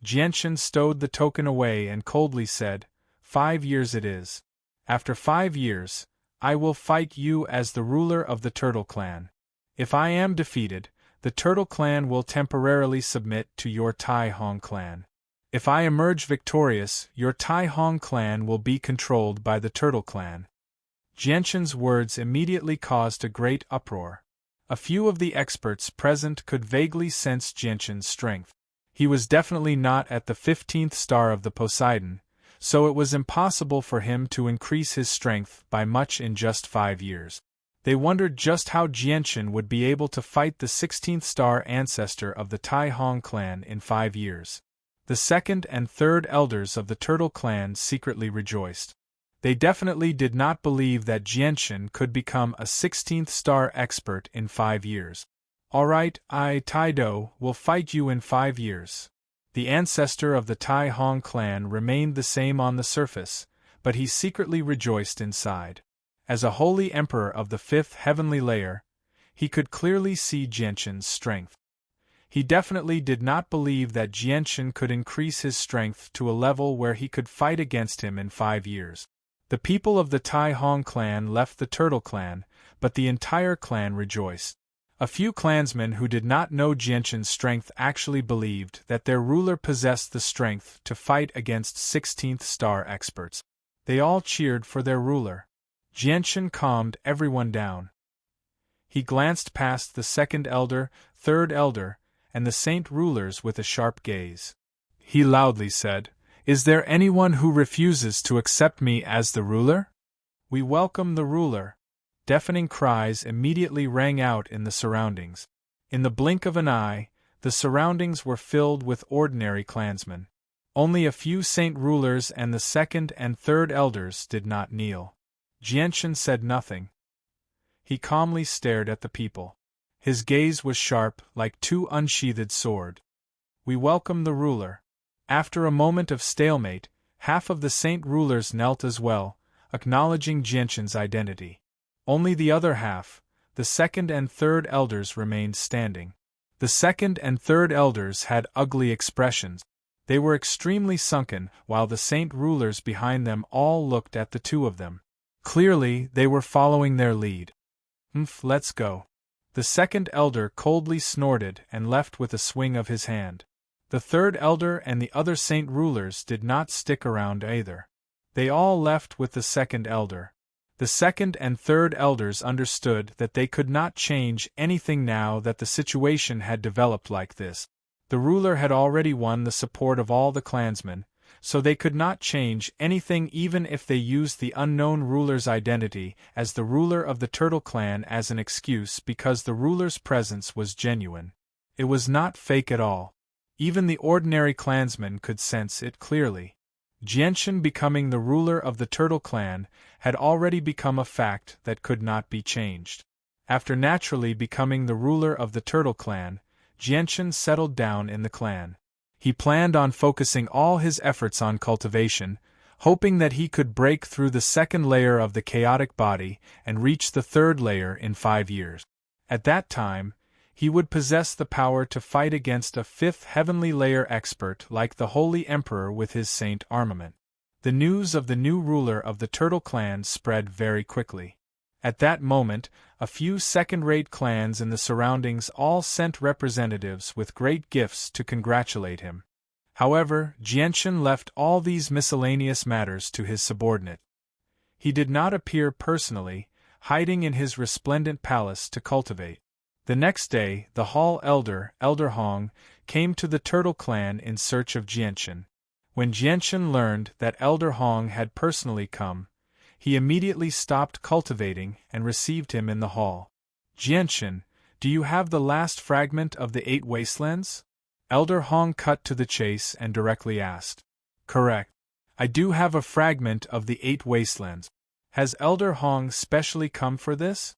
Jianshan stowed the token away and coldly said, "5 years it is. After 5 years, I will fight you as the ruler of the Turtle clan. If I am defeated, the Turtle clan will temporarily submit to your Tai Hong clan. If I emerge victorious, your Tai Hong clan will be controlled by the Turtle clan." Jianshan's words immediately caused a great uproar. A few of the experts present could vaguely sense Jianshan's strength. He was definitely not at the 15th star of the Poseidon, so it was impossible for him to increase his strength by much in just 5 years. They wondered just how Jianshan would be able to fight the 16th star ancestor of the Tai Hong clan in 5 years. The second and third elders of the Turtle clan secretly rejoiced. They definitely did not believe that Jianshan could become a 16th star expert in 5 years. "All right, I, Taido, will fight you in 5 years. The ancestor of the Tai Hong clan remained the same on the surface, but he secretly rejoiced inside. As a holy emperor of the 5th heavenly layer, he could clearly see Jianshan's strength. He definitely did not believe that Jianshan could increase his strength to a level where he could fight against him in 5 years. The people of the Tai Hong clan left the Turtle clan, but the entire clan rejoiced. A few clansmen who did not know Jianshan's strength actually believed that their ruler possessed the strength to fight against 16th star experts. They all cheered for their ruler. Jianshan calmed everyone down. He glanced past the second elder, third elder, and the saint rulers with a sharp gaze. He loudly said, "Is there anyone who refuses to accept me as the ruler? We welcome the ruler." Deafening cries immediately rang out in the surroundings. In the blink of an eye, the surroundings were filled with ordinary clansmen. Only a few saint rulers and the second and third elders did not kneel. Jianshan said nothing. He calmly stared at the people. His gaze was sharp, like two unsheathed swords. "We welcome the ruler." After a moment of stalemate, half of the saint rulers knelt as well, acknowledging Jianshan's identity. Only the other half, the second and third elders, remained standing. The second and third elders had ugly expressions. They were extremely sunken, while the saint rulers behind them all looked at the two of them. Clearly, they were following their lead. Let's go." The second elder coldly snorted and left with a swing of his hand. The third elder and the other saint rulers did not stick around either. They all left with the second elder. The second and third elders understood that they could not change anything now that the situation had developed like this. The ruler had already won the support of all the clansmen, so they could not change anything even if they used the unknown ruler's identity as the ruler of the Turtle Clan as an excuse because the ruler's presence was genuine. It was not fake at all. Even the ordinary clansman could sense it clearly. Jianshan becoming the ruler of the Turtle Clan had already become a fact that could not be changed. After naturally becoming the ruler of the Turtle Clan, Jianshan settled down in the clan. He planned on focusing all his efforts on cultivation, hoping that he could break through the second layer of the chaotic body and reach the third layer in 5 years. At that time, he would possess the power to fight against a fifth heavenly layer expert like the Holy Emperor with his saint armament. The news of the new ruler of the Turtle Clan spread very quickly. At that moment, a few second-rate clans in the surroundings all sent representatives with great gifts to congratulate him. However, Jianshan left all these miscellaneous matters to his subordinate. He did not appear personally, hiding in his resplendent palace to cultivate. The next day, the Hall Elder, Elder Hong, came to the Turtle Clan in search of Jianshan. When Jianshan learned that Elder Hong had personally come, he immediately stopped cultivating and received him in the hall. Jianshan, do you have the last fragment of the 8 wastelands? Elder Hong cut to the chase and directly asked. Correct. I do have a fragment of the 8 wastelands. Has Elder Hong specially come for this?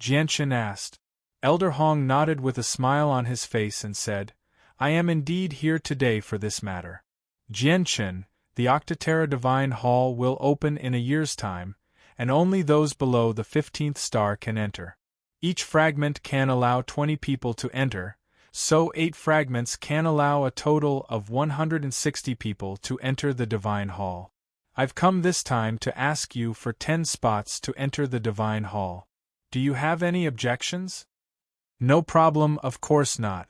Jianshan asked. Elder Hong nodded with a smile on his face and said, I am indeed here today for this matter. Jianshan, the Octaterra Divine Hall will open in a year's time, and only those below the 15th star can enter. Each fragment can allow 20 people to enter, so 8 fragments can allow a total of 160 people to enter the Divine Hall. I've come this time to ask you for 10 spots to enter the Divine Hall. Do you have any objections? No problem, of course not.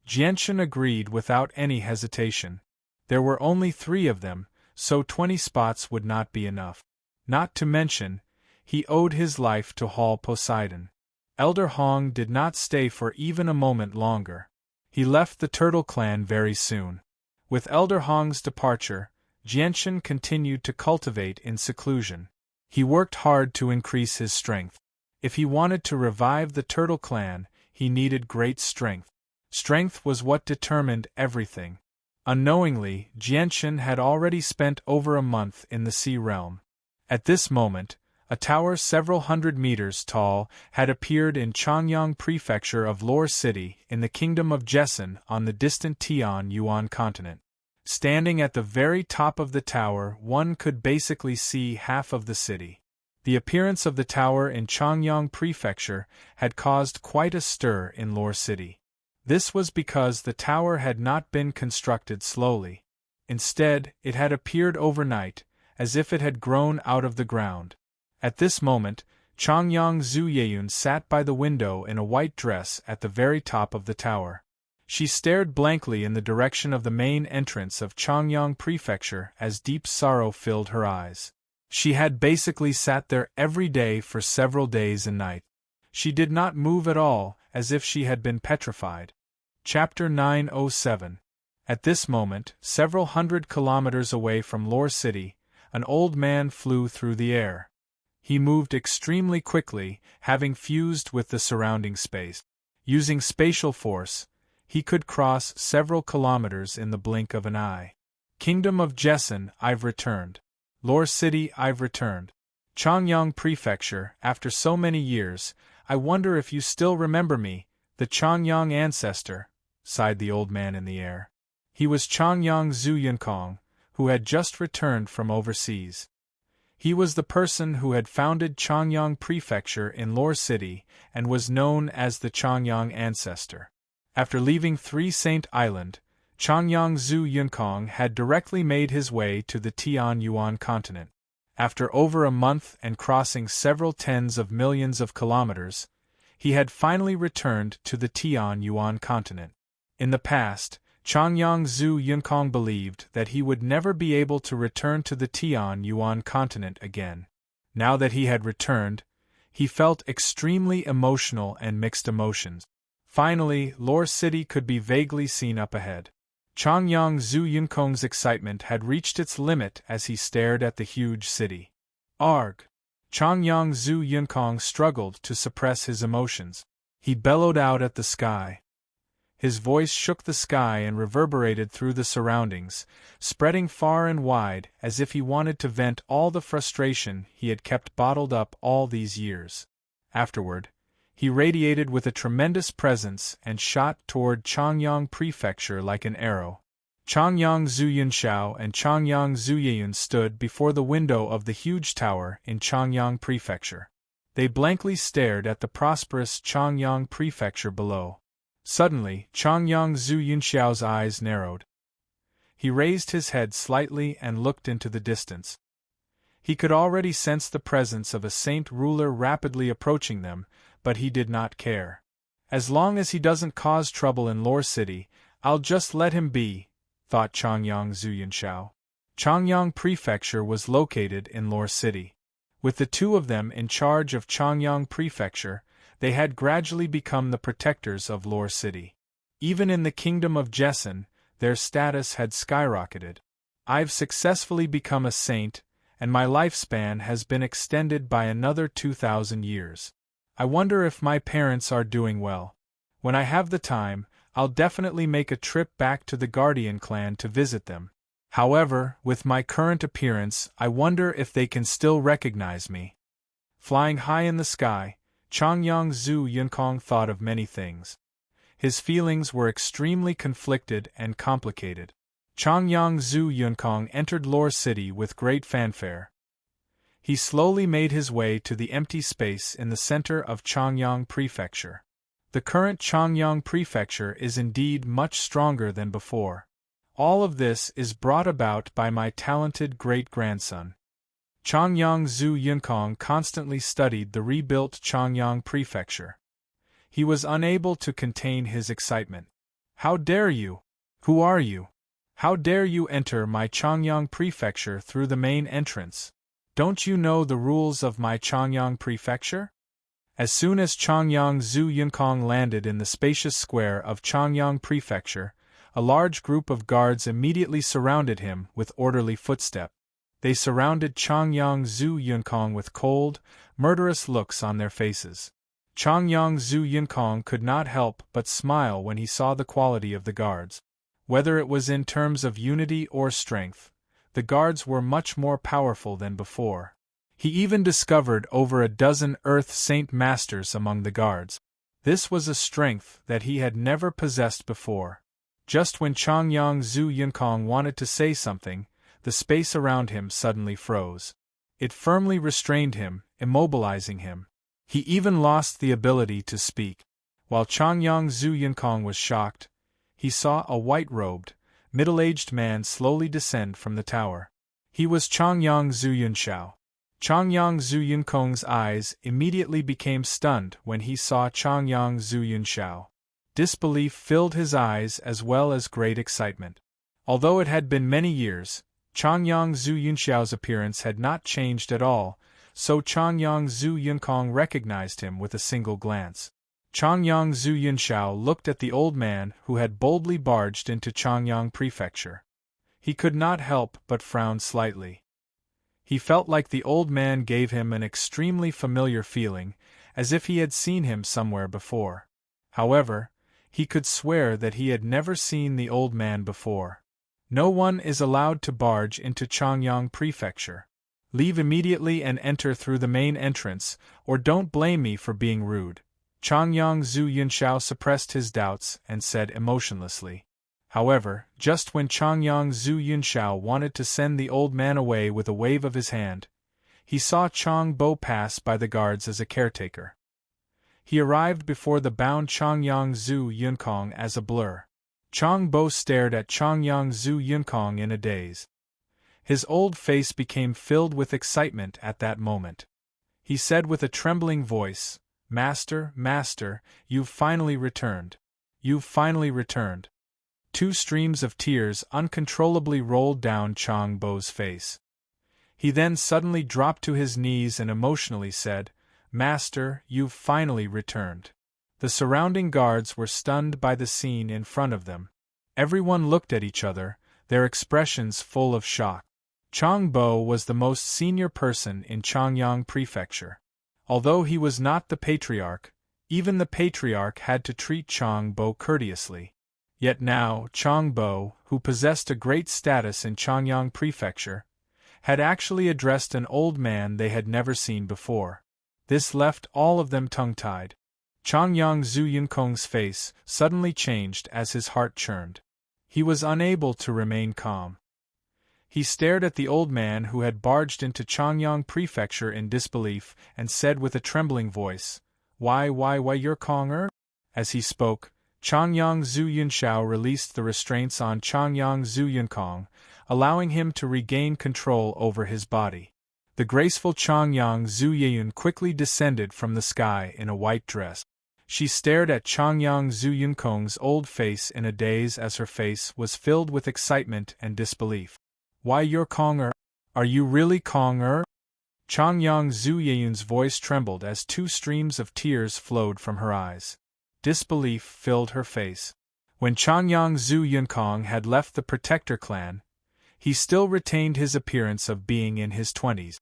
Jianshan agreed without any hesitation. There were only 3 of them, so 20 spots would not be enough. Not to mention, he owed his life to Hall Poseidon. Elder Hong did not stay for even a moment longer. He left the Turtle Clan very soon. With Elder Hong's departure, Jianshan continued to cultivate in seclusion. He worked hard to increase his strength. If he wanted to revive the Turtle Clan, he needed great strength. Strength was what determined everything. Unknowingly, Jianshan had already spent over a month in the Sea Realm. At this moment, a tower several hundred meters tall had appeared in Chongyang Prefecture of Lore City in the Kingdom of Jessen on the distant Tian-Yuan continent. Standing at the very top of the tower, one could basically see half of the city. The appearance of the tower in Chongyang Prefecture had caused quite a stir in Lore City. This was because the tower had not been constructed slowly. Instead, it had appeared overnight, as if it had grown out of the ground. At this moment, Chongyang Zuyeyun sat by the window in a white dress at the very top of the tower. She stared blankly in the direction of the main entrance of Chongyang Prefecture as deep sorrow filled her eyes. She had basically sat there every day for several days and nights. She did not move at all, as if she had been petrified. Chapter 907. At this moment, several hundred kilometers away from Lore City, an old man flew through the air. He moved extremely quickly, having fused with the surrounding space. Using spatial force, he could cross several kilometers in the blink of an eye. Kingdom of Jessen, I've returned. Lore City, I've returned. Chongyang Prefecture, after so many years, I wonder if you still remember me, the Chongyang ancestor, sighed the old man in the air. He was Chongyang Zuyunkong, who had just returned from overseas. He was the person who had founded Chongyang Prefecture in Lore City and was known as the Chongyang ancestor. After leaving Three Saint Island, Chongyang Zuyunkong had directly made his way to the Tian-Yuan continent. After over a month and crossing several tens of millions of kilometers, he had finally returned to the Tian-Yuan continent. In the past, Chongyang Zuyunkong believed that he would never be able to return to the Tian-Yuan continent again. Now that he had returned, he felt extremely emotional and mixed emotions. Finally, Lore City could be vaguely seen up ahead. Changyang Zhu Yunkong's excitement had reached its limit as he stared at the huge city. Arg! Changyang Zhu Yunkong struggled to suppress his emotions. He bellowed out at the sky. His voice shook the sky and reverberated through the surroundings, spreading far and wide as if he wanted to vent all the frustration he had kept bottled up all these years. Afterward, he radiated with a tremendous presence and shot toward Changyang Prefecture like an arrow. Changyang Zuyunshao and Changyang Zuyeyun stood before the window of the huge tower in Changyang Prefecture. They blankly stared at the prosperous Changyang Prefecture below. Suddenly, Changyang Zuyunshao's eyes narrowed. He raised his head slightly and looked into the distance. He could already sense the presence of a saint ruler rapidly approaching them, but he did not care. As long as he doesn't cause trouble in Lore City, I'll just let him be, thought Changyang Zuyunshao. Changyang Prefecture was located in Lore City. With the two of them in charge of Changyang Prefecture, they had gradually become the protectors of Lore City. Even in the kingdom of Jessen, their status had skyrocketed. I've successfully become a saint, and my lifespan has been extended by another 2,000 years. I wonder if my parents are doing well. When I have the time, I'll definitely make a trip back to the Guardian clan to visit them. However, with my current appearance, I wonder if they can still recognize me. Flying high in the sky, Changyang Zhu Yunkong thought of many things. His feelings were extremely conflicted and complicated. Changyang Zhu Yunkong entered Lore City with great fanfare. He slowly made his way to the empty space in the center of Changyang Prefecture. The current Changyang Prefecture is indeed much stronger than before. All of this is brought about by my talented great-grandson. Changyang Zhu Yunkong constantly studied the rebuilt Changyang Prefecture. He was unable to contain his excitement. How dare you? Who are you? How dare you enter my Changyang Prefecture through the main entrance? Don't you know the rules of my Changyang Prefecture? As soon as Changyang Zhu Yunkong landed in the spacious square of Changyang Prefecture, a large group of guards immediately surrounded him with orderly footstep. They surrounded Changyang Zhu Yunkong with cold, murderous looks on their faces. Changyang Zhu Yunkong could not help but smile when he saw the quality of the guards. Whether it was in terms of unity or strength, the guards were much more powerful than before. He even discovered over a dozen Earth Saint Masters among the guards. This was a strength that he had never possessed before. Just when Changyang Zhu Yunkong wanted to say something, the space around him suddenly froze. It firmly restrained him, immobilizing him. He even lost the ability to speak. While Changyang Zhu Yunkong was shocked, he saw a white-robed, middle-aged man slowly descend from the tower. He was Changyang Zhu Yunshao. Changyang Zhu Yunkong's eyes immediately became stunned when he saw Changyang Zhu Yunshao. Disbelief filled his eyes as well as great excitement. Although it had been many years, Changyang Zhu Yunshao's appearance had not changed at all, so Changyang Zhu Yunkong recognized him with a single glance. Changyang Zhu Yunshao looked at the old man who had boldly barged into Changyang Prefecture. He could not help but frown slightly. He felt like the old man gave him an extremely familiar feeling, as if he had seen him somewhere before. However, he could swear that he had never seen the old man before. No one is allowed to barge into Changyang Prefecture. Leave immediately and enter through the main entrance, or don't blame me for being rude. Changyang Zhu Yunshao suppressed his doubts and said emotionlessly. However, just when Changyang Zhu Yunshao wanted to send the old man away with a wave of his hand, he saw Chang Bo pass by the guards as a caretaker. He arrived before the bound Changyang Zhu Yunkong as a blur. Chang Bo stared at Changyang Zhu Yunkong in a daze. His old face became filled with excitement at that moment. He said with a trembling voice, "Master, Master, you've finally returned. You've finally returned." 2 streams of tears uncontrollably rolled down Chang Bo's face. He then suddenly dropped to his knees and emotionally said, "Master, you've finally returned." The surrounding guards were stunned by the scene in front of them. Everyone looked at each other, their expressions full of shock. Chang Bo was the most senior person in Changyang Prefecture. Although he was not the patriarch, even the patriarch had to treat Chang Bo courteously. Yet now, Chang Bo, who possessed a great status in Changyang Prefecture, had actually addressed an old man they had never seen before. This left all of them tongue-tied. Changyang Zhu Yunkong's face suddenly changed as his heart churned. He was unable to remain calm. He stared at the old man who had barged into Changyang Prefecture in disbelief and said with a trembling voice, Why, you're Kong-er? As he spoke, Changyang Zhu Yunshao released the restraints on Changyang Zhu Yunkong, allowing him to regain control over his body. The graceful Changyang Zhu Yeyun quickly descended from the sky in a white dress. She stared at Changyang Zhu Yunkong's old face in a daze as her face was filled with excitement and disbelief. Why, you're Kong-er? Are you really Kong-er? Changyang Zhu Yeyun's voice trembled as 2 streams of tears flowed from her eyes. Disbelief filled her face. When Changyang Zhu Yunkong had left the Protector clan, he still retained his appearance of being in his 20s.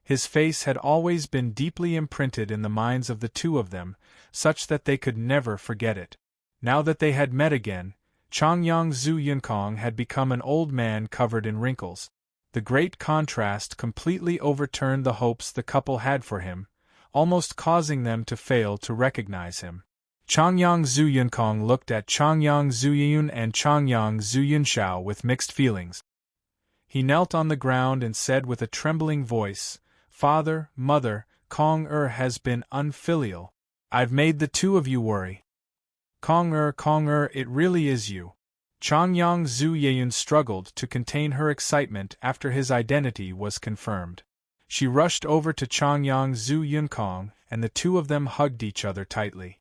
His face had always been deeply imprinted in the minds of the two of them, such that they could never forget it. Now that they had met again, Changyang Zhu Yunkong had become an old man covered in wrinkles. The great contrast completely overturned the hopes the couple had for him, almost causing them to fail to recognize him. Changyang Zhu Yunkong looked at Changyang Zhu Yeyun and Changyang Zhu Yunshao with mixed feelings. He knelt on the ground and said with a trembling voice, Father, Mother, Kong-er has been unfilial. I've made the two of you worry. Kong-er, it really is you. Changyang Zhu Yeyun struggled to contain her excitement after his identity was confirmed. She rushed over to Changyang Zhu Yunkong, and the two of them hugged each other tightly.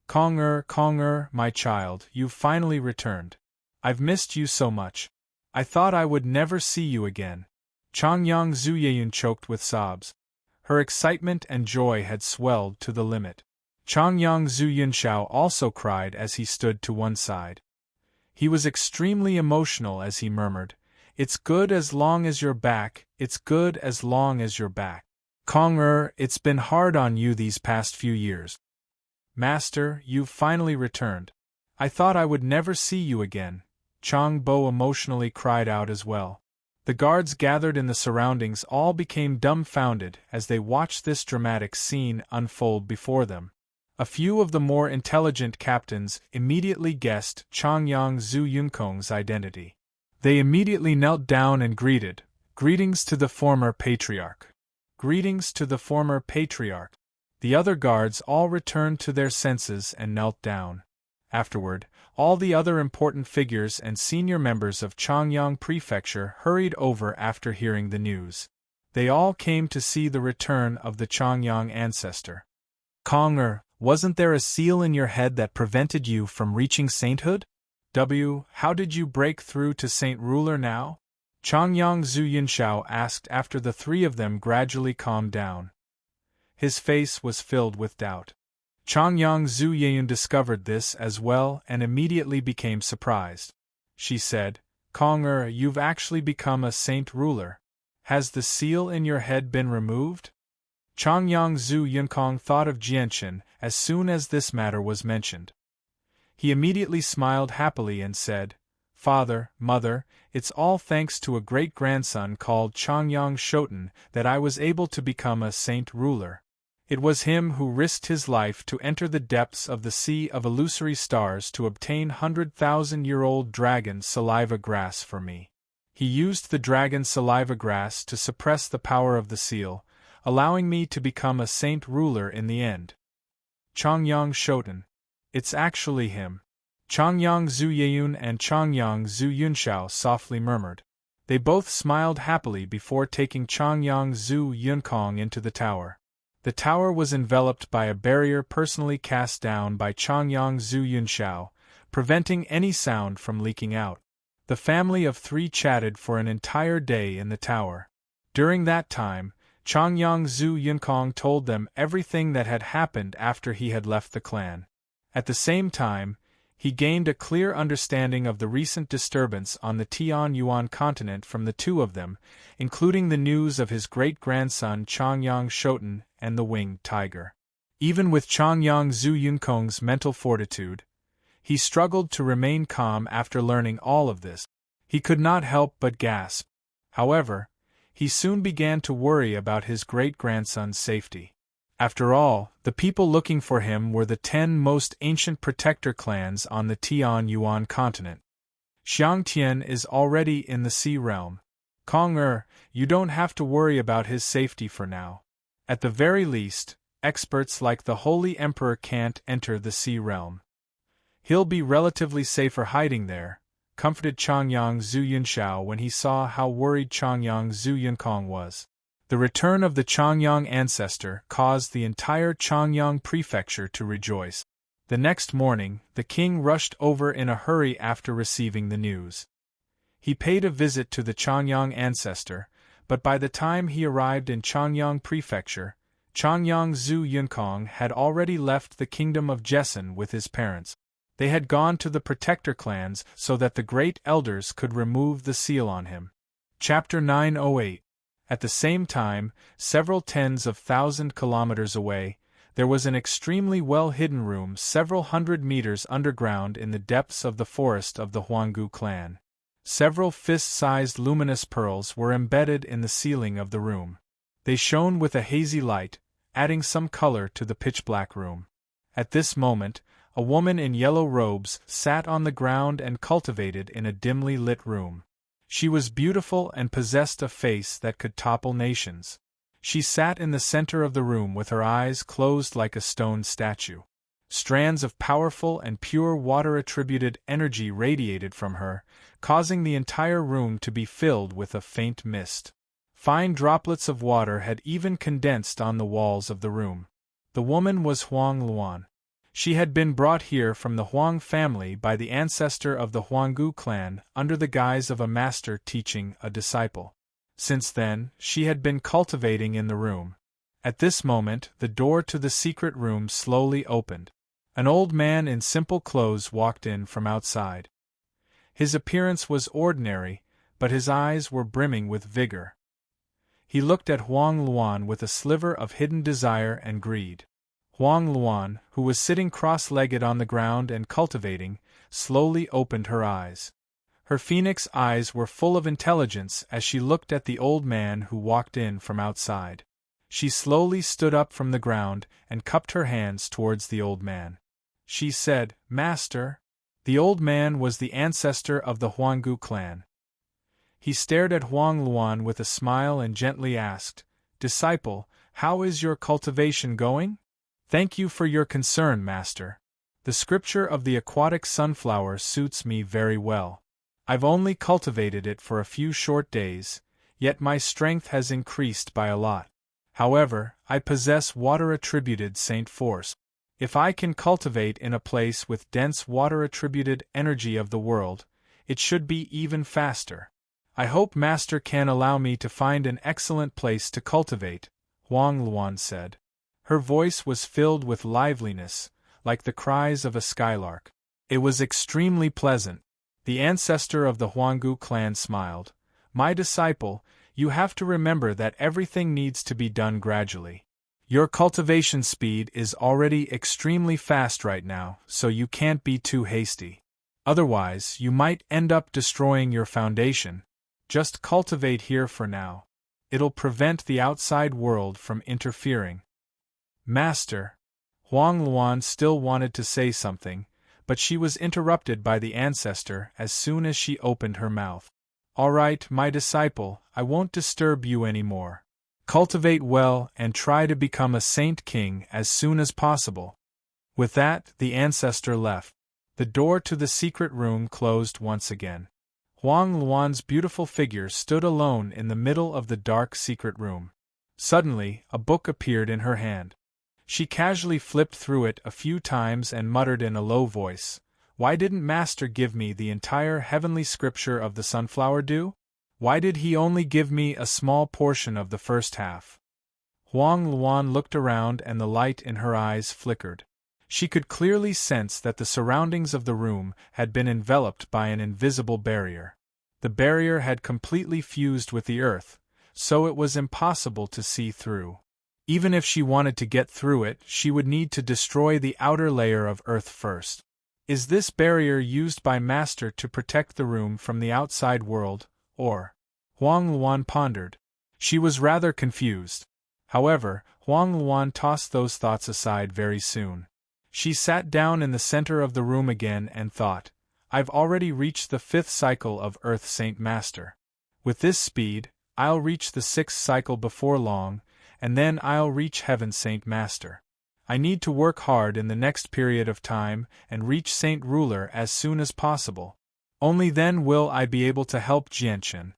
Kong-er, my child, you've finally returned. I've missed you so much. I thought I would never see you again. Changyang Zhu Yeyun choked with sobs. Her excitement and joy had swelled to the limit. Changyang Zhu Yunshao also cried as he stood to one side. He was extremely emotional as he murmured, It's good as long as you're back, it's good as long as you're back. Kong-er, it's been hard on you these past few years. Master, you've finally returned. I thought I would never see you again. Chang Bo emotionally cried out as well. The guards gathered in the surroundings all became dumbfounded as they watched this dramatic scene unfold before them. A few of the more intelligent captains immediately guessed Changyang Zhu Yunkong's identity. They immediately knelt down and greeted, Greetings to the former patriarch. Greetings to the former patriarch. The other guards all returned to their senses and knelt down. Afterward, all the other important figures and senior members of Changyang Prefecture hurried over after hearing the news. They all came to see the return of the Changyang ancestor. Kong-er, wasn't there a seal in your head that prevented you from reaching sainthood? How did you break through to Saint Ruler now? Changyang Zhu Yunshao asked after the three of them gradually calmed down. His face was filled with doubt. Changyang Zhu Yeyun discovered this as well and immediately became surprised. She said, Kong-er, you've actually become a saint ruler. Has the seal in your head been removed? Changyang Zhu Yunkong thought of Jianchen as soon as this matter was mentioned. He immediately smiled happily and said, Father, Mother, it's all thanks to a great-grandson called Changyang Shoten that I was able to become a saint ruler. It was him who risked his life to enter the depths of the sea of illusory stars to obtain 100,000-year-old dragon saliva grass for me. He used the dragon saliva grass to suppress the power of the seal, allowing me to become a saint ruler in the end. Changyang Shoten. It's actually him. Changyang Zhu Yeyun and Changyang Zhu Yunshao softly murmured. They both smiled happily before taking Changyang Zhu Yunkong into the tower. The tower was enveloped by a barrier personally cast down by Changyang Zhu Yunshao, preventing any sound from leaking out. The family of three chatted for an entire day in the tower. During that time, Changyang Zhu Yunkong told them everything that had happened after he had left the clan. At the same time, He gained a clear understanding of the recent disturbance on the Tianyuan continent from the two of them, including the news of his great-grandson Changyang Shoten and the winged tiger. Even with Changyang Zhu Yunkong's mental fortitude, he struggled to remain calm after learning all of this. He could not help but gasp. However, he soon began to worry about his great-grandson's safety. After all, the people looking for him were the 10 most ancient protector clans on the Tianyuan continent. Xiangtian is already in the Sea Realm. Kong you don't have to worry about his safety for now. At the very least, experts like the Holy Emperor can't enter the Sea Realm. He'll be relatively safer hiding there, comforted Changyang Zhu Yunxiao when he saw how worried Changyang Zhu Yunkong was. The return of the Changyang ancestor caused the entire Changyang prefecture to rejoice. The next morning, the king rushed over in a hurry after receiving the news. He paid a visit to the Changyang ancestor, but by the time he arrived in Changyang prefecture, Changyang Zhu Yunkong had already left the kingdom of Jessen with his parents. They had gone to the protector clans so that the great elders could remove the seal on him. Chapter 908. At the same time, several tens of thousand kilometers away, there was an extremely well-hidden room several hundred meters underground in the depths of the forest of the Huanggu clan. Several fist-sized luminous pearls were embedded in the ceiling of the room. They shone with a hazy light, adding some color to the pitch-black room. At this moment, a woman in yellow robes sat on the ground and cultivated in a dimly lit room. She was beautiful and possessed a face that could topple nations. She sat in the center of the room with her eyes closed like a stone statue. Strands of powerful and pure water-attributed energy radiated from her, causing the entire room to be filled with a faint mist. Fine droplets of water had even condensed on the walls of the room. The woman was Huang Luan. She had been brought here from the Huang family by the ancestor of the Huanggu clan under the guise of a master teaching a disciple. Since then, she had been cultivating in the room. At this moment, the door to the secret room slowly opened. An old man in simple clothes walked in from outside. His appearance was ordinary, but his eyes were brimming with vigor. He looked at Huang Luan with a sliver of hidden desire and greed. Huang Luan, who was sitting cross-legged on the ground and cultivating, slowly opened her eyes. Her phoenix eyes were full of intelligence as she looked at the old man who walked in from outside. She slowly stood up from the ground and cupped her hands towards the old man. She said, "Master." The old man was the ancestor of the Huanggu clan. He stared at Huang Luan with a smile and gently asked, "Disciple, how is your cultivation going?" "Thank you for your concern, Master. The scripture of the aquatic sunflower suits me very well. I've only cultivated it for a few short days, yet my strength has increased by a lot. However, I possess water-attributed Saint Force. If I can cultivate in a place with dense water-attributed energy of the world, it should be even faster. I hope Master can allow me to find an excellent place to cultivate," Huang Luan said. Her voice was filled with liveliness, like the cries of a skylark. It was extremely pleasant. The ancestor of the Huanggu clan smiled. "My disciple, you have to remember that everything needs to be done gradually. Your cultivation speed is already extremely fast right now, so you can't be too hasty. Otherwise, you might end up destroying your foundation. Just cultivate here for now. It'll prevent the outside world from interfering." "Master." Huang Luan still wanted to say something, but she was interrupted by the ancestor as soon as she opened her mouth. "All right, my disciple, I won't disturb you anymore. Cultivate well and try to become a saint king as soon as possible." With that, the ancestor left. The door to the secret room closed once again. Huang Luan's beautiful figure stood alone in the middle of the dark secret room. Suddenly, a book appeared in her hand. She casually flipped through it a few times and muttered in a low voice, "Why didn't Master give me the entire heavenly scripture of the sunflower dew? Why did he only give me a small portion of the first half?" Huang Luan looked around and the light in her eyes flickered. She could clearly sense that the surroundings of the room had been enveloped by an invisible barrier. The barrier had completely fused with the earth, so it was impossible to see through. Even if she wanted to get through it, she would need to destroy the outer layer of earth first. Is this barrier used by Master to protect the room from the outside world, or? Huang Luan pondered. She was rather confused. However, Huang Luan tossed those thoughts aside very soon. She sat down in the center of the room again and thought, I've already reached the 5th cycle of Earth Saint Master. With this speed, I'll reach the 6th cycle before long, and then I'll reach Heaven Saint Master. I need to work hard in the next period of time and reach Saint Ruler as soon as possible. Only then will I be able to help Jianchen.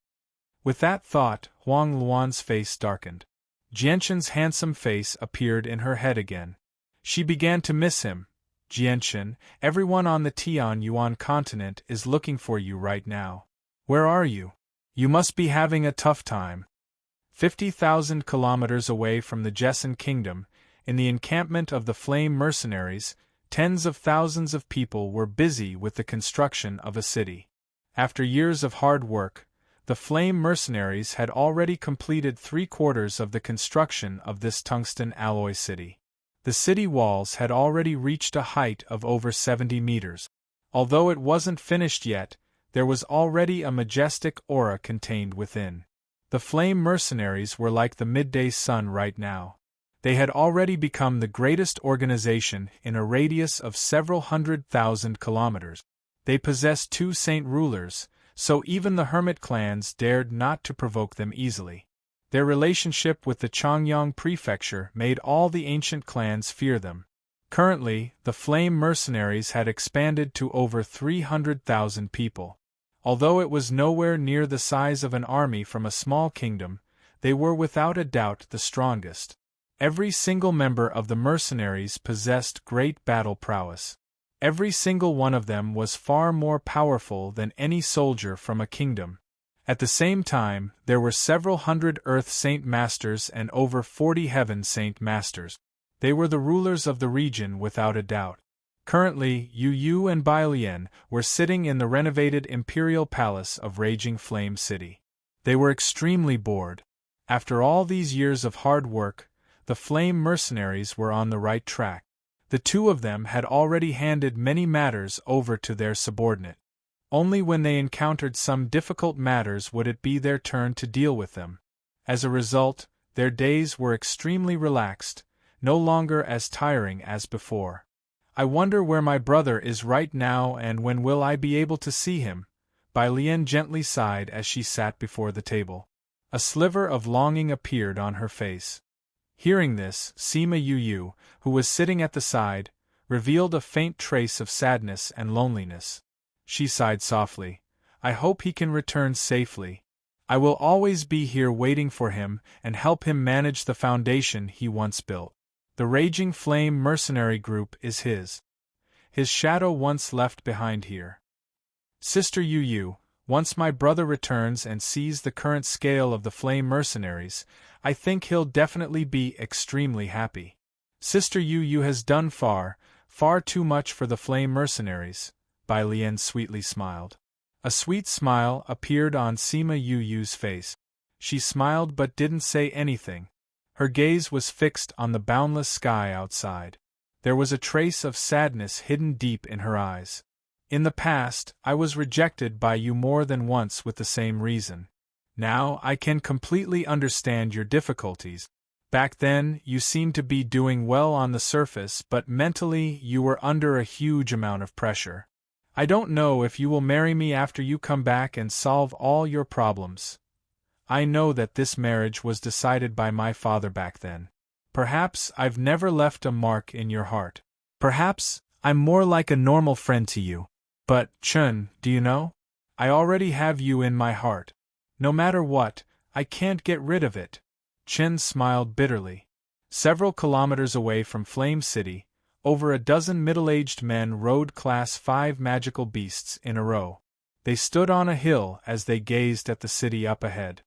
With that thought, Huang Luan's face darkened. Jianchen's handsome face appeared in her head again. She began to miss him. Jianchen, everyone on the Tian Yuan continent is looking for you right now. Where are you? You must be having a tough time. 50,000 kilometers away from the Jessen Kingdom, in the encampment of the Flame Mercenaries, tens of thousands of people were busy with the construction of a city. After years of hard work, the Flame Mercenaries had already completed 3/4 of the construction of this tungsten alloy city. The city walls had already reached a height of over 70 meters. Although it wasn't finished yet, there was already a majestic aura contained within. The Flame Mercenaries were like the midday sun right now. They had already become the greatest organization in a radius of several 100,000 kilometers. They possessed 2 saint rulers, so even the hermit clans dared not to provoke them easily. Their relationship with the Changyang prefecture made all the ancient clans fear them. Currently, the Flame Mercenaries had expanded to over 300,000 people. Although it was nowhere near the size of an army from a small kingdom, they were without a doubt the strongest. Every single member of the mercenaries possessed great battle prowess. Every single one of them was far more powerful than any soldier from a kingdom. At the same time, there were several hundred Earth Saint Masters and over 40 Heaven Saint Masters. They were the rulers of the region without a doubt. Currently, Yu Yu and Bai Lian were sitting in the renovated Imperial Palace of Raging Flame City. They were extremely bored. After all these years of hard work, the Flame Mercenaries were on the right track. The two of them had already handed many matters over to their subordinate. Only when they encountered some difficult matters would it be their turn to deal with them. As a result, their days were extremely relaxed, no longer as tiring as before. I wonder where my brother is right now and when will I be able to see him? Bai Lian gently sighed as she sat before the table. A sliver of longing appeared on her face. Hearing this, Sima Yu Yu, who was sitting at the side, revealed a faint trace of sadness and loneliness. She sighed softly. I hope he can return safely. I will always be here waiting for him and help him manage the foundation he once built. The Raging Flame mercenary group is his. His shadow once left behind here. Sister Yu Yu, once my brother returns and sees the current scale of the Flame mercenaries, I think he'll definitely be extremely happy. Sister Yu Yu has done far too much for the Flame mercenaries. Bai Lian sweetly smiled. A sweet smile appeared on Sima Yu Yu's face. She smiled but didn't say anything. Her gaze was fixed on the boundless sky outside. There was a trace of sadness hidden deep in her eyes. In the past, I was rejected by you more than once with the same reason. Now I can completely understand your difficulties. Back then, you seemed to be doing well on the surface, but mentally you were under a huge amount of pressure. I don't know if you will marry me after you come back and solve all your problems. I know that this marriage was decided by my father back then. Perhaps I've never left a mark in your heart. Perhaps I'm more like a normal friend to you. But, Chun, do you know? I already have you in my heart. No matter what, I can't get rid of it. Chen smiled bitterly. Several kilometers away from Flame City, over a dozen middle-aged men rode Class 5 magical beasts in a row. They stood on a hill as they gazed at the city up ahead.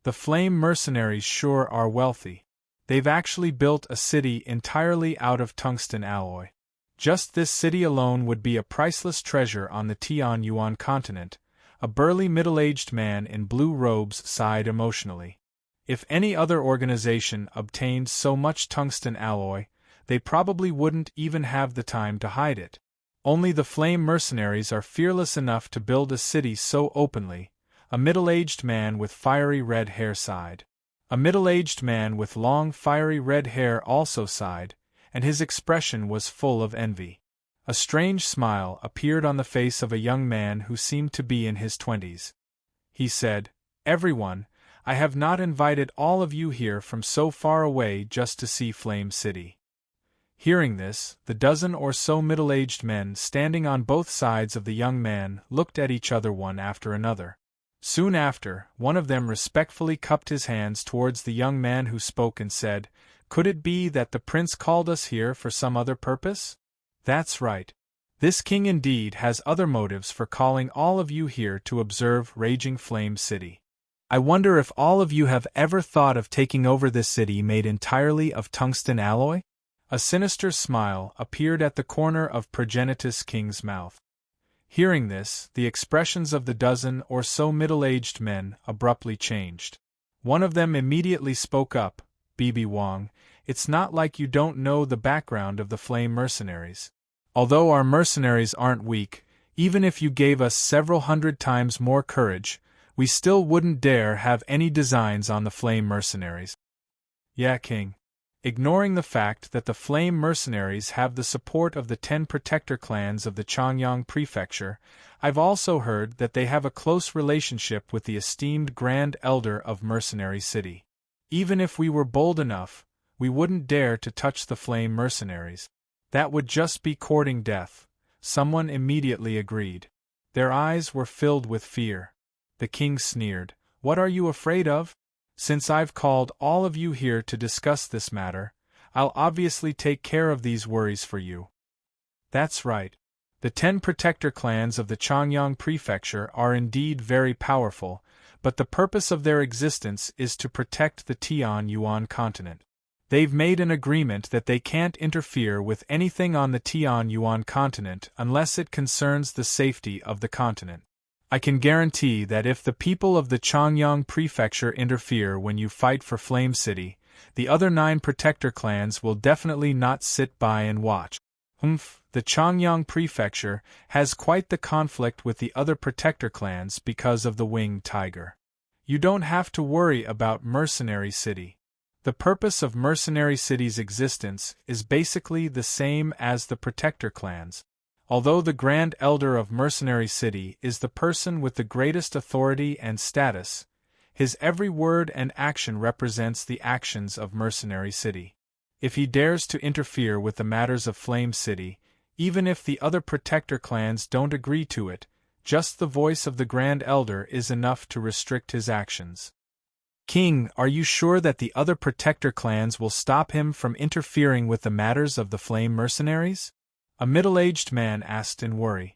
The Flame mercenaries sure are wealthy. They've actually built a city entirely out of tungsten alloy. Just this city alone would be a priceless treasure on the Tian-Yuan continent. A burly middle-aged man in blue robes sighed emotionally. If any other organization obtained so much tungsten alloy, they probably wouldn't even have the time to hide it. Only the Flame Mercenaries are fearless enough to build a city so openly. A middle-aged man with fiery red hair sighed. A middle-aged man with long fiery red hair also sighed, and his expression was full of envy. A strange smile appeared on the face of a young man who seemed to be in his 20s. He said, "Everyone, I have not invited all of you here from so far away just to see Flame City." Hearing this, the dozen or so middle-aged men standing on both sides of the young man looked at each other one after another. Soon after, one of them respectfully cupped his hands towards the young man who spoke and said, "Could it be that the prince called us here for some other purpose?" "That's right. This king indeed has other motives for calling all of you here to observe Raging Flame City. I wonder if all of you have ever thought of taking over this city made entirely of tungsten alloy?" A sinister smile appeared at the corner of Progenitus King's mouth. Hearing this, the expressions of the dozen or so middle-aged men abruptly changed. One of them immediately spoke up, "BB Wong, it's not like you don't know the background of the Flame Mercenaries. Although our mercenaries aren't weak, even if you gave us several hundred times more courage, we still wouldn't dare have any designs on the Flame Mercenaries." "Yeah, King. Ignoring the fact that the Flame Mercenaries have the support of the 10 protector clans of the Changyang Prefecture, I've also heard that they have a close relationship with the esteemed Grand Elder of Mercenary City. Even if we were bold enough, we wouldn't dare to touch the Flame Mercenaries. That would just be courting death," someone immediately agreed. Their eyes were filled with fear. The king sneered, "What are you afraid of? Since I've called all of you here to discuss this matter, I'll obviously take care of these worries for you." "That's right. The 10 protector clans of the Changyang Prefecture are indeed very powerful, but the purpose of their existence is to protect the Tian-Yuan continent. They've made an agreement that they can't interfere with anything on the Tian-Yuan continent unless it concerns the safety of the continent. I can guarantee that if the people of the Changyang Prefecture interfere when you fight for Flame City, the other 9 protector clans will definitely not sit by and watch." The Changyang Prefecture has quite the conflict with the other protector clans because of the Winged Tiger. You don't have to worry about Mercenary City. The purpose of Mercenary City's existence is basically the same as the protector clans. Although the Grand Elder of Mercenary City is the person with the greatest authority and status, his every word and action represents the actions of Mercenary City. If he dares to interfere with the matters of Flame City, even if the other protector clans don't agree to it, just the voice of the Grand Elder is enough to restrict his actions. "King, are you sure that the other protector clans will stop him from interfering with the matters of the Flame Mercenaries?" a middle-aged man asked in worry.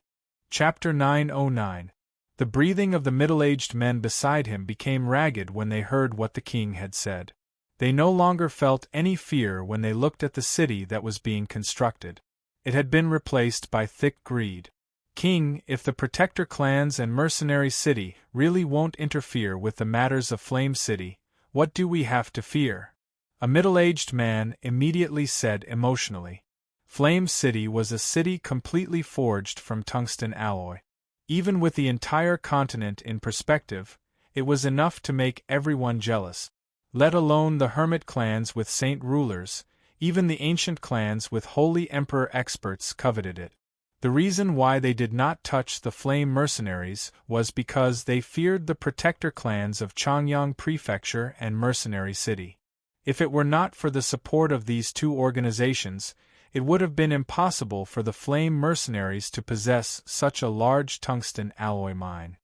Chapter 909. The breathing of the middle-aged men beside him became ragged when they heard what the king had said. They no longer felt any fear when they looked at the city that was being constructed. It had been replaced by thick greed. "King, if the protector clans and Mercenary City really won't interfere with the matters of Flame City, what do we have to fear?" a middle-aged man immediately said emotionally. Flame City was a city completely forged from tungsten alloy. Even with the entire continent in perspective, it was enough to make everyone jealous. Let alone the hermit clans with saint rulers, even the ancient clans with holy emperor experts coveted it. The reason why they did not touch the Flame Mercenaries was because they feared the protector clans of Changyang Prefecture and Mercenary City. If it were not for the support of these 2 organizations, it would have been impossible for the Flame Mercenaries to possess such a large tungsten alloy mine.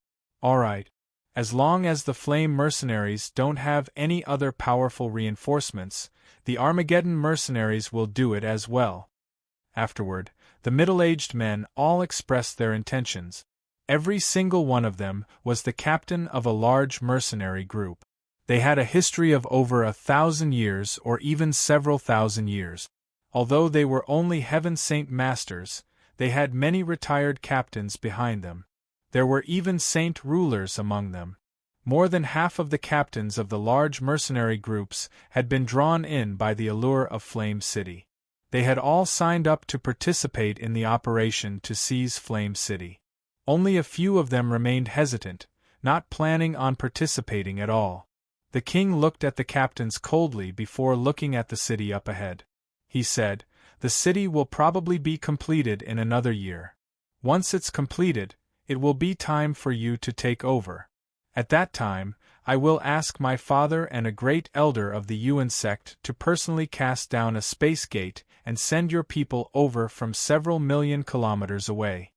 All right. As long as the Flame Mercenaries don't have any other powerful reinforcements, the Armageddon Mercenaries will do it as well. Afterward, the middle-aged men all expressed their intentions. Every single one of them was the captain of a large mercenary group. They had a history of over 1,000 years or even several thousand years. Although they were only Heaven Saint Masters, they had many retired captains behind them. There were even saint rulers among them. More than half of the captains of the large mercenary groups had been drawn in by the allure of Flame City. They had all signed up to participate in the operation to seize Flame City. Only a few of them remained hesitant, not planning on participating at all. The king looked at the captains coldly before looking at the city up ahead. He said, "The city will probably be completed in another year. Once it's completed, it will be time for you to take over. At that time, I will ask my father and a great elder of the Yuan sect to personally cast down a space gate and send your people over from several million kilometers away."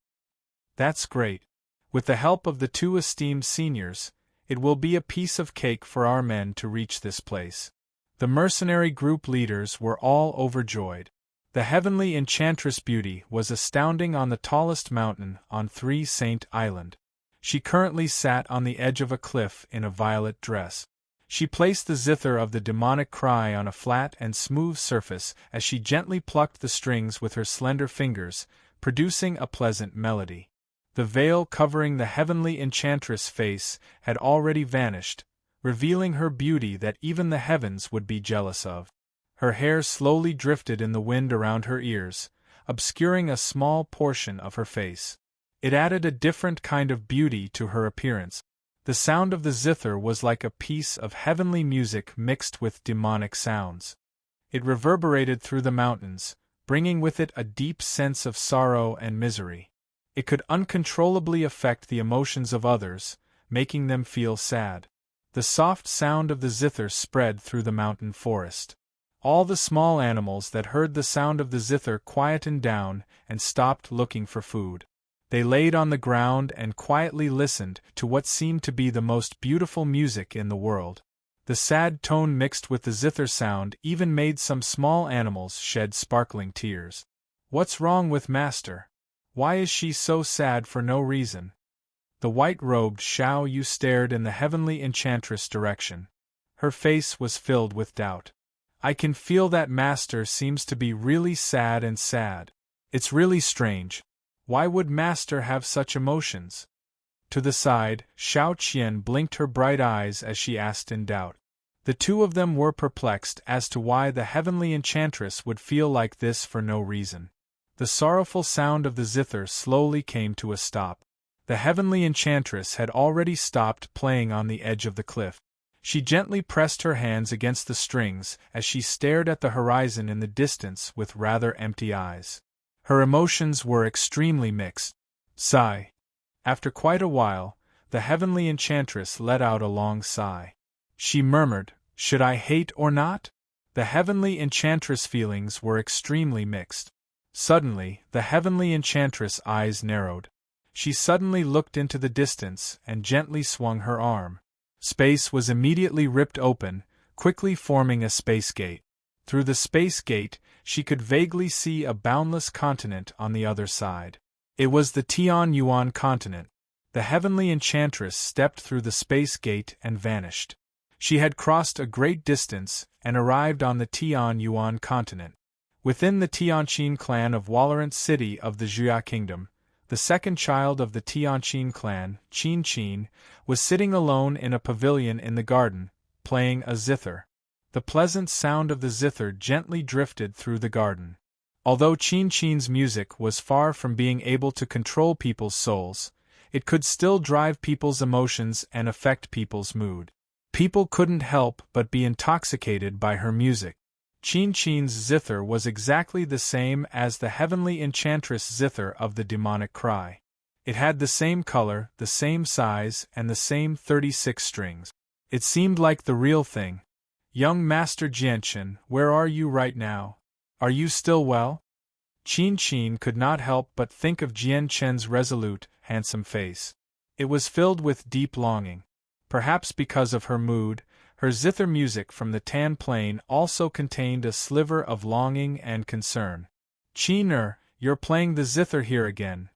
"That's great. With the help of the two esteemed seniors, it will be a piece of cake for our men to reach this place." The mercenary group leaders were all overjoyed. The heavenly enchantress Beauty was astounding on the tallest mountain on Three Saint Island. She currently sat on the edge of a cliff in a violet dress. She placed the zither of the demonic cry on a flat and smooth surface as she gently plucked the strings with her slender fingers, producing a pleasant melody. The veil covering the heavenly enchantress' face had already vanished, revealing her beauty that even the heavens would be jealous of. Her hair slowly drifted in the wind around her ears, obscuring a small portion of her face. It added a different kind of beauty to her appearance. The sound of the zither was like a piece of heavenly music mixed with demonic sounds. It reverberated through the mountains, bringing with it a deep sense of sorrow and misery. It could uncontrollably affect the emotions of others, making them feel sad. The soft sound of the zither spread through the mountain forest. All the small animals that heard the sound of the zither quietened down and stopped looking for food. They laid on the ground and quietly listened to what seemed to be the most beautiful music in the world. The sad tone mixed with the zither sound even made some small animals shed sparkling tears. "What's wrong with Master? Why is she so sad for no reason?" The white-robed Xiao Yu stared in the heavenly enchantress' direction. Her face was filled with doubt. "I can feel that Master seems to be really sad and sad. It's really strange. Why would Master have such emotions?" To the side, Xiao Qian blinked her bright eyes as she asked in doubt. The two of them were perplexed as to why the heavenly enchantress would feel like this for no reason. The sorrowful sound of the zither slowly came to a stop. The heavenly enchantress had already stopped playing on the edge of the cliff. She gently pressed her hands against the strings as she stared at the horizon in the distance with rather empty eyes. Her emotions were extremely mixed. Sigh. After quite a while, the heavenly enchantress let out a long sigh. She murmured, "Should I hate or not?" The heavenly enchantress' feelings were extremely mixed. Suddenly, the heavenly enchantress' eyes narrowed. She suddenly looked into the distance and gently swung her arm. Space was immediately ripped open, quickly forming a space gate. Through the space gate, she could vaguely see a boundless continent on the other side. It was the Tian Yuan continent. The heavenly enchantress stepped through the space gate and vanished. She had crossed a great distance and arrived on the Tian Yuan continent. Within the Tianqin clan of Walorant City of the Jia Kingdom, the second child of the Tianqin clan, Qin Qin, was sitting alone in a pavilion in the garden, playing a zither. The pleasant sound of the zither gently drifted through the garden. Although Qin Qin's music was far from being able to control people's souls, it could still drive people's emotions and affect people's mood. People couldn't help but be intoxicated by her music. Qin Qin's zither was exactly the same as the heavenly enchantress zither of the demonic cry. It had the same color, the same size, and the same 36 strings. It seemed like the real thing. "Young Master Jianchen, where are you right now? Are you still well?" Qin Qin could not help but think of Jianchen's resolute, handsome face. It was filled with deep longing. Perhaps because of her mood, her zither music from the Tan Plain also contained a sliver of longing and concern. "Qin, you're playing the zither here again."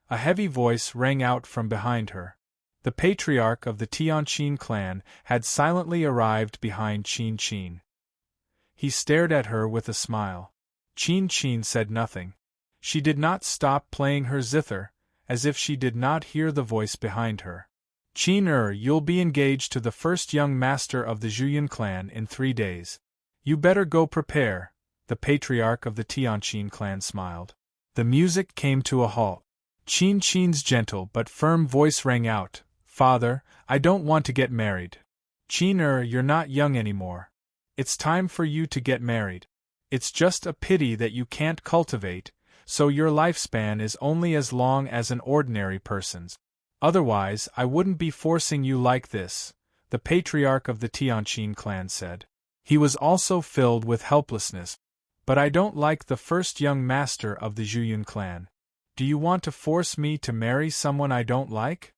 A heavy voice rang out from behind her. The patriarch of the Tianqin clan had silently arrived behind Qin Qin. He stared at her with a smile. Qin said nothing. She did not stop playing her zither, as if she did not hear the voice behind her. Qin, you'll be engaged to the first young master of the Zhuyan clan in 3 days. You better go prepare, the patriarch of the Tianqin clan smiled. The music came to a halt. Qin's gentle but firm voice rang out, Father, I don't want to get married. Qin, you're not young anymore. It's time for you to get married. It's just a pity that you can't cultivate, so your lifespan is only as long as an ordinary person's. Otherwise, I wouldn't be forcing you like this, the patriarch of the Tianqin clan said. He was also filled with helplessness. But I don't like the first young master of the Zhuyan clan. Do you want to force me to marry someone I don't like?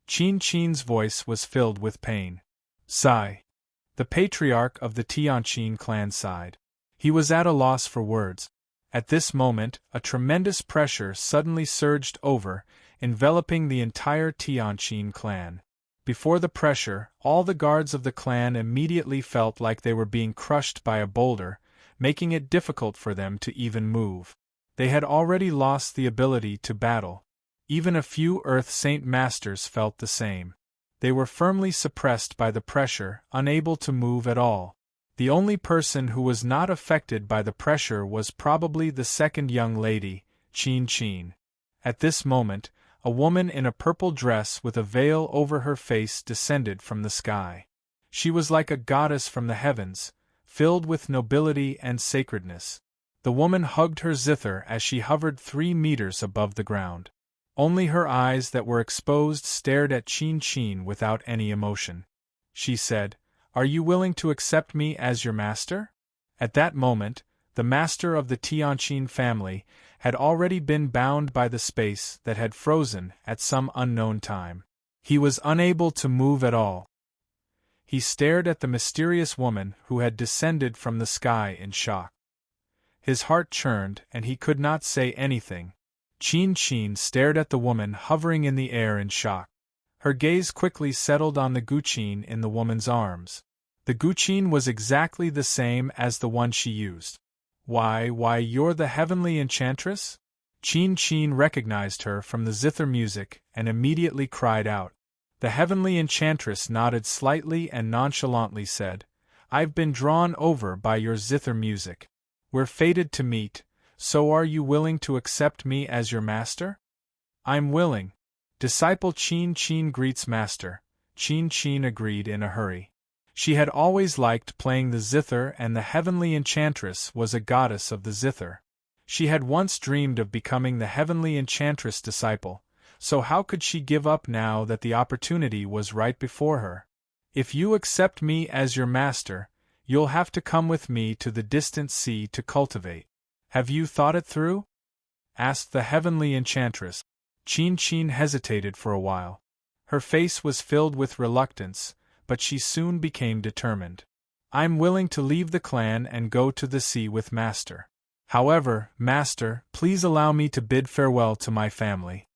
Qin's voice was filled with pain. Sigh. The patriarch of the Tianqin clan sighed. He was at a loss for words. At this moment, a tremendous pressure suddenly surged over, enveloping the entire Tianqin clan. Before the pressure, all the guards of the clan immediately felt like they were being crushed by a boulder, making it difficult for them to even move. They had already lost the ability to battle. Even a few Earth Saint Masters felt the same. They were firmly suppressed by the pressure, unable to move at all. The only person who was not affected by the pressure was probably the second young lady, Qin. At this moment, a woman in a purple dress with a veil over her face descended from the sky. She was like a goddess from the heavens, filled with nobility and sacredness. The woman hugged her zither as she hovered 3 meters above the ground. Only her eyes that were exposed stared at Qin without any emotion. She said, Are you willing to accept me as your master? At that moment, the master of the Tianqin family had already been bound by the space that had frozen at some unknown time. He was unable to move at all. He stared at the mysterious woman who had descended from the sky in shock. His heart churned and he could not say anything. Qin stared at the woman hovering in the air in shock. Her gaze quickly settled on the guqin in the woman's arms. The guqin was exactly the same as the one she used. Why, you're the heavenly enchantress? Qin recognized her from the zither music and immediately cried out. The heavenly enchantress nodded slightly and nonchalantly said, I've been drawn over by your zither music. We're fated to meet, so are you willing to accept me as your master? I'm willing. Disciple Qin greets master. Qin agreed in a hurry. She had always liked playing the zither and the heavenly enchantress was a goddess of the zither. She had once dreamed of becoming the heavenly enchantress disciple, so how could she give up now that the opportunity was right before her? If you accept me as your master, you'll have to come with me to the distant sea to cultivate. Have you thought it through? Asked the heavenly enchantress. Qin hesitated for a while. Her face was filled with reluctance, but she soon became determined. I'm willing to leave the clan and go to the sea with master. However, master, please allow me to bid farewell to my family.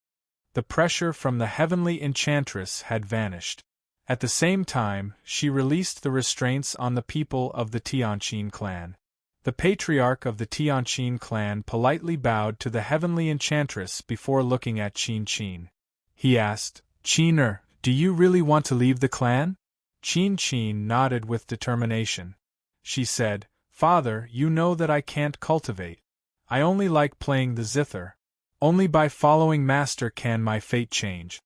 The pressure from the heavenly enchantress had vanished. At the same time, she released the restraints on the people of the Tianqin clan. The patriarch of the Tianqin clan politely bowed to the heavenly enchantress before looking at Qin. He asked, Qin, do you really want to leave the clan? Qin nodded with determination. She said, Father, you know that I can't cultivate. I only like playing the zither. Only by following master can my fate change.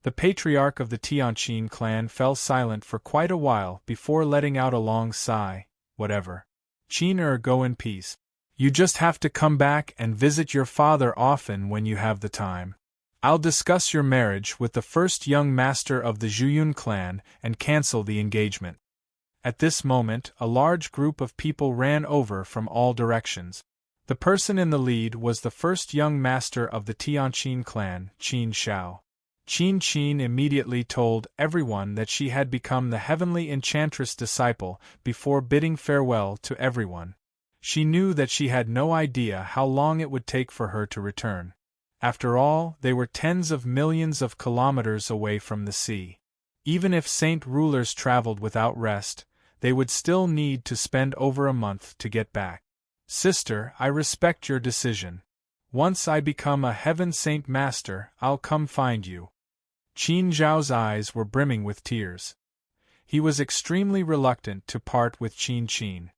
The patriarch of the Tianqin clan fell silent for quite a while before letting out a long sigh. Whatever. Qin, go in peace. You just have to come back and visit your father often when you have the time. I'll discuss your marriage with the first young master of the Zhuyan clan and cancel the engagement. At this moment, a large group of people ran over from all directions. The person in the lead was the first young master of the Tianqin clan, Qin Shao. Qin immediately told everyone that she had become the heavenly enchantress disciple before bidding farewell to everyone. She knew that she had no idea how long it would take for her to return. After all, they were tens of millions of kilometers away from the sea. Even if saint rulers traveled without rest, they would still need to spend over a month to get back. Sister, I respect your decision. Once I become a Heaven Saint Master, I'll come find you. Qin Zhao's eyes were brimming with tears. He was extremely reluctant to part with Qin Qin.